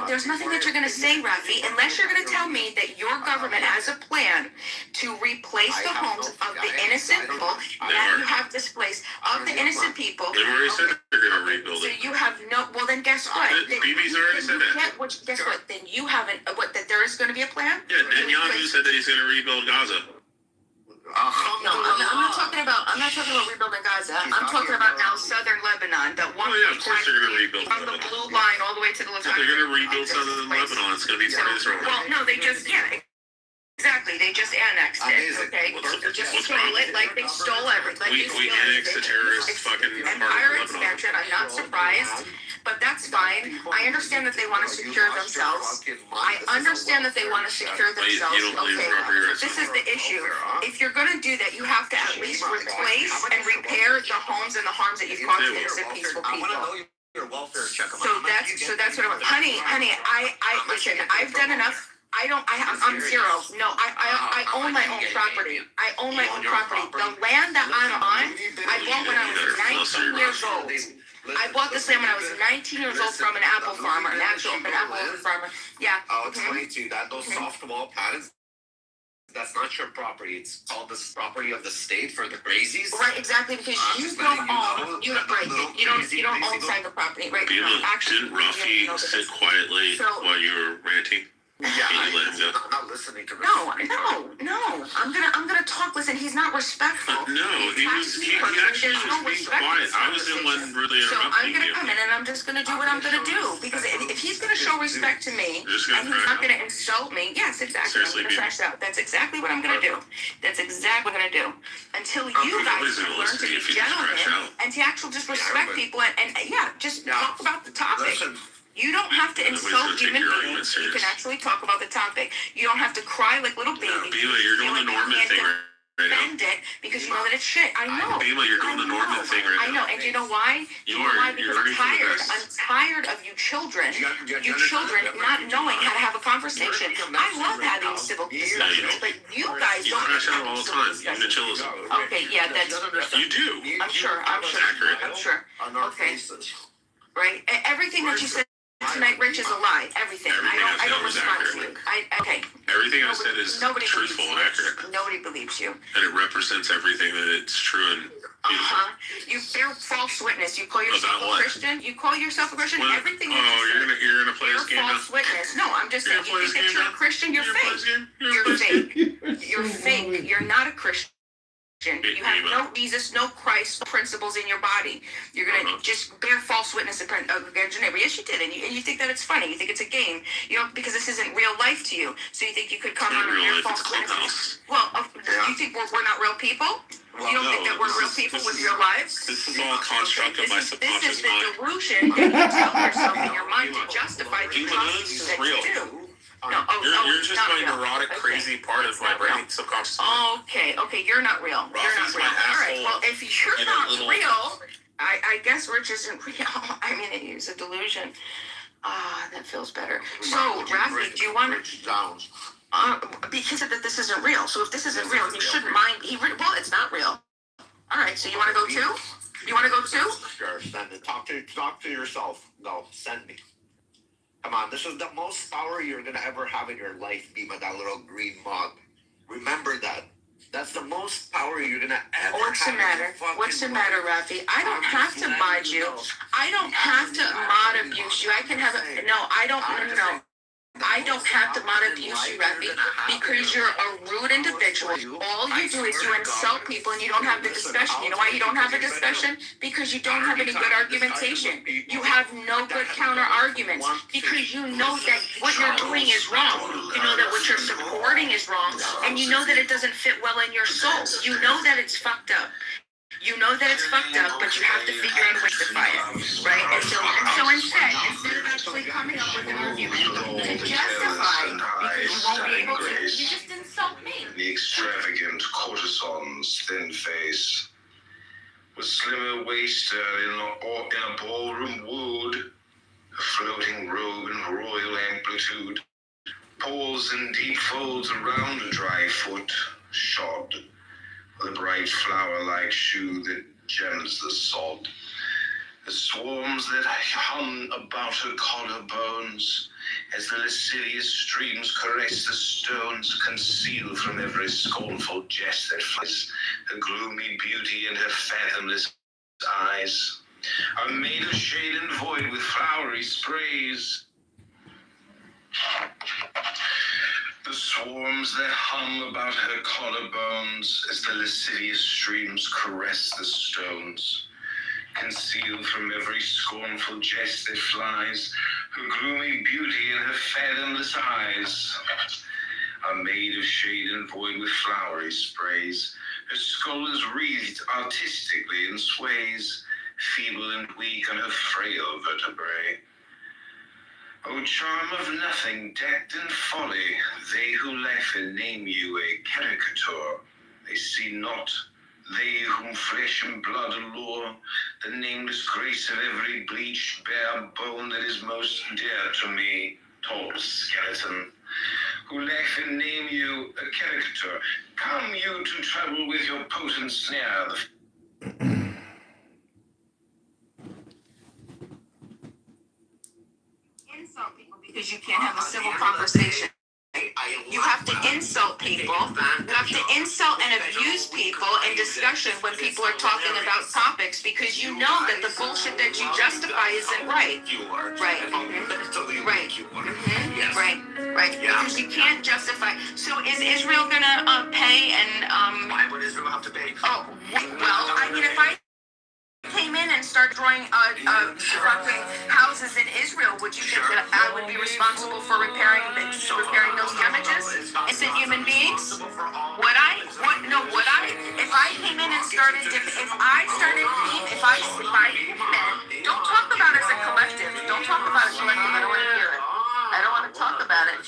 there's nothing that you're going to say, Rafi, unless you're going to tell me that your government has a plan to replace the homes of the innocent people that you have displaced, of the innocent people. They've already said they're going to rebuild So it. you have no. Well, then guess what? BB's already said that. Guess what? Then you haven't. That there is going to be a plan? Yeah, Netanyahu said that he's going to rebuild Gaza. No, I'm not talking about rebuilding Gaza. I'm talking about now southern Lebanon. That one of course they're going to rebuild from the blue line all the way to the left. They're going to rebuild southern Lebanon. It's going to be part of Israel. Well, no, they just exactly. They just annexed it. Okay, just stole it like they stole everything. We annexed the terrorist fucking part Empire of Lebanon. expansion. I'm not surprised, but that's fine. I understand that they want to secure themselves. I understand that they want to secure themselves. Okay, this is the issue. If you're going to do that, you have to at least replace and repair the homes and the harms that you've caused to innocent, peaceful people. Your welfare check. So that's what I'm. Honey, I listen. I've done enough. I'm zero. No, I own my own property. I own my own property. The land that I'm on, I bought when I was 19 years old. I bought this land when I was 19 years old from an apple farmer, an apple farmer. Yeah. I'll explain to you that those soft wall patterns, that's not your property. It's called the property of the state for the crazies. Right, exactly, because you don't own. You don't own side of the property, right? Didn't Rafi sit quietly while you were ranting? Yeah, I'm not listening to this. No. I'm gonna talk. Listen, he's not respectful. No, he actually was being quiet. I was the one really interrupting you. So I'm gonna come in and I'm just gonna do what I'm gonna do, because if he's gonna show respect to me and he's not gonna insult me, yes, exactly. I'm gonna crash out. That's exactly what I'm gonna do. That's exactly what I'm gonna do. Until you guys learn to be gentlemen and to actually just respect people and just talk about the topic. You don't have to insult human beings. You can actually talk about the topic. You don't have to cry like little babies. You're doing the Norman thing right now. Defend it know that it's shit. I know. Bima, you're doing the Norman thing right now. I know, and do you know why? Because I'm tired. I'm tired of you children. You children not knowing how to have a conversation. I love having civil discussions, but you guys don't. You crash out all the time. Even the chills. Okay, yeah, that's. You do. I'm sure. Accurate. I'm sure. Okay. Right. Everything that you said tonight, Rich, is a lie. Everything. I don't respond to you. Okay. Everything I said is truthful and accurate. Nobody believes you. And it represents everything that it's true and beautiful. You bear false witness. You call yourself a Christian. You call yourself a Christian. Everything. You're gonna play this game now? False witness. No, I'm just saying. You think that you're a Christian? You're fake. You're fake. You're fake. You're not a Christian. You have no Jesus, no Christ principles in your body. You're gonna just bear false witness against your neighbor. Yes, you did, and you think that it's funny. You think it's a game. You know, because this isn't real life to you. So you think you could come on and bear false witness. Well, you think we're not real people? You don't think that we're real people with real lives? This is all a construct of my subconscious mind. This is the delusion that you tell yourself in your mind to justify the This is real. No, you're just my real. neurotic, crazy part of my brain, subconscious mind. Okay, you're not real. You're not real. All right, well, if you're not real, I guess Rich isn't real. I mean, he's a delusion. That feels better. So, Rafi, do you want to... because that this isn't real. So if this isn't real, you shouldn't mind... Well, it's not real. All right, so you want to go too? You want to go too? Sure, send it. Talk to yourself. No, send me. Come on, this is the most power you're gonna ever have in your life, Bima, that little green mug. Remember that. That's the most power you're gonna ever have. What's the matter, Rafi? I don't have to mod you. I don't have to mod abuse you. I can have a... No, I don't... No. I don't have to mod abuse you, Rafi, because you're a rude individual. All you do is you insult people and you don't have the discussion. You know why you don't have a discussion? Because you don't have any good argumentation. You have no good counter arguments because you know that what you're doing is wrong. You know that what you're supporting is wrong, and you know that it doesn't fit well in your soul. You know that it's fucked up. You know that it's fucked up, but you have to figure out a way to fight it, right? And so instead of actually coming up with an argument to justify, because you won't be able to, you just insult me. The extravagant courtesan's thin face was slimmer waisted in a ballroom wood, a floating robe in royal amplitude, paws in deep folds around a dry foot, shod with a bright flower-like shoe that gems the sod. The swarms that hum about her collarbones, as the lascivious streams caress the stones, conceal from every scornful jest that flies her gloomy beauty and her fathomless eyes, are made of shade and void with flowery sprays. The swarms that hum about her collarbones, as the lascivious streams caress the stones, conceal from every scornful jest that flies her gloomy beauty and her fathomless eyes, are made of shade and void with flowery sprays. Her skull is wreathed artistically and sways, feeble and weak on her frail vertebrae. O charm of nothing, decked in folly, they who laugh and name you a caricature, they see not, they whom flesh and blood allure, the nameless grace of every bleached bare bone that is most dear to me, tall skeleton, who laugh and name you a caricature. Come you to trouble with your potent snare, Insult people because you can't have a civil conversation. You have to insult people. You have to insult and abuse people in discussion when people are talking about topics because you know that the bullshit that you justify isn't right. Right. Right. Because you can't justify. So is Israel gonna pay and Why would Israel have to pay? Oh well, I mean if I came in and started drawing fucking houses in Israel, would you think that I would be responsible for repairing those damages? Innocent human beings? Would I? If I came in and started, if I came in, don't talk about it as a collective. Don't talk about it collective. I don't want to hear it. I don't want to talk about it.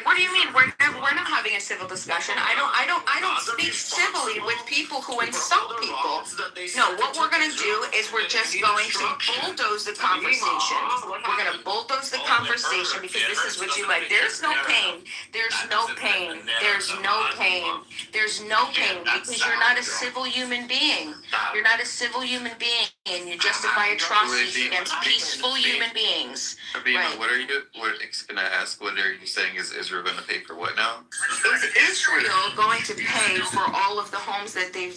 What do you mean? We're not having a civil discussion. I don't speak civilly with people who insult people. No, what we're gonna do is we're just going to bulldoze the conversation. We're gonna bulldoze the conversation because this is what you like. There's no pain. There's no pain. There's no pain. There's no pain because you're not a civil human being. You're not a civil human being, and you justify atrocities against peaceful human beings. Sabina, Right. what can I ask, what are you saying, is Israel going to pay for what now? Is Israel going to pay for all of the homes that they've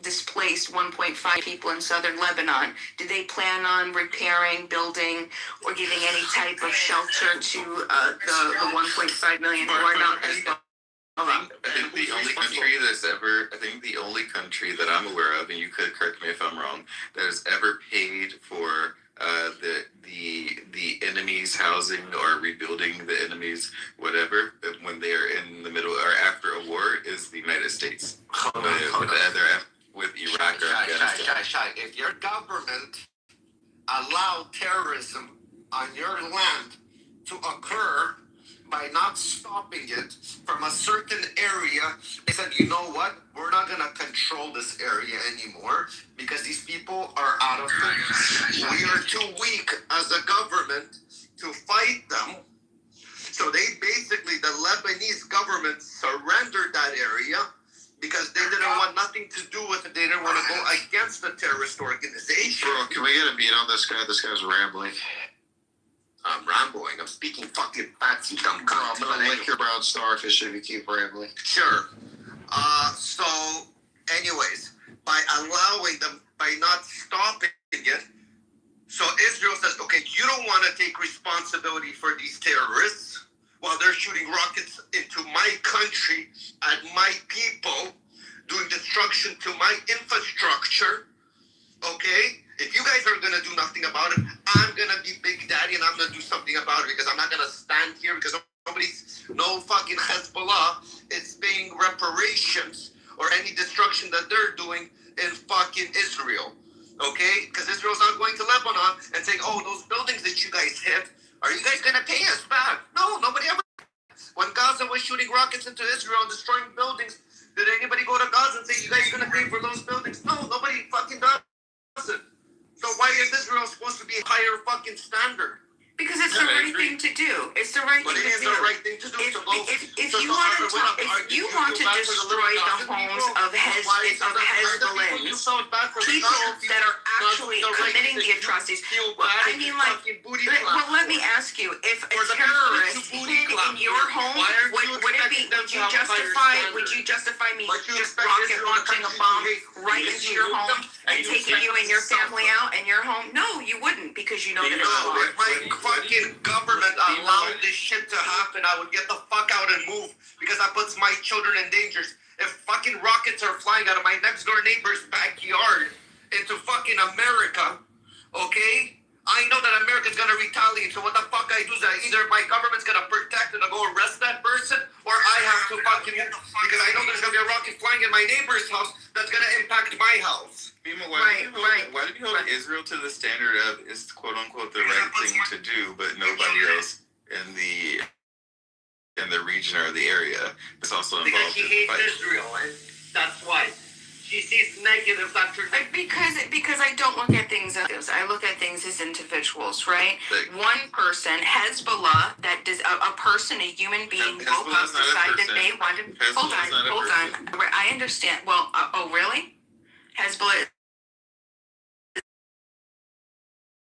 displaced 1.5 people in southern Lebanon? Do they plan on repairing, building, or giving any type of shelter to the 1.5 million who are not Hezbollah? I think the only country that I'm aware of, and you could correct me if I'm wrong, that has ever paid for the enemy's housing or rebuilding the enemy's whatever when they are in the middle or after a war is the United States. With Iraq or Afghanistan. If your government allowed terrorism on your land to occur by not stopping it from a certain area, they said, you know what? We're not going to control this area anymore because these people are out of touch. We are too weak as a government to fight them. So they basically, the Lebanese government surrendered that area because they didn't want nothing to do with it. They didn't want to go against the terrorist organization. Bro, can we get a beat on this guy? This guy's rambling. I'm rambling. I'm speaking fucking facts, you dumb cunt. I'm gonna lick your brown starfish if you keep rambling. Sure. So, anyways, by allowing them, by not stopping it, so Israel says, okay, you don't want to take responsibility for these terrorists while they're shooting rockets into my country at my people, doing destruction to my infrastructure, okay? If you guys are going to do nothing about it, I'm going to be Big Daddy and I'm going to do something about it because I'm not going to stand here because no fucking Hezbollah is paying reparations or any destruction that they're doing in fucking Israel, okay? Because Israel's not going to Lebanon and saying, oh, those buildings that you guys hit, are you guys going to pay us back? No, nobody ever. When Gaza was shooting rockets into Israel and destroying buildings, did anybody go to Gaza and say, you guys going to pay for those buildings? No, nobody fucking does it. So why is Israel supposed to be a higher fucking standard? Because it's the right thing to do. It's the right thing to do. But it is the right thing to do. If you want to destroy the homes of Hezbollah, people that are actually committing the atrocities, I mean, like, well, let me ask you, if a terrorist hid in your home, would you justify me just rocket launching a bomb right into your home and taking you and your family out and your home? No, you wouldn't, because you know that it's wrong. Fucking government allowed this shit to happen, I would get the fuck out and move because that puts my children in danger. If fucking rockets are flying out of my next door neighbor's backyard into fucking America, okay? I know that America's gonna retaliate. So what the fuck I do is that either my government's gonna protect and I'll go arrest that person, or I have to fucking because I know there's gonna be a rocket flying in my neighbor's house that's gonna impact my house. Why do you hold Israel to the standard of is quote unquote the right thing to do, but nobody else in the region or the area is also involved? Because she hates Israel, and that's why. She sees negatives after because I don't look at things as this. I look at things as individuals, right? One person, Hezbollah, that does a person, a human being, woke up, decided that they wanted. Hold on. I understand. Well, oh really? Hezbollah.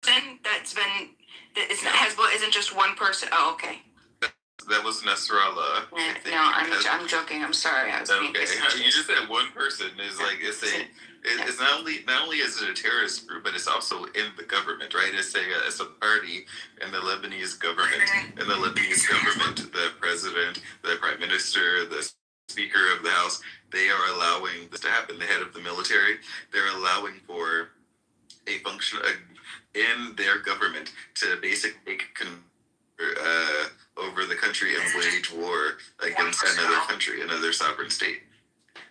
Hezbollah isn't just one person. Oh, okay. That was Nasrallah. No, I'm joking. I'm sorry. I was being You just said one person is like it's not only is it a terrorist group, but it's also in the government, right? It's a party in the Lebanese government. In the Lebanese government, the president, the prime minister, the speaker of the house, they are allowing this to happen. The head of the military, they're allowing for a function in their government to basically over the country and wage war against another country, another sovereign state.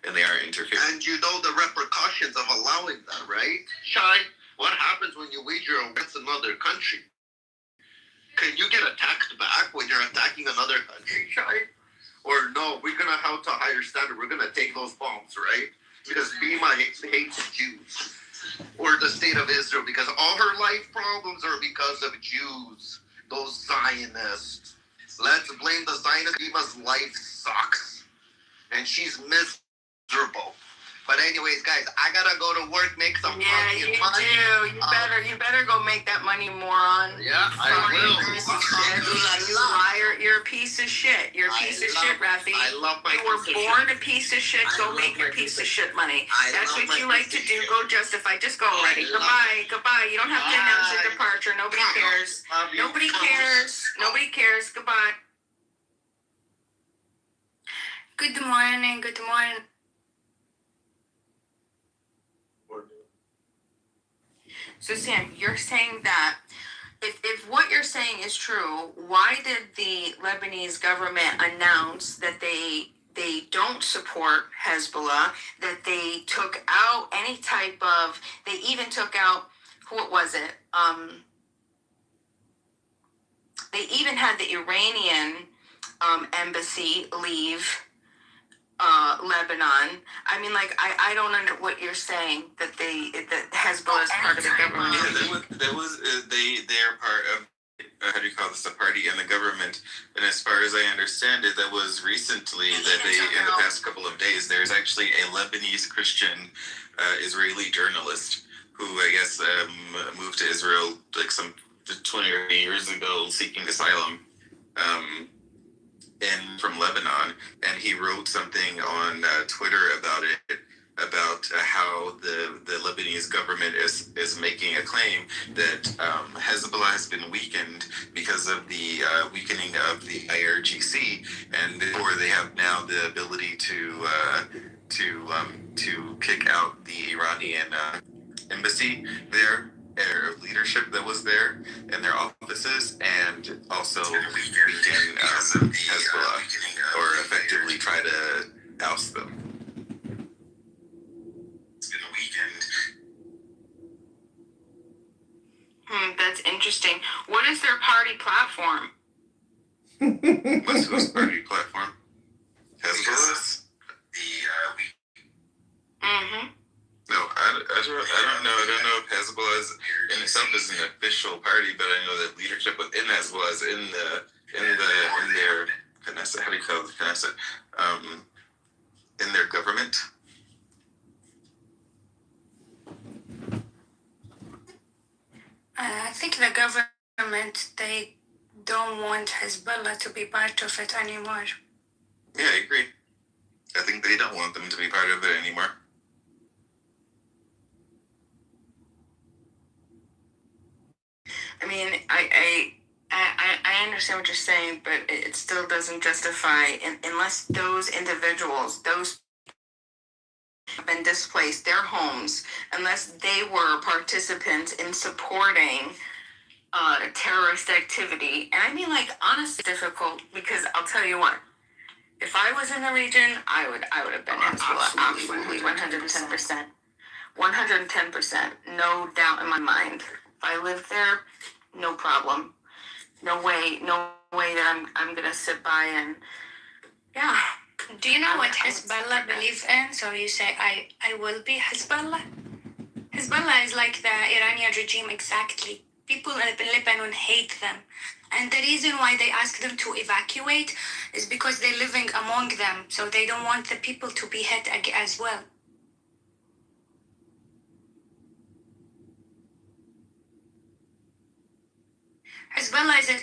And they are interfering. And you know the repercussions of allowing that, right? Shai, what happens when you wage war against another country? Can you get attacked back when you're attacking another country, Shai? Or no, we're going to have higher standard. We're gonna take those bombs, right? Because Bima hates Jews. Or the state of Israel, because all her life problems are because of Jews. Those Zionists. Let's blame the Zionists. Bima's life sucks. And she's miserable. But anyways, guys, I gotta go to work, make some Yeah, money. you do. You better go make that money, moron. Yeah, I will. You liar. You're a piece of shit. You're a piece of shit, Rafi. I love my You were piece of born shit. a piece of shit. I Go love make your my piece piece of of shit money. I That's love what my you like to piece of do. shit. Go justify. Just go already. love Goodbye. Goodbye. You don't have to announce your Bye. departure. Nobody cares. Love you. Nobody cares. Nobody cares. Goodbye. Good morning. Good morning. So Sam, you're saying that if what you're saying is true, why did the Lebanese government announce that they don't support Hezbollah, that they took out any type of, they even took out, what was it? They even had the Iranian embassy leave Lebanon. I mean, like, I don't under what you're saying, that Hezbollah is part of the government. Yeah, they're part of, how do you call this, a party in the government. And as far as I understand it, that was recently, that they, in the past couple of days, there's actually a Lebanese Christian Israeli journalist who I guess moved to Israel like some 20 or 30 years ago seeking asylum. From Lebanon, and he wrote something on Twitter about it, about how the Lebanese government is making a claim that Hezbollah has been weakened because of the weakening of the IRGC, and therefore they have now the ability to kick out the Iranian embassy there, or leadership that was there in their offices, and also weaken Hezbollah, or effectively try to oust them. It's been weakened. That's interesting. What is their party platform? What's whose party platform? Hezbollah's? No, I don't know. I don't know if Hezbollah is in itself is an official party, but I know that leadership within Hezbollah is in their Knesset. How do you call it, the Knesset? In their government. I think the government, they don't want Hezbollah to be part of it anymore. Yeah, I agree. I think they don't want them to be part of it anymore. I mean, I understand what you're saying, but it still doesn't justify, unless those individuals, those have been displaced, their homes, unless they were participants in supporting terrorist activity. And I mean, like, honestly, difficult, because I'll tell you what, if I was in the region, I would have been Hezbollah, absolutely, 110%. 110%, no doubt in my mind. If I lived there, no problem. No way that I'm gonna sit by and, yeah. Do you know what Hezbollah believes in? So you say, I will be Hezbollah? Hezbollah is like the Iranian regime exactly. People in Lebanon hate them. And the reason why they ask them to evacuate is because they're living among them. So they don't want the people to be hit as well. Hezbollah is a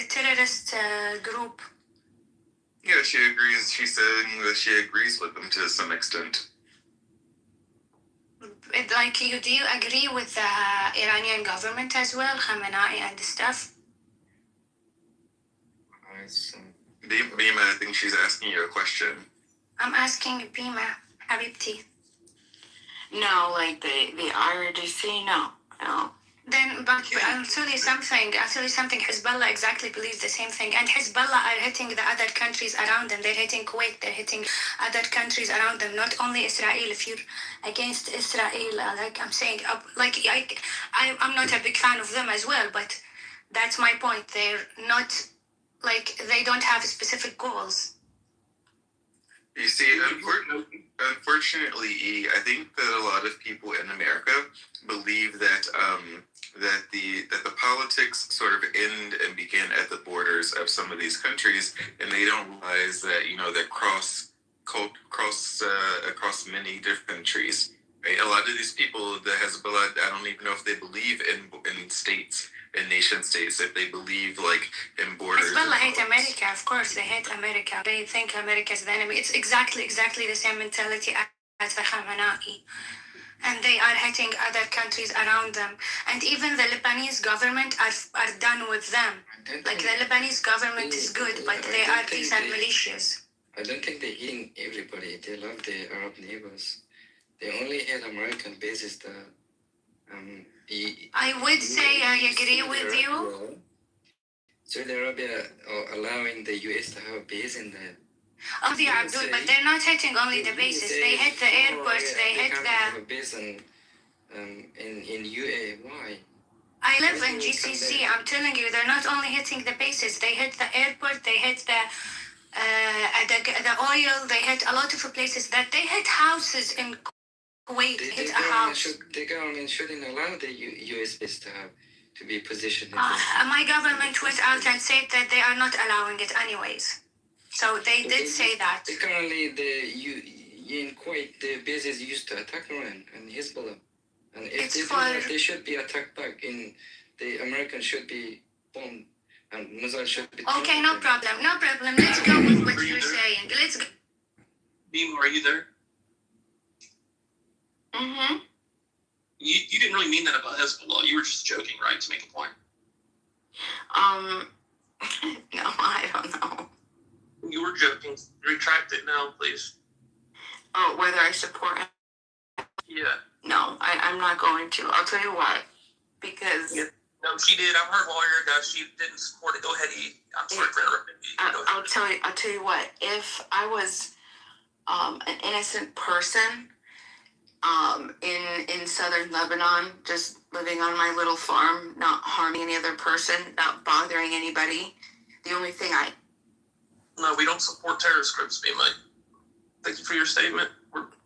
terrorist group. Yeah, she agrees. She's saying that she agrees with them to some extent. Like, do you agree with the Iranian government as well, Khamenei and stuff? Bima, I think she's asking you a question. I'm asking Bima, Habibti. No, like the IRGC, no. Then, but I'll tell you something. Hezbollah exactly believes the same thing. And Hezbollah are hitting the other countries around them. They're hitting Kuwait. They're hitting other countries around them. Not only Israel. If you're against Israel, like I'm saying, I'm not a big fan of them as well. But that's my point. They're not, like, they don't have specific goals. You see, unfortunately, I think that a lot of people in America believe that that the politics sort of end and begin at the borders of some of these countries, and they don't realize that that across many different countries. Right? A lot of these people, the Hezbollah, I don't even know if they believe in states, in nation states, if they believe like in borders. Hezbollah hate America, of course they hate America. They think America is the enemy. It's exactly the same mentality as the Khamenei. And they are hitting other countries around them. And even the Lebanese government are done with them. Like the Lebanese government is good, but they are decent militias. I don't think they hate everybody. They love the Arab neighbors. They only hate American bases. I would say I agree with you. Saudi Arabia allowing the US to have a base in there. Oh, they are good, but they're not hitting only the bases. They hit the airports. They hit the. Have a base in UAE. Why? I live in GCC. I'm telling you, they're not only hitting the bases. They hit the airport. They hit the oil. They hit a lot of places. That they hit houses in Kuwait. Hit a house. The government shouldn't allow the US base to be positioned. My government went out and said that they are not allowing it anyways. So they did say that. Currently, in Kuwait, the bases used to attack Iran and Hezbollah. And if they should be attacked back. The Americans should be bombed and missiles should be. Okay, no problem. Let's go with what you're saying. Let's go. Beam, are you there? Mm-hmm. You didn't really mean that about Hezbollah. You were just joking, right, to make a point? No, I don't know. You were joking. Retract it now, please. Oh, whether I support it? Yeah. No, I'm not going to. I'll tell you why. Because... Yeah. No, she did. I'm her lawyer. No, she didn't support it. Go ahead, E. I'm sorry for interrupting you. I'll tell you what. If I was an innocent person in southern Lebanon, just living on my little farm, not harming any other person, not bothering anybody, the only thing No, we don't support terrorist groups, Bima. Thank you for your statement.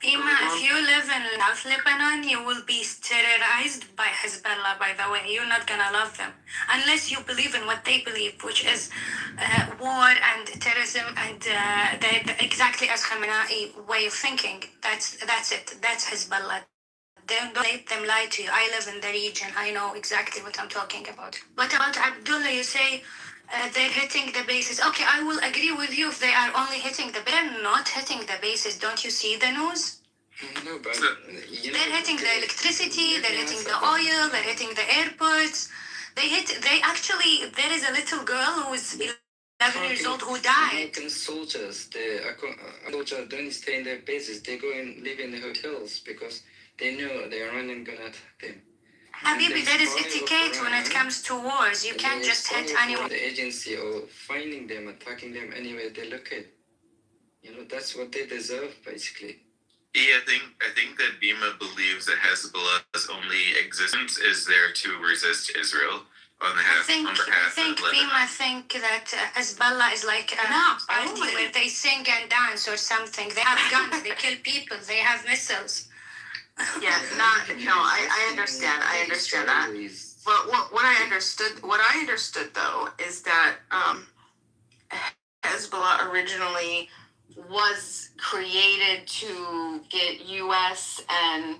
Bima, if you live in South Lebanon, you will be terrorized by Hezbollah, by the way. You're not gonna love them. Unless you believe in what they believe, which is war and terrorism and exactly as Khamenei way of thinking. That's it. That's Hezbollah. Don't let them lie to you. I live in the region. I know exactly what I'm talking about. But about Abdullah, you say they're hitting the bases. Okay, I will agree with you if they are only hitting they're not hitting the bases. Don't you see the news? No, but they're hitting the electricity, they're hitting the oil, they're hitting the airports. There is a little girl who is 11 years old who died. American soldiers, soldiers don't stay in their bases. They go and live in the hotels because they know the Iranian gonna attack them. Habibi, there is etiquette when it comes to wars. You can't just hit anyone. The agency of finding them, attacking them anywhere they look at. That's what they deserve, basically. Yeah, I think that Bima believes that Hezbollah's only existence is there to resist Israel on behalf of Lebanon. Bima think that Hezbollah is like a party where they sing and dance or something. They have guns, they kill people, they have missiles. Yeah, I understand that. But what I understood though is that Hezbollah originally was created to get U.S. and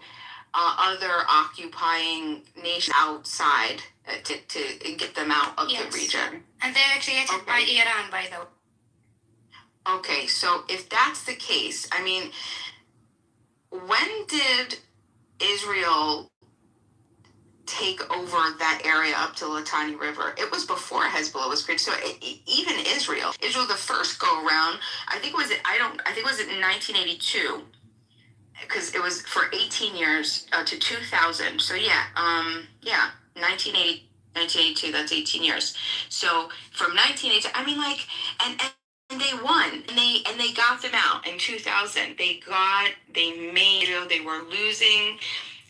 other occupying nations outside to get them out of the region. And they're created by Iran, by the way. Okay, so if that's the case, I mean, when did Israel take over that area up to Litani River? It was before Hezbollah was created. So even Israel, the first go around, I think it was in 1982, because it was for 18 years to 2000. So 1982. That's 18 years. So from 1982, I mean, like, and they won, and they got them out in 2000. They made Israel. They were losing.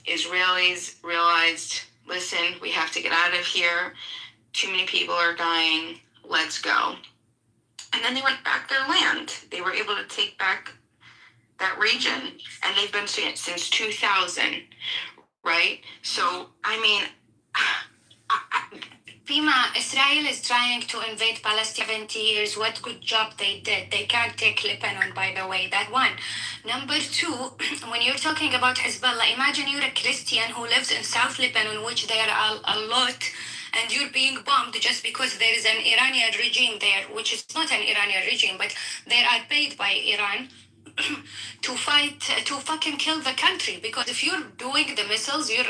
Israelis realized, listen, we have to get out of here. Too many people are dying. Let's go. And then they went back their land. They were able to take back that region, and they've been saying it since 2000, right? So, I mean, Fima, Israel is trying to invade Palestine 70 years. What good job they did. They can't take Lebanon, by the way. That one. Number two, when you're talking about Hezbollah, imagine you're a Christian who lives in South Lebanon, which there are a lot, and you're being bombed just because there is an Iranian regime there, which is not an Iranian regime, but they are paid by Iran to fight to fucking kill the country, because if you're doing the missiles, you're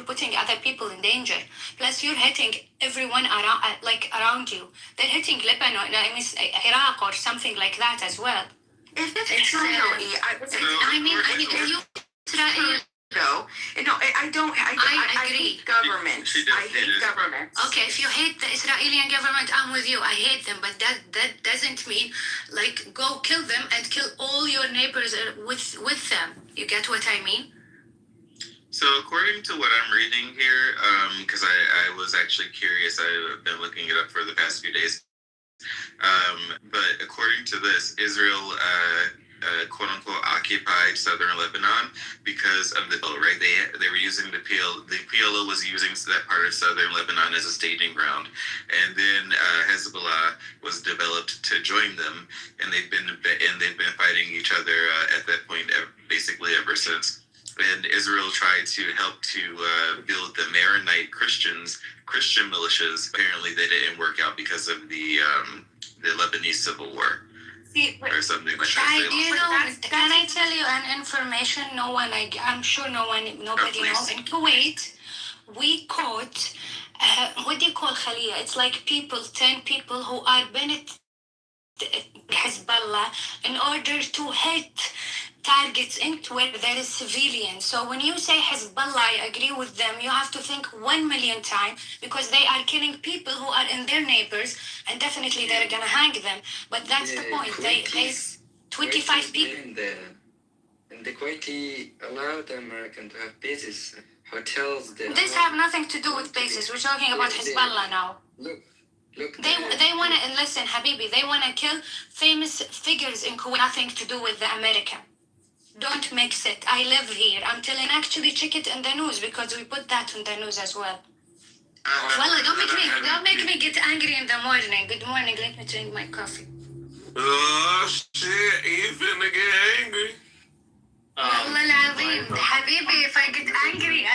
putting other people in danger. Plus you're hitting everyone around you. They're hitting Lebanon, I mean Iraq or something like that as well. If it's Israel, when you Israel. No, I don't. I hate government. I hate government. Okay, if you hate the Israeli government, I'm with you. I hate them, but that doesn't mean like go kill them and kill all your neighbors with them. You get what I mean? So according to what I'm reading here, because I was actually curious, I've been looking it up for the past few days. But according to this, Israel quote-unquote occupied southern Lebanon because of the PLO, right? They were using the PLO was using that part of southern Lebanon as a staging ground, and then Hezbollah was developed to join them, and they've been fighting each other at that point basically ever since. And Israel tried to help to build the Maronite Christian militias. Apparently, they didn't work out because of the Lebanese Civil War. Or something like that. Can I tell you an information? I'm sure nobody knows. In Kuwait, we caught, what do you call Khalia? It's like 10 people who are Bennett Hezbollah in order to hit targets into where there is civilians. So when you say Hezbollah, I agree with them. You have to think 1 million times, because they are killing people who are in their neighbors, and definitely they're gonna hang them. But that's the point. They 25 people. And the Kuwaiti allowed the American to have bases, hotels. This have nothing to do with bases. We're talking about Hezbollah now. Look, they want to listen, Habibi. They want to kill famous figures in Kuwait. Nothing to do with the American. Don't mix it. I live here. I'm telling. Actually, check it in the news, because we put that in the news as well. Well, don't make me get angry in the morning. Good morning. Let me drink my coffee. Oh shit! You finna get angry. والله العظيم حبيبي, if I get angry,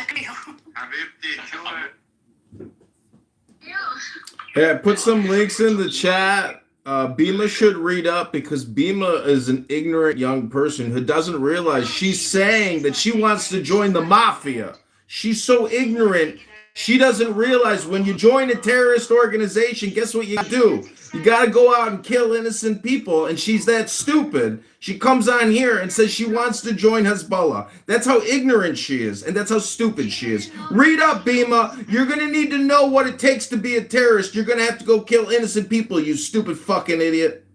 Hey, I put some links in the chat. Bima should read up, because Bima is an ignorant young person who doesn't realize she's saying that she wants to join the mafia. She's so ignorant. She doesn't realize when you join a terrorist organization, guess what you do? You got to go out and kill innocent people, and she's that stupid. She comes on here and says she wants to join Hezbollah. That's how ignorant she is, and that's how stupid she is. Read up, Bima. You're going to need to know what it takes to be a terrorist. You're going to have to go kill innocent people, you stupid fucking idiot.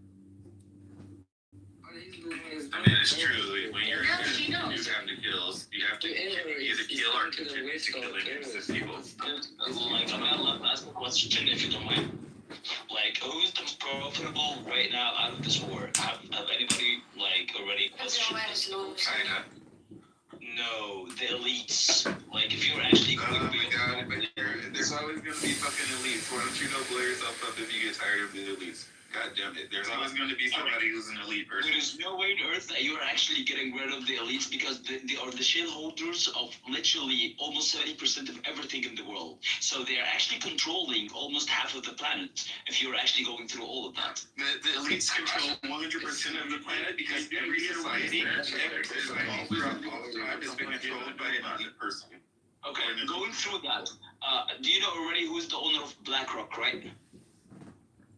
I mean, it's true. When you're having to kill, you have to either kill or contribute to killing innocent people. Like, I'm gonna ask a question if you don't mind. Like, who's the most profitable right now out of this war? Have anybody already questioned this? China. No, the elites. Like, if you're actually going to be there's always going to be fucking elites. Why don't you know blow yourself up if you get tired of the elites? God damn it. There's always going to be somebody who's an elite person. There is no way on earth that you're actually getting rid of the elites, because they are the shareholders of literally almost 70% of everything in the world. So they are actually controlling almost half of the planet, if you're actually going through all of that. The elites control 100% of the planet, because every society, all time has been controlled by an elite person. Okay, going through that, do you know already who's the owner of BlackRock, right?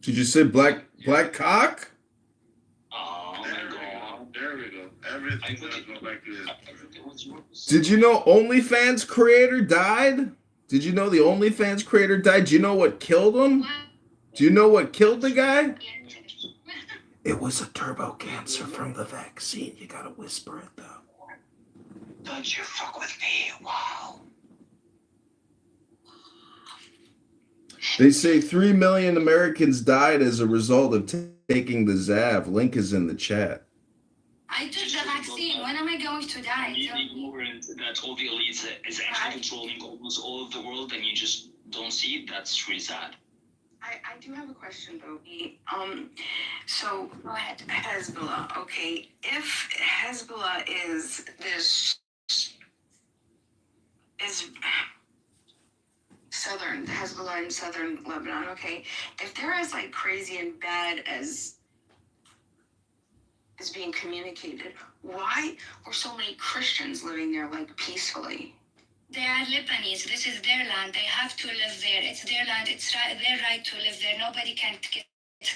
Did you say black cock? Oh my god. There we go. Everything does go back to this. Did you know OnlyFans creator died? Did you know the OnlyFans creator died? Do you know what killed him? Do you know what killed the guy? It was a turbo cancer from the vaccine. You gotta whisper it though. Don't you fuck with me. Wow. They say 3 million Americans died as a result of taking the Zav. Link is in the chat. I took the vaccine. When am I going to die? Being ignorant that all the elites is actually controlling almost all of the world, and you just don't see it. That's really sad. I do have a question though. So Hezbollah, okay, if Hezbollah is Hezbollah in southern Lebanon, okay, if they're as like crazy and bad as is being communicated, why were so many Christians living there like peacefully? They are Lebanese. This is their land. They have to live there. It's their land. It's their right to live there. Nobody can get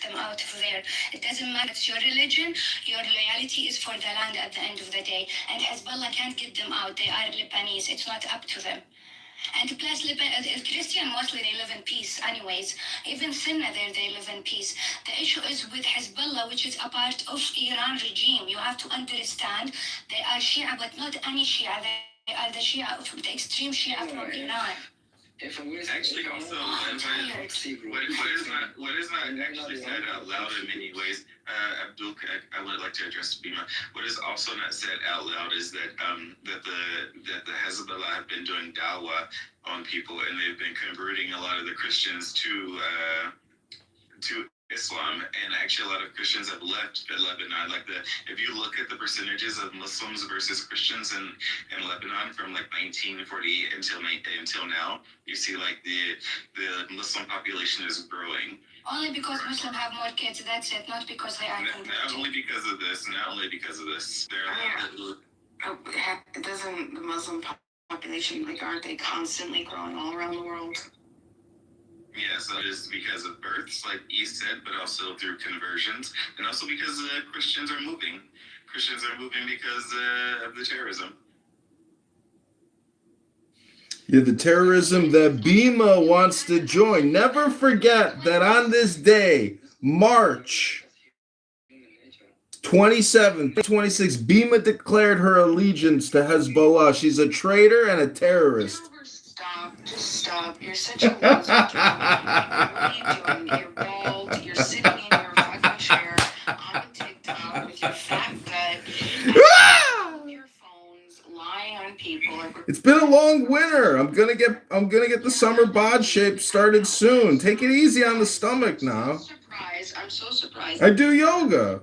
them out of there. It doesn't matter. It's your religion. Your loyalty is for the land at the end of the day. And Hezbollah can't get them out. They are Lebanese. It's not up to them. And plus, Christian mostly they live in peace anyways. Even Sunnah there, they live in peace. The issue is with Hezbollah, which is a part of Iran regime. You have to understand they are Shia, but not any Shia. They are the Shia, the extreme Shia from Iran. Actually, also, what is not actually said out loud in many ways, Abdul, I would like to address Bima. What is also not said out loud is that that the Hezbollah have been doing dawah on people, and they've been converting a lot of the Christians to Islam, and actually a lot of Christians have left Lebanon. Like if you look at the percentages of Muslims versus Christians in Lebanon from like 1948 until now, you see like the Muslim population is growing. Only because Muslims have more kids, that's it. Not because they are converted. Not only because of this. Doesn't the Muslim population, like, aren't they constantly growing all around the world? Yeah, so it is because of births, like E said, but also through conversions, and also because Christians are moving. Christians are moving because of the terrorism. Yeah, the terrorism that Bima wants to join. Never forget that on this day, March 27, 26, Bima declared her allegiance to Hezbollah. She's a traitor and a terrorist. Just stop. You're such a loser. What are you doing? You're bald. You're sitting in your fucking chair on TikTok with your fat gut. Earphones, lying on people. It's been a long winter. I'm gonna get the summer bod shape started soon. Take it easy on the stomach now. I'm so surprised. I do yoga.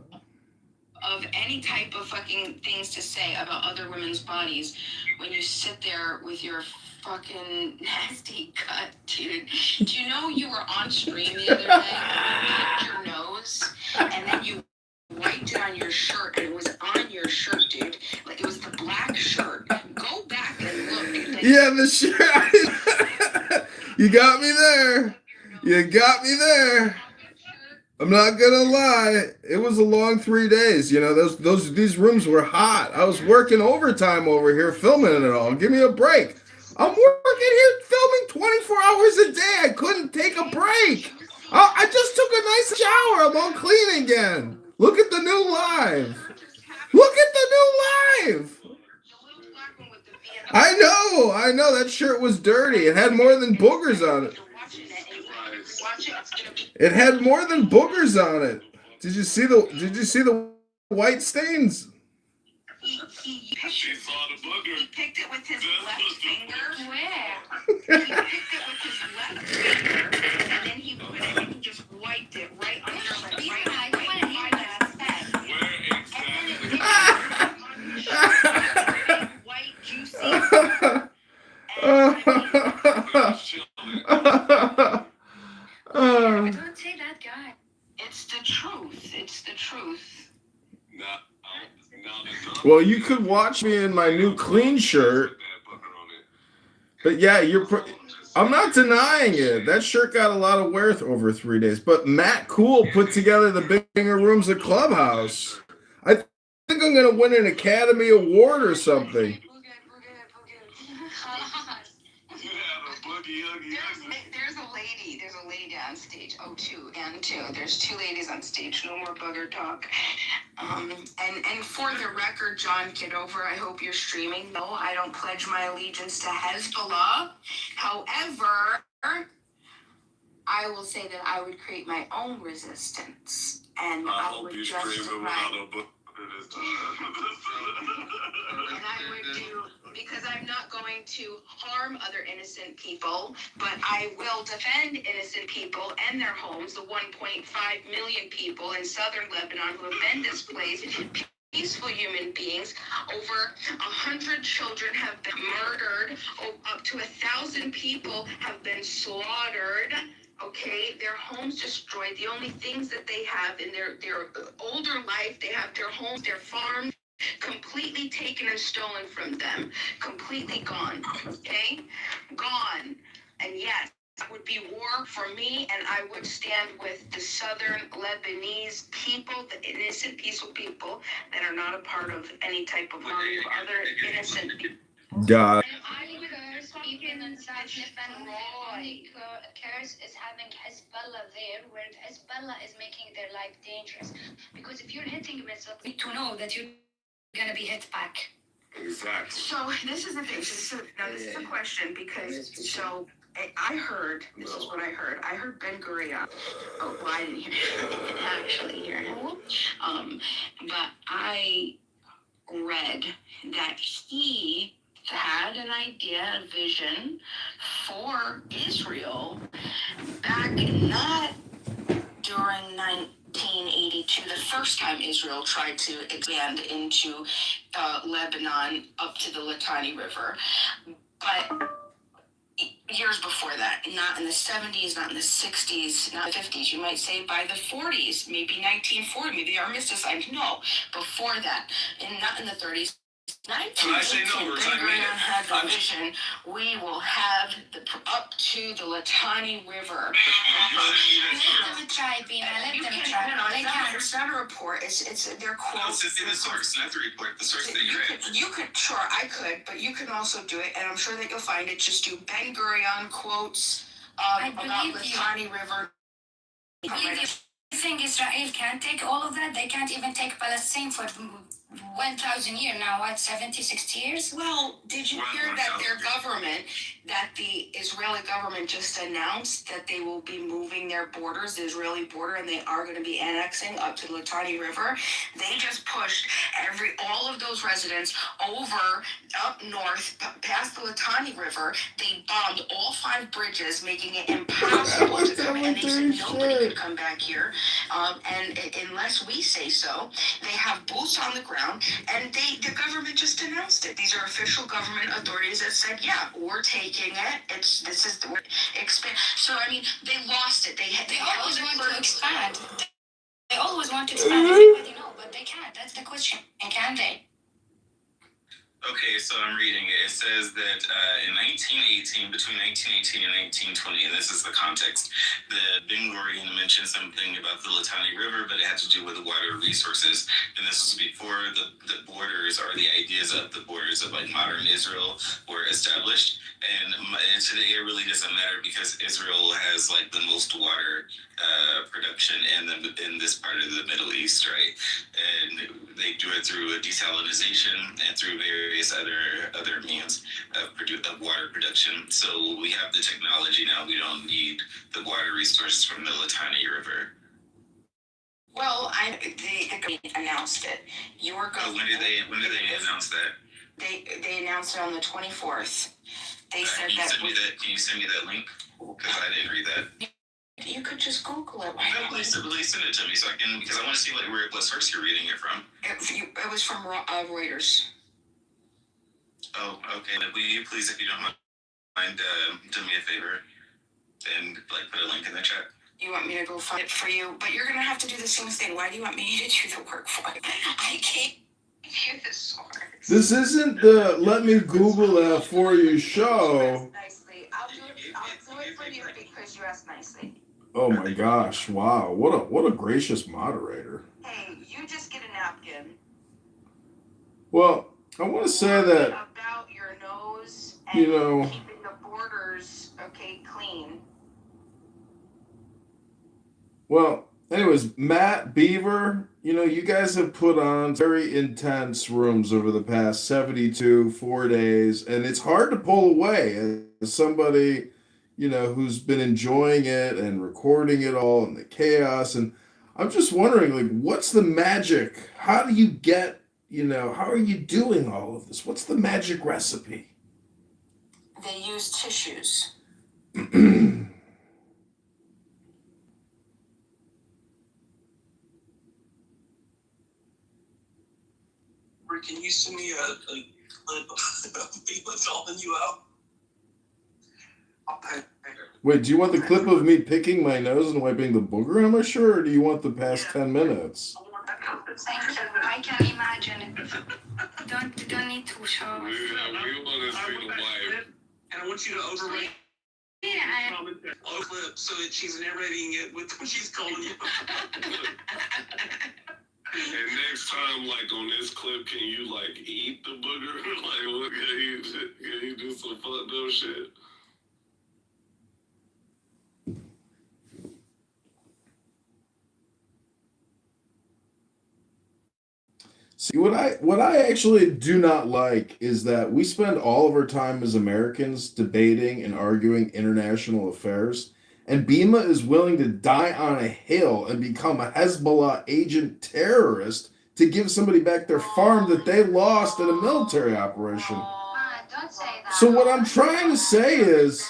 Of any type of fucking things to say about other women's bodies when you sit there with your fucking nasty gut, dude. Do you know you were on stream the other day and you picked your nose and then you wiped it on your shirt and it was on your shirt, dude? Like it was the black shirt. Go back and look. Like, yeah, the shirt. You got me there. You got me there. I'm not gonna lie, it was a long 3 days. You know, these rooms were hot. I was working overtime over here filming it all. Give me a break. I'm working here filming 24 hours a day. I couldn't take a break. I just took a nice shower. I'm all clean again. Look at the new live. Look at the new live. I know that shirt was dirty. It had more than boogers on it. It had more than boogers on it. Did you see the white stains? He picked it with his left finger. Where? He picked it with his left finger, and then he put it and he just wiped it right on your lip. White, juicy. Don't say that, guy. It's the truth. It's the truth. Well, you could watch me in my new clean shirt. But yeah, I'm not denying it. That shirt got a lot of wear over 3 days. But Matt Cool put together the bigger rooms at Clubhouse. I think I'm going to win an Academy Award or something. There's a lady on stage. Oh, two. There's two ladies on stage. No more bugger talk. And for the record, John Kitover, I hope you're streaming. No, I don't pledge my allegiance to Hezbollah. However, I will say that I would create my own resistance. And I would justify. because I'm not going to harm other innocent people, but I will defend innocent people and their homes, the 1.5 million people in southern Lebanon who have been displaced, peaceful human beings. Over 100 children have been murdered. Up to 1,000 people have been slaughtered. Okay, their homes destroyed. The only things that they have in their older life, they have their homes, their farms, completely taken and stolen from them, completely gone, okay? Gone. And yes, that would be war for me, and I would stand with the southern Lebanese people, the innocent, peaceful people that are not a part of any type of harm of other innocent people. God. Only curse is having Hezbollah there, where Hezbollah is making their life dangerous. Because if you're hitting missiles, you need to know that you're gonna be hit back. Exactly. So this is the thing. Now this is a question because I heard. This is what I heard. I heard Ben Gurion. Oh, well, I didn't hear him. I didn't actually hear him. But I read that he had an idea, a vision for Israel back not during 1982, the first time Israel tried to expand into Lebanon up to the Litani River. But years before that, not in the 70s, not in the 60s, not the 50s, you might say by the 40s, maybe 1940, maybe armistice times. No, before that, and not in the 30s. 1918, Ben Gurion had the vision. We will have up to the Litani River. Let them try, Bina. Let them try. No, it's not a report. It's their quote. No, it's in the source, not the report. The source that you read. You could, sure, I could, but you can also do it, and I'm sure that you'll find it. Just do Ben Gurion quotes about Litani River. You think Israel can't take all of that? They can't even take Palestine for 1,000 years now, what, 70, 60 years? Well, did you hear that their government, that the Israeli government just announced that they will be moving their borders, the Israeli border, and they are going to be annexing up to the Litani River? They just pushed all of those residents over, up north, past the Litani River. They bombed all 5 bridges, making it impossible to come, and they said nobody could come back here, and unless we say so. They have boots on the ground. And the government just announced it. These are official government authorities that said, yeah, we're taking it. This is the expand. So I mean, they lost it. They always want to expand. They always want to expand. Everybody know, but they can't. That's the question. And can they? Okay, so I'm reading it. It says that in 1918, between 1918 and 1920, and this is the context, the Ben Gurion mentioned something about the Litani River, but it had to do with the water resources. And this was before the borders, or the ideas of the borders of like modern Israel were established. And today it really doesn't matter because Israel has like the most water production in this part of the Middle East, right? And they do it through a desalinization and through various other means of water production. So we have the technology now. We don't need the water resources from the Litani River. Well, they announced it. When did they announce that? They announced it on the 24th. They said that. Can you send me that link? Because I didn't read that. You could just Google it. No, please send it to me so I can, because I want to see what source you're reading it from. It was from Reuters. Oh, okay. Will you please, if you don't mind, do me a favor and put a link in the chat? You want me to go find it for you, but you're gonna have to do the same thing. Why do you want me to do the work for you? I can't do the source. This isn't the let me Google that for you show. Nicely. I'll do it for you because you asked nicely. Oh my gosh! Wow, what a gracious moderator. Hey, you just get a napkin. Well, I want to say that about your nose and keeping the borders clean. Well, anyways, Matt Beaver, you guys have put on very intense rooms over the past 4 days, and it's hard to pull away as somebody, who's been enjoying it and recording it all and the chaos. And I'm just wondering, what's the magic? How do you get, how are you doing all of this? What's the magic recipe? They use tissues. Can you send me a clip of people helping you out? I'll pay. Wait, do you want the clip of me picking my nose and wiping the booger on my shirt, or do you want the past 10 minutes? Thank you. I can imagine it. Don't need to show. We want to see the wife. And I want you to overwrite Yeah. all clip so that she's narrating it with what she's calling you. And next time, like on this clip, can you like eat the booger? Like, what, can you do some fucked up shit? See, what I actually do not like is that we spend all of our time as Americans debating and arguing international affairs, and Bima is willing to die on a hill and become a Hezbollah agent terrorist to give somebody back their farm that they lost in a military operation. Don't say that. So what I'm trying to say is,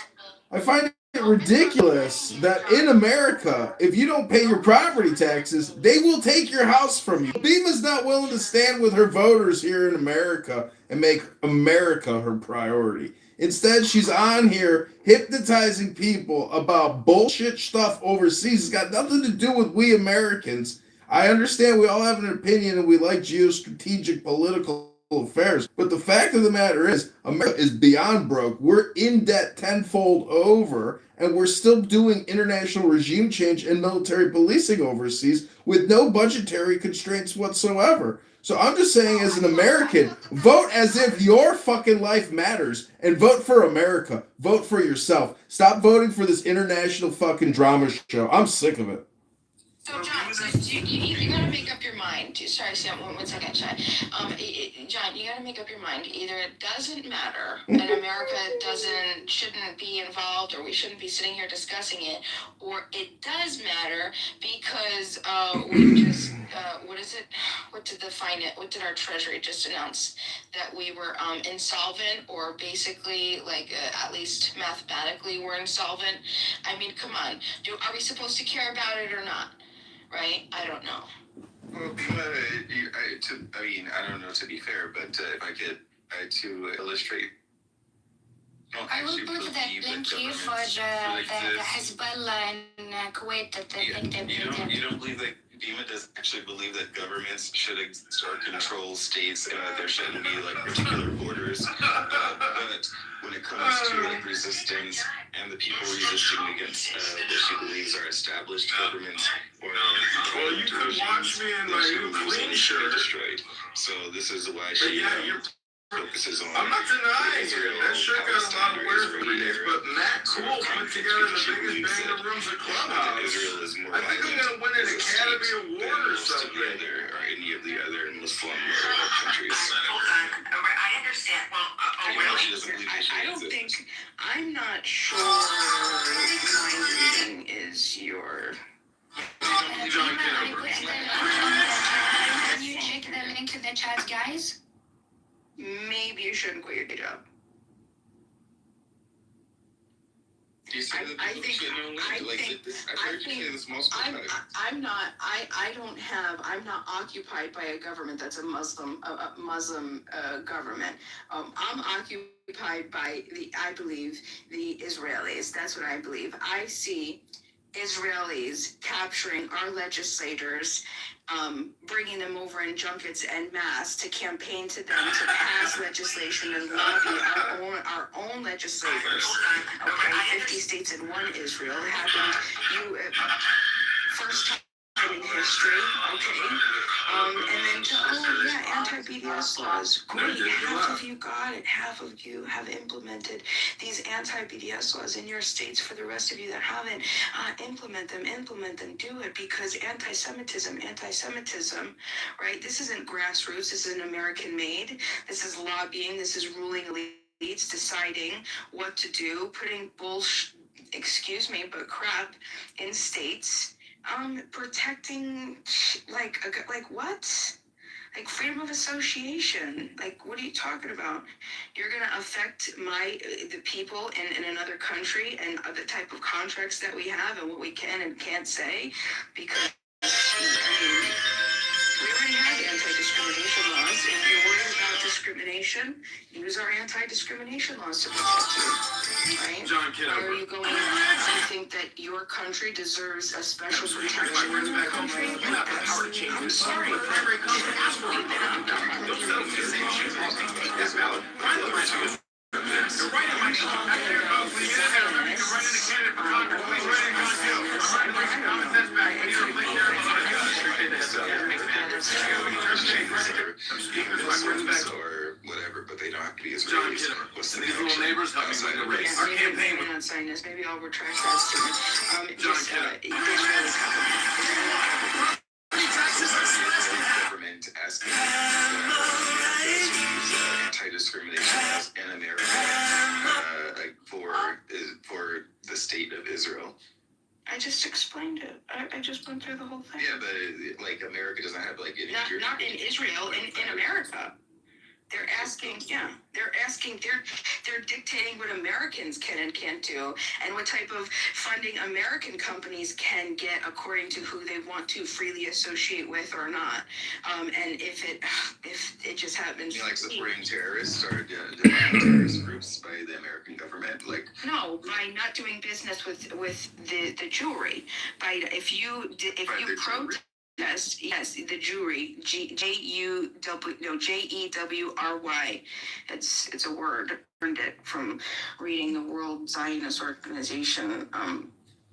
I find it ridiculous that in America, if you don't pay your property taxes, they will take your house from you. Bima's not willing to stand with her voters here in America and make America her priority. Instead, she's on here hypnotizing people about bullshit stuff overseas. It's got nothing to do with we Americans. I understand we all have an opinion and we like geostrategic political affairs, but the fact of the matter is America is beyond broke. We're in debt tenfold over, and we're still doing international regime change and military policing overseas with no budgetary constraints whatsoever. So I'm just saying, as an American, vote as if your fucking life matters and vote for America. Vote for yourself. Stop voting for this international fucking drama show. I'm sick of it. So John, so you gotta make up your mind. Sorry, Sam, one second, John. John, you gotta make up your mind. Either it doesn't matter and America shouldn't be involved, or we shouldn't be sitting here discussing it, or it does matter because we just what did our treasury just announce? That we were insolvent, or basically at least mathematically we're insolvent. I mean, come on. Are we supposed to care about it or not? Right? I don't know. Well, I don't know, to be fair, but if I could, to illustrate. I will put that link here for the Hezbollah in Kuwait that they think they You don't believe that Dima does actually believe that governments should exist or control states, and that there shouldn't be particular borders. But when it comes to resistance and the people resisting against what she believes are established governments, or you can watch me in my new clean shirt. Destroyed. So this is why she focuses on. I'm not denying it. That shirt got a lot of wear for years, but Matt Cool put together the biggest bang of rooms at Clubhouse. Israel is more I think I'm gonna win an Academy Award or something. Or any of the other Muslim countries. I understand. Well, I don't think. I'm not sure mind reading is your. Can you check the link in the chat, guys? Maybe you shouldn't quit your day job. I'm not occupied by a government that's a Muslim government. I'm occupied by I believe, the Israelis. That's what I believe. I see Israelis capturing our legislators, bringing them over in junkets en masse to campaign to them to pass legislation and lobby our own legislators. Okay, 50 states and one Israel. It happened. First time in history. Okay, and then anti-BDS laws. Great, half of you got it. Half of you have implemented these anti-BDS laws in your states. For the rest of you that haven't, implement them, do it, because anti-Semitism, right? This isn't grassroots, this is an American made. This is lobbying, this is ruling elites deciding what to do, putting crap in states, protecting, like what? Like freedom of association. Like, what are you talking about? You're gonna affect the people in another country and the type of contracts that we have and what we can and can't say, because we already have anti-discrimination laws. If you're worried about discrimination, use our anti-discrimination laws to protect you, right? John Or are you going to think that your country deserves a special protection in your country? I'm sorry. Or whatever, but they don't have to be Israelis. What's the little neighbors helping with the race. Our campaign Maybe not sign this. Maybe I'll retract that statement. government asking anti-discrimination laws in America for the state of Israel. I just explained it. I just went through the whole thing. Yeah, but like America doesn't have like any. Not in Israel, in America. They're dictating what Americans can and can't do, and what type of funding American companies can get according to who they want to freely associate with or not. And if it just happens, like supporting terrorists or terrorist groups by the American government, like no, by not doing business with the jewelry. By if you protest. Yes, the Jewry, Jewry. It's a word. I learned it from reading the World Zionist Organization. I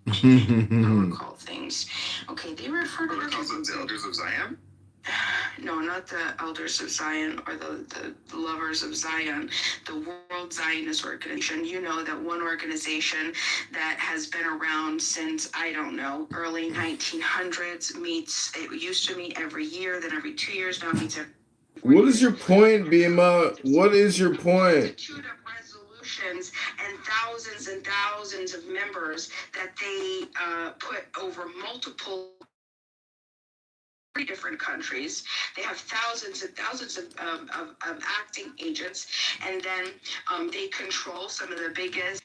recall things. Okay, they refer to the Elders of Zion. No, not the Elders of Zion or the Lovers of Zion, the World Zionist Organization. You know, that one organization that has been around since, I don't know, early 1900s, it used to meet every year, then every 2 years, now meets every. What is your point, Bima? What is your point? Resolutions and thousands of members that they put over multiple different countries. They have thousands and thousands of acting agents, and then they control some of the biggest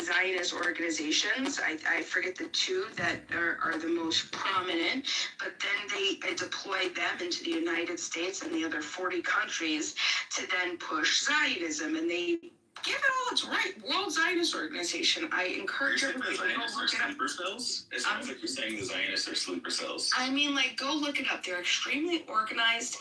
Zionist organizations. I forget the two that are the most prominent, but then they deploy them into the United States and the other 40 countries to then push Zionism, and they give it all its right. World Zionist Organization. I encourage everybody to go look it up. Sleeper cells? It sounds like you're saying the Zionists are sleeper cells. I mean, like, go look it up. They're extremely organized.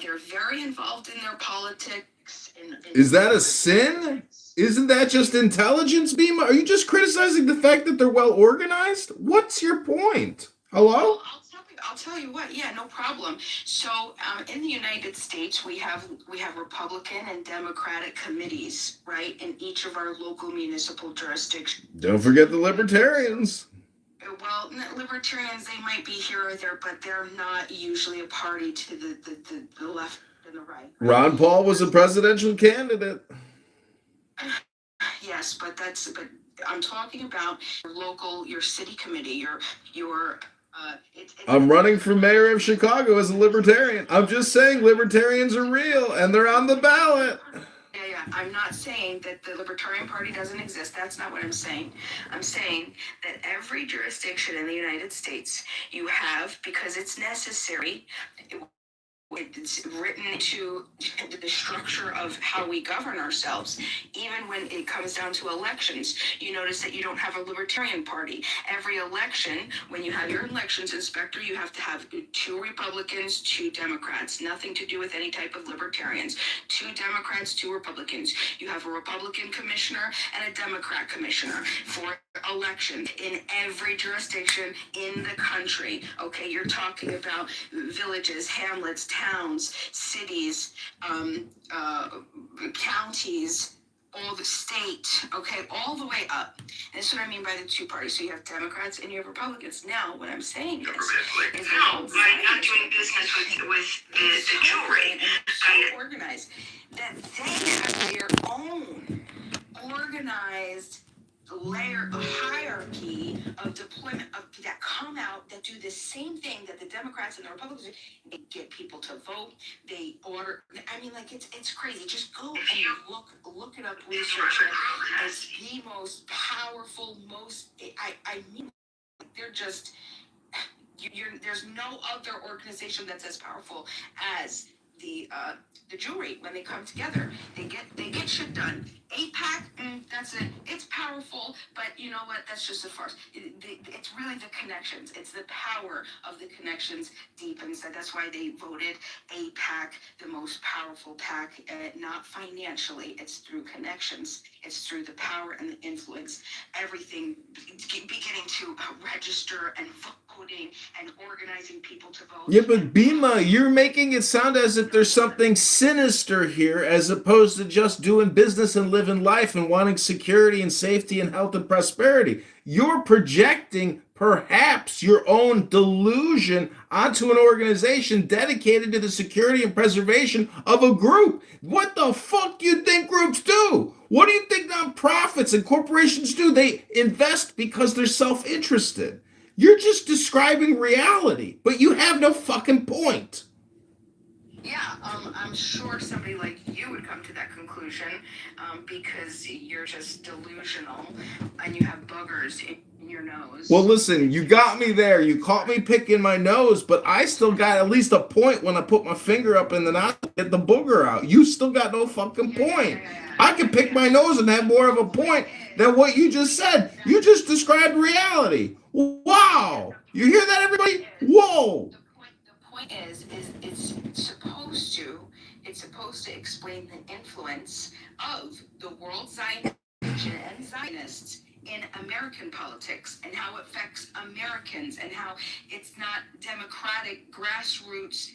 They're very involved in their politics. Is that a sin? Isn't that just intelligence, Bima? Are you just criticizing the fact that they're well organized? What's your point? Hello? I'll tell you what. Yeah, no problem. So in the United States, we have Republican and Democratic committees, right, in each of our local municipal jurisdictions. Don't forget the libertarians. Well, libertarians, they might be here or there, but they're not usually a party to the left and the right. Ron Paul was a presidential candidate. Yes, but I'm talking about your city committee, your I'm running for mayor of Chicago as a libertarian. I'm just saying libertarians are real and they're on the ballot. Yeah. I'm not saying that the Libertarian Party doesn't exist. That's not what I'm saying. I'm saying that every jurisdiction in the United States you have, because it's necessary, it's written into the structure of how we govern ourselves. Even when it comes down to elections, you notice that you don't have a Libertarian Party. Every election, when you have your elections inspector, you have to have 2 Republicans, 2 Democrats. Nothing to do with any type of Libertarians. 2 Democrats, 2 Republicans. You have a Republican commissioner and a Democrat commissioner for election in every jurisdiction in the country. Okay, you're talking about villages, hamlets, towns, cities, counties, all the state, okay, all the way up. And that's what I mean by the 2 parties. So you have Democrats and you have Republicans. Now, what I'm saying is no, by not doing business with the jewelry, so organized that they have their own organized hierarchy of deployment of that come out that do the same thing that the Democrats and the Republicans do. They get people to vote. They order. I mean, like it's crazy. Just go and look it up, research it. It's the most powerful, I mean, they're just. There's no other organization that's as powerful as the Jewry when they come together. They get shit done. AIPAC, that's it. It's powerful, but you know what? That's just a farce. It's really the connections. It's the power of the connections deepens. That's why they voted AIPAC the most powerful PAC, not financially. It's through connections. It's through the power and the influence. Everything beginning to register and voting and organizing people to vote. Yeah, but Bima, you're making it sound as if there's something sinister here as opposed to just doing business and living life and wanting security and safety and health and prosperity. You're projecting perhaps your own delusion onto an organization dedicated to the security and preservation of a group. What the fuck do you think groups do? What do you think nonprofits and corporations do? They invest because they're self-interested. You're just describing reality, but you have no fucking point. Yeah, I'm sure somebody like you would come to that conclusion because you're just delusional and you have boogers in your nose. Well, listen, you got me there. You caught me picking my nose, but I still got at least a point when I put my finger up in the nostril to get the booger out. You still got no fucking point. I can pick my nose and have more of a point than what you just said. You just described reality. Wow. You hear that, everybody? Whoa. The point is it's supposed to explain the influence of the world Zionist and Zionists in American politics and how it affects Americans and how it's not democratic grassroots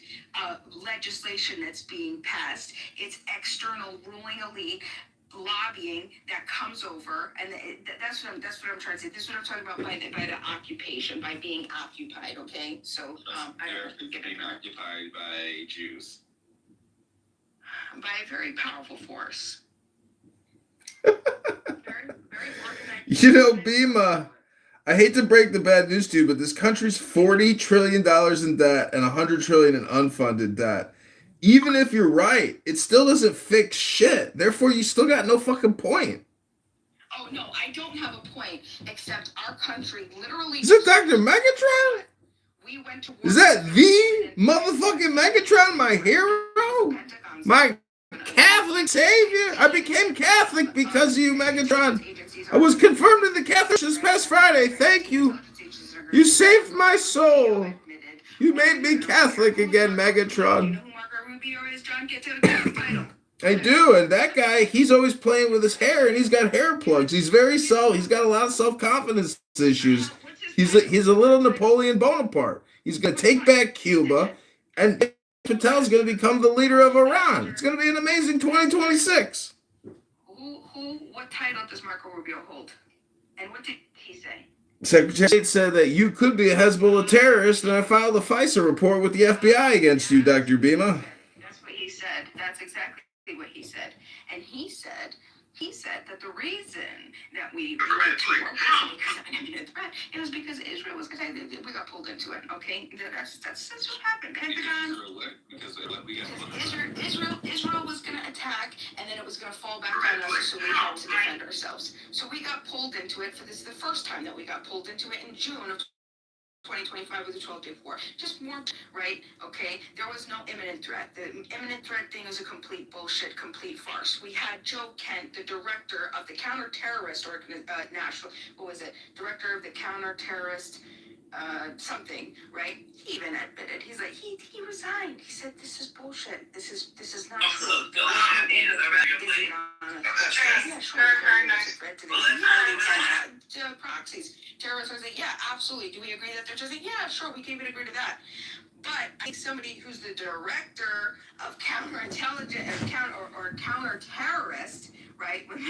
legislation that's being passed. It's external ruling elite lobbying that comes over, and that's what I'm trying to say. This is what I'm talking about by the occupation, by being occupied. Okay, so Americans being occupied by Jews, by a very powerful force. You know, Bima, I hate to break the bad news to you, but this country's $40 trillion in debt and $100 trillion in unfunded debt. Even if you're right, it still doesn't fix shit. Therefore, you still got no fucking point. Oh, no, I don't have a point, except our country literally... Is it Dr. Megatron? We went to war. Is that the motherfucking Megatron, my hero? My Catholic savior? I became Catholic because of you, Megatron. I was confirmed in the Catholic this past Friday. Thank you. You saved my soul. You made me Catholic again, Megatron. I do, and that guy, he's always playing with his hair, and he's got hair plugs. He's he's got a lot of self-confidence issues. He's a little Napoleon Bonaparte. He's going to take back Cuba, and Patel's going to become the leader of Iran. It's going to be an amazing 2026. What title does Marco Rubio hold? And what did he say? Secretary of State said that you could be a Hezbollah terrorist, and I filed a FISA report with the FBI against you, Dr. Bima. That's what he said. That's exactly what he said. And he said that the reason that we went to war it was because Israel was going to, we got pulled into it, okay? That's what happened. Pentagon. Israel was going to attack, and then it was going to fall back on us, so we had to defend ourselves. So we got pulled into it. This is the first time that we got pulled into it in June of 2025 with the 12-day war. Just more, right? Okay, there was no imminent threat. The imminent threat thing is a complete bullshit, complete farce. We had Joe Kent, the director of the counter-terrorist national, what was it? Director of the counter-terrorist something, right? He even admitted. He's like, he resigned. He said, this is bullshit. This is not true. Yeah, sure. Proxies. Terrorists are saying, yeah, absolutely. Do we agree that they're just saying, yeah, sure, we can even agree to that. But I think somebody who's the director of counterintelligence or counter-terrorist, right, with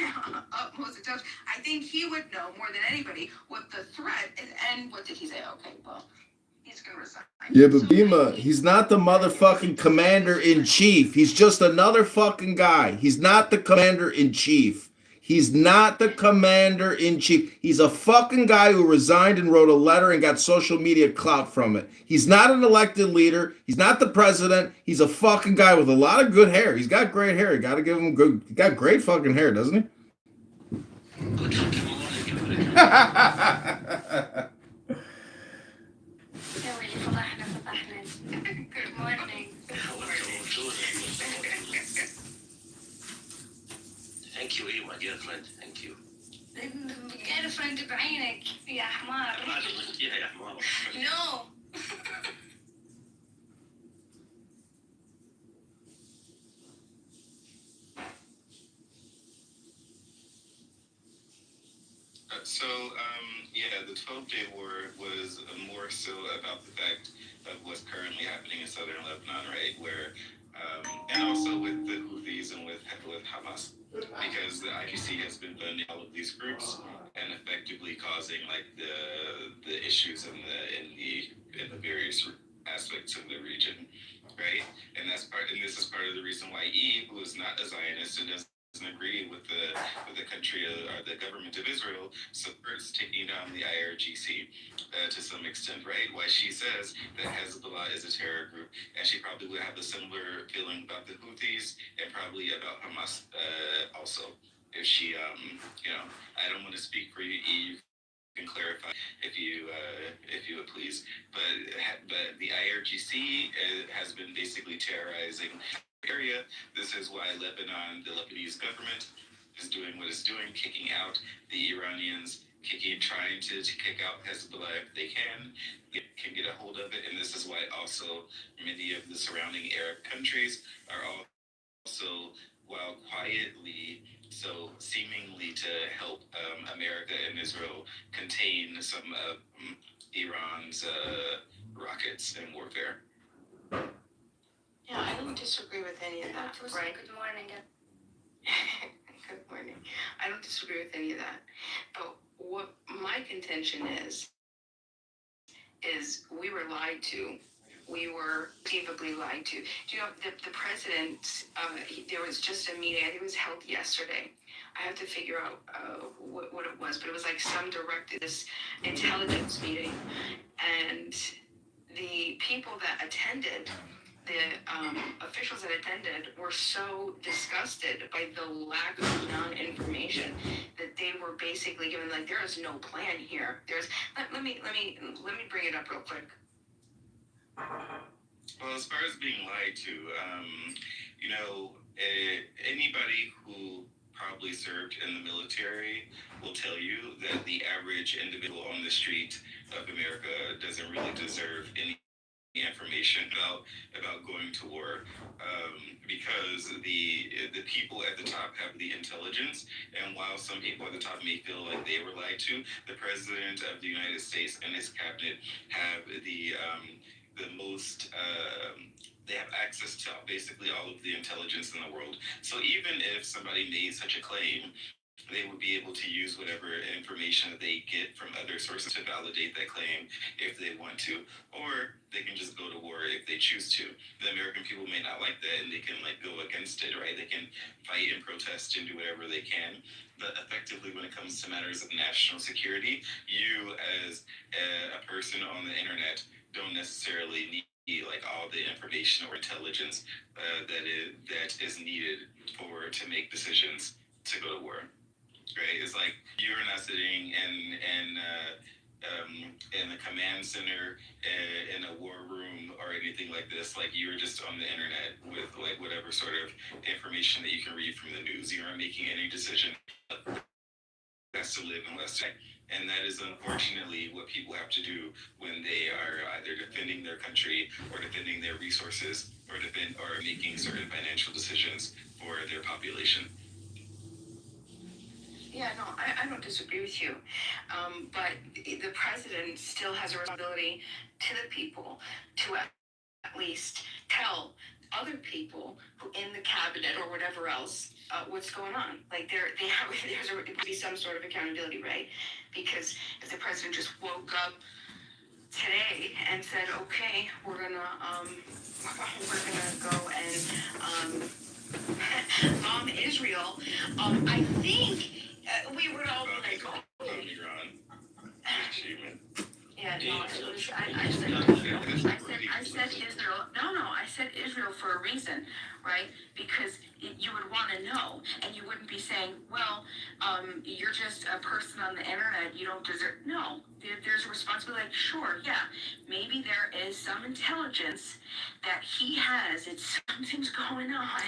utmost intelligence, I think he would know more than anybody what the threat is. And what did he say? Okay, well, he's going to resign. Yeah, but Bima, he's not the motherfucking commander-in-chief. He's just another fucking guy. He's not the commander-in-chief. He's not the commander-in-chief. He's a fucking guy who resigned and wrote a letter and got social media clout from it. He's not an elected leader. He's not the president. He's a fucking guy with a lot of good hair. He's got great hair. You got to give him good. He got great fucking hair, doesn't he? Good fucking morning. Good morning. Thank you, my dear friend. Thank you. girlfriend بعينك يا حمار. يا حمار. No. Yeah, the 12-day war was more so about the fact of what's currently happening in southern Lebanon, right? Where, and also with the Houthis and with Hamas, because the IPC has been funding all of these groups and effectively causing like the issues in the various aspects of the region, right? And this is part of the reason why Eve, who is not a Zionist and doesn't agree with the country or the government of Israel, supports taking down the IRGC to some extent, right? Why she says that Hezbollah is a terror group, and she probably would have a similar feeling about the Houthis and probably about Hamas also. If she, I don't want to speak for you, Eve. Can clarify if you would please, but the IRGC has been basically terrorizing the area. This is why Lebanon, the Lebanese government, is doing what it's doing, kicking out the Iranians, trying to kick out Hezbollah if they can get a hold of it, and this is why also many of the surrounding Arab countries are also, while quietly, so seemingly to help America and Israel contain some of Iran's rockets and warfare. Yeah, I don't disagree with any of that, right? Good morning. Good morning. I don't disagree with any of that. But what my contention is we were lied to. We were conceivably lied to. Do you know, the president, there was just a meeting, I think it was held yesterday. I have to figure out what it was, but it was like some directed this intelligence meeting. And the people that attended, the officials that attended were so disgusted by the lack of non-information that they were basically given, like, there is no plan here. Let me bring it up real quick. Well, as far as being lied to, anybody who probably served in the military will tell you that the average individual on the street of America doesn't really deserve any information about going to war, because the people at the top have the intelligence, and while some people at the top may feel like they were lied to, the president of the United States and his cabinet have the most they have access to basically all of the intelligence in the world. So even if somebody made such a claim, they would be able to use whatever information that they get from other sources to validate that claim if they want to, or they can just go to war if they choose to. The American people may not like that, and they can go against it, right? They can fight and protest and do whatever they can. But effectively, when it comes to matters of national security, you as a person on the internet don't necessarily need all the information or intelligence that is needed to make decisions to go to war. Right? It's like you're not sitting in a command center in a war room or anything like this. Like, you're just on the internet with whatever sort of information that you can read from the news. You aren't making any decision. That's to live and less. And that is unfortunately what people have to do when they are either defending their country or defending their resources or making certain financial decisions for their population. Yeah, no, I don't disagree with you. But the president still has a responsibility to the people to at least tell other people who in the cabinet or whatever else what's going on. Like, there would be some sort of accountability, right? Because if the president just woke up today and said, okay, we're gonna go and bomb Israel, I think we would all be like, oh. Yeah, no, it was, I said Israel. I said Israel. No, I said Israel for a reason, right? Because you would want to know, and you wouldn't be saying, well, you're just a person on the internet, you don't deserve. No, there's a responsibility. Like, sure, yeah, maybe there is some intelligence that he has. It's something's going on,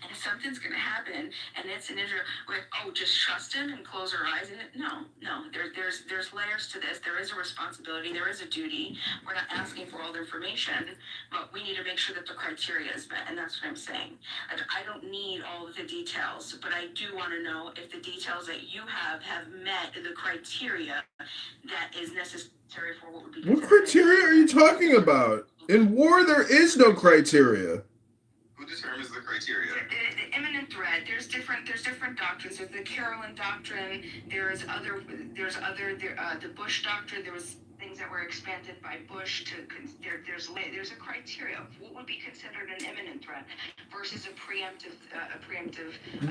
and something's going to happen, and it's in Israel. Like, oh, just trust him and close our eyes. And no, there's layers to this. There is a responsibility. There is a duty. We're not asking for all the information, but we need to make sure that the criteria is met, and that's what I'm saying. I don't need all of the details, but I do want to know if the details that you have met the criteria that is necessary for what would be. What criteria are you talking about? In war, there is no criteria. Who determines the criteria? The imminent threat. There's different doctrines. There's the Carolyn doctrine. There's the Bush doctrine. There was things that were expanded by Bush to there's a criteria of what would be considered an imminent threat versus a preemptive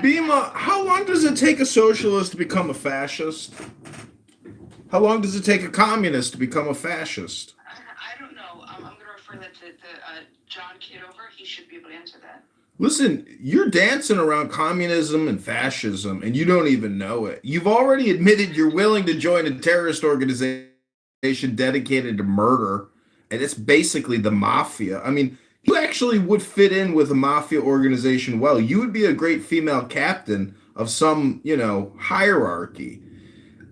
Bima, how long does it take a socialist to become a fascist? How long does it take a communist to become a fascist? I don't know. I'm going to refer that to John Kitover. He should be able to answer that. Listen, you're dancing around communism and fascism, and you don't even know it. You've already admitted you're willing to join a terrorist organization dedicated to murder, and it's basically the mafia. I mean, you actually would fit in with a mafia organization well. You would be a great female captain of some, hierarchy.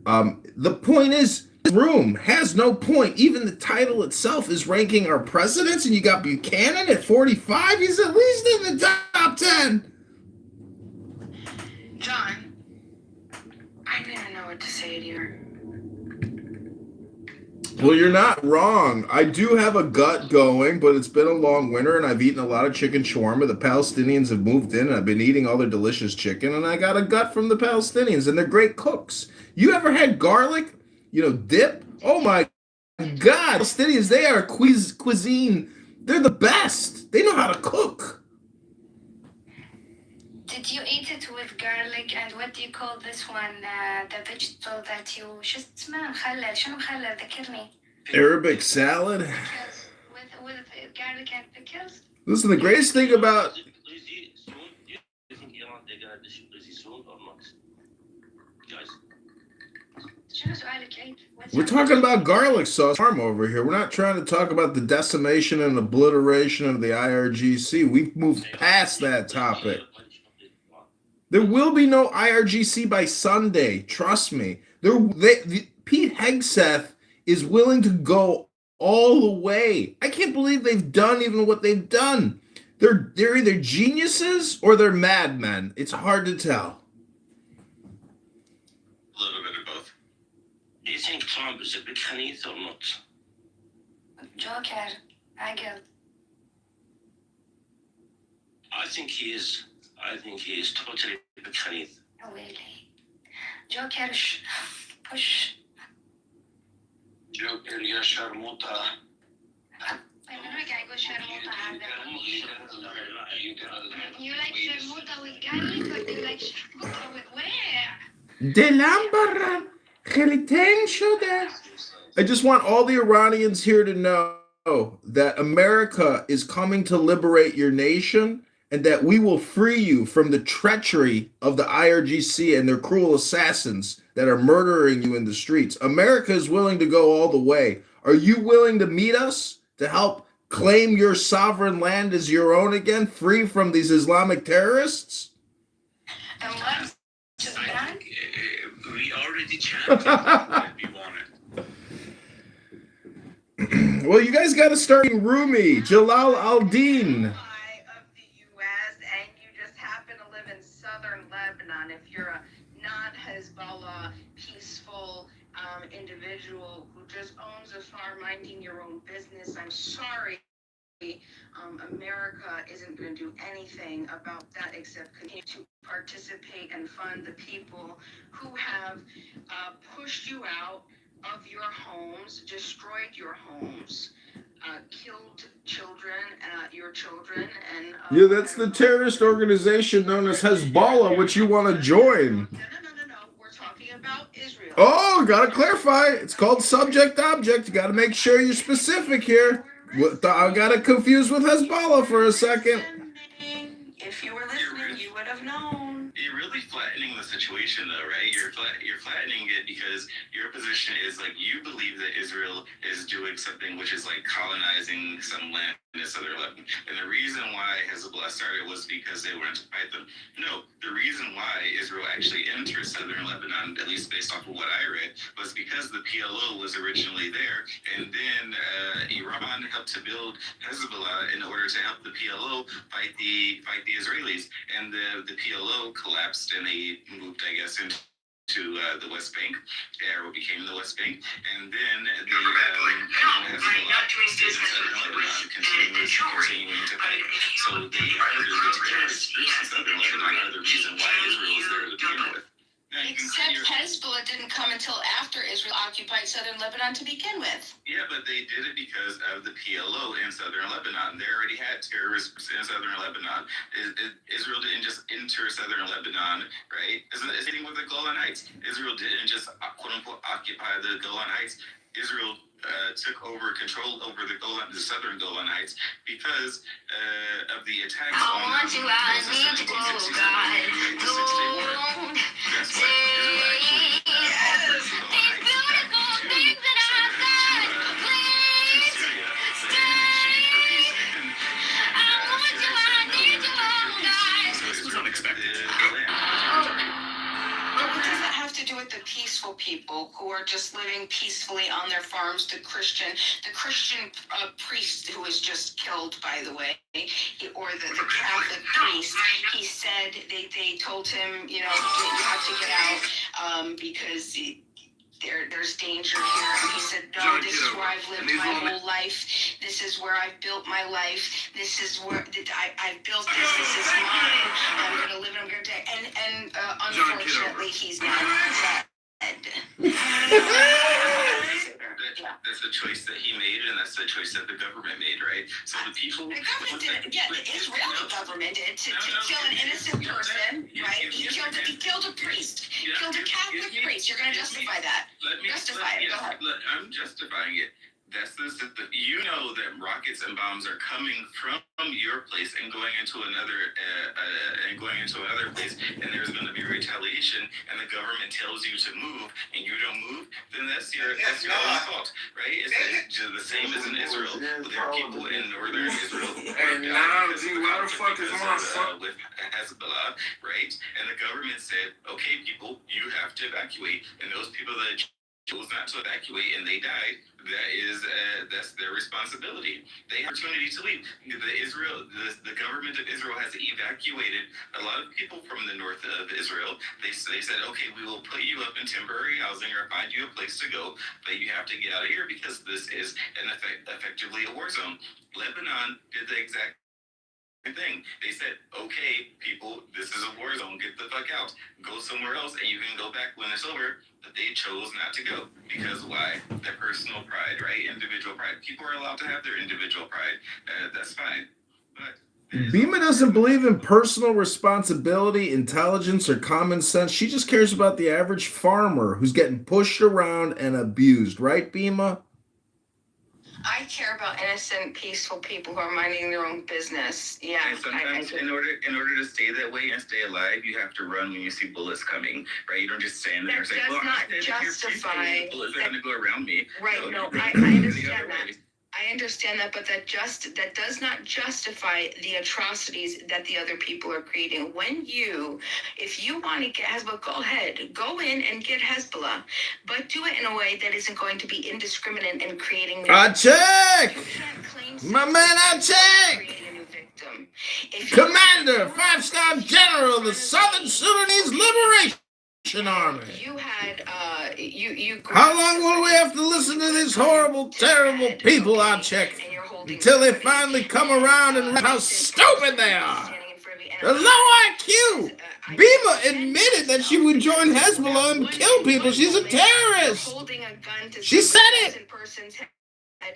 The point is, this room has no point. Even the title itself is ranking our presidents, and you got Buchanan at 45. He's at least in the top 10. John, I didn't know what to say to you. Well, you're not wrong. I do have a gut going, but it's been a long winter, and I've eaten a lot of chicken shawarma. The Palestinians have moved in, and I've been eating all their delicious chicken, and I got a gut from the Palestinians, and they're great cooks. You ever had garlic, dip? Oh, my God. Palestinians, they are cuisine. They're the best. They know how to cook. Did you eat it with garlic and what do you call this one? The vegetable that you شو اسمه مخلل شنو مخلل ذكرني. Arabic salad. With garlic and pickles. Listen, the greatest thing about we're talking about garlic sauce farm over here. We're not trying to talk about the decimation and obliteration of the IRGC. We've moved past that topic. There will be no IRGC by Sunday. Trust me. Pete Hegseth is willing to go all the way. I can't believe they've done even what they've done. They're either geniuses or they're madmen. It's hard to tell. A little bit of both. Do you think Trump is a big Khanith or not? Joker, Agil. I think he is totally a big Khanith. Oh, really? Joker, push. Joker, يا شرموطة. You like sharmuta with garlic or do you like sharmuta with where? I just want all the Iranians here to know that America is coming to liberate your nation and that we will free you from the treachery of the IRGC and their cruel assassins that are murdering you in the streets. America is willing to go all the way. Are you willing to meet us to help claim your sovereign land as your own again, free from these Islamic terrorists? And what? I think we already chatted if you want it. Well, you guys got to start Rumi, Jalal al-Din. Lebanon, if you're a non-Hezbollah, peaceful individual who just owns a farm, minding your own business, I'm sorry. America isn't going to do anything about that except continue to participate and fund the people who have pushed you out of your homes, destroyed your homes, killed your children, and yeah, that's the terrorist organization known as Hezbollah, which you want to join. No. We're talking Israel. Oh, gotta clarify. It's called subject object. You gotta make sure you're specific here. I got it confused with Hezbollah for a second. If you were listening, you would have known. You're really flattening the situation, though, right? You're flattening it because your position is like you believe that Israel is doing something which is like colonizing some land in southern Lebanon, and the reason why Hezbollah started was because they wanted to fight them. No, the reason why Israel actually entered southern Lebanon, at least based off of what I read, was because the PLO was originally there, and then Iran helped to build Hezbollah in order to help the PLO fight the Israelis, and the PLO collapsed and they moved, I guess, into the West Bank, or what became the West Bank, and then the Hezbollah stayed in southern Lebanon, continuing to fight. So the terrorist groups in southern Lebanon are the reason why Israel is there to begin with. Now, Except Hezbollah didn't come until after Israel occupied southern Lebanon to begin with. Yeah, but they did it because of the PLO in southern Lebanon. They already had terrorists in southern Lebanon. Israel didn't just enter southern Lebanon, right? It's the same with the Golan Heights. Israel didn't just, quote-unquote, occupy the Golan Heights. Israel took over control over the southern Golan Heights because of the attacks on the 1967 Six-Day War. That's why Israel actually offered the Golan Heights back to Syria in exchange for peace. And Syria said, no, this was unexpected. But what does that have to do with the peaceful people who are just living peacefully on their farms? The Christian priest who was just killed, by the way, or the Catholic priest. He said they told him, you have to get out because there's danger here. And he said, no, this is where I've lived my whole life. This is where I've built my life. This is where I've built this. This is mine. I'm going to live and I'm going to die. And unfortunately, he's not dead. That's the choice that he made, and that's the choice that the government made, right? So the people... The government did it. Yeah, the Israeli government did to kill an innocent person, right? He killed a priest. He killed a Catholic priest. You're going to justify that. Justify it. Go ahead. I'm justifying it. That's you know that rockets and bombs are coming from your place and going into another place, and there's going to be retaliation, and the government tells you to move, and you don't move, then that's your own fault, right? It's the same as in Israel. There are people in northern Israel who are with Hezbollah, right? And the government said, okay, people, you have to evacuate, and those people that chose not to evacuate and they died, that's their responsibility. They have opportunity to leave. The government of Israel has evacuated a lot of people from the north of Israel. They said, okay, we will put you up in temporary housing or find you a place to go, but you have to get out of here because this is effectively a war zone. Lebanon did the exact thing. They said, okay, people, this is a war zone, get the fuck out. Go somewhere else and you can go back when it's over. But they chose not to go. Because why? Their personal pride, right? Individual pride. People are allowed to have their individual pride. That's fine. But Bima doesn't believe in personal responsibility, intelligence, or common sense. She just cares about the average farmer who's getting pushed around and abused. Right, Bima? I care about innocent, peaceful people who are minding their own business. Yeah. And sometimes, in order to stay that way and stay alive, you have to run when you see bullets coming, right? You don't just stand there and say, "Well, I'm justify bullets are going to go around me." Right? No, I understand that. I understand that, but that does not justify the atrocities that the other people are creating. If you want to get Hezbollah, go ahead, go in and get Hezbollah, but do it in a way that isn't going to be indiscriminate and creating. Check, my man. Check. Commander, 5-star General of the Southern Sudanese Liberation Army. You had How long will we have to listen to these horrible, terrible people? Check until they finally come around and realize how stupid they are. They're low IQ. Bima admitted that she would join Hezbollah and kill people. She's a terrorist. She said it.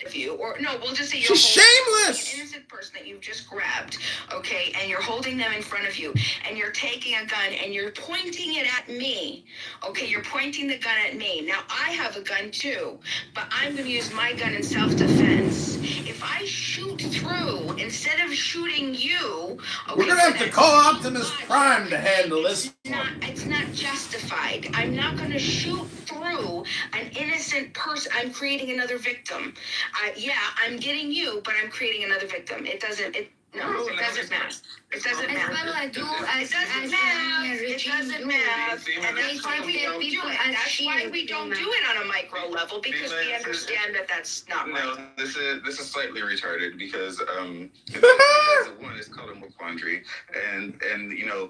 of you, or no, we'll just say you're She's holding shameless. an innocent person that you've just grabbed, okay, and you're holding them in front of you, and you're taking a gun and you're pointing it at me, okay, you're pointing the gun at me. Now I have a gun too, but I'm going to use my gun in self-defense. If I shoot through instead of shooting you, okay, We're gonna have to call Optimus Prime to handle this. It's not justified. I'm not going to shoot through an innocent person. I'm creating another victim. I'm getting you, but I'm creating another victim. It doesn't matter. It doesn't matter. It doesn't matter. And that's why we don't do it. That's why we don't do it on a micro level, because we understand that that's not right. No, this is slightly retarded because one is called a quandary, and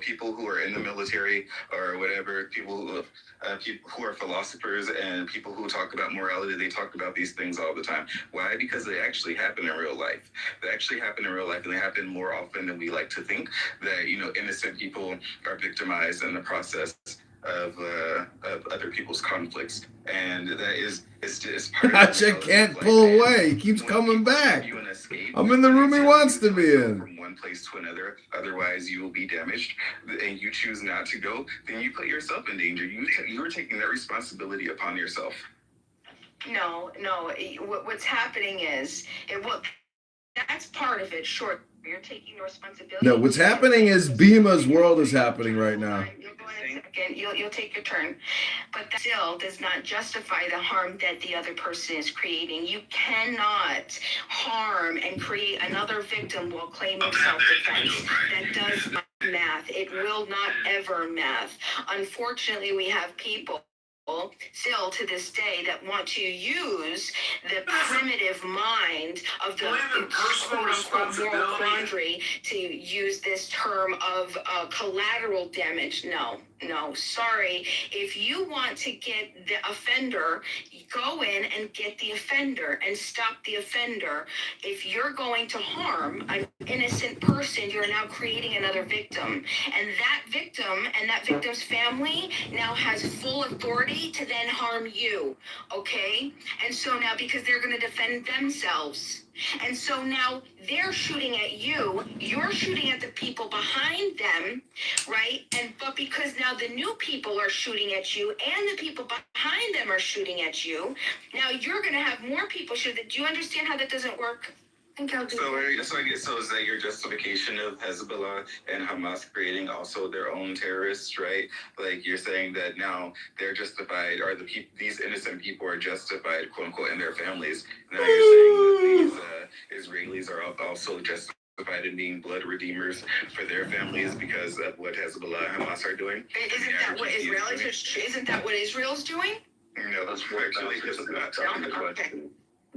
people who are in the military or whatever, people who are philosophers and people who talk about morality, they talk about these things all the time. Why? Because they actually happen in real life. They actually happen in real life, and they happen more often than we like to think. That innocent people are victimized in the process of other people's conflicts, and that it's part of Gotcha can't pull away. He keeps coming back. I'm in the room he wants to be in. From one place to another, otherwise you will be damaged, and you choose not to go, then you put yourself in danger. You are taking that responsibility upon yourself. No. What's happening is that's part of it. Sure, you're taking the responsibility. No, what's happening is Bima's world is happening right now. You'll take your turn, but that still does not justify the harm that the other person is creating. You cannot harm and create another victim while claiming self-defense. That does not math. It will not ever math. Unfortunately, we have people still to this day that want to use the primitive mind of the quote-unquote moral quandary to use this term of collateral damage. No, sorry. If you want to get the offender, go in and get the offender and stop the offender. If you're going to harm an innocent person, you're now creating another victim. And that victim and that victim's family now has full authority to then harm you, okay? And so now, because they're going to defend themselves, and so now they're shooting at you, you're shooting at the people behind them, right? But because now the new people are shooting at you and the people behind them are shooting at you, now you're going to have more people shoot. Do you understand how that doesn't work? So is that your justification of Hezbollah and Hamas creating also their own terrorists, right? Like you're saying that now they're justified, or these innocent people are justified, quote unquote, in their families. Now you're saying that these Israelis are also justified in being blood redeemers for their families because of what Hezbollah and Hamas are doing. Isn't that what Israel's doing? No, that's actually just not talking about.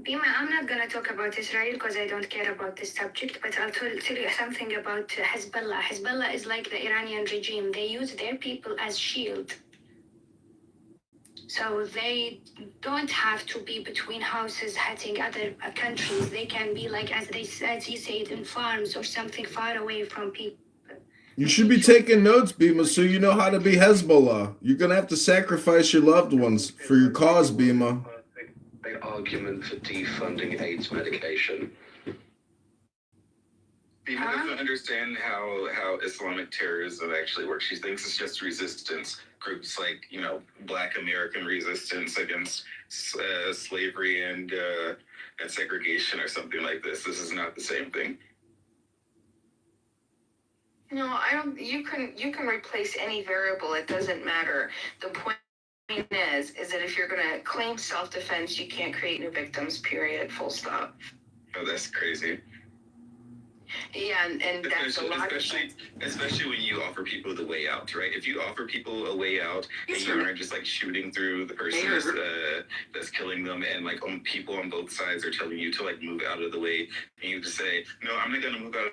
Bima, I'm not going to talk about Israel because I don't care about this subject, but I'll tell you something about Hezbollah. Hezbollah is like the Iranian regime. They use their people as shield. So they don't have to be between houses hitting other countries. They can be like, as you said, in farms or something far away from people. You should be taking notes, Bima, so you know how to be Hezbollah. You're going to have to sacrifice your loved ones for your cause, Bima. Argument for defunding AIDS medication. People doesn't understand how Islamic terrorism actually works. She thinks it's just resistance groups like Black American resistance against slavery and segregation or something like this. This is not the same thing. No, I don't. You can replace any variable. It doesn't matter. The point is that if you're going to claim self-defense, you can't create new victims, period, full stop. Oh, that's crazy. Yeah, and that's a lot. Especially when you offer people the way out, right? If you offer people a way out and you aren't just like shooting through the person that's killing them, and like people on both sides are telling you to like move out of the way, and you just say, no, I'm not going to move out.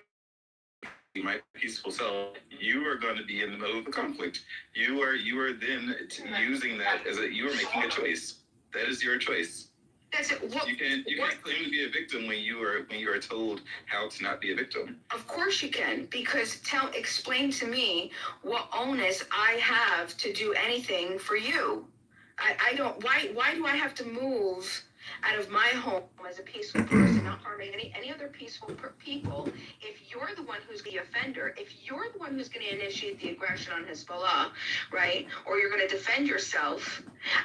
My peaceful self, you are going to be in the middle of the conflict. You are then using that as you are making a choice. That is your choice. That's it. You can't claim to be a victim when you are told how to not be a victim. Of course you can, because explain to me what onus I have to do anything for you. I don't. Why do I have to move out of my home as a peaceful person, not harming any other peaceful people, if you're the one who's the offender, if you're the one who's going to initiate the aggression on Hezbollah, right, or you're going to defend yourself,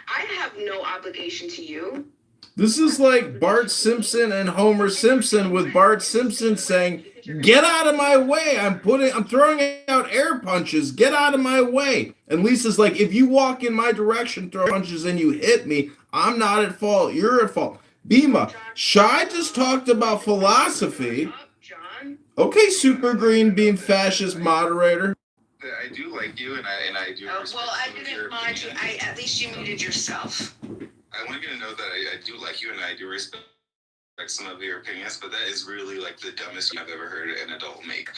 I have no obligation to you. This is like Bart Simpson and Homer Simpson, with Bart Simpson saying, "Get out of my way. I'm throwing out air punches. Get out of my way." And Lisa's like, "If you walk in my direction, throw punches, and you hit me, I'm not at fault. You're at fault." Bima, Shai just talked about philosophy. Okay, Super Green being fascist moderator. I do like you, and I do respect Well, I didn't mind you. At least you muted yourself. I want you to know that I do like you, and I do respect some of your opinions, but that is really like the dumbest I've ever heard an adult make.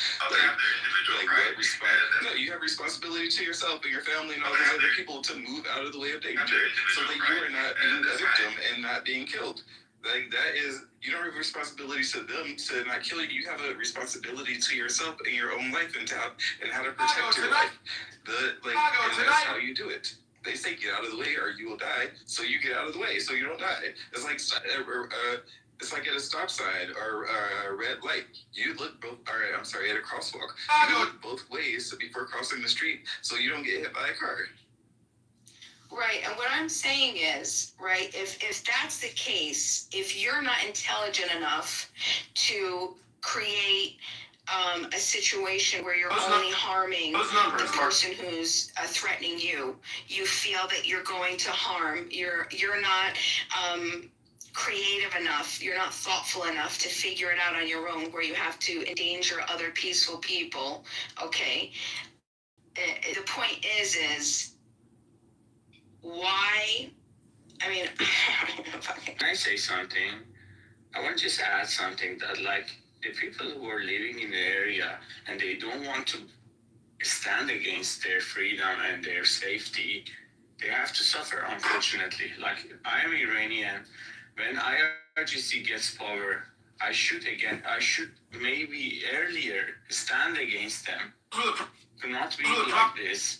No, you have responsibility to yourself and your family and all those other people to move out of the way of danger, so that you are not being a victim and not being killed. Like, that is, you don't have responsibility to them to not kill you. You have a responsibility to yourself and your own life, and how to protect your life. And that's how you do it. They say get out of the way or you will die, so you get out of the way so you don't die. It's like at a stop sign or a red light. You look both. At a crosswalk. You look both ways before crossing the street, so you don't get hit by a car. Right, and what I'm saying is, right, if that's the case, if you're not intelligent enough to create a situation where you're only harming the person who's threatening you, you feel that you're going to harm, you're not creative enough, you're not thoughtful enough to figure it out on your own, where you have to endanger other peaceful people, okay? The point is why, I mean, Can I say something? I want to just add something that, like, the people who are living in the area and they don't want to stand against their freedom and their safety, they have to suffer, unfortunately. Like, I am Iranian. When IRGC gets power, I should maybe earlier stand against them. To not be like this.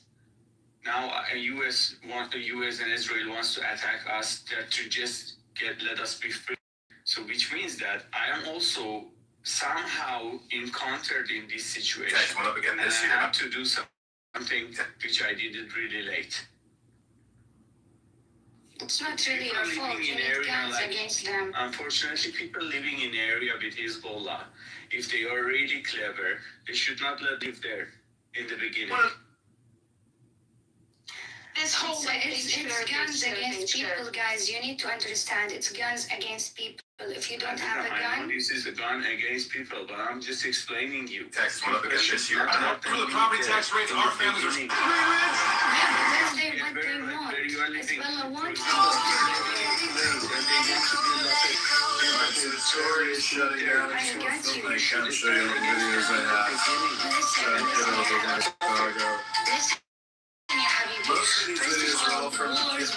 Now, the U.S. and Israel wants to attack us to just let us be free. So, which means that I am also somehow encountered in this situation, and I have to do something which I didn't really late. It's not really your fault. You need guns against them. Unfortunately, people living in area with Hezbollah, if they are really clever, they should not live there in the beginning. this whole it's guns against people, guys. You need to understand, it's guns against people. If you don't have a gun, this is a gun against people, but I'm just explaining you. Tax one of the property tax rates, our families are because they what they want. Hezbollah wants most of these videos are all from that's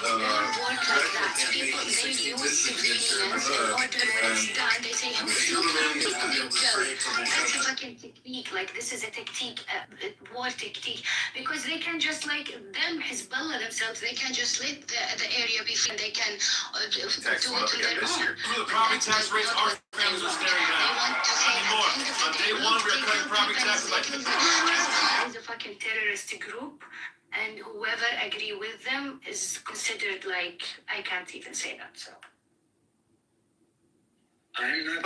a fucking technique. Like, this is a technique, war technique, because they can just, like, them Hezbollah themselves, they can just let the area be free, and they can do it on their own. The property tax rates our families are staring at. On day one, we're cutting property taxes like is a fucking terrorist group, and whoever agree with them is considered, like, I can't even say that, so. I'm not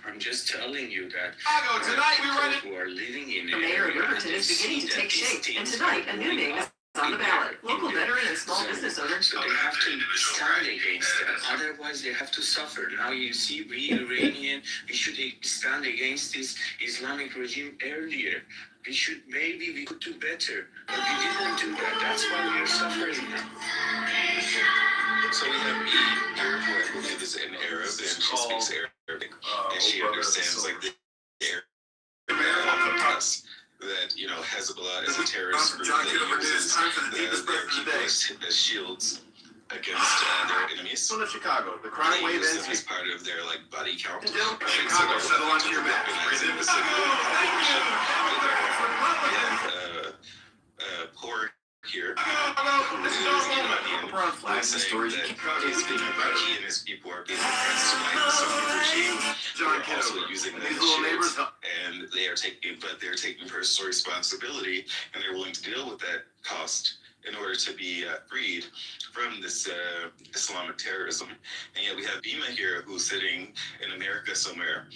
I'm just telling you that tonight we run it. Who are living in The mayor of Riverton is beginning to take shape, and tonight a new name is on the ballot. Local veteran and small business owners. So they have to stand against them. Otherwise, they have to suffer. Now you see, we Iranian, we should stand against this Islamic regime earlier. We could do better, but we didn't do that. That's why we are suffering now. So we have me here, who I believe is an Arab, and she speaks Arabic, and she understands like the Arab that, you know, Hezbollah is a terrorist group that uses their people as shields against their enemies. Well, Chicago, the crime they wave use ends them as part of their like body count. Chicago, settle onto your back. Poor here. flags and stories. He and his people are being oppressed by the Saudi regime. John Kitover. Also using these little neighbors, and they're taking personal responsibility, and they're willing to deal with that cost in order to be freed from this Islamic terrorism. And yet we have Bima here, who's sitting in America somewhere,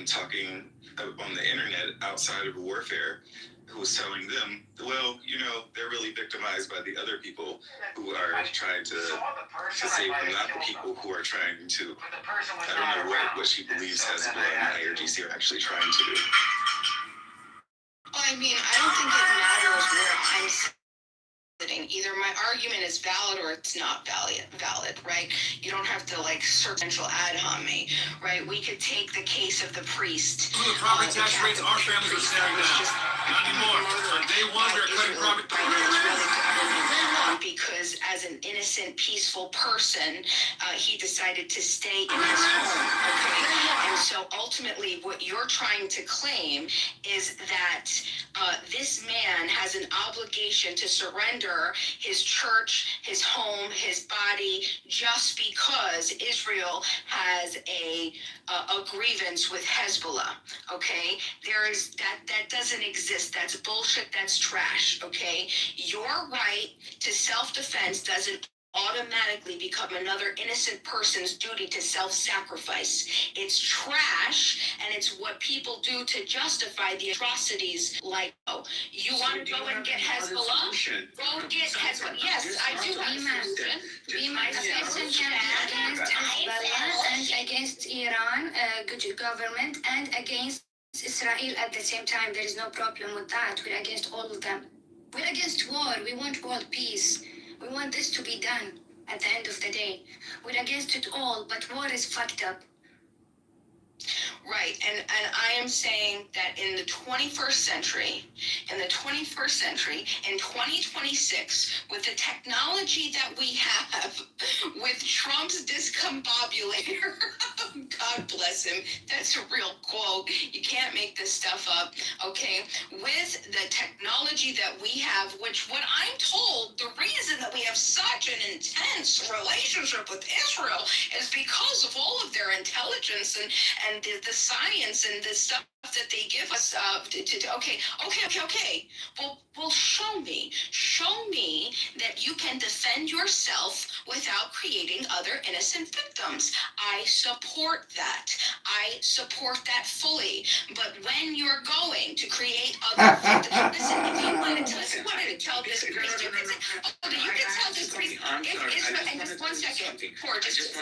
talking on the internet outside of warfare, who's telling them, well, they're really victimized by the other people who are trying to save them, not the people who are trying to, I don't know what she believes Hezbollah and IRGC are actually trying to do. I mean, I don't think it matters where I'm sitting. Either my argument is valid or it's not valid, right? You don't have to central ad hom me, right? We could take the case of the priest. The property tax rates our families are staring down. Not anymore. On day one, they're cutting property because as an innocent, peaceful person, he decided to stay in his home. Okay? And so ultimately, what you're trying to claim is that this man has an obligation to surrender his church, his home, his body, just because Israel has a grievance with Hezbollah. Okay, that doesn't exist. That's bullshit. That's trash. Okay, your right to self-defense doesn't automatically become another innocent person's duty to self-sacrifice. It's trash, and it's what people do to justify the atrocities like, you want to go and get Hezbollah? Go get Hezbollah. Yes, I do have a solution. Be my solution against Hezbollah and against Iran, good government, and against Israel at the same time. There is no problem with that. We're against all of them. We're against war. We want world peace. We want this to be done at the end of the day. We're against it all, but war is fucked up. Right, and I am saying that in the 21st century, in 2026, with the technology that we have, with Trump's discombobulator, God bless him, that's a real quote, you can't make this stuff up, okay, with the technology that we have, which what I'm told, the reason that we have such an intense relationship with Israel is because of all of their intelligence and the science and the stuff that they give us okay. Well, show me that you can defend yourself without creating other innocent victims. I support that fully. But when you're going to create other victims, listen, if you wanted to tell this priest, you can tell this priest, if Israel, and just 1 second, just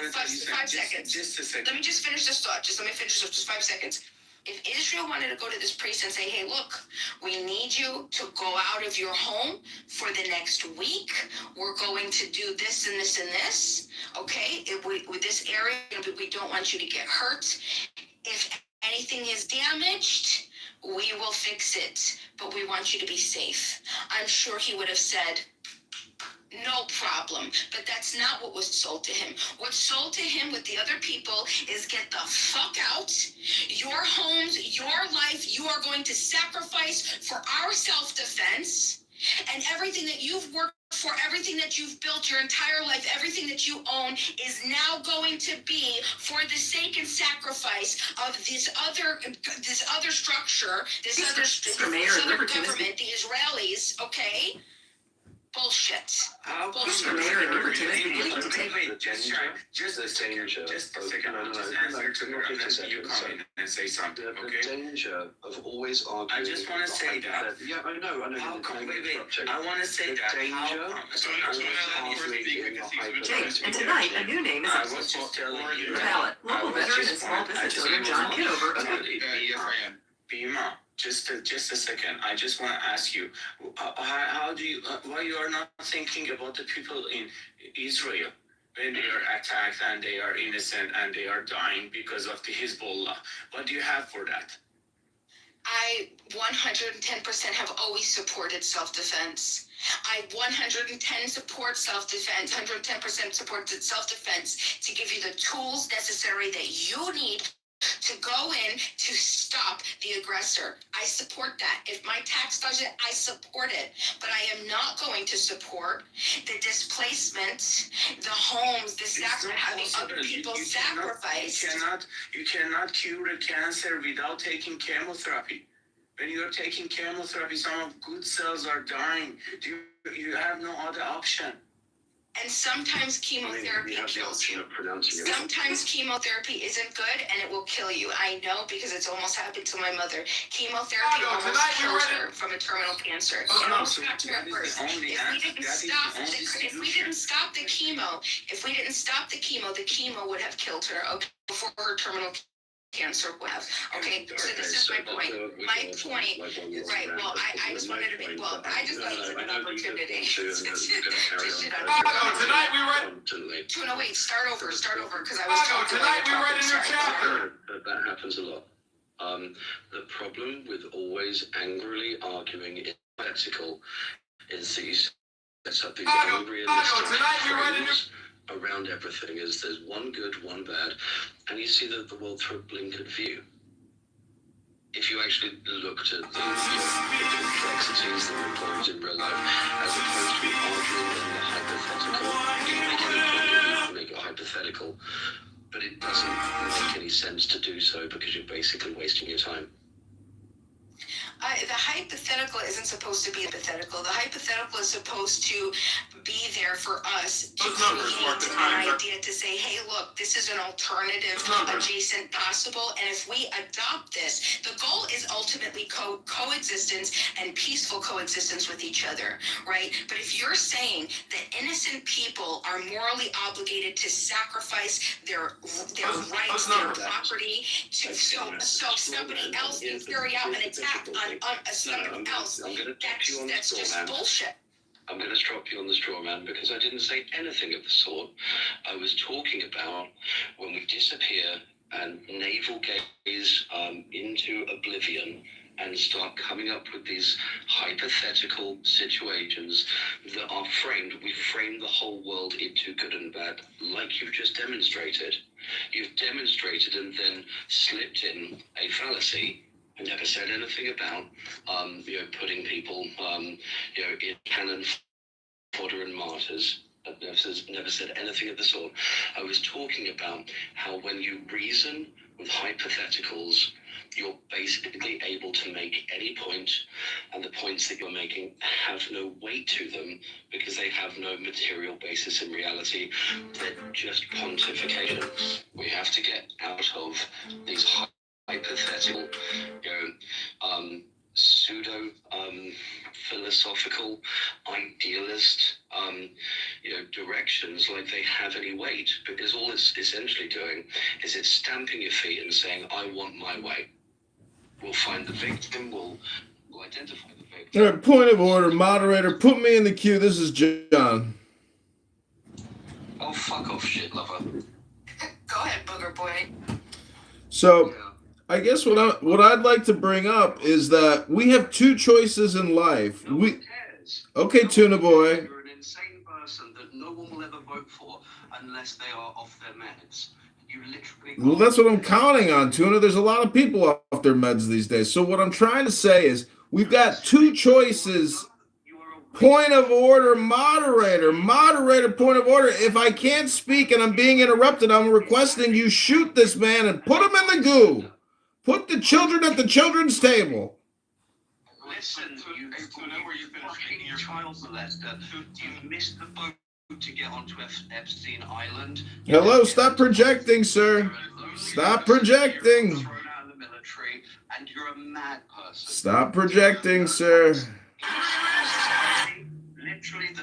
5 seconds. Just a second. Let me just finish this thought. Just 5 seconds. If Israel wanted to go to this priest and say, hey, look, we need you to go out of your home for the next week. We're going to do this and this and this. Okay, with this area, we don't want you to get hurt. If anything is damaged, we will fix it. But we want you to be safe. I'm sure he would have said, no problem. But that's not what was sold to him. What's sold to him with the other people is get the fuck out. Your homes, your life, you are going to sacrifice for our self-defense. And everything that you've worked for, everything that you've built your entire life, everything that you own is now going to be for the sake and sacrifice of this other structure, this other government, the Israelis, okay? Bullshit. Just a second. I'll just answer to her, and then you come in and say something, okay? The danger of always arguing. I just want to say that. Yeah, I know. How come, wait. I want to say that. And tonight, a new name is on the ballot. Local veteran and small business owner John Kitover. Bima, just a second. I just want to ask you, how do you, why you are not thinking about the people in Israel when they are attacked and they are innocent and they are dying because of the Hezbollah? What do you have for that? I 110% have always supported self-defense. I 110% support self-defense to give you the tools necessary that you need to go in to stop the aggressor. I support that. If my tax does it, I support it. But I am not going to support the displacement, the homes, the having other people sacrificed. You cannot cure a cancer without taking chemotherapy. When you're taking chemotherapy, some of good cells are dying. You have no other option. And sometimes chemotherapy kills you. Sometimes chemotherapy isn't good and it will kill you. I know because it's almost happened to my mother. Chemotherapy almost killed her from a terminal cancer. It almost got to her first. If we didn't stop the chemo, the chemo would have killed her. Okay, before her terminal cancer would have. Okay, so this is my point. My point, right? Well, I just wanted to make. Well, I just thought it was an opportunity. Tonight we read. Tuna, wait, start over, because I was talking. Tonight we read a new chapter. That happens a lot. The problem with always angrily arguing in political is that you set up these unrealistic frames around everything. Is there's one good, one bad, and you see the world through a blinkered view. If you actually looked at the complexities that are employed in real life, as opposed to arguing in the hypothetical, you make it hypothetical, but it doesn't make any sense to do so because you're basically wasting your time. The hypothetical isn't supposed to be hypothetical. The hypothetical is supposed to be there for us to create an idea to say, hey, look, this is an alternative, adjacent, possible, and if we adopt this, the goal is ultimately coexistence and peaceful coexistence with each other, right? But if you're saying that innocent people are morally obligated to sacrifice their rights, their property, to so somebody else can carry out an attack on somebody else, that's just bullshit. I'm going to drop you on the straw man because I didn't say anything of the sort. I was talking about when we disappear and navel gaze into oblivion and start coming up with these hypothetical situations that are framed. We frame the whole world into good and bad, like you've just demonstrated. You've demonstrated and then slipped in a fallacy. I never said anything about, putting people, in cannon fodder and martyrs. I've never said anything of the sort. I was talking about how when you reason with hypotheticals, you're basically able to make any point, and the points that you're making have no weight to them because they have no material basis in reality. They're just pontification. We have to get out of these hypothetical, pseudo philosophical, idealist, directions like they have any weight, because all it's essentially doing is it's stamping your feet and saying, I want my way. We'll find the victim, we'll identify the victim. All right, point of order, moderator, put me in the queue. This is John. Oh, fuck off, shit lover. Go ahead, booger boy. So, I guess what I'd like to bring up is that we have two choices in life. Okay, Tuna Boy. You're an insane person that no one will ever vote for unless they are off their meds. You literally. Well, that's what I'm counting on, Tuna. There's a lot of people off their meds these days. So what I'm trying to say is we've got two choices. Point of order, moderator. Moderator, point of order. If I can't speak and I'm being interrupted, I'm requesting you shoot this man and put him in the goo. Put the children at the children's table. Listen, you know where you've been taking your child molester. You missed the boat to get onto Epstein Island. Hello, stop projecting, sir. Stop projecting. Thrown out of the military, and you're a mad person. Stop projecting, sir.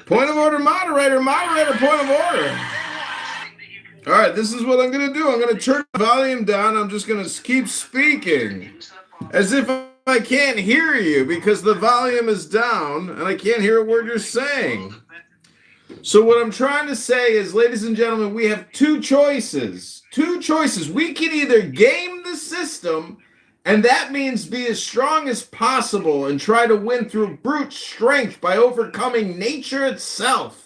Point of order, moderator. Moderator, point of order. All right, this is what I'm going to do. I'm going to turn the volume down. I'm just going to keep speaking as if I can't hear you because the volume is down and I can't hear a word you're saying. So what I'm trying to say is, ladies and gentlemen, we have two choices. Two choices. We can either game the system, and that means be as strong as possible and try to win through brute strength by overcoming nature itself.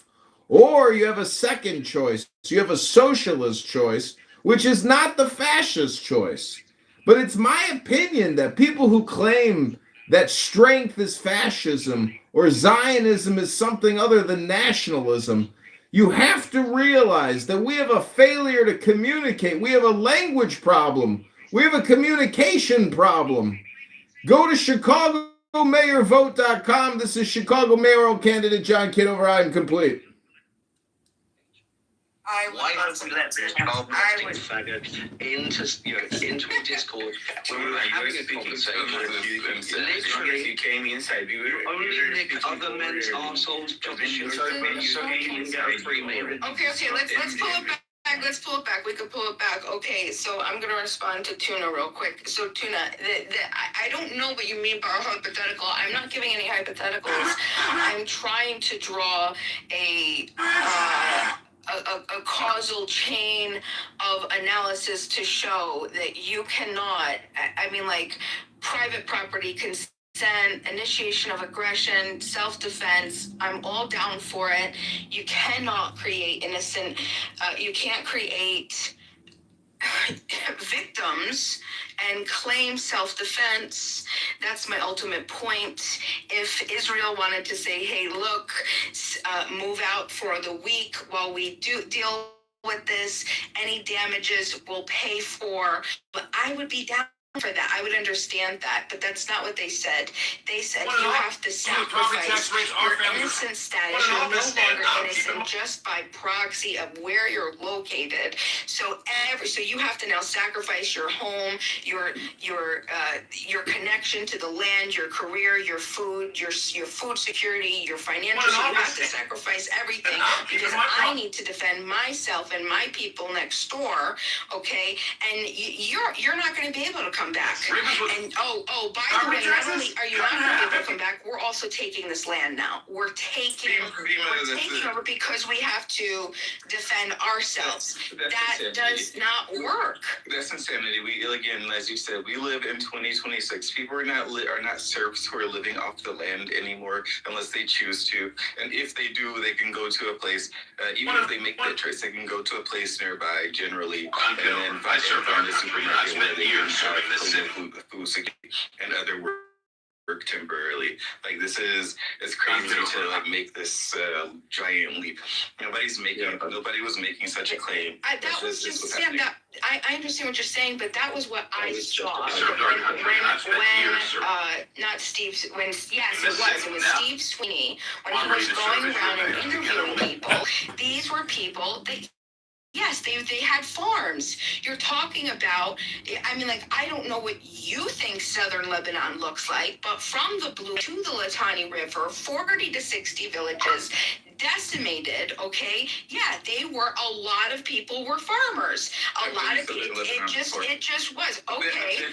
Or you have a second choice. You have a socialist choice, which is not the fascist choice. But it's my opinion that people who claim that strength is fascism or Zionism is something other than nationalism, you have to realize that we have a failure to communicate. We have a language problem. We have a communication problem. Go to ChicagoMayorVote.com. This is Chicago mayoral candidate John Kitover. I'm complete. Why don't we let this blasting faggot into a Discord when we were having a conversation? Literally, you came inside. We were only lick other men's arseholes just so you can get a free meal. Okay, let's pull it back. Let's pull it back. We could pull it back. Okay, so I'm gonna respond to Tuna real quick. So Tuna, I don't know what you mean by a hypothetical. I'm not giving any hypotheticals. I'm trying to draw a causal chain of analysis to show that you cannot. I mean, like private property consent, initiation of aggression, self-defense, I'm all down for it. You cannot create innocent, you can't create victims and claim self-defense. That's my ultimate point. If Israel wanted to say, hey, look, move out for the week while we do deal with this, any damages we'll pay for, but I would be down for that. I would understand that, but that's not what they said. They said you have to sacrifice your innocent status. You're no longer innocent just by proxy of where you're located. So you have to now sacrifice your home, your connection to the land, your career, your food, your food security, your financial. You have to sacrifice everything because I need to defend myself and my people next door. Okay, and you're not going to be able to come back. And by the way, not only are you not going to be able to come back, we're also taking this land now. We're taking over because we have to defend ourselves. That does not work. That's insanity. We, again, as you said, we live in 2026. People are not serfs who are living off the land anymore unless they choose to. And if they do, they can go to a place. Even if they make that choice, they can go to a place nearby, generally, and then find a supermarket where they can food security and other work temporarily. Like it's crazy to make this giant leap. Nobody was making such a claim. I understand what you're saying, but that was what I saw when Steve Sweeney, when he was going around and interviewing people. These were people that. Yes, they had farms. You're talking about, I mean, like, I don't know what you think southern Lebanon looks like, but from the Blue to the Litani River, 40 to 60 villages, decimated, okay? Yeah, a lot of people were farmers. A lot of people, it just was. Okay. There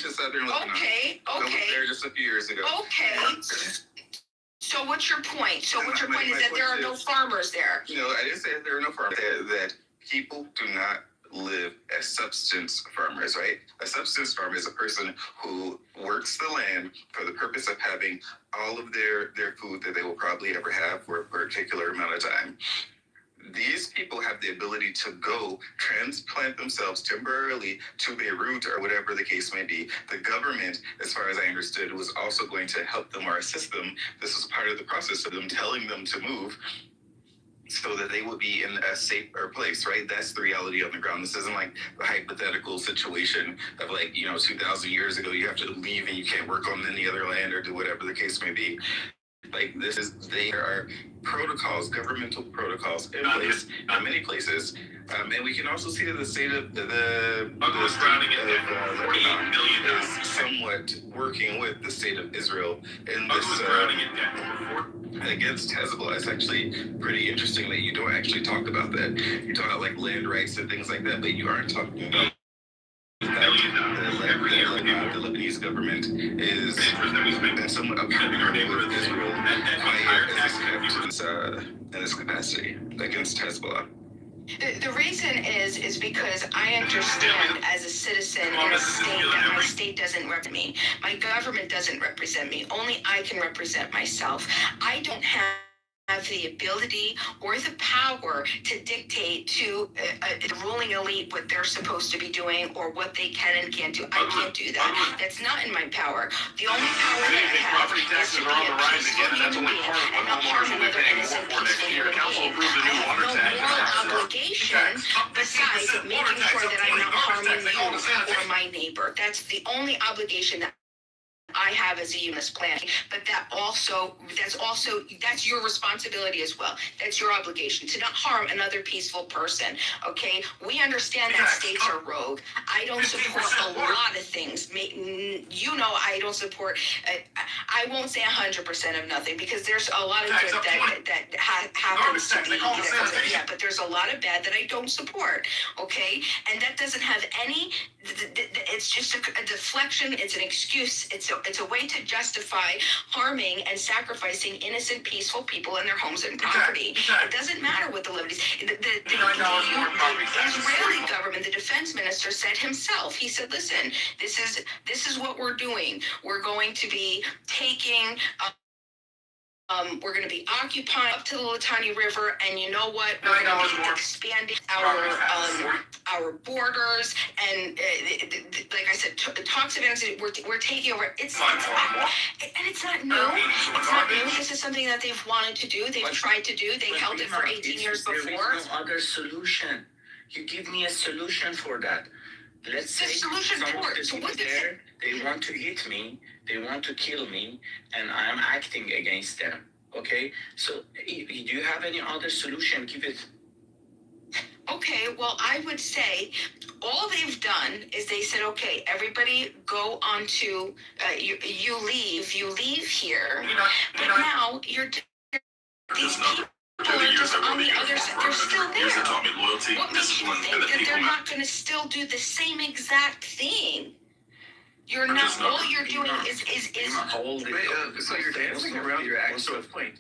just a few years ago. Okay. So what's your point? Is that there are no farmers there? No, I didn't say that there are no farmers. That people do not live as subsistence farmers, right? A subsistence farmer is a person who works the land for the purpose of having all of their food that they will probably ever have for a particular amount of time. These people have the ability to go transplant themselves temporarily to Beirut or whatever the case may be. The government, as far as I understood, was also going to help them or assist them. This was part of the process of them telling them to move, so that they would be in a safer place, right? That's the reality on the ground. This isn't like the hypothetical situation of 2,000 years ago, you have to leave and you can't work on any other land or do whatever the case may be. There are protocols, governmental protocols in place in many places. And we can also see that the state of Lebanon is somewhat working with the state of Israel in this against Hezbollah. It's actually pretty interesting that you don't actually talk about that. You talk about land rights and things like that, but you aren't talking about the Lebanese government is somewhat upholding with Israel in this capacity against Hezbollah. The reason is because I understand as a citizen in a state that my state doesn't represent me. My government doesn't represent me. Only I can represent myself. I don't have have the ability or the power to dictate to the ruling elite what they're supposed to be doing or what they can and can't do. I can't do that. That's not in my power. The only power that I have is to be a peaceful human being and not harm another innocent peaceful human being. I have no moral obligation besides making sure that I'm not harming you or my neighbor. That's the only obligation that I have as a U.S. plan, but that's your responsibility as well. That's your obligation to not harm another peaceful person. Okay, we understand that states are rogue. I don't support a lot of things. I don't support. I won't say 100% of nothing because there's a lot of good that happens to be. Yeah, but there's a lot of bad that I don't support. Okay, and that doesn't have any. It's just a deflection. It's an excuse. It's a way to justify harming and sacrificing innocent, peaceful people in their homes and property. It doesn't matter what the liberties. The Israeli government, the defense minister said himself. He said, "Listen, this is what we're doing. We're going to be taking." We're going to be occupying up to the Litani River, and you know what? We're going to be expanding our borders, and like I said, talks of innocence. We're taking over. It's not new. It's not new. This is something that they've wanted to do. They've tried to do. They held it for 18 years before. There is no other solution. You give me a solution for that. Let's say some of the people there, they want to hit me, they want to kill me, and I am acting against them. Okay? So, do you have any other solution? Give it. Okay, well, I would say all they've done is they said, okay, everybody go on to, you leave here, but now these people are just on the other side. They're still there. What makes you think that they're not going to still do the same exact thing? You're not. All you're doing is. So you're dancing around your actual point.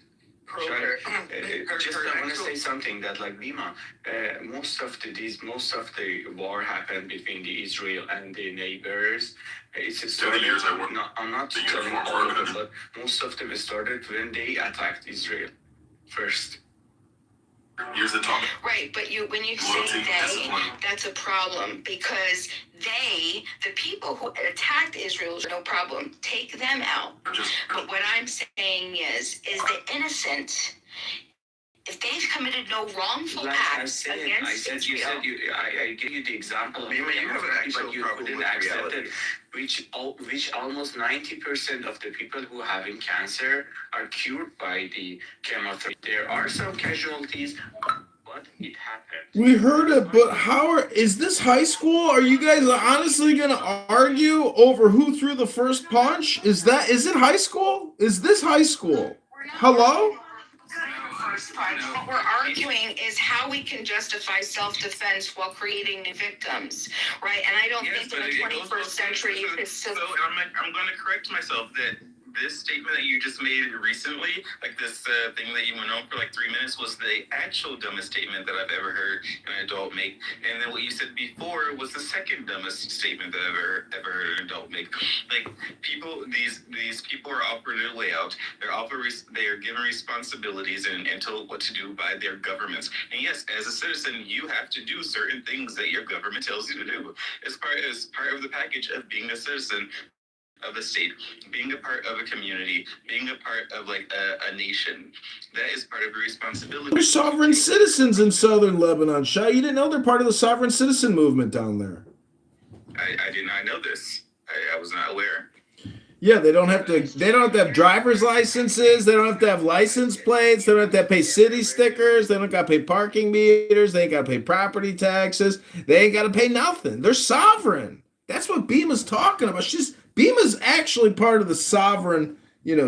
Just I want to say something that like Bima, most of the war happened between the Israel and the neighbors. It's started. I'm not telling all of them, but most of them started when they attacked Israel first. Here's the topic. Right, but when you say they, that's a problem because the people who attacked Israel, no problem. Take them out. But what I'm saying is the innocent, if they've committed no wrongful acts against Israel. I gave you the example of but you couldn't accept it. Which almost 90% of the people who are having cancer are cured by the chemotherapy. There are some casualties, but it happened. We heard it, but is this high school? Are you guys honestly going to argue over who threw the first punch? Is it high school? Is this high school? Hello? What we're arguing is how we can justify self-defense while creating new victims, right? And I don't think in the 21st century it's so. I'm going to correct myself that this statement that you just made recently, like this thing that you went on for like 3 minutes, was the actual dumbest statement that I've ever heard an adult make. And then what you said before was the second dumbest statement that I've ever heard an adult make. Like these people are offered a way out. They are given responsibilities and told what to do by their governments. And yes, as a citizen, you have to do certain things that your government tells you to do. As part of the package of being a citizen of a state, being a part of a community, being a part of like a nation. That is part of your responsibility. They're sovereign citizens in southern Lebanon, Shah. You didn't know they're part of the sovereign citizen movement down there. I did not know this. I was not aware. Yeah, they don't have to have driver's licenses, they don't have to have license plates, they don't have to pay city stickers, they don't got to pay parking meters, they ain't got to pay property taxes, they ain't got to pay nothing. They're sovereign. That's what Bima's talking about. Bima's actually part of the sovereign,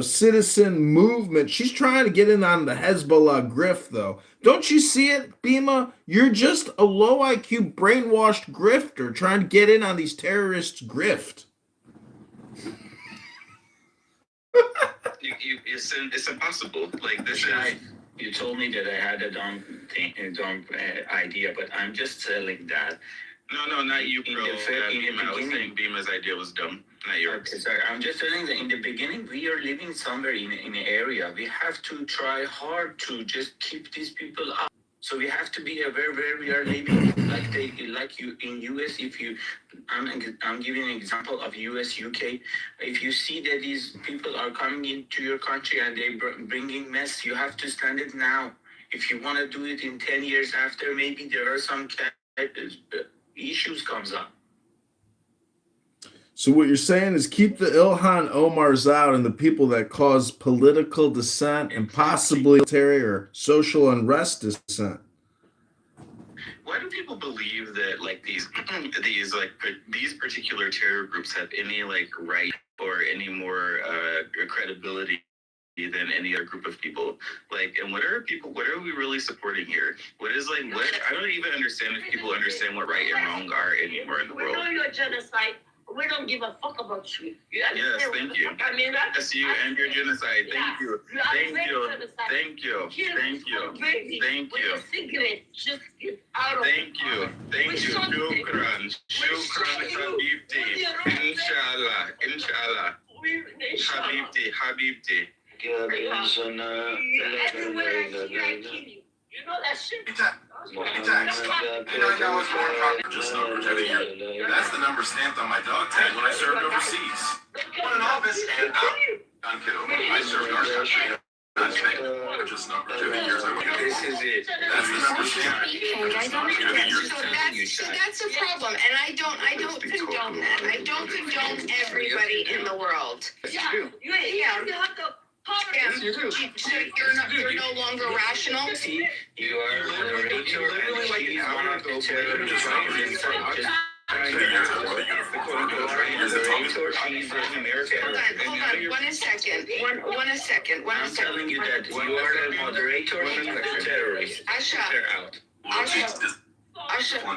citizen movement. She's trying to get in on the Hezbollah grift, though. Don't you see it, Bima? You're just a low IQ, brainwashed grifter trying to get in on these terrorists' grift. It's impossible. Like this is. You told me that I had a dumb idea, but I'm just telling that. No, not you, bro. Bima. I was saying Bima's idea was dumb. Not yours. Okay, sorry. I'm just telling that in the beginning, we are living somewhere in an area. We have to try hard to just keep these people up. So we have to be aware where we are living. Like you in US, if you, I'm giving an example of US, UK. If you see that these people are coming into your country and they bringing mess, you have to stand it now. If you want to do it in 10 years after, maybe there are some issues comes up. So what you're saying is keep the Ilhan Omars out and the people that cause political dissent and possibly military or social unrest dissent. Why do people believe that like these particular terror groups have any like right or any more credibility than any other group of people? Like, and what are we really supporting here? What I don't even understand if people understand what right and wrong are anymore in the world. We know you're genocide. We don't give a fuck about you. Yes, thank you. I mean, that's you and your genocide. Thank you. Thank you. Thank you. Thank you. Thank you. Cigarette, just get out of Thank you. Thank you. Shukran. Shukran, Habibti. Inshallah. Inshallah. Habibti. everywhere I see I kill you. You know that shit? Just number 2. That's the number stamped on my dog tag when I served overseas. One in office and on Kitover. I served our country. Just number 2 years I went. This is it. That's the number stamped. So that's a problem, and I don't condone that. I don't condone everybody in the world. Yeah, you have to. You're no longer rational. You are moderator and she's one of the terrorists. Hold on, one second. I'm telling you that you are the moderator and the terrorist. Asha,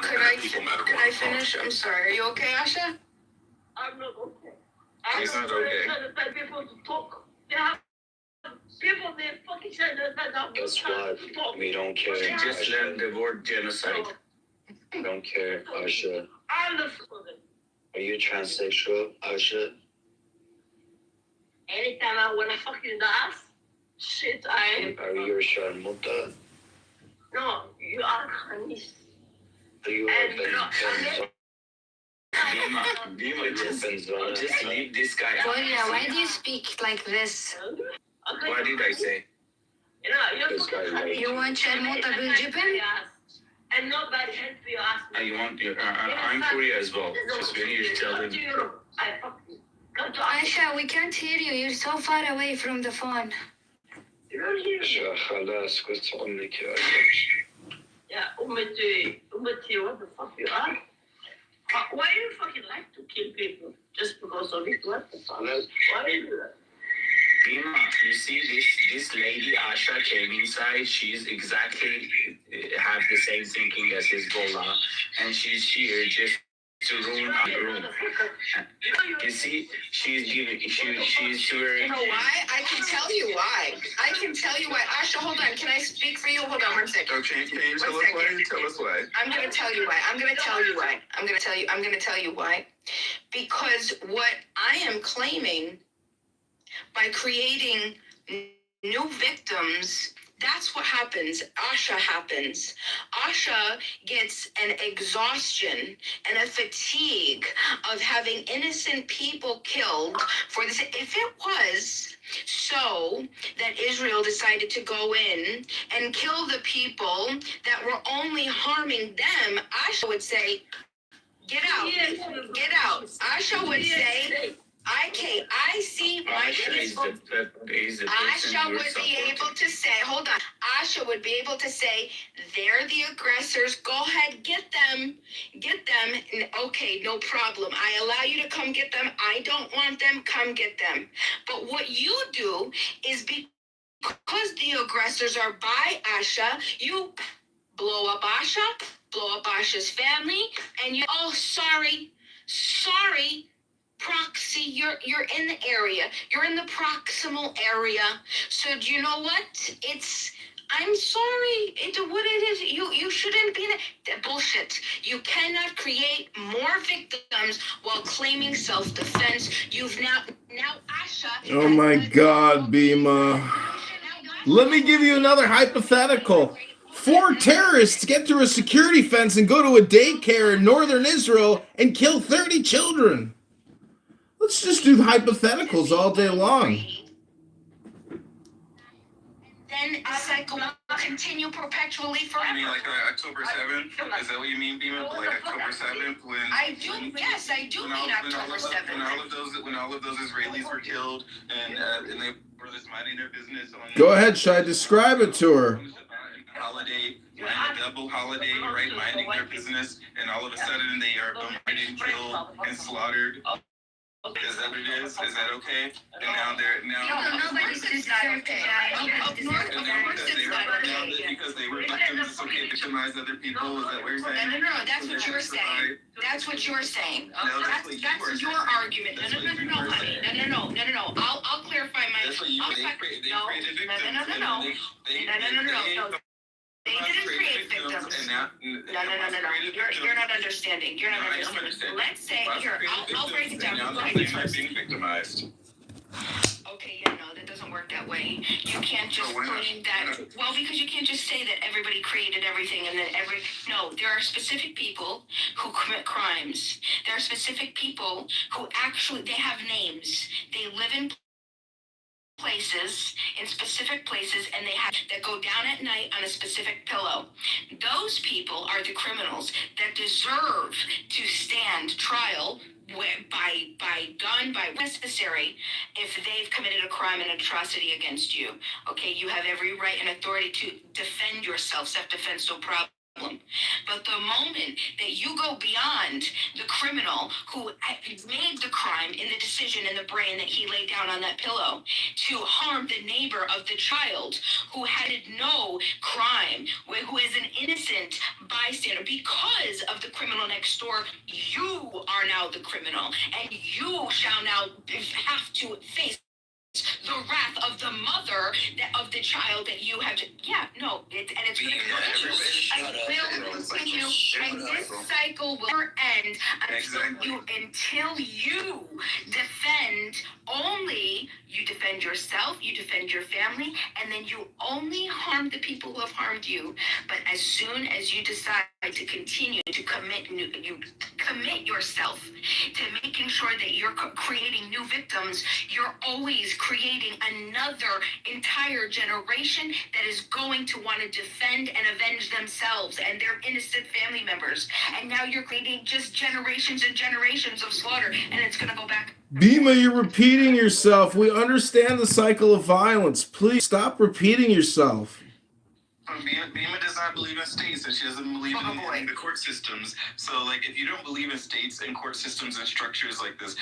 could I finish? I'm sorry. Are you okay, Asha? I'm not okay. He's not okay. People to talk. They have people they fucking said that. Guess what? We don't care. Just learn the word genocide. I don't care, Asha. I'm the. Are you transsexual, Asha? Anytime I want to fucking ass, shit, I. Are you a sharmuta? No, you are Khanis. Are you a Bima, just leave this guy out. Gloria, why do you speak like this? What did I say? You want Sharmuta bil Jibin? And nobody help you ask me. I'm Korea as well. Just when you tell them. Aisha, we can't hear you. You're so far away from the phone. You don't hear me. خلاص كنت عمرك يا Yeah, Umati, what the fuck you are? Why do you fucking like to kill people? Just because of it? What the fuck? Why do you do that? Bima, you see this lady Asha came inside. She's exactly have the same thinking as Hezbollah, and she's here just to ruin our room. You see, she's very. You know why? I can tell you why. Asha, hold on. Can I speak for you? Hold on 1 second. Okay, can you tell us why? Tell us why. I'm gonna tell you why. Because what I am claiming by creating new victims, that's what happens. Asha happens. Asha gets an exhaustion and a fatigue of having innocent people killed for this. If it was so that Israel decided to go in and kill the people that were only harming them, Asha would say, get out. Get out. Asha would say, I see my people. Asha would be able to say, hold on. Asha would be able to say, they're the aggressors. Go ahead, get them. Okay, no problem. I allow you to come get them. I don't want them. Come get them. But what you do is because the aggressors are by Asha, you blow up Asha's family, and you, oh, sorry. Proxy, you're in the area. You're in the proximal area. So do you know what? I'm sorry. What it is, you shouldn't be that bullshit. You cannot create more victims while claiming self-defense. You've now Asha. Oh my God, Bima. Let me give you another hypothetical. 4 terrorists get through a security fence and go to a daycare in northern Israel and kill 30 children. Let's just do hypotheticals all day long. Then the cycle will continue perpetually forever. You mean like October 7th? Is that what you mean, Bima? Like October 7th when I do mean October 7th. When all of those Israelis were killed and they were just minding their business on Go ahead, should I describe it to her? holiday, a double holiday, right? Minding their business, and all of a sudden they are bombarded, killed, and slaughtered. Is that what it is? Is that okay? And now they're Nobody's deserved to die. Because they were victims, it's okay to victimize other people. Is that what you're saying? No, that's what you're saying. That's what you're saying. That's your argument. No, honey. No. I'll clarify my. No. They didn't create victims. No. You're not understanding. You're not understanding. Let's say here. I'll break it down. Now they're being victimized. Okay, no, that doesn't work that way. You can't just claim that. Well, because you can't just say that everybody created everything and then no, there are specific people who commit crimes. There are specific people who actually, they have names. They live in specific places, and that go down at night on a specific pillow. Those people are the criminals that deserve to stand trial by gun, by necessary, if they've committed a crime and atrocity against you. Okay, you have every right and authority to defend yourself. Self-defense, no problem. But the moment that you go beyond the criminal who made the crime in the decision in the brain that he laid down on that pillow to harm the neighbor of the child who had no crime, who is an innocent bystander because of the criminal next door, you are now the criminal and you shall now have to face the wrath of the mother of the child that you have. It's going to continue, and this cycle will never end until you defend only. You defend yourself, you defend your family, and then you only harm the people who have harmed you. But as soon as you decide to continue to commit yourself to making sure that you're creating new victims, you're always creating another entire generation that is going to want to defend and avenge themselves and their innocent family members. And now you're creating just generations and generations of slaughter, and it's going to go back. Bima, you're repeating yourself. We understand the cycle of violence. Please stop repeating yourself. Bima does not believe in states, and she doesn't believe in the court systems. So, like, if you don't believe in states and court systems and structures like this,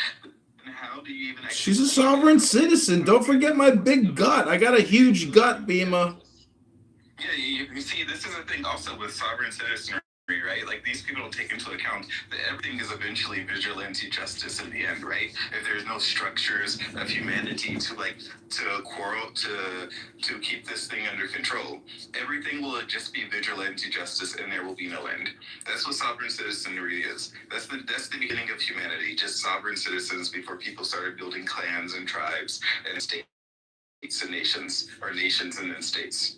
then how do you even... She's a sovereign citizen. Don't forget my big gut. I got a huge gut, Bima. Yeah, you see, this is the thing also with sovereign citizenry, right? Like, these people don't take into account that everything is eventually vigilante justice in the end, right? If there's no structures of humanity to quarrel, to keep this thing under control, everything will just be vigilante justice and there will be no end. That's what sovereign citizenry is. That's the beginning of humanity, just sovereign citizens before people started building clans and tribes and states and nations, or nations and then states.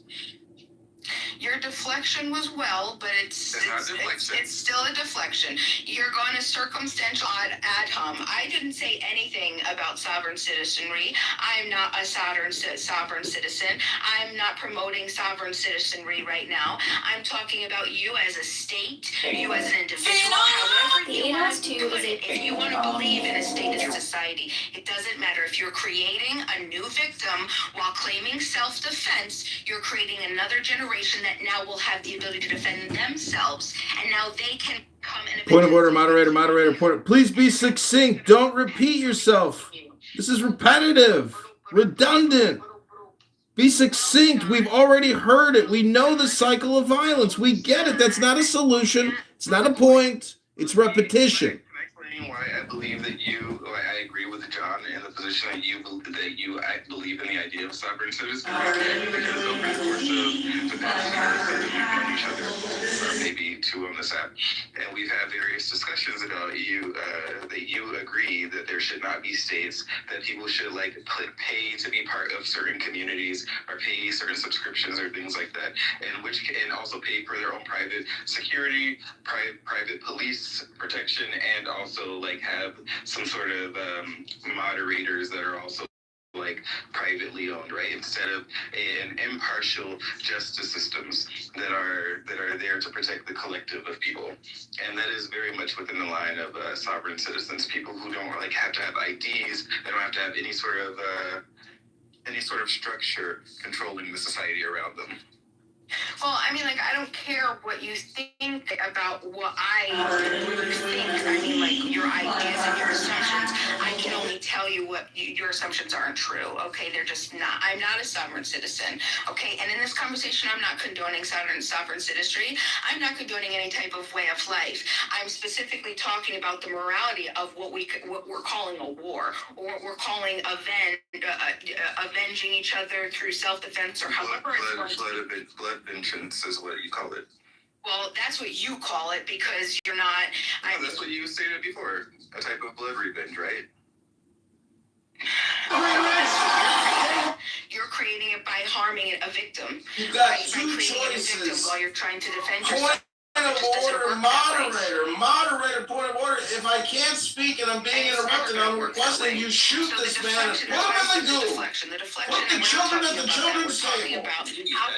Your deflection was but it's still a deflection. You're going to circumstantial ad hom. I didn't say anything about sovereign citizenry. I'm not a sovereign citizen. I'm not promoting sovereign citizenry right now. I'm talking about you as a state, you as an individual, however you want to put it. If you want to believe in a state and society, it doesn't matter. If you're creating a new victim while claiming self-defense, you're creating another generation that now will have the ability to defend themselves, and now they can come and... Point of order, moderator. Please be succinct. Don't repeat yourself. This is repetitive, redundant. Be succinct. We've already heard it. We know the cycle of violence. We get it. That's not a solution. It's not a point. It's repetition. Can I explain why I believe that I agree with John in the position that I believe in the idea of sovereign citizenry? Because over the course of too on this app, and we've had various discussions about that you agree that there should not be states, that people should like pay to be part of certain communities or pay certain subscriptions or things like that, and also pay for their own private security, private police protection, and also like have some sort of moderators that are also like privately owned, right? Instead of an impartial justice systems that are there to protect the collective of people. And that is very much within the line of sovereign citizens, people who don't like have to have IDs, they don't have to have any sort of structure controlling the society around them. Well, I mean, like, I don't care what you think about what you think. I mean, like, your ideas and your assumptions. I can only tell you what your assumptions aren't true, okay? They're just not. I'm not a sovereign citizen, okay? And in this conversation, I'm not condoning sovereign citizenry. I'm not condoning any type of way of life. I'm specifically talking about the morality of what we're calling a war, or what we're calling avenging each other through self-defense, or however it's going to be. Blood vengeance is what you call it. Well, that's what you call it because you're not. No, that's what you stated before. A type of blood revenge, right? You're creating it by harming a victim. You got by two creating a victim choices. while you're trying to defend Point yourself. of order, moderator, point of order. If I can't speak and I'm being interrupted, I'm requesting you shoot this man. What am I going to do? Put the children at the children's table. How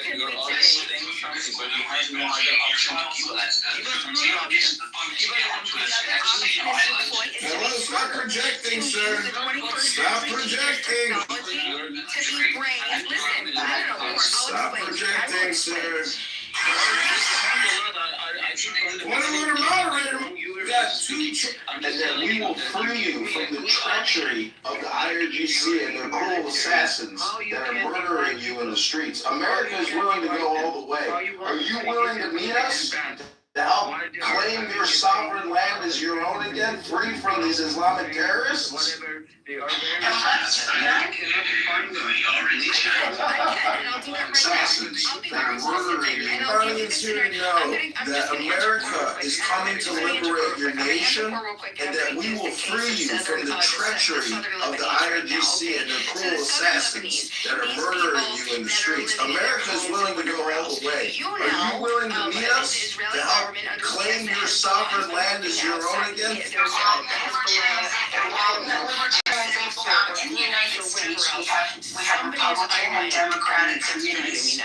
can we say? But you have no other option to do that. Hello, stop projecting, sir. Stop projecting. Stop projecting, sir. Point of order, moderator. You got two. And that we will free you from the treachery of the IRGC and their cruel assassins that are murdering you in the streets. America is willing to go all the way. Are you willing to meet us? To help claim your sovereign land as your own again, free from these Islamic terrorists? Assassins that are murdering you. I need you to know that America is coming to liberate your nation and that we will free you from the treachery of the IRGC and their cruel assassins that are murdering you in the streets. America is willing to go all the way. Are you willing to meet us to help claim your sovereign land as your own again? In the United States, we have Republican and Democratic communities.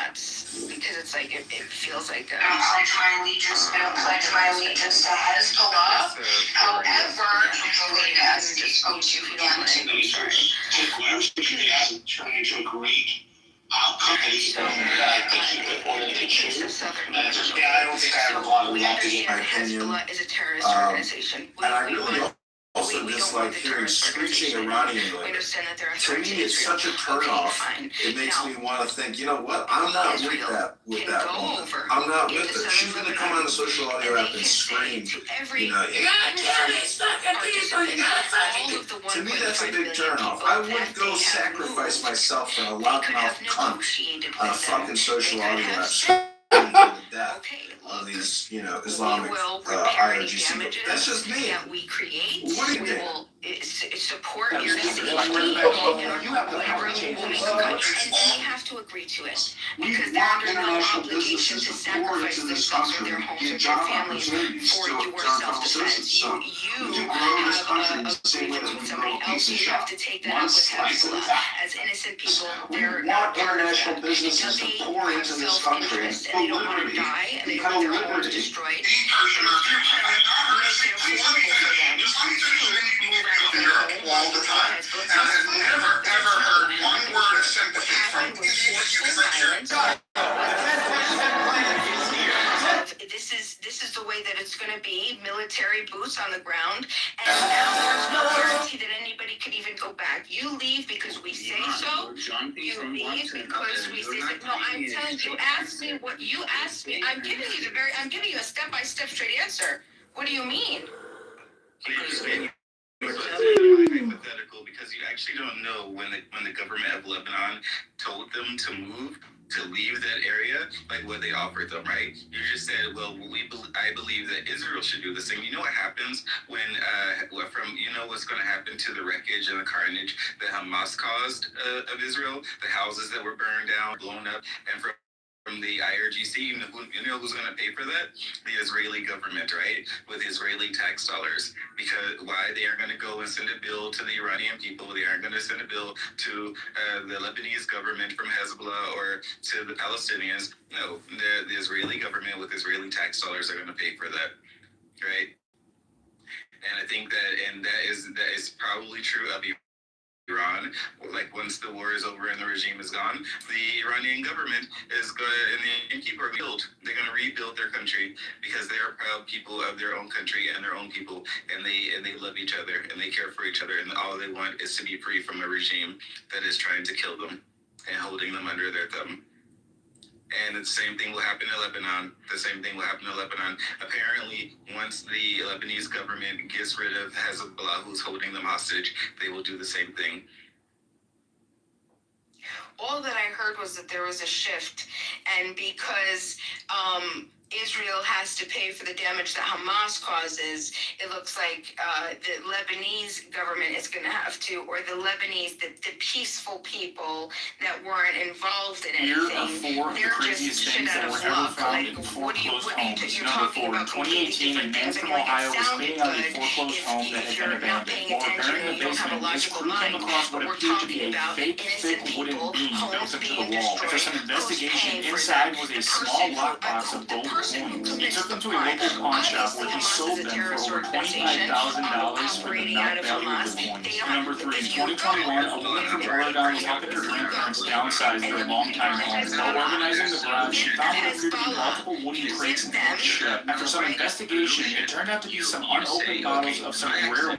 Because it's like it feels like I don't pledge my allegiance to Hezbollah. However, I believe as the spokesman to trying to agree. How come he's I don't think I have a lot of Hezbollah is a terrorist organization. And I really also dislike hearing screeching Iranian language. To me, it's such a turnoff. It makes me want to think, you know what? I'm not with that woman. I'm not with her. She's going to come on the social audio app and scream, you gotta kill these fucking people, you gotta fucking... To me, that's a big turnoff. I would go sacrifice myself for a loudmouth cunt on a fucking social audio app. Death of these, Islamic IRGC. That's just me. That we create. What do you think? Support your safety. And we have to agree to it because they're under no obligation to sacrifice themselves or their homes or their families for your self-defense. You have a grievance with somebody else. You have to take that up with Hezbollah. As innocent people, they're not international businesses to pour into this country and they don't want to die and they want their homes destroyed. All the time. And I've never, ever heard one word of sympathy from any of This is the way that it's going to be, military boots on the ground, and now there's no guarantee that anybody could even go back. You leave because we say so. You leave because we say so. No, I'm telling you, ask me what you asked me. I'm giving you a step-by-step straight answer. What do you mean? Hypothetical, because you actually don't know when the government of Lebanon told them to move to leave that area, like what they offered them, right? You just said, well, I believe that Israel should do the same. You know what happens when, what's going to happen to the wreckage and the carnage that Hamas caused of Israel, the houses that were burned down, blown up, and from the IRGC, you know who's going to pay for that? The Israeli government, right? With Israeli tax dollars. Because why? They aren't going to go and send a bill to the Iranian people. They aren't going to send a bill to the Lebanese government from Hezbollah or to the Palestinians. No, the Israeli government with Israeli tax dollars are going to pay for that, right? And I think that is probably true of Iran. Like once the war is over and the regime is gone, the Iranian government is going and the people are rebuild. They're going to rebuild their country because they are proud people of their own country and their own people, and they love each other and they care for each other, and all they want is to be free from a regime that is trying to kill them and holding them under their thumb. And the same thing will happen in Lebanon. The same thing will happen in Lebanon. Apparently, once the Lebanese government gets rid of Hezbollah, who's holding them hostage, they will do the same thing. All that I heard was that there was a shift, and because Israel has to pay for the damage that Hamas causes, it looks like the Lebanese government is going to have to, or the Lebanese, the peaceful people that weren't involved in anything, they're just shit out of luck. Like, what are you talking about? 2018, a man from Ohio was cleaning out a foreclosed home that had been abandoned. While repairing the basement, his crew came across what appeared to be a fake, thick wooden beam built into the wall. After some investigation, inside was a small lockbox of gold coins. He took them to a local pawn shop where he sold them for over $25,000 for the not value of the coins. Number 3, in 2021, a woman from Oregon was helping her grandparents downsize their longtime home. While organizing the garage, she found what appeared to be multiple wooden crates and shut. After some investigation, it turned out to be some unopened bottles of some rare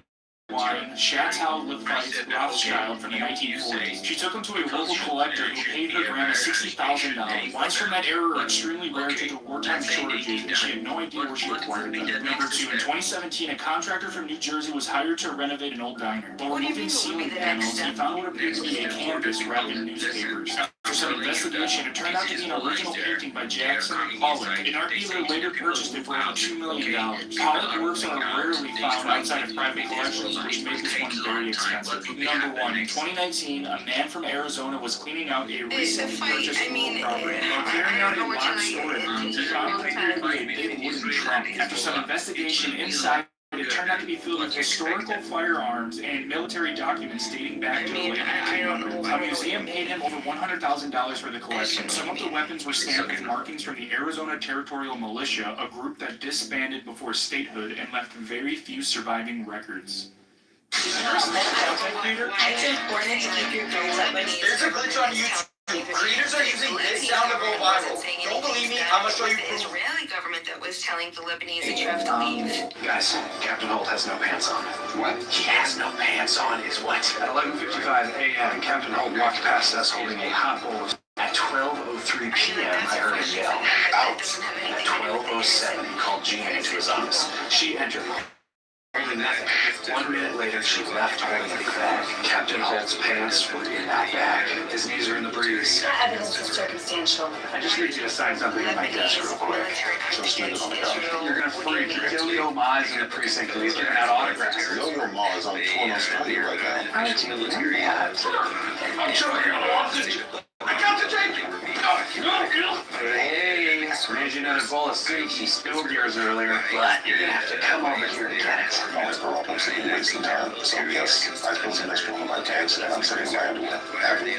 wine, Chateau Lafite Rothschild from the 1940s. She took them to a local collector who paid her grandma $60,000. Wines from that era are extremely rare due to wartime shortages, and she had no idea where she acquired them. Number 2, in 2017, a contractor from New Jersey was hired to renovate an old diner. While removing ceiling panels, he found what appeared to be a canvas wrapped in newspapers. After some investigation, it turned out to be an original painting by Jackson Pollock. An art dealer later purchased it for over $2 million. Pollock works are rarely found outside of private collections, which made this one very expensive. Number 1, in 2019, a man from Arizona was cleaning out a recently purchased rural property. While clearing out a large storage room, he found what appeared to be a big wooden trunk. After some investigation inside, it turned out to be filled with historical firearms and military documents dating back to the late 1900s. A museum paid him over $100,000 for the collection. Some of the weapons were stamped with markings from the Arizona Territorial Militia, a group that disbanded before statehood and left very few surviving records. It's important to keep your grades up. There's a glitch on YouTube. Creators are using this sound to go viral. Don't believe me? I'm gonna show you proof. The Israeli government that was telling the Lebanese that you have to leave. Guys, Captain Holt has no pants on. What? He has no pants on is what? At 11:55 a.m., Captain Holt walked past us holding a hot bowl of... At 12:03 p.m., I heard him yell, out. At 12:07, he called Gina into his office. She entered. Only nothing. 1 minute later, she left holding a big bag. Captain Holt's pants were in that bag. His knees are in the breeze. That evidence is circumstantial. I just need you to sign something on my desk real quick. She'll spend it on the go. You're gonna freak. Yo Ma's in the precinct and he's giving out autographs. Yo Ma is on Toronto study right now. I do know that. I'm sure you're gonna want this. I got to take you. Hey, made you another bowl of soup. She spilled yours earlier, but you're gonna have to come over here to get it. I always grow up in St. Louis in town, so yes, I spilled some extra on my pants and I'm sitting in my underwear.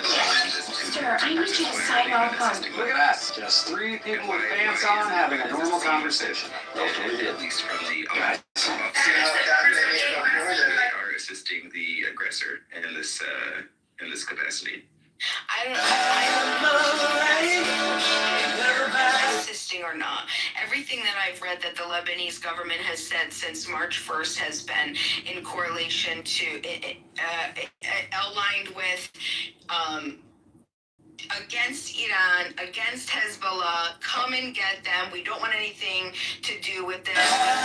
Sir, I need you to sign off on. Look at that. Just 3 people with pants on having a normal conversation. At least from the guys. Are assisting the aggressor in this capacity. I don't know assisting or not. Everything that I've read that the Lebanese government has said since March 1st has been in correlation to, aligned with, against Iran, against Hezbollah, come and get them. We don't want anything to do with this. We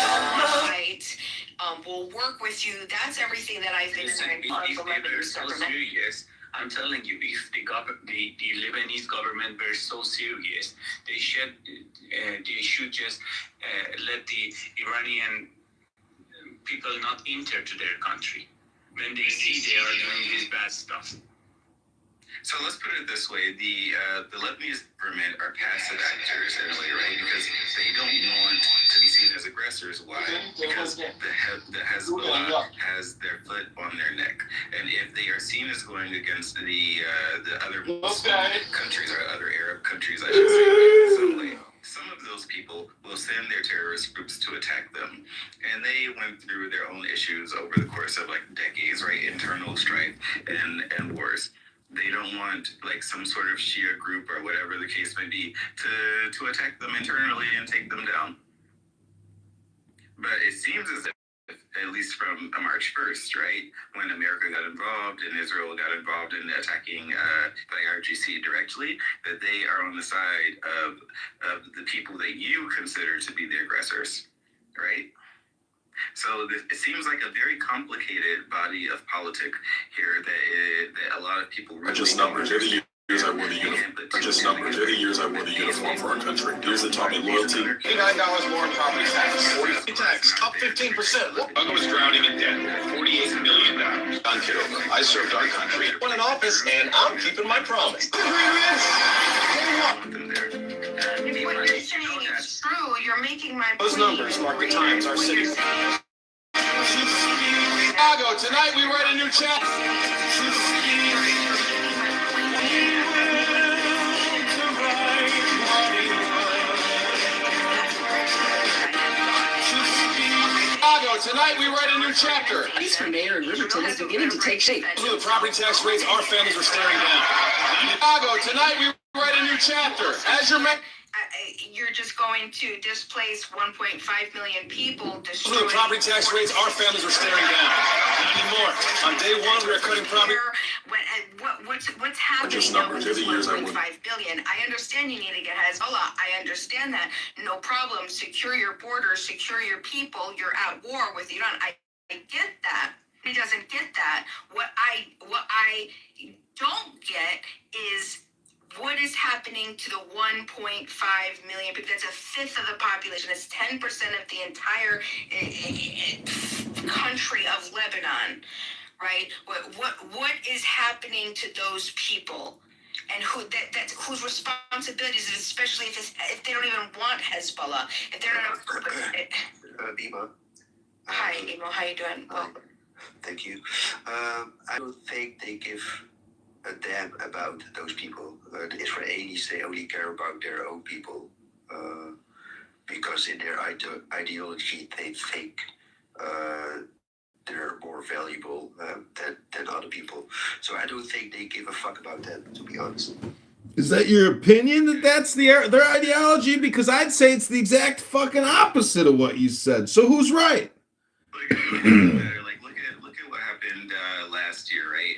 don't want to fight. We'll work with you. That's everything that I've been hearing from the Lebanese government. Yes. I'm telling you, if the Lebanese government were so serious, they should just let the Iranian people not enter to their country when they see they are doing this bad stuff. So let's put it this way: the Lebanese government are passive actors in a way, right? Because they don't want to be seen as aggressors. Why? Because the Hezbollah has their foot on their neck, and if they are seen as going against the other Muslim countries or other Arab countries, I should say, in some way, some of those people will send their terrorist groups to attack them, and they went through their own issues over the course of like decades, right? Internal strife and wars. They don't want like some sort of Shia group or whatever the case may be to attack them internally and take them down. But it seems as if, at least from March 1st, right, when America got involved and Israel got involved in attacking the IRGC directly, that they are on the side of the people that you consider to be the aggressors, right? So it seems like a very complicated body of politics here that a lot of people really just numbers. They're the years I wore the uniform. Just numbers. They're the years I wore the uniform for our country. Years that taught me loyalty. $89 more in property tax. 40 tax. Up 15%. Chicago was drowning in debt. $48 million. On Kitover. I served our country. Won in office, and I'm keeping my promise. What you're saying is true. You're making my Those numbers mark the times our city. Chicago, tonight we write a new chapter. Chicago, tonight we write a new chapter. Peace for mayor in Riverton is beginning to take shape. The property tax rates our families are staring down. Chicago, tonight we write a new chapter. As your mayor. You're just going to displace 1.5 million people, destroy the property tax rates our families are staring down. Not anymore. On day one, we are cutting property. What's happening now with this 1.5 billion? I understand you need to get Hezbollah. I understand that. No problem. Secure your borders, secure your people. You're at war with Iran. I get that. He doesn't get that. What I don't get is what is happening to the 1.5 million people. That's a fifth of the population. That's 10% of the entire country of Lebanon, right? What is happening to those people? And that's whose responsibility is it, especially if they don't even want Hezbollah? If they're not Bima. Hi, Emo, how you doing? Thank you. I don't think they give a damn about those people. The Israelis, they only care about their own people because in their ideology they think they're more valuable than other people. So I don't think they give a fuck about that, to be honest. Is that your opinion that that's their ideology? Because I'd say it's the exact fucking opposite of what you said. So who's right? Look at what happened last year, right?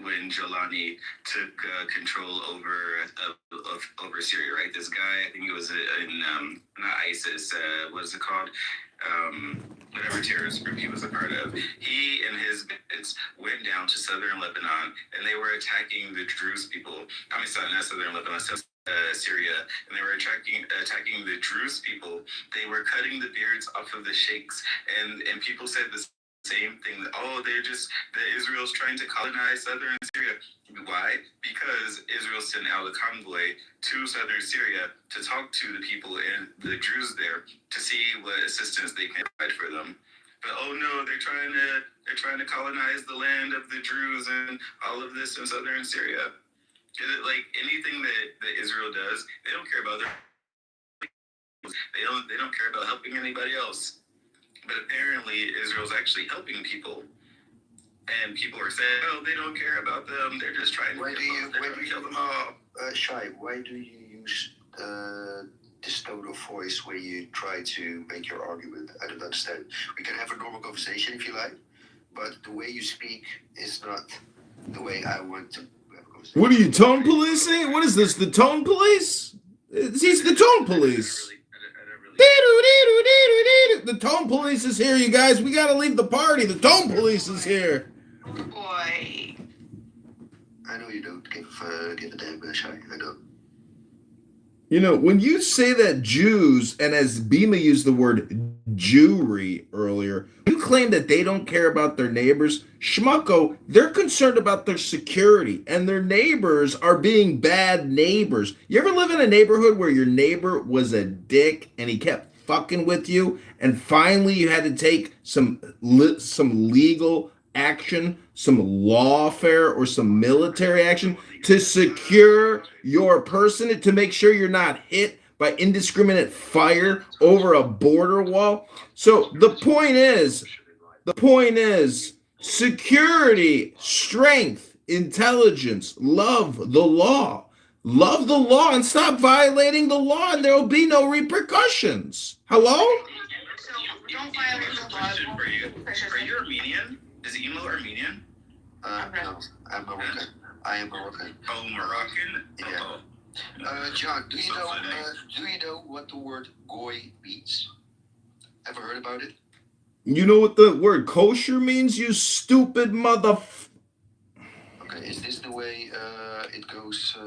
When Jolani took control over Syria, right? This guy, I think it was in not ISIS, what is it called? Whatever terrorist group he was a part of. He and his bits went down to southern Lebanon, and they were attacking the Druze people. I mean, sorry, not southern Lebanon, Syria, and they were attacking the Druze people. They were cutting the beards off of the sheikhs, and people said the same thing. That Israel's trying to colonize southern Syria. Why? Because Israel sent out a convoy to southern Syria to talk to the people and the Druze there to see what assistance they can provide for them. But oh no, they're trying to colonize the land of the Druze and all of this in southern Syria. Like anything that Israel does, they don't care about they don't care about helping anybody else. But apparently Israel's actually helping people. And people are saying, oh, they don't care about them. They're just trying to kill them all. Shai, why do you use this tone of voice when you try to make your argument? I don't understand. We can have a normal conversation if you like, but the way you speak is not the way I want to have a conversation. What are you, tone policing? What is this, the tone police? He's the tone police. The tone police is here, you guys. We gotta leave the party. The tone police is here. Boy. I know you don't give a damn, Shy. I don't. You know, when you say that Jews, and as Bima used the word Jewry earlier, you claim that they don't care about their neighbors. Schmucko, they're concerned about their security, and their neighbors are being bad neighbors. You ever live in a neighborhood where your neighbor was a dick and he kept fucking with you, and finally you had to take some legal action, some lawfare or some military action to secure your person, to make sure you're not hit by indiscriminate fire over a border wall? So the point is security, strength, intelligence, love the law. Love the law and stop violating the law, and there will be no repercussions. Hello? Don't violate the law. Question for you. Are you Armenian? Is Emo Armenian? No, I'm Moroccan. I am Moroccan. Oh, Moroccan? Yeah. John, do you know what the word goy means? Ever heard about it? You know what the word kosher means, you stupid mother... Okay, is this the way it goes?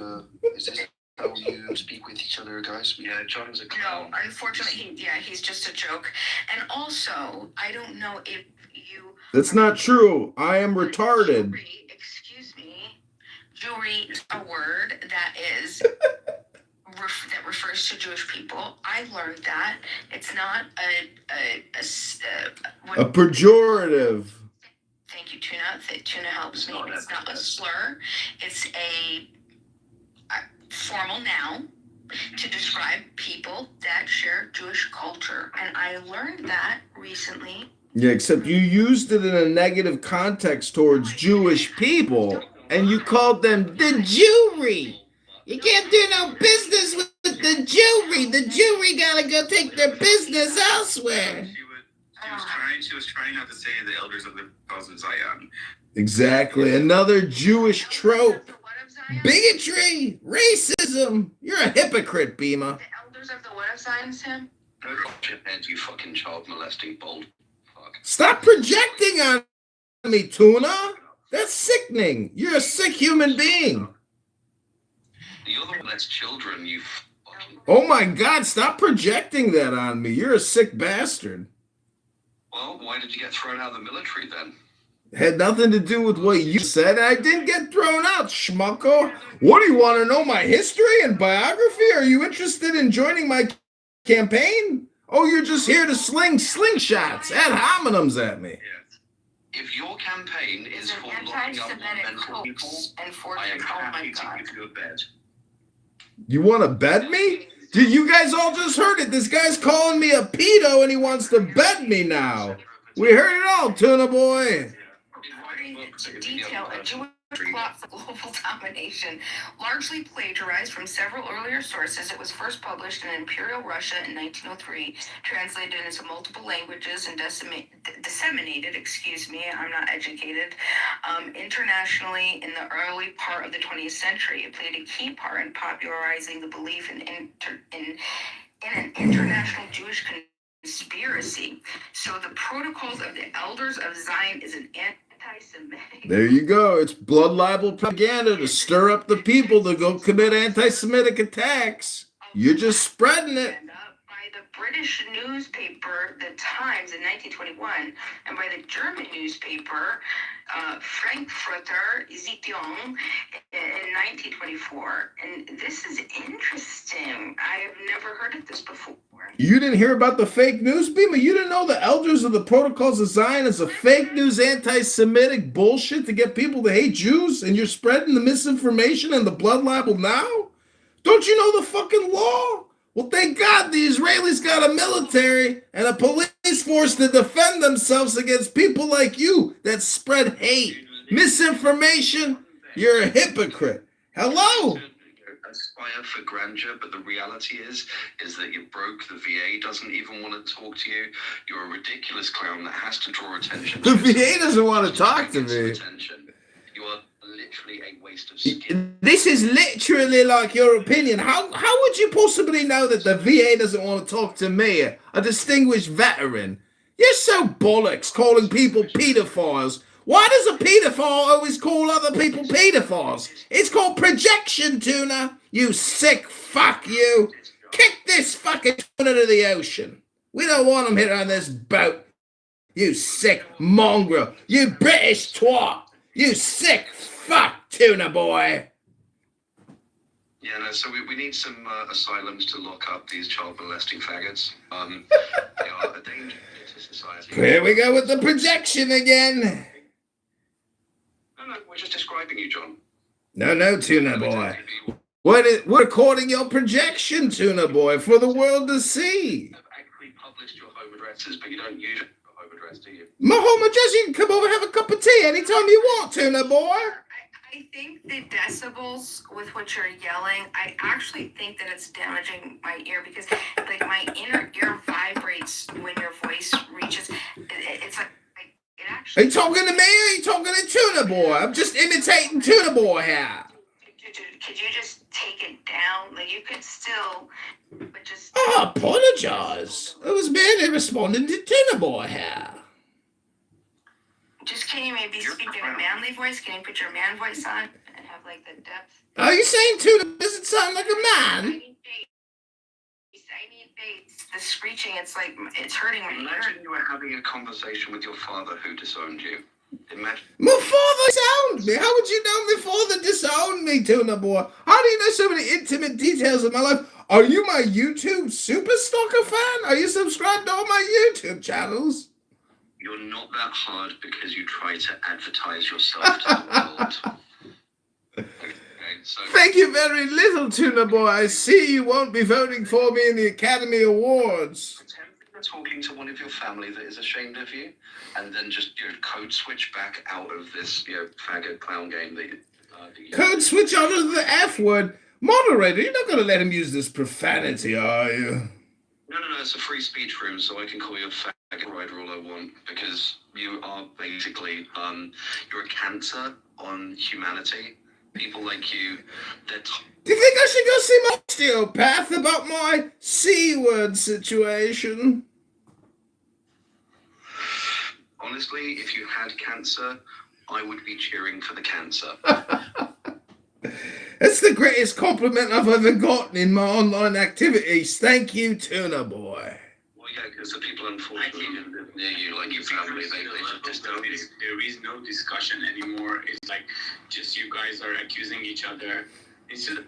Is this how you speak with each other, guys? Yeah, John's a clown. No, unfortunately, he's just a joke. And also, I don't know if you... That's not true. I am retarded. Jewry, excuse me. Jewry is a word that is... that refers to Jewish people. I learned that. It's not a pejorative. Thank you, Tuna. Tuna helps me. It's not a slur. It's a formal noun to describe people that share Jewish culture. And I learned that recently. Yeah, except you used it in a negative context towards Jewish people, and you called them the Jewry. You can't do no business with the Jewry. The Jewry gotta go take their business elsewhere. She was trying not to say the elders of the cause of Zion. Exactly. Another Jewish trope. Bigotry, racism. You're a hypocrite, Bima. The elders of the what of Zion, Sam? And you fucking child molesting bold fuck. Stop projecting on me, Tuna. That's sickening. You're a sick human being. You're the one that's children, you fucking... Oh my God, stop projecting that on me. You're a sick bastard. Well, why did you get thrown out of the military then? Had nothing to do with what you said. I didn't get thrown out, schmucko. What, do you want to know my history and biography? Are you interested in joining my campaign? Oh, you're just here to sling slingshots, ad hominems at me. If your campaign is for locking up mental people, I am happy to give you a bed. You want to bed me? Dude, you guys all just heard it. This guy's calling me a pedo and he wants to bed me now. We heard it all, Tuna boy. To detail a Jewish plot for global domination, largely plagiarized from several earlier sources. It was first published in Imperial Russia in 1903, translated into multiple languages and disseminated, I'm not educated, internationally in the early part of the 20th century. It played a key part in popularizing the belief in an international Jewish conspiracy. So the Protocols of the Elders of Zion is an anti-Semitic. There you go. It's blood libel propaganda to stir up the people to go commit anti-Semitic attacks. You're just spreading it. By the British newspaper, The Times, in 1921, and by the German newspaper, Frankfurter Zeitung, in 1924. And this is interesting. I have never heard of this before. You didn't hear about the fake news, Beamer? You didn't know the Elders of the Protocols of Zion is a fake news anti-Semitic bullshit to get people to hate Jews, and you're spreading the misinformation and the blood libel now? Don't you know the fucking law? Well, thank God the Israelis got a military and a police force to defend themselves against people like you that spread hate, misinformation. You're a hypocrite. Hello? Aspire for grandeur, but the reality is that you're broke. The VA doesn't even want to talk to you. You're a ridiculous clown that has to draw attention. The VA doesn't want to talk to me. You are literally a waste of skin. This is literally like your opinion. How would you possibly know that the VA doesn't want to talk to me, a distinguished veteran? You're so bollocks calling people pedophiles Why does a pedophile always call other people pedophiles? It's called projection, Tuna. You sick fuck, you. Kick this fucking tuna to the ocean. We don't want him here on this boat. You sick mongrel. You British twat. You sick fuck, Tuna boy. Yeah, no, so we need some asylums to lock up these child molesting faggots. They are a danger to society. Here we go with the projection again. No, we're just describing you, John. No, Tuna boy. We're recording your projection, Tuna boy, for the world to see. I've actually published your home addresses, but you don't use your home address, do you? My home address, you can come over and have a cup of tea anytime you want, Tuna boy. I think the decibels with which you're yelling, I actually think that it's damaging my ear because like my inner ear vibrates when your voice reaches. It's like it actually. Are you talking to me or are you talking to Tuna boy? I'm just imitating Tuna boy here. Could you just take it down? Like you could still, but just. I apologize. I was merely responding to Tuna boy here. Just can you maybe speak in a manly voice? Can you put your man voice on and have like the depth? Are you saying Tuna doesn't sound like a man? I need bass. The screeching, it's like it's hurting my ear. Imagine you were having a conversation with your father who disowned you. Imagine. My father disowned me. How would you know my father disowned me, Tuna boy? How do you know so many intimate details of my life? Are you my YouTube super stalker fan? Are you subscribed to all my YouTube channels? You're not that hard because you try to advertise yourself to the world. Okay, so Thank you very little, Tuna boy. I see you won't be voting for me in the Academy Awards. pretend you're talking to one of your family that is ashamed of you, and then just code switch back out of this faggot clown game that you Code switch out of the F word. Moderator, you're not going to let him use this profanity, are you? No, it's a free speech room, so I can call you a faggot rider all I want, because you are basically, you're a cancer on humanity. People like you, they're Do you think I should go see my osteopath about my C-word situation? honestly, if you had cancer, I would be cheering for the cancer. That's the greatest compliment I've ever gotten in my online activities. Thank you, Tuna boy. Well, yeah, because the people unfortunately who live near you, like your family, they just don't. There is no discussion anymore. It's like just you guys are accusing each other.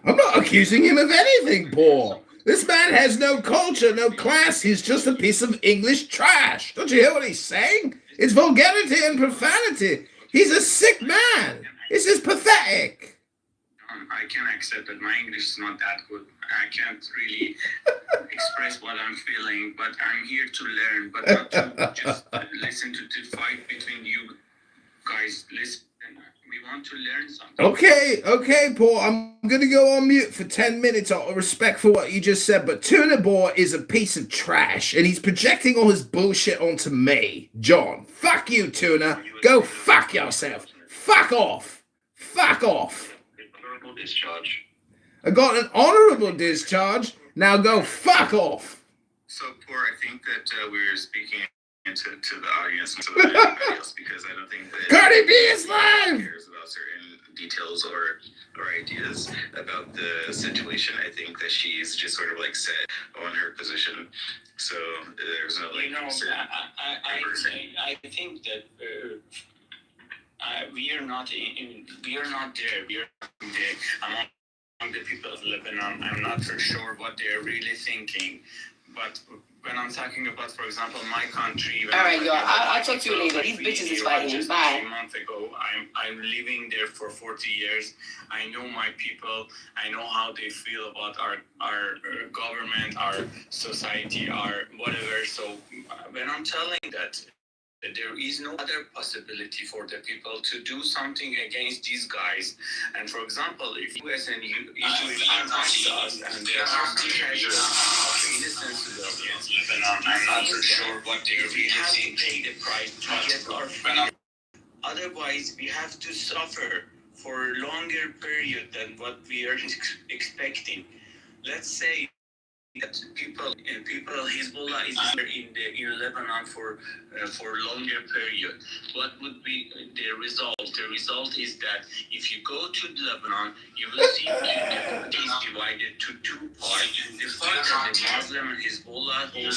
I'm not accusing him of anything, Paul. This man has no culture, no class. He's just a piece of English trash. Don't you hear what he's saying? It's vulgarity and profanity. He's a sick man. This is pathetic. I can accept that my English is not that good. I can't really express what I'm feeling, but I'm here to learn, but not to just listen to the fight between you guys. Listen, we want to learn something. Okay, Paul. I'm going to go on mute for 10 minutes out of respect for what you just said, but Tuna Boy is a piece of trash, and he's projecting all his bullshit onto me. John, fuck you, Tuna. Go fuck yourself. Fuck off. Fuck off. Honorable discharge. I got an honorable discharge. Now go fuck off. So poor, I think that we're speaking to the audience and to everybody else because I don't think that Cardi B is live. cares about certain details or ideas about the situation. I think that she's just sort of like set on her position. So there's no like. I think that we are not there. We are among the people of Lebanon. I'm not for sure what they're really thinking, but when I'm talking about, for example, my country. All right, y'all. I'll talk to you later. These bitches is fighting. Just Bye. 3 months ago, I'm living there for 40 years. I know my people. I know how they feel about our government, our society, our whatever. So when I'm telling that there is no other possibility for the people to do something against these guys. And for example, if US and EU is against us and there are measures of innocent civilians, I'm not for sure what they really think. Pay the price to get our freedom. Otherwise, we have to suffer for a longer period than what we are expecting. Let's say people Hezbollah is in Lebanon for longer period. What would be the result? The result is that if you go to Lebanon, you will see the is divided to two parts. The part that the Muslim and Hezbollah holding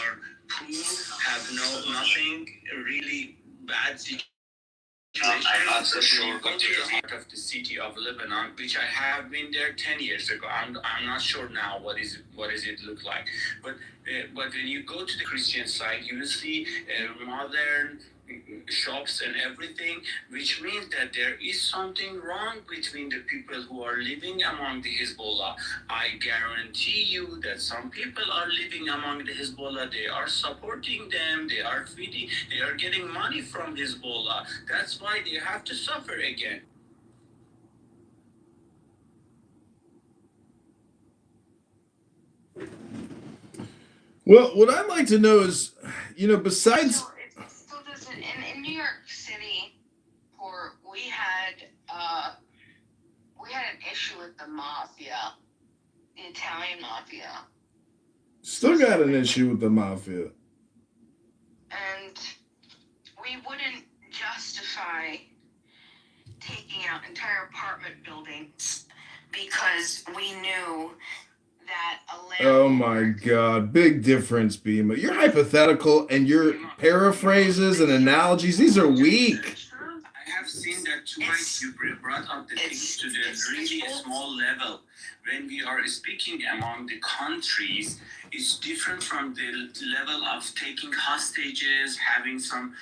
are poor, have nothing really bad situation. I'm not so sure what part of the city of Lebanon, which I have been there 10 years ago. I'm not sure now what is it look like. But when you go to the Christian side, you will see modern shops and everything, which means that there is something wrong between the people who are living among the Hezbollah. I guarantee you that some people are living among the Hezbollah. They are supporting them. They are feeding. They are getting money from Hezbollah. That's why they have to suffer again. Well, what I'd like to know is, besides. So it still doesn't. In New York City, we had an issue with the mafia, the Italian mafia, Still got an issue with the mafia. and we wouldn't justify taking out entire apartment buildings because we knew that a Oh my God, big difference, Bima. Your hypothetical and your paraphrases and analogies, these are weak. I have seen that twice you brought up the things to the really small level. When we are speaking among the countries, it's different from the level of taking hostages, having some,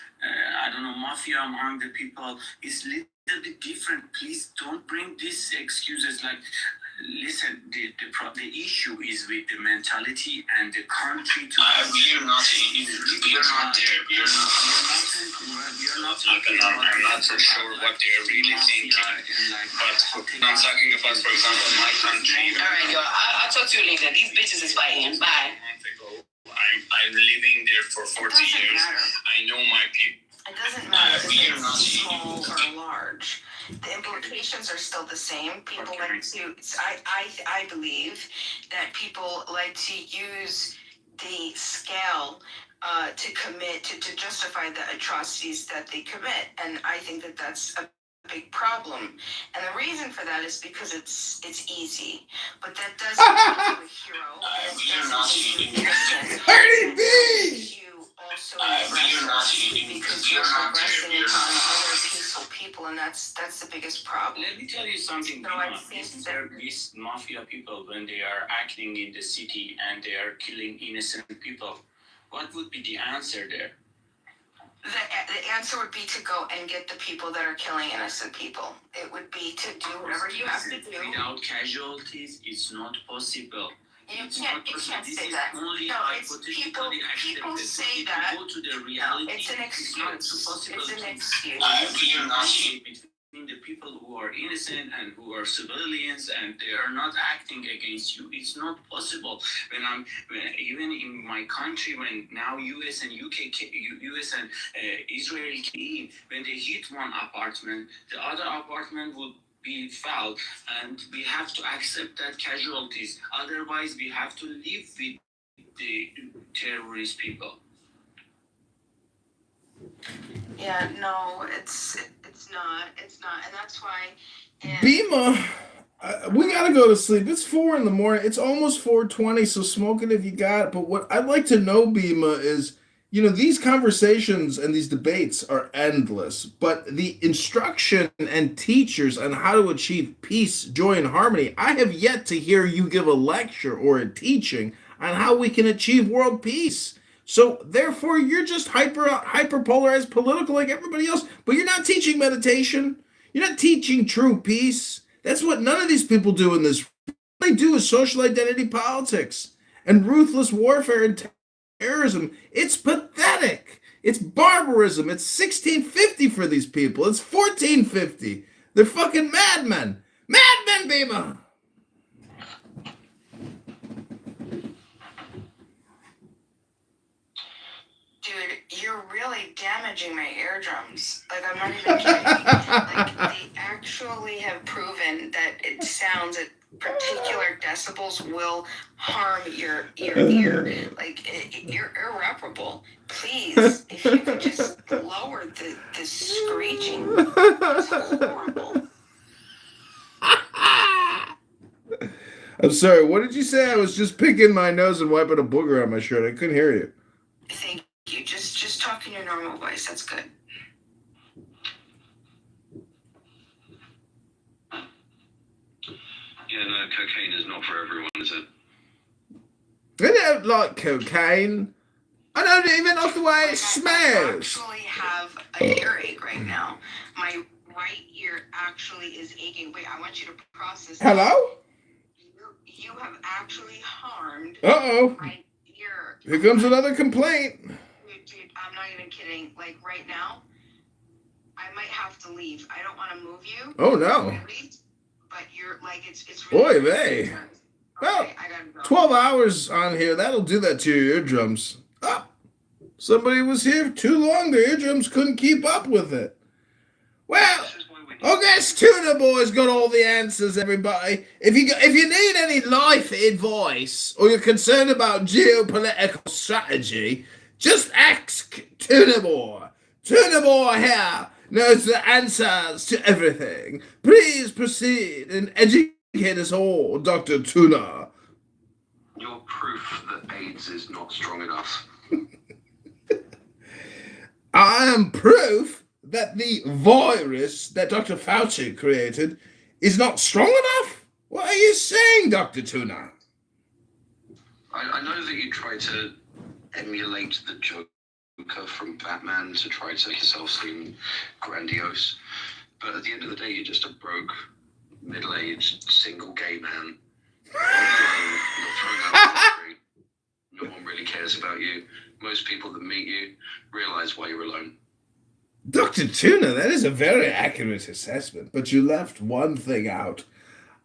mafia among the people. It's little bit different. Please don't bring these excuses like, listen, the issue is with the mentality and the country to We're not there. You're not talking about. I'm not so sure what they're really thinking. But I'm talking about, for example, my country. Alright, yo, I'll talk to you later. These bitches is fighting. Bye. I'm living there for 40 years. I know my people. It doesn't matter if it's small or large. The implications are still the same. People like to. I believe that people like to use the scale to justify the atrocities that they commit, and I think that that's a big problem. And the reason for that is because it's easy, but that doesn't make you a hero. It doesn't make you innocent. Cardi B! Also because you're progressing on other peaceful people, and that's the biggest problem. Let me tell you something. These mafia people, when they are acting in the city and they are killing innocent people, what would be the answer there? The answer would be to go and get the people that are killing innocent people. It would be to do whatever you have to do. Without casualties, it's not possible. You can't say that. No, it's people say that. Go to the reality. No, it's an excuse. It's an excuse. Between the people who are innocent and who are civilians, and they are not acting against you, it's not possible. Even in my country, when now US and US and Israel came, when they hit one apartment, the other apartment would be foul, and we have to accept that casualties. Otherwise, we have to live with the terrorist people. Yeah, no, it's not, and that's why. Bima, we gotta go to sleep. It's 4 a.m. It's almost 4:20, so smoke it if you got it. But what I'd like to know, Bima, is these conversations and these debates are endless, but the instruction and teachers on how to achieve peace, joy, and harmony, I have yet to hear you give a lecture or a teaching on how we can achieve world peace. So therefore, you're just hyper polarized, political like everybody else, but you're not teaching meditation. You're not teaching true peace. That's what none of these people do in this. What they do is social identity politics and ruthless warfare and terrorism. It's pathetic. It's barbarism. It's 1650 for these people. It's 1450. They're fucking madmen. Madmen, Bima. Dude, you're really damaging my eardrums. Like, I'm not even kidding. Like, they actually have proven that it sounds particular decibels will harm your ear. Like, you're irreparable. Please, if you could just lower the screeching. It's horrible. I'm sorry, what did you say? I was just picking my nose and wiping a booger on my shirt. I couldn't hear you. Thank you. Just talk in your normal voice. That's good. Yeah, no, cocaine is not for everyone, is it? I don't like cocaine. I don't even like the way it smells. I actually have an earache right now. My right ear actually is aching. Wait, I want you to process. Hello? You have actually harmed Uh-oh. my ear. Here comes another complaint. Dude, I'm not even kidding. Like, right now, I might have to leave. I don't want to move you. Oh, no. But you're, like, it's really... Boy, they. Well, I gotta go. 12 hours on here, that'll do that to your eardrums. Oh, somebody was here too long. The eardrums couldn't keep up with it. Well, I guess Tuna Boy's got all the answers, everybody. If you need any life advice or you're concerned about geopolitical strategy, just ask Tuna Boy. Tuna Boy here knows the answers to everything. Please proceed and educate us all, Dr. Tuna. Your proof that AIDS is not strong enough. I am proof that the virus that Dr. Fauci created is not strong enough? What are you saying, Dr. Tuna? I know that you try to emulate the Joker from Batman to try to make yourself seem grandiose, but at the end of the day, you're just a broke, middle-aged, single gay man. You're thrown out of the country. No one really cares about you. Most people that meet you realize why you're alone. Dr. Tuna, that is a very accurate assessment, but you left one thing out.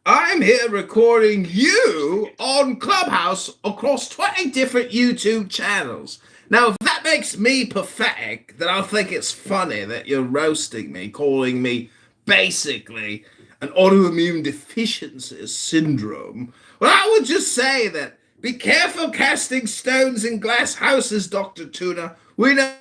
I'm here recording you on Clubhouse across 20 different YouTube channels. Now, if that makes me pathetic, then I'll think it's funny that you're roasting me, calling me basically an autoimmune deficiency syndrome. Well, I would just say that be careful casting stones in glass houses, Dr. Tuna. We know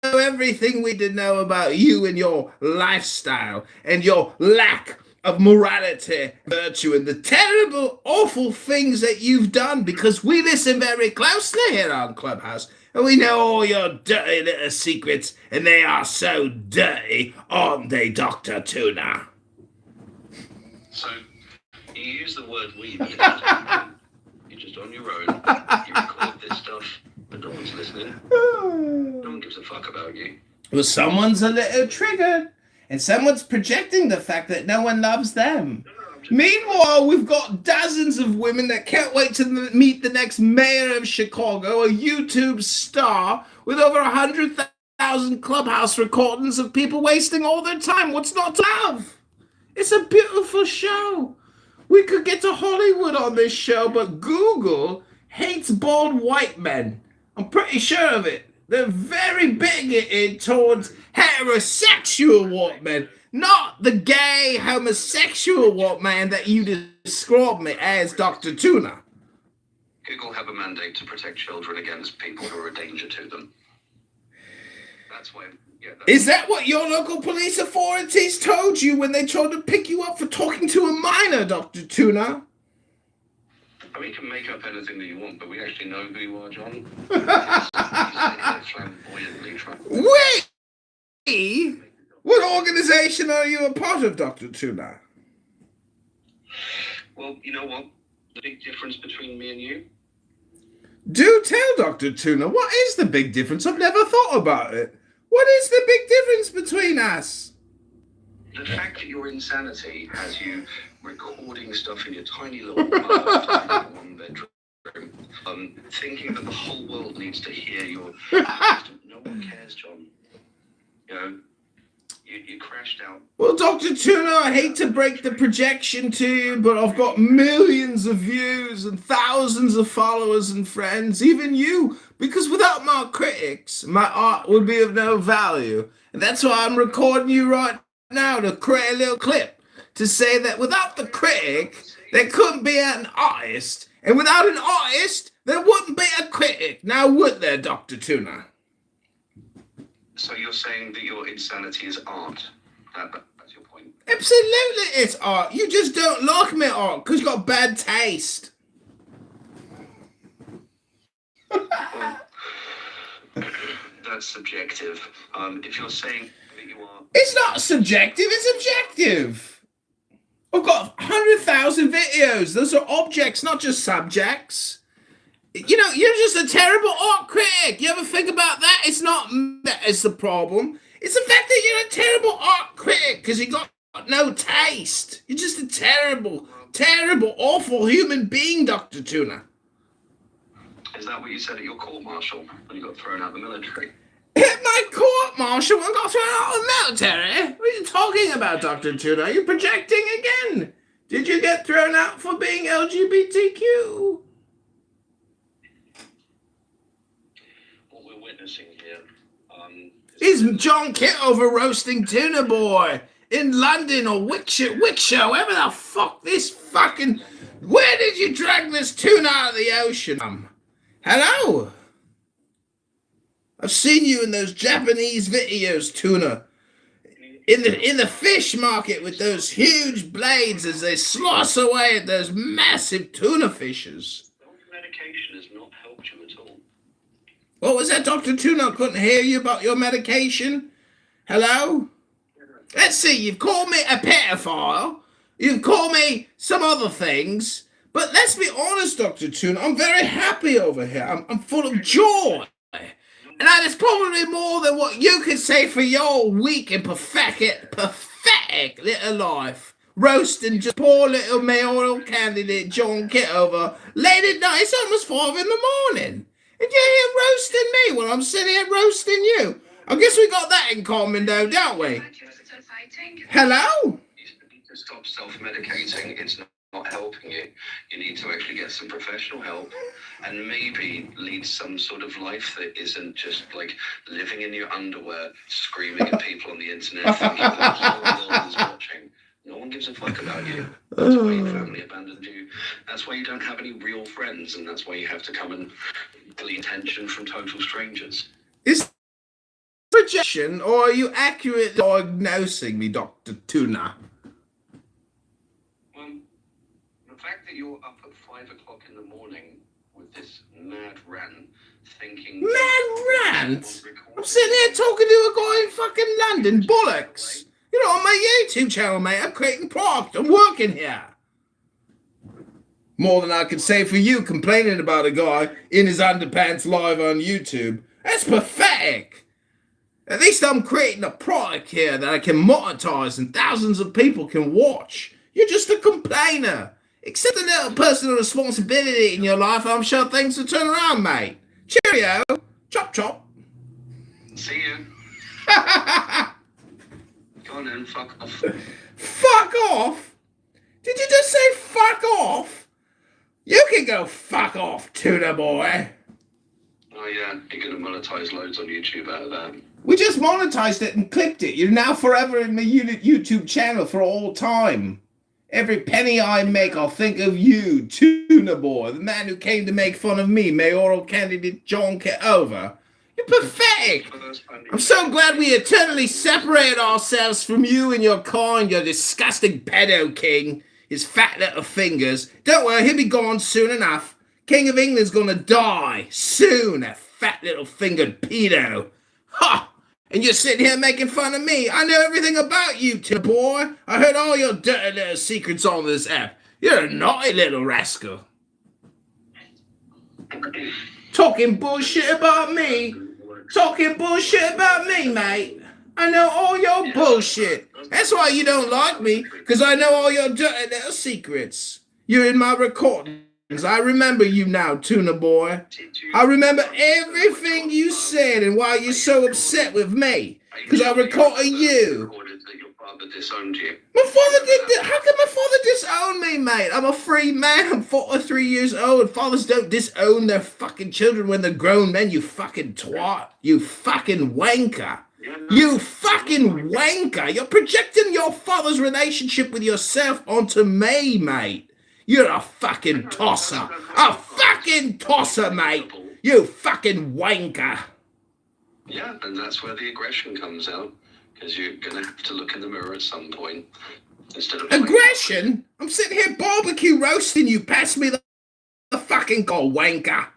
everything we did know about you and your lifestyle and your lack of morality, virtue, and the terrible, awful things that you've done, because we listen very closely here on Clubhouse and we know all your dirty little secrets, and they are so dirty, aren't they, Dr. Tuna? So, you use the word we, but you're just on your own. You record this stuff, but no one's listening. No one gives a fuck about you. Well, someone's a little triggered, and someone's projecting the fact that no one loves them. Meanwhile, we've got dozens of women that can't wait to meet the next mayor of Chicago, a YouTube star with over 100,000 Clubhouse recordings of people wasting all their time. What's not to love? It's a beautiful show. We could get to Hollywood on this show, but Google hates bald white men. I'm pretty sure of it. They're very bigoted towards heterosexual white men, not the gay homosexual white man that you described me as, Dr. Tuna. Google have a mandate to protect children against people who are a danger to them. That's why. Yeah, is that what your local police authorities told you when they tried to pick you up for talking to a minor, Dr. Tuna? I mean, you can make up anything that you want, but we actually know who you are, John. We? What organization are you a part of, Dr. Tuna? Well, you know what? The big difference between me and you? Do tell, Dr. Tuna. What is the big difference? I've never thought about it. What is the big difference between us? The fact that your insanity has you recording stuff in your tiny little one bedroom, thinking that the whole world needs to hear your... No one cares, John. You know, you crashed out. Well, Dr. Tuna, I hate to break the projection to you, but I've got millions of views and thousands of followers and friends, even you, because without my critics, my art would be of no value. And that's why I'm recording you right now to create a little clip to say that without the critic, There couldn't be an artist, and without an artist, there wouldn't be a critic. Now, would there, Dr. Tuna? So you're saying that your insanity is art? That's your point. Absolutely, it's art. You just don't like me art because you got bad taste. That's subjective. If you're saying that you are... It's not subjective, it's objective. I've got 100,000 videos. Those are objects, not just subjects. You know, you're just a terrible art critic. You ever think about that? It's not that is the problem. It's the fact that you're a terrible art critic because you got no taste. You're just a terrible, terrible, awful human being, Dr. Tuna. Is that what you said at your court-martial when you got thrown out of the military? Hit my court-martial and got thrown out of the military? What are you talking about, Dr. Tuna? Are you projecting again? Did you get thrown out for being LGBTQ? What we're witnessing here is John Kitover roasting Tuna Boy in London or Wickshire, wherever the fuck this fucking... Where did you drag this tuna out of the ocean? Hello? I've seen you in those Japanese videos, Tuna. In the fish market with those huge blades as they slice away at those massive tuna fishes. Self-medication has not helped you at all. What was that, Dr. Tuna? I couldn't hear you about your medication. Hello? Let's see, you've called me a pedophile. You've called me some other things. But let's be honest, Dr. Tuna, I'm very happy over here. I'm full of joy. And that is probably more than what you could say for your weak and pathetic little life. Roasting just poor little mayoral candidate John Kitover late at night. It's almost 5 in the morning. And you're here roasting me while I'm sitting here roasting you. I guess we got that in common though, don't we? Hello? You need to stop self-medicating. It's not helping you. You need to actually get some professional help and maybe lead some sort of life that isn't just like living in your underwear, screaming at people on the internet, thinking that the whole world is watching. No one gives a fuck about you. That's why your family abandoned you. That's why you don't have any real friends, and that's why you have to come and glean attention from total strangers. Is projection, or are you accurately diagnosing me, Dr. Tuna? Well, the fact that you're up at 5 o'clock in the morning with this mad rant, thinking... Mad rant? I'm sitting here talking to a guy in fucking London, bollocks. You're not on my YouTube channel, mate. I'm creating product. I'm working here. More than I could say for you complaining about a guy in his underpants live on YouTube. That's pathetic. At least I'm creating a product here that I can monetize and thousands of people can watch. You're just a complainer. Accept a little personal responsibility in your life. I'm sure things will turn around, mate. Cheerio. Chop, chop. See you. Go on then, fuck off. Fuck off? Did you just say fuck off? You can go fuck off, Tuna Boy. Oh yeah, you're gonna monetize loads on YouTube out of that. We just monetized it and clipped it. You're now forever in the YouTube channel for all time. Every penny I make, I'll think of you, Tuna Boy, the man who came to make fun of me, mayoral candidate John Kitover. You're pathetic. I'm so glad we eternally separated ourselves from you and your kind, your disgusting pedo king. His fat little fingers. Don't worry, he'll be gone soon enough. King of England's gonna die soon, that fat little fingered pedo. Ha! And you're sitting here making fun of me. I know everything about you, Tuna Boy. I heard all your dirty little secrets on this app. You're a naughty little rascal. Talking bullshit about me. Talking bullshit about me, mate. I know all your bullshit. That's why you don't like me, because I know all your dirty little secrets. You're in my recordings. I remember you now, Tuna Boy. I remember everything you said and why you're so upset with me, because I recorded you. Disowned you. My father did that. How can my father disown me, mate? I'm a free man. I'm 43 years old. Fathers don't disown their fucking children when they're grown men, you fucking twat. You fucking wanker. You fucking wanker. You're projecting your father's relationship with yourself onto me, mate. You're a fucking tosser. A fucking tosser, mate. You fucking wanker. Yeah, and that's where the aggression comes out, because you're going to have to look in the mirror at some point instead of aggression. I'm sitting here barbecue roasting you. Pass me the fucking goal, wanker.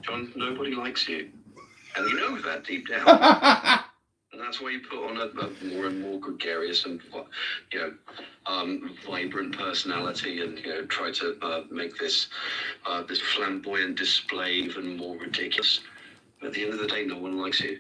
John, nobody likes you, and you know that deep down. And that's why you put on a more and more gregarious and, vibrant personality, and try to make this flamboyant display even more ridiculous. At the end of the day, no one likes you.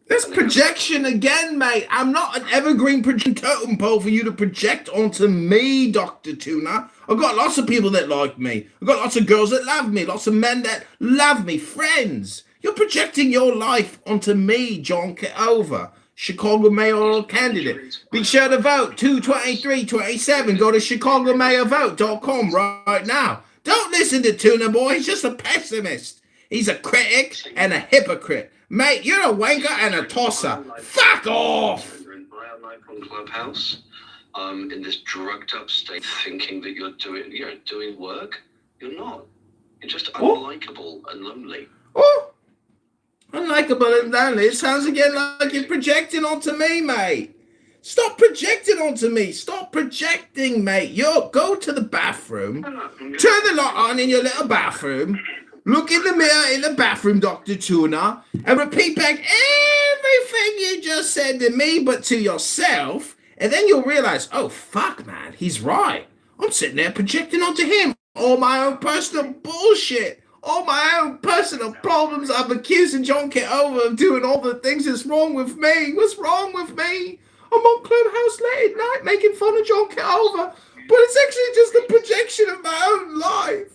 That's projection again, mate. I'm not an evergreen totem pole for you to project onto me, Dr. Tuna. I've got lots of people that like me. I've got lots of girls that love me, lots of men that love me, friends. You're projecting your life onto me, John Kitover, Chicago mayoral candidate. Be sure to vote 223-27. Go to chicagomayorvote.com right now. Don't listen to Tuna Boy. He's just a pessimist. He's a critic and a hypocrite. Mate, you're a wanker and a tosser. Fuck off! On Clubhouse, in this drugged up state, thinking that you're doing work. You're not. You're just unlikable and lonely. Oh, unlikable and lonely. It sounds again like you're projecting onto me, mate. Stop projecting onto me. Stop projecting, mate. Go to the bathroom. Turn the light on in your little bathroom. Look in the mirror in the bathroom, Dr. Tuna, and repeat back everything you just said to me, but to yourself. And then you'll realize, oh, fuck, man, he's right. I'm sitting there projecting onto him all my own personal bullshit, all my own personal problems. I'm accusing John Kitover of doing all the things that's wrong with me. What's wrong with me? I'm on Clubhouse late at night making fun of John Kitover, but it's actually just a projection of my own life.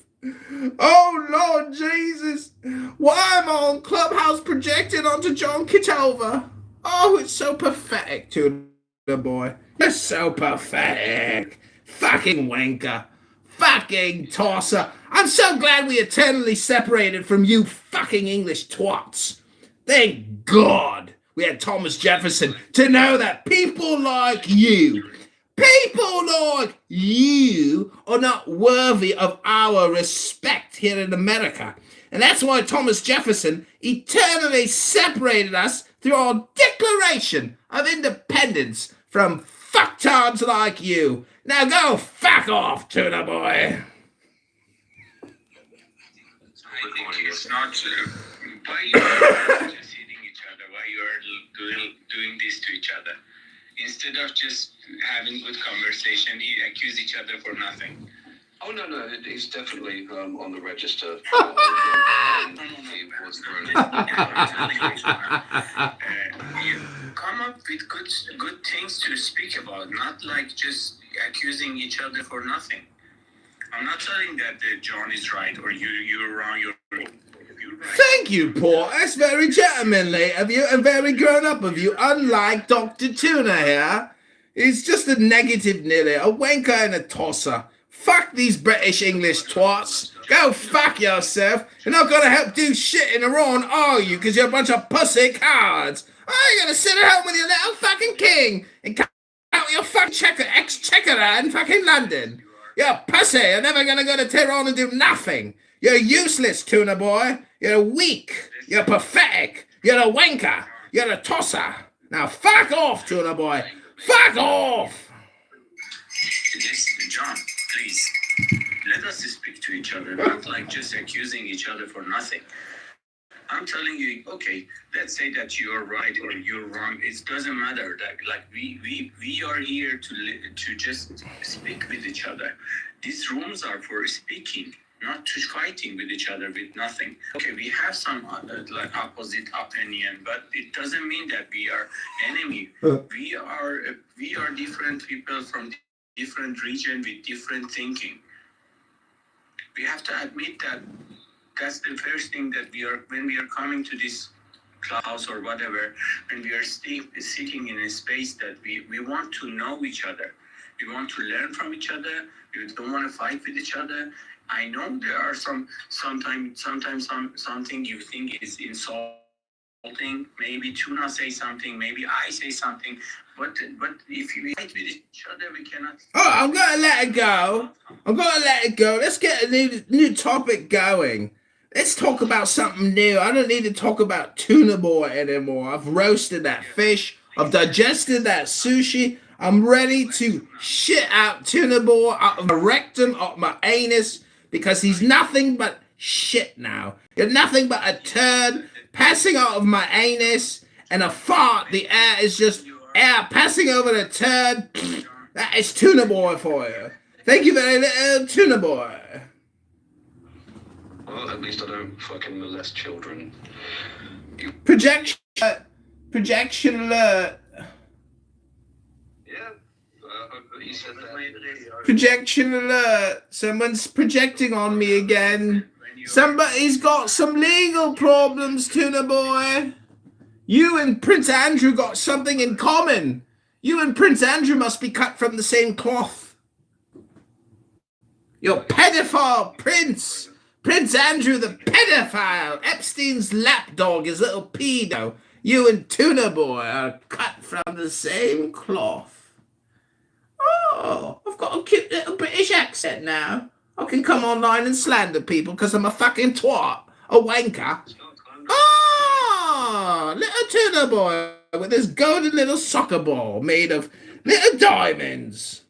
Oh, Lord Jesus. Why am I on Clubhouse projecting onto John Kitover? Oh, it's so pathetic, Tuna Boy. You're so pathetic. Fucking wanker. Fucking tosser. I'm so glad we eternally separated from you fucking English twats. Thank God we had Thomas Jefferson to know that people like you are not worthy of our respect here in America. And that's why Thomas Jefferson eternally separated us through our Declaration of Independence from fucktards like you. Now go fuck off, Tuna Boy. I think it's not why you are just hitting each other, why you are doing this to each other. Instead of just having good conversation, you accuse each other for nothing. Oh, no, it's definitely on the register. You come up with good things to speak about, not like just accusing each other for nothing. I'm not saying that John is right or you're wrong. You're right. Thank you, Paul. That's very gentlemanly of you and very grown up of you, unlike Dr. Tuna here. He's just a negative nilly, a wanker and a tosser. Fuck these British English twats. Go fuck yourself. You're not going to help do shit in Iran, are you? Because you're a bunch of pussy cards. Oh, you're going to sit at home with your little fucking king and count your fucking exchequer in fucking London. You're a pussy. You're never going to go to Tehran and do nothing. You're useless, Tuna Boy. You're weak. You're pathetic. You're a wanker. You're a tosser. Now fuck off, Tuna Boy. Fuck off. Listen, John, please. Let us speak to each other, not like just accusing each other for nothing. I'm telling you, okay, let's say that you're right or you're wrong. It doesn't matter. Like we are here to just speak with each other. These rooms are for speaking, not to fighting with each other with nothing. Okay, we have some like opposite opinion, but it doesn't mean that we are enemy. We are different people from different region with different thinking. We have to admit that that's the first thing that when we are coming to this class or whatever, when we are sitting in a space that we want to know each other. We want to learn from each other. We don't want to fight with each other. I know there are sometimes something you think is insulting. Maybe Tuna say something, maybe I say something. But if we fight with each other, we cannot. Oh, I'm gonna let it go. Let's get a new topic going. Let's talk about something new. I don't need to talk about tuna boy anymore. I've roasted that fish. I've digested that sushi. I'm ready to shit out tuna boy out of my rectum, out of my anus, because he's nothing but shit now. You're nothing but a turd passing out of my anus and a fart. The air is just air passing over the turd. That is tuna boy for you. Thank you very much, tuna boy. Well, at least I don't fucking molest children. Projection alert. Yeah, you said that. Projection alert. Someone's projecting on me again. Somebody's got some legal problems, tuna boy. You and Prince Andrew got something in common. You and Prince Andrew must be cut from the same cloth. You're pedophile, Prince. Prince Andrew the pedophile. Epstein's lapdog is little pedo. You and Tuna Boy are cut from the same cloth. Oh, I've got a cute little British accent now. I can come online and slander people because I'm a fucking twat. A wanker. Oh, little Tuna Boy with his golden little soccer ball made of little diamonds.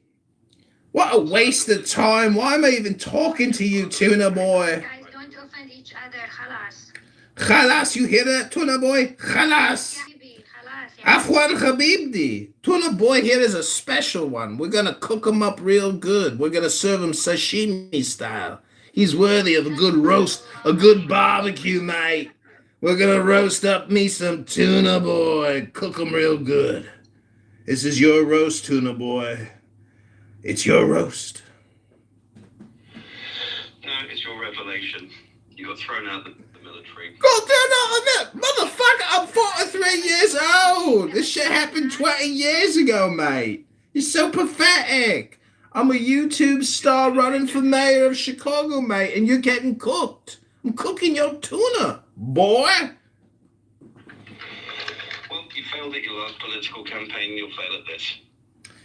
What a waste of time. Why am I even talking to you, Tuna Boy? Guys, don't offend each other. Khalas. Khalas, you hear that, Tuna Boy? Khalas. Afwan Habibdi. Tuna Boy here is a special one. We're going to cook him up real good. We're going to serve him sashimi style. He's worthy of a good roast, a good barbecue, mate. We're going to roast up me some Tuna Boy. Cook him real good. This is your roast, Tuna Boy. It's your roast. No, it's your revelation. You got thrown out of the military. Got thrown out of it! Motherfucker, I'm 43 years old! This shit happened 20 years ago, mate. You're so pathetic. I'm a YouTube star running for mayor of Chicago, mate, and you're getting cooked. I'm cooking your tuna, boy. Well, you failed at your last political campaign, you'll fail at this.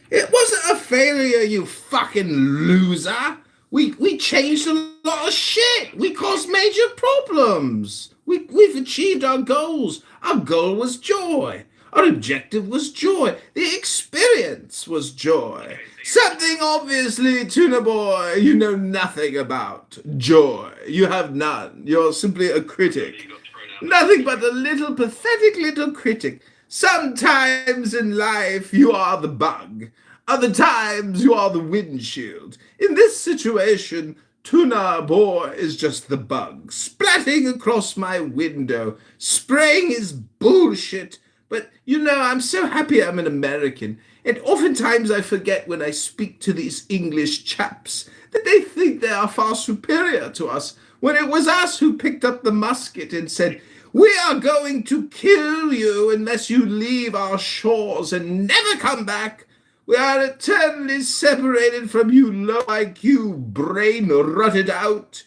It wasn't a failure, you fucking loser. We changed a lot of shit. We caused major problems. We've achieved our goals. Our goal was joy. Our objective was joy. The experience was joy. Something obviously, Tuna Boy, you know nothing about. Joy. You have none. You're simply a critic. Nothing but a little pathetic little critic. Sometimes in life you are the bug. Other times you are the windshield. In this situation, Tuna Boy is just the bug, splatting across my window, spraying his bullshit. But, you know, I'm so happy I'm an American, and oftentimes I forget when I speak to these English chaps that they think they are far superior to us, when it was us who picked up the musket and said, "We are going to kill you unless you leave our shores and never come back. We are eternally separated from you low IQ, brain rotted out,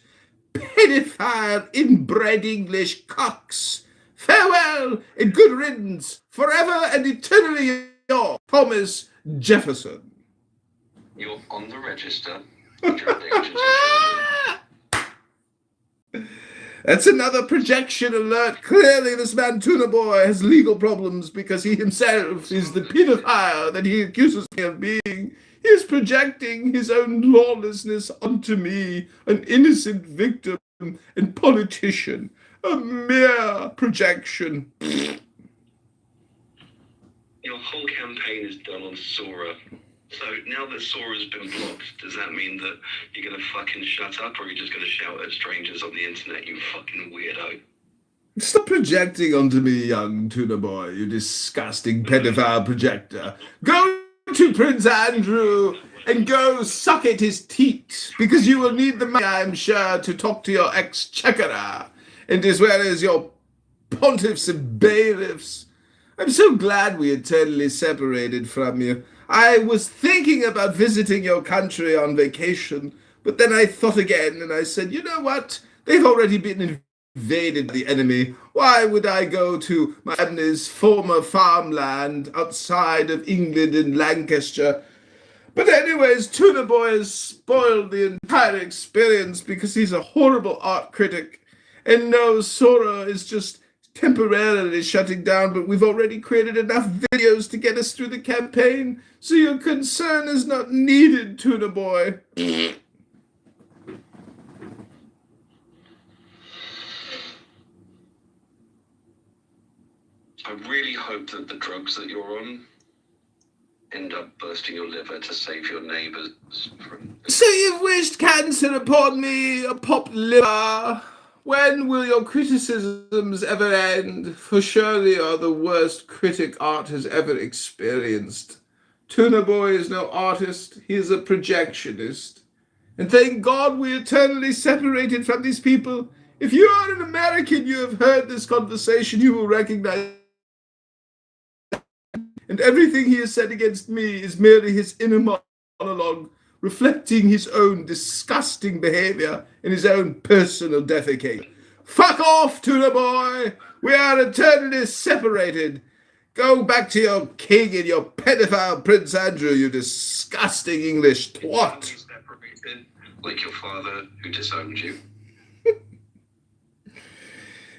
pedophile, inbred English cocks. Farewell and good riddance, forever and eternally your Thomas Jefferson." You're on the register. That's another projection alert. Clearly this man Tuna Boy has legal problems because he himself is the pedophile that he accuses me of being. He is projecting his own lawlessness onto me, an innocent victim and politician. A mere projection. Your whole campaign is done on Sora. So now that Sora's been blocked, does that mean that you're going to fucking shut up, or you're just going to shout at strangers on the internet, you fucking weirdo? Stop projecting onto me, young Tuna Boy, you disgusting pedophile projector. Go to Prince Andrew and go suck at his teat, because you will need the money, I'm sure, to talk to your exchequer, and as well as your pontiffs and bailiffs. I'm so glad we eternally separated from you. I was thinking about visiting your country on vacation, but then I thought again and I said, you know what? They've already been invaded the enemy. Why would I go to my family's former farmland outside of England in Lancashire? But anyways, Tuna Boy has spoiled the entire experience because he's a horrible art critic. And no, Sora is just temporarily shutting down, but we've already created enough videos to get us through the campaign, so your concern is not needed, Tuna Boy. I really hope that the drugs that you're on end up bursting your liver to save your neighbours from... So you've wished cancer upon me, a popped liver. When will your criticisms ever end? For surely you're the worst critic art has ever experienced. Tuna Boy is no artist, he is a projectionist. And thank God we're eternally separated from these people. If you are an American, you have heard this conversation, you will recognize. And everything he has said against me is merely his inner monologue, reflecting his own disgusting behavior and his own personal defecate. Fuck off, Tuna Boy! We are eternally separated. Go back to your king and your pedophile Prince Andrew, you disgusting English twat. Like your father who disowned you.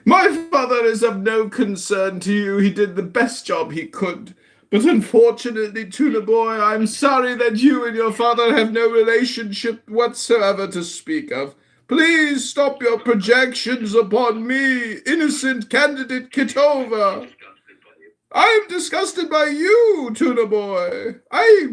My father is of no concern to you. He did the best job he could. But unfortunately, Tuna Boy, I'm sorry that you and your father have no relationship whatsoever to speak of. Please stop your projections upon me, innocent candidate Kitover. I am disgusted by you, Tuna Boy. I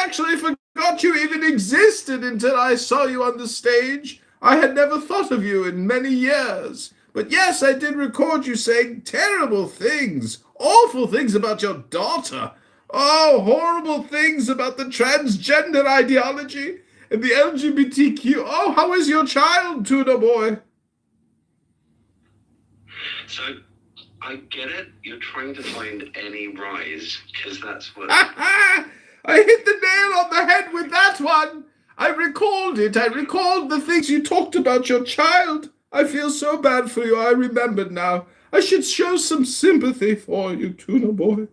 actually forgot you even existed until I saw you on the stage. I had never thought of you in many years. But yes, I did record you saying terrible things, awful things about your daughter. Oh, horrible things about the transgender ideology and the LGBTQ. Oh, how is your child, Tuna Boy? So, I get it. You're trying to find any rise, because that's what... I hit the nail on the head with that one. I recalled it. I recalled the things you talked about your child. I feel so bad for you. I remembered now. I should show some sympathy for you, Tuna Boy.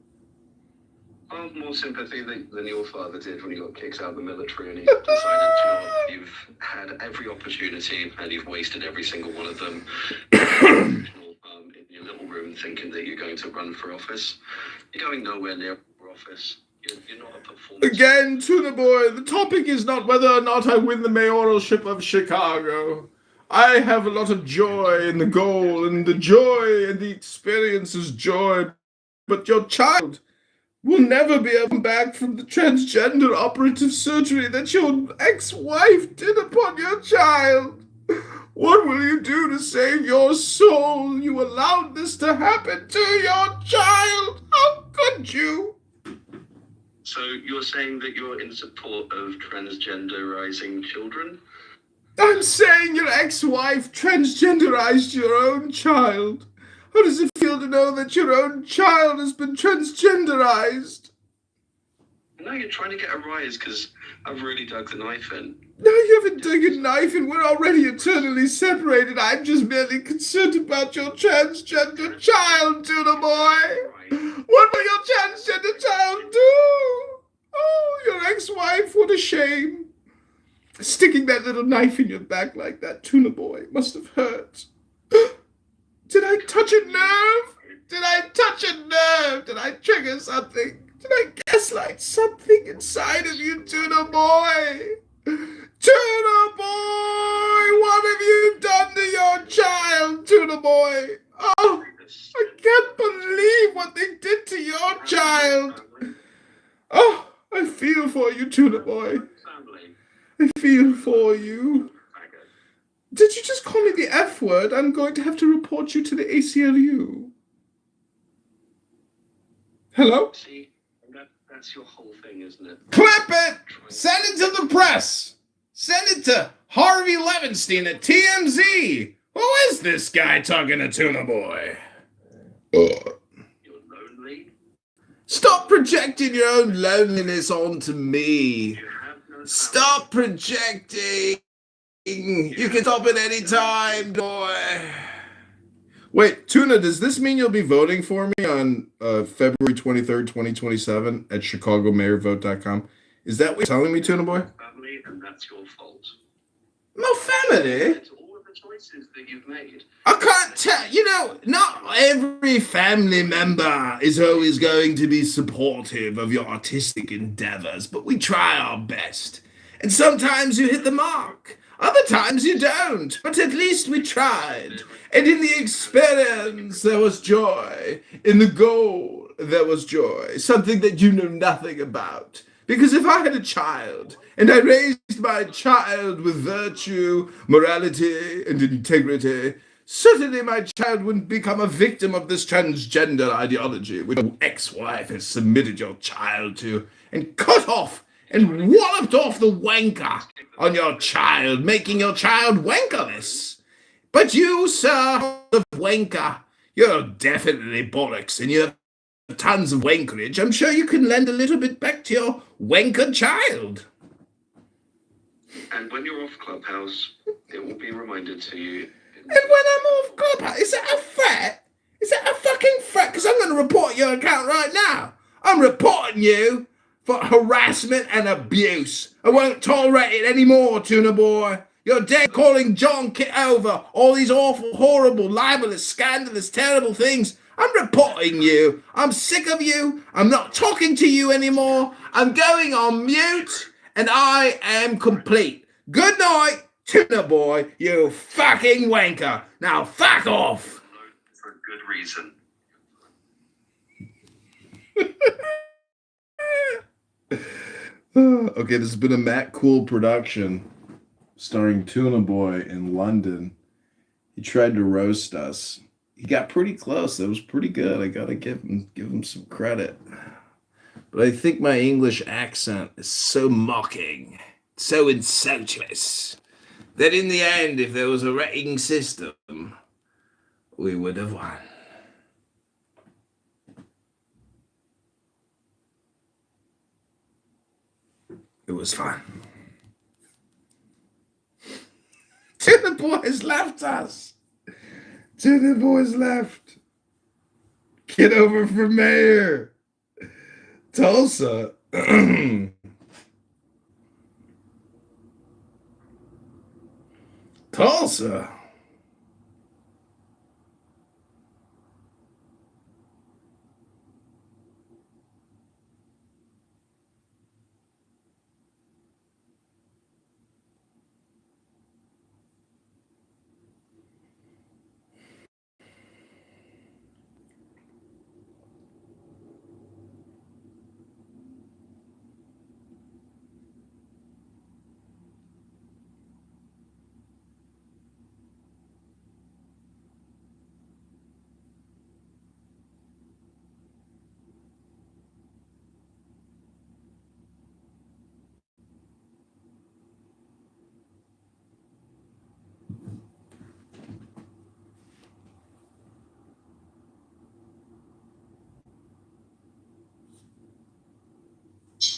I have more sympathy than your father did when he got kicked out of the military and he decided to... You've had every opportunity and you've wasted every single one of them. In your little room thinking that you're going to run for office. You're going nowhere near office. You're not a performance. Again, Tuna Boy, the topic is not whether or not I win the mayoralship of Chicago. I have a lot of joy in the goal, and the joy and the experience is joy. But your child will never be able to come back from the transgender operative surgery that your ex-wife did upon your child. What will you do to save your soul? You allowed this to happen to your child. How could you? So you're saying that you're in support of transgenderizing children? I'm saying your ex-wife transgenderized your own child. How does it feel to know that your own child has been transgenderized? No, you're trying to get a rise because I've really dug the knife in. No, you haven't dug a knife in. We're already eternally separated. I'm just merely concerned about your transgender child, Tuna Boy. What will your transgender child do? Oh, your ex-wife, what a shame. Sticking that little knife in your back like that, Tuna Boy, must have hurt. Did I touch a nerve? Did I touch a nerve? Did I trigger something? Did I gaslight something inside of you, Tuna Boy? Tuna Boy! What have you done to your child, Tuna Boy? Oh, I can't believe what they did to your child. Oh, I feel for you, Tuna Boy. I feel for you. Did you just call me the F word? I'm going to have to report you to the ACLU. Hello? See, that's your whole thing, isn't it? Clip it! Send it to the press! Send it to Harvey Levinstein at TMZ! Who is this guy talking to Tuna Boy? You're lonely? Stop projecting your own loneliness onto me. Stop projecting You can stop at any time, boy. Wait, Tuna, does this mean you'll be voting for me on February 23rd, 2027 at chicagomayorvote.com? Is that what you're telling me, Tuna Boy? Family, and that's your fault. No family? It's all of the choices that you've made. I can't tell. Not every family member is always going to be supportive of your artistic endeavors, but we try our best. And sometimes you hit the mark. Other times you don't, but at least we tried. And in the experience, there was joy. In the goal, there was joy. Something that you know nothing about. Because if I had a child, and I raised my child with virtue, morality, and integrity, certainly my child wouldn't become a victim of this transgender ideology which your ex-wife has submitted your child to, and cut off and walloped off the wanker on your child, making your child wankerless. But you, sir, the wanker, you're definitely bollocks, and you have tons of wankerage. I'm sure you can lend a little bit back to your wanker child. And when you're off Clubhouse, it will be reminded to you. And when I'm off Clubhouse, is that a threat? Is that a fucking threat? Because I'm going to report your account right now. I'm reporting you for harassment and abuse. I won't tolerate it anymore, Tuna Boy. You're dead calling John Kitover all these awful, horrible, libelous, scandalous, terrible things. I'm reporting you. I'm sick of you. I'm not talking to you anymore. I'm going on mute, and I am complete. Good night, Tuna Boy, you fucking wanker. Now fuck off. For a good reason. Okay, this has been a Matt Cool production starring Tuna Boy in London. He tried to roast us. He got pretty close. That was pretty good. I gotta give him some credit. But I think my English accent is so mocking, so insultuous, that in the end, if there was a rating system, we would have won. It was fun. Tuna Boys left us. Tuna Boys left. Kitover for mayor. Tulsa. Tulsa.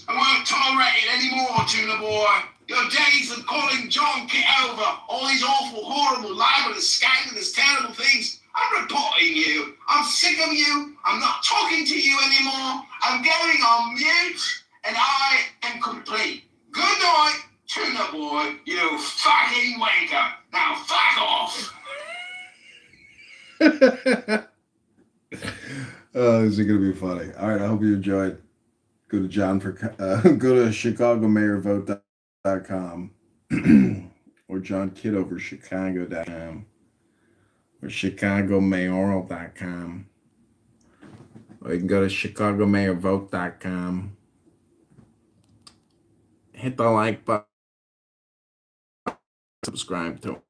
I won't tolerate it anymore, Tuna Boy. Your days of calling John Kitover all these awful, horrible, libelous, scandalous, terrible things. I'm reporting you. I'm sick of you. I'm not talking to you anymore. I'm going on mute, and I am complete. Good night, Tuna Boy, you fucking wanker. Now fuck off. Oh, this is gonna be funny. All right, I hope you enjoyed. Go to go to chicagomayorvote.com or johnkitoverchicago.com or chicagomayoral.com, or you can go to chicagomayorvote.com. Hit the like button, subscribe to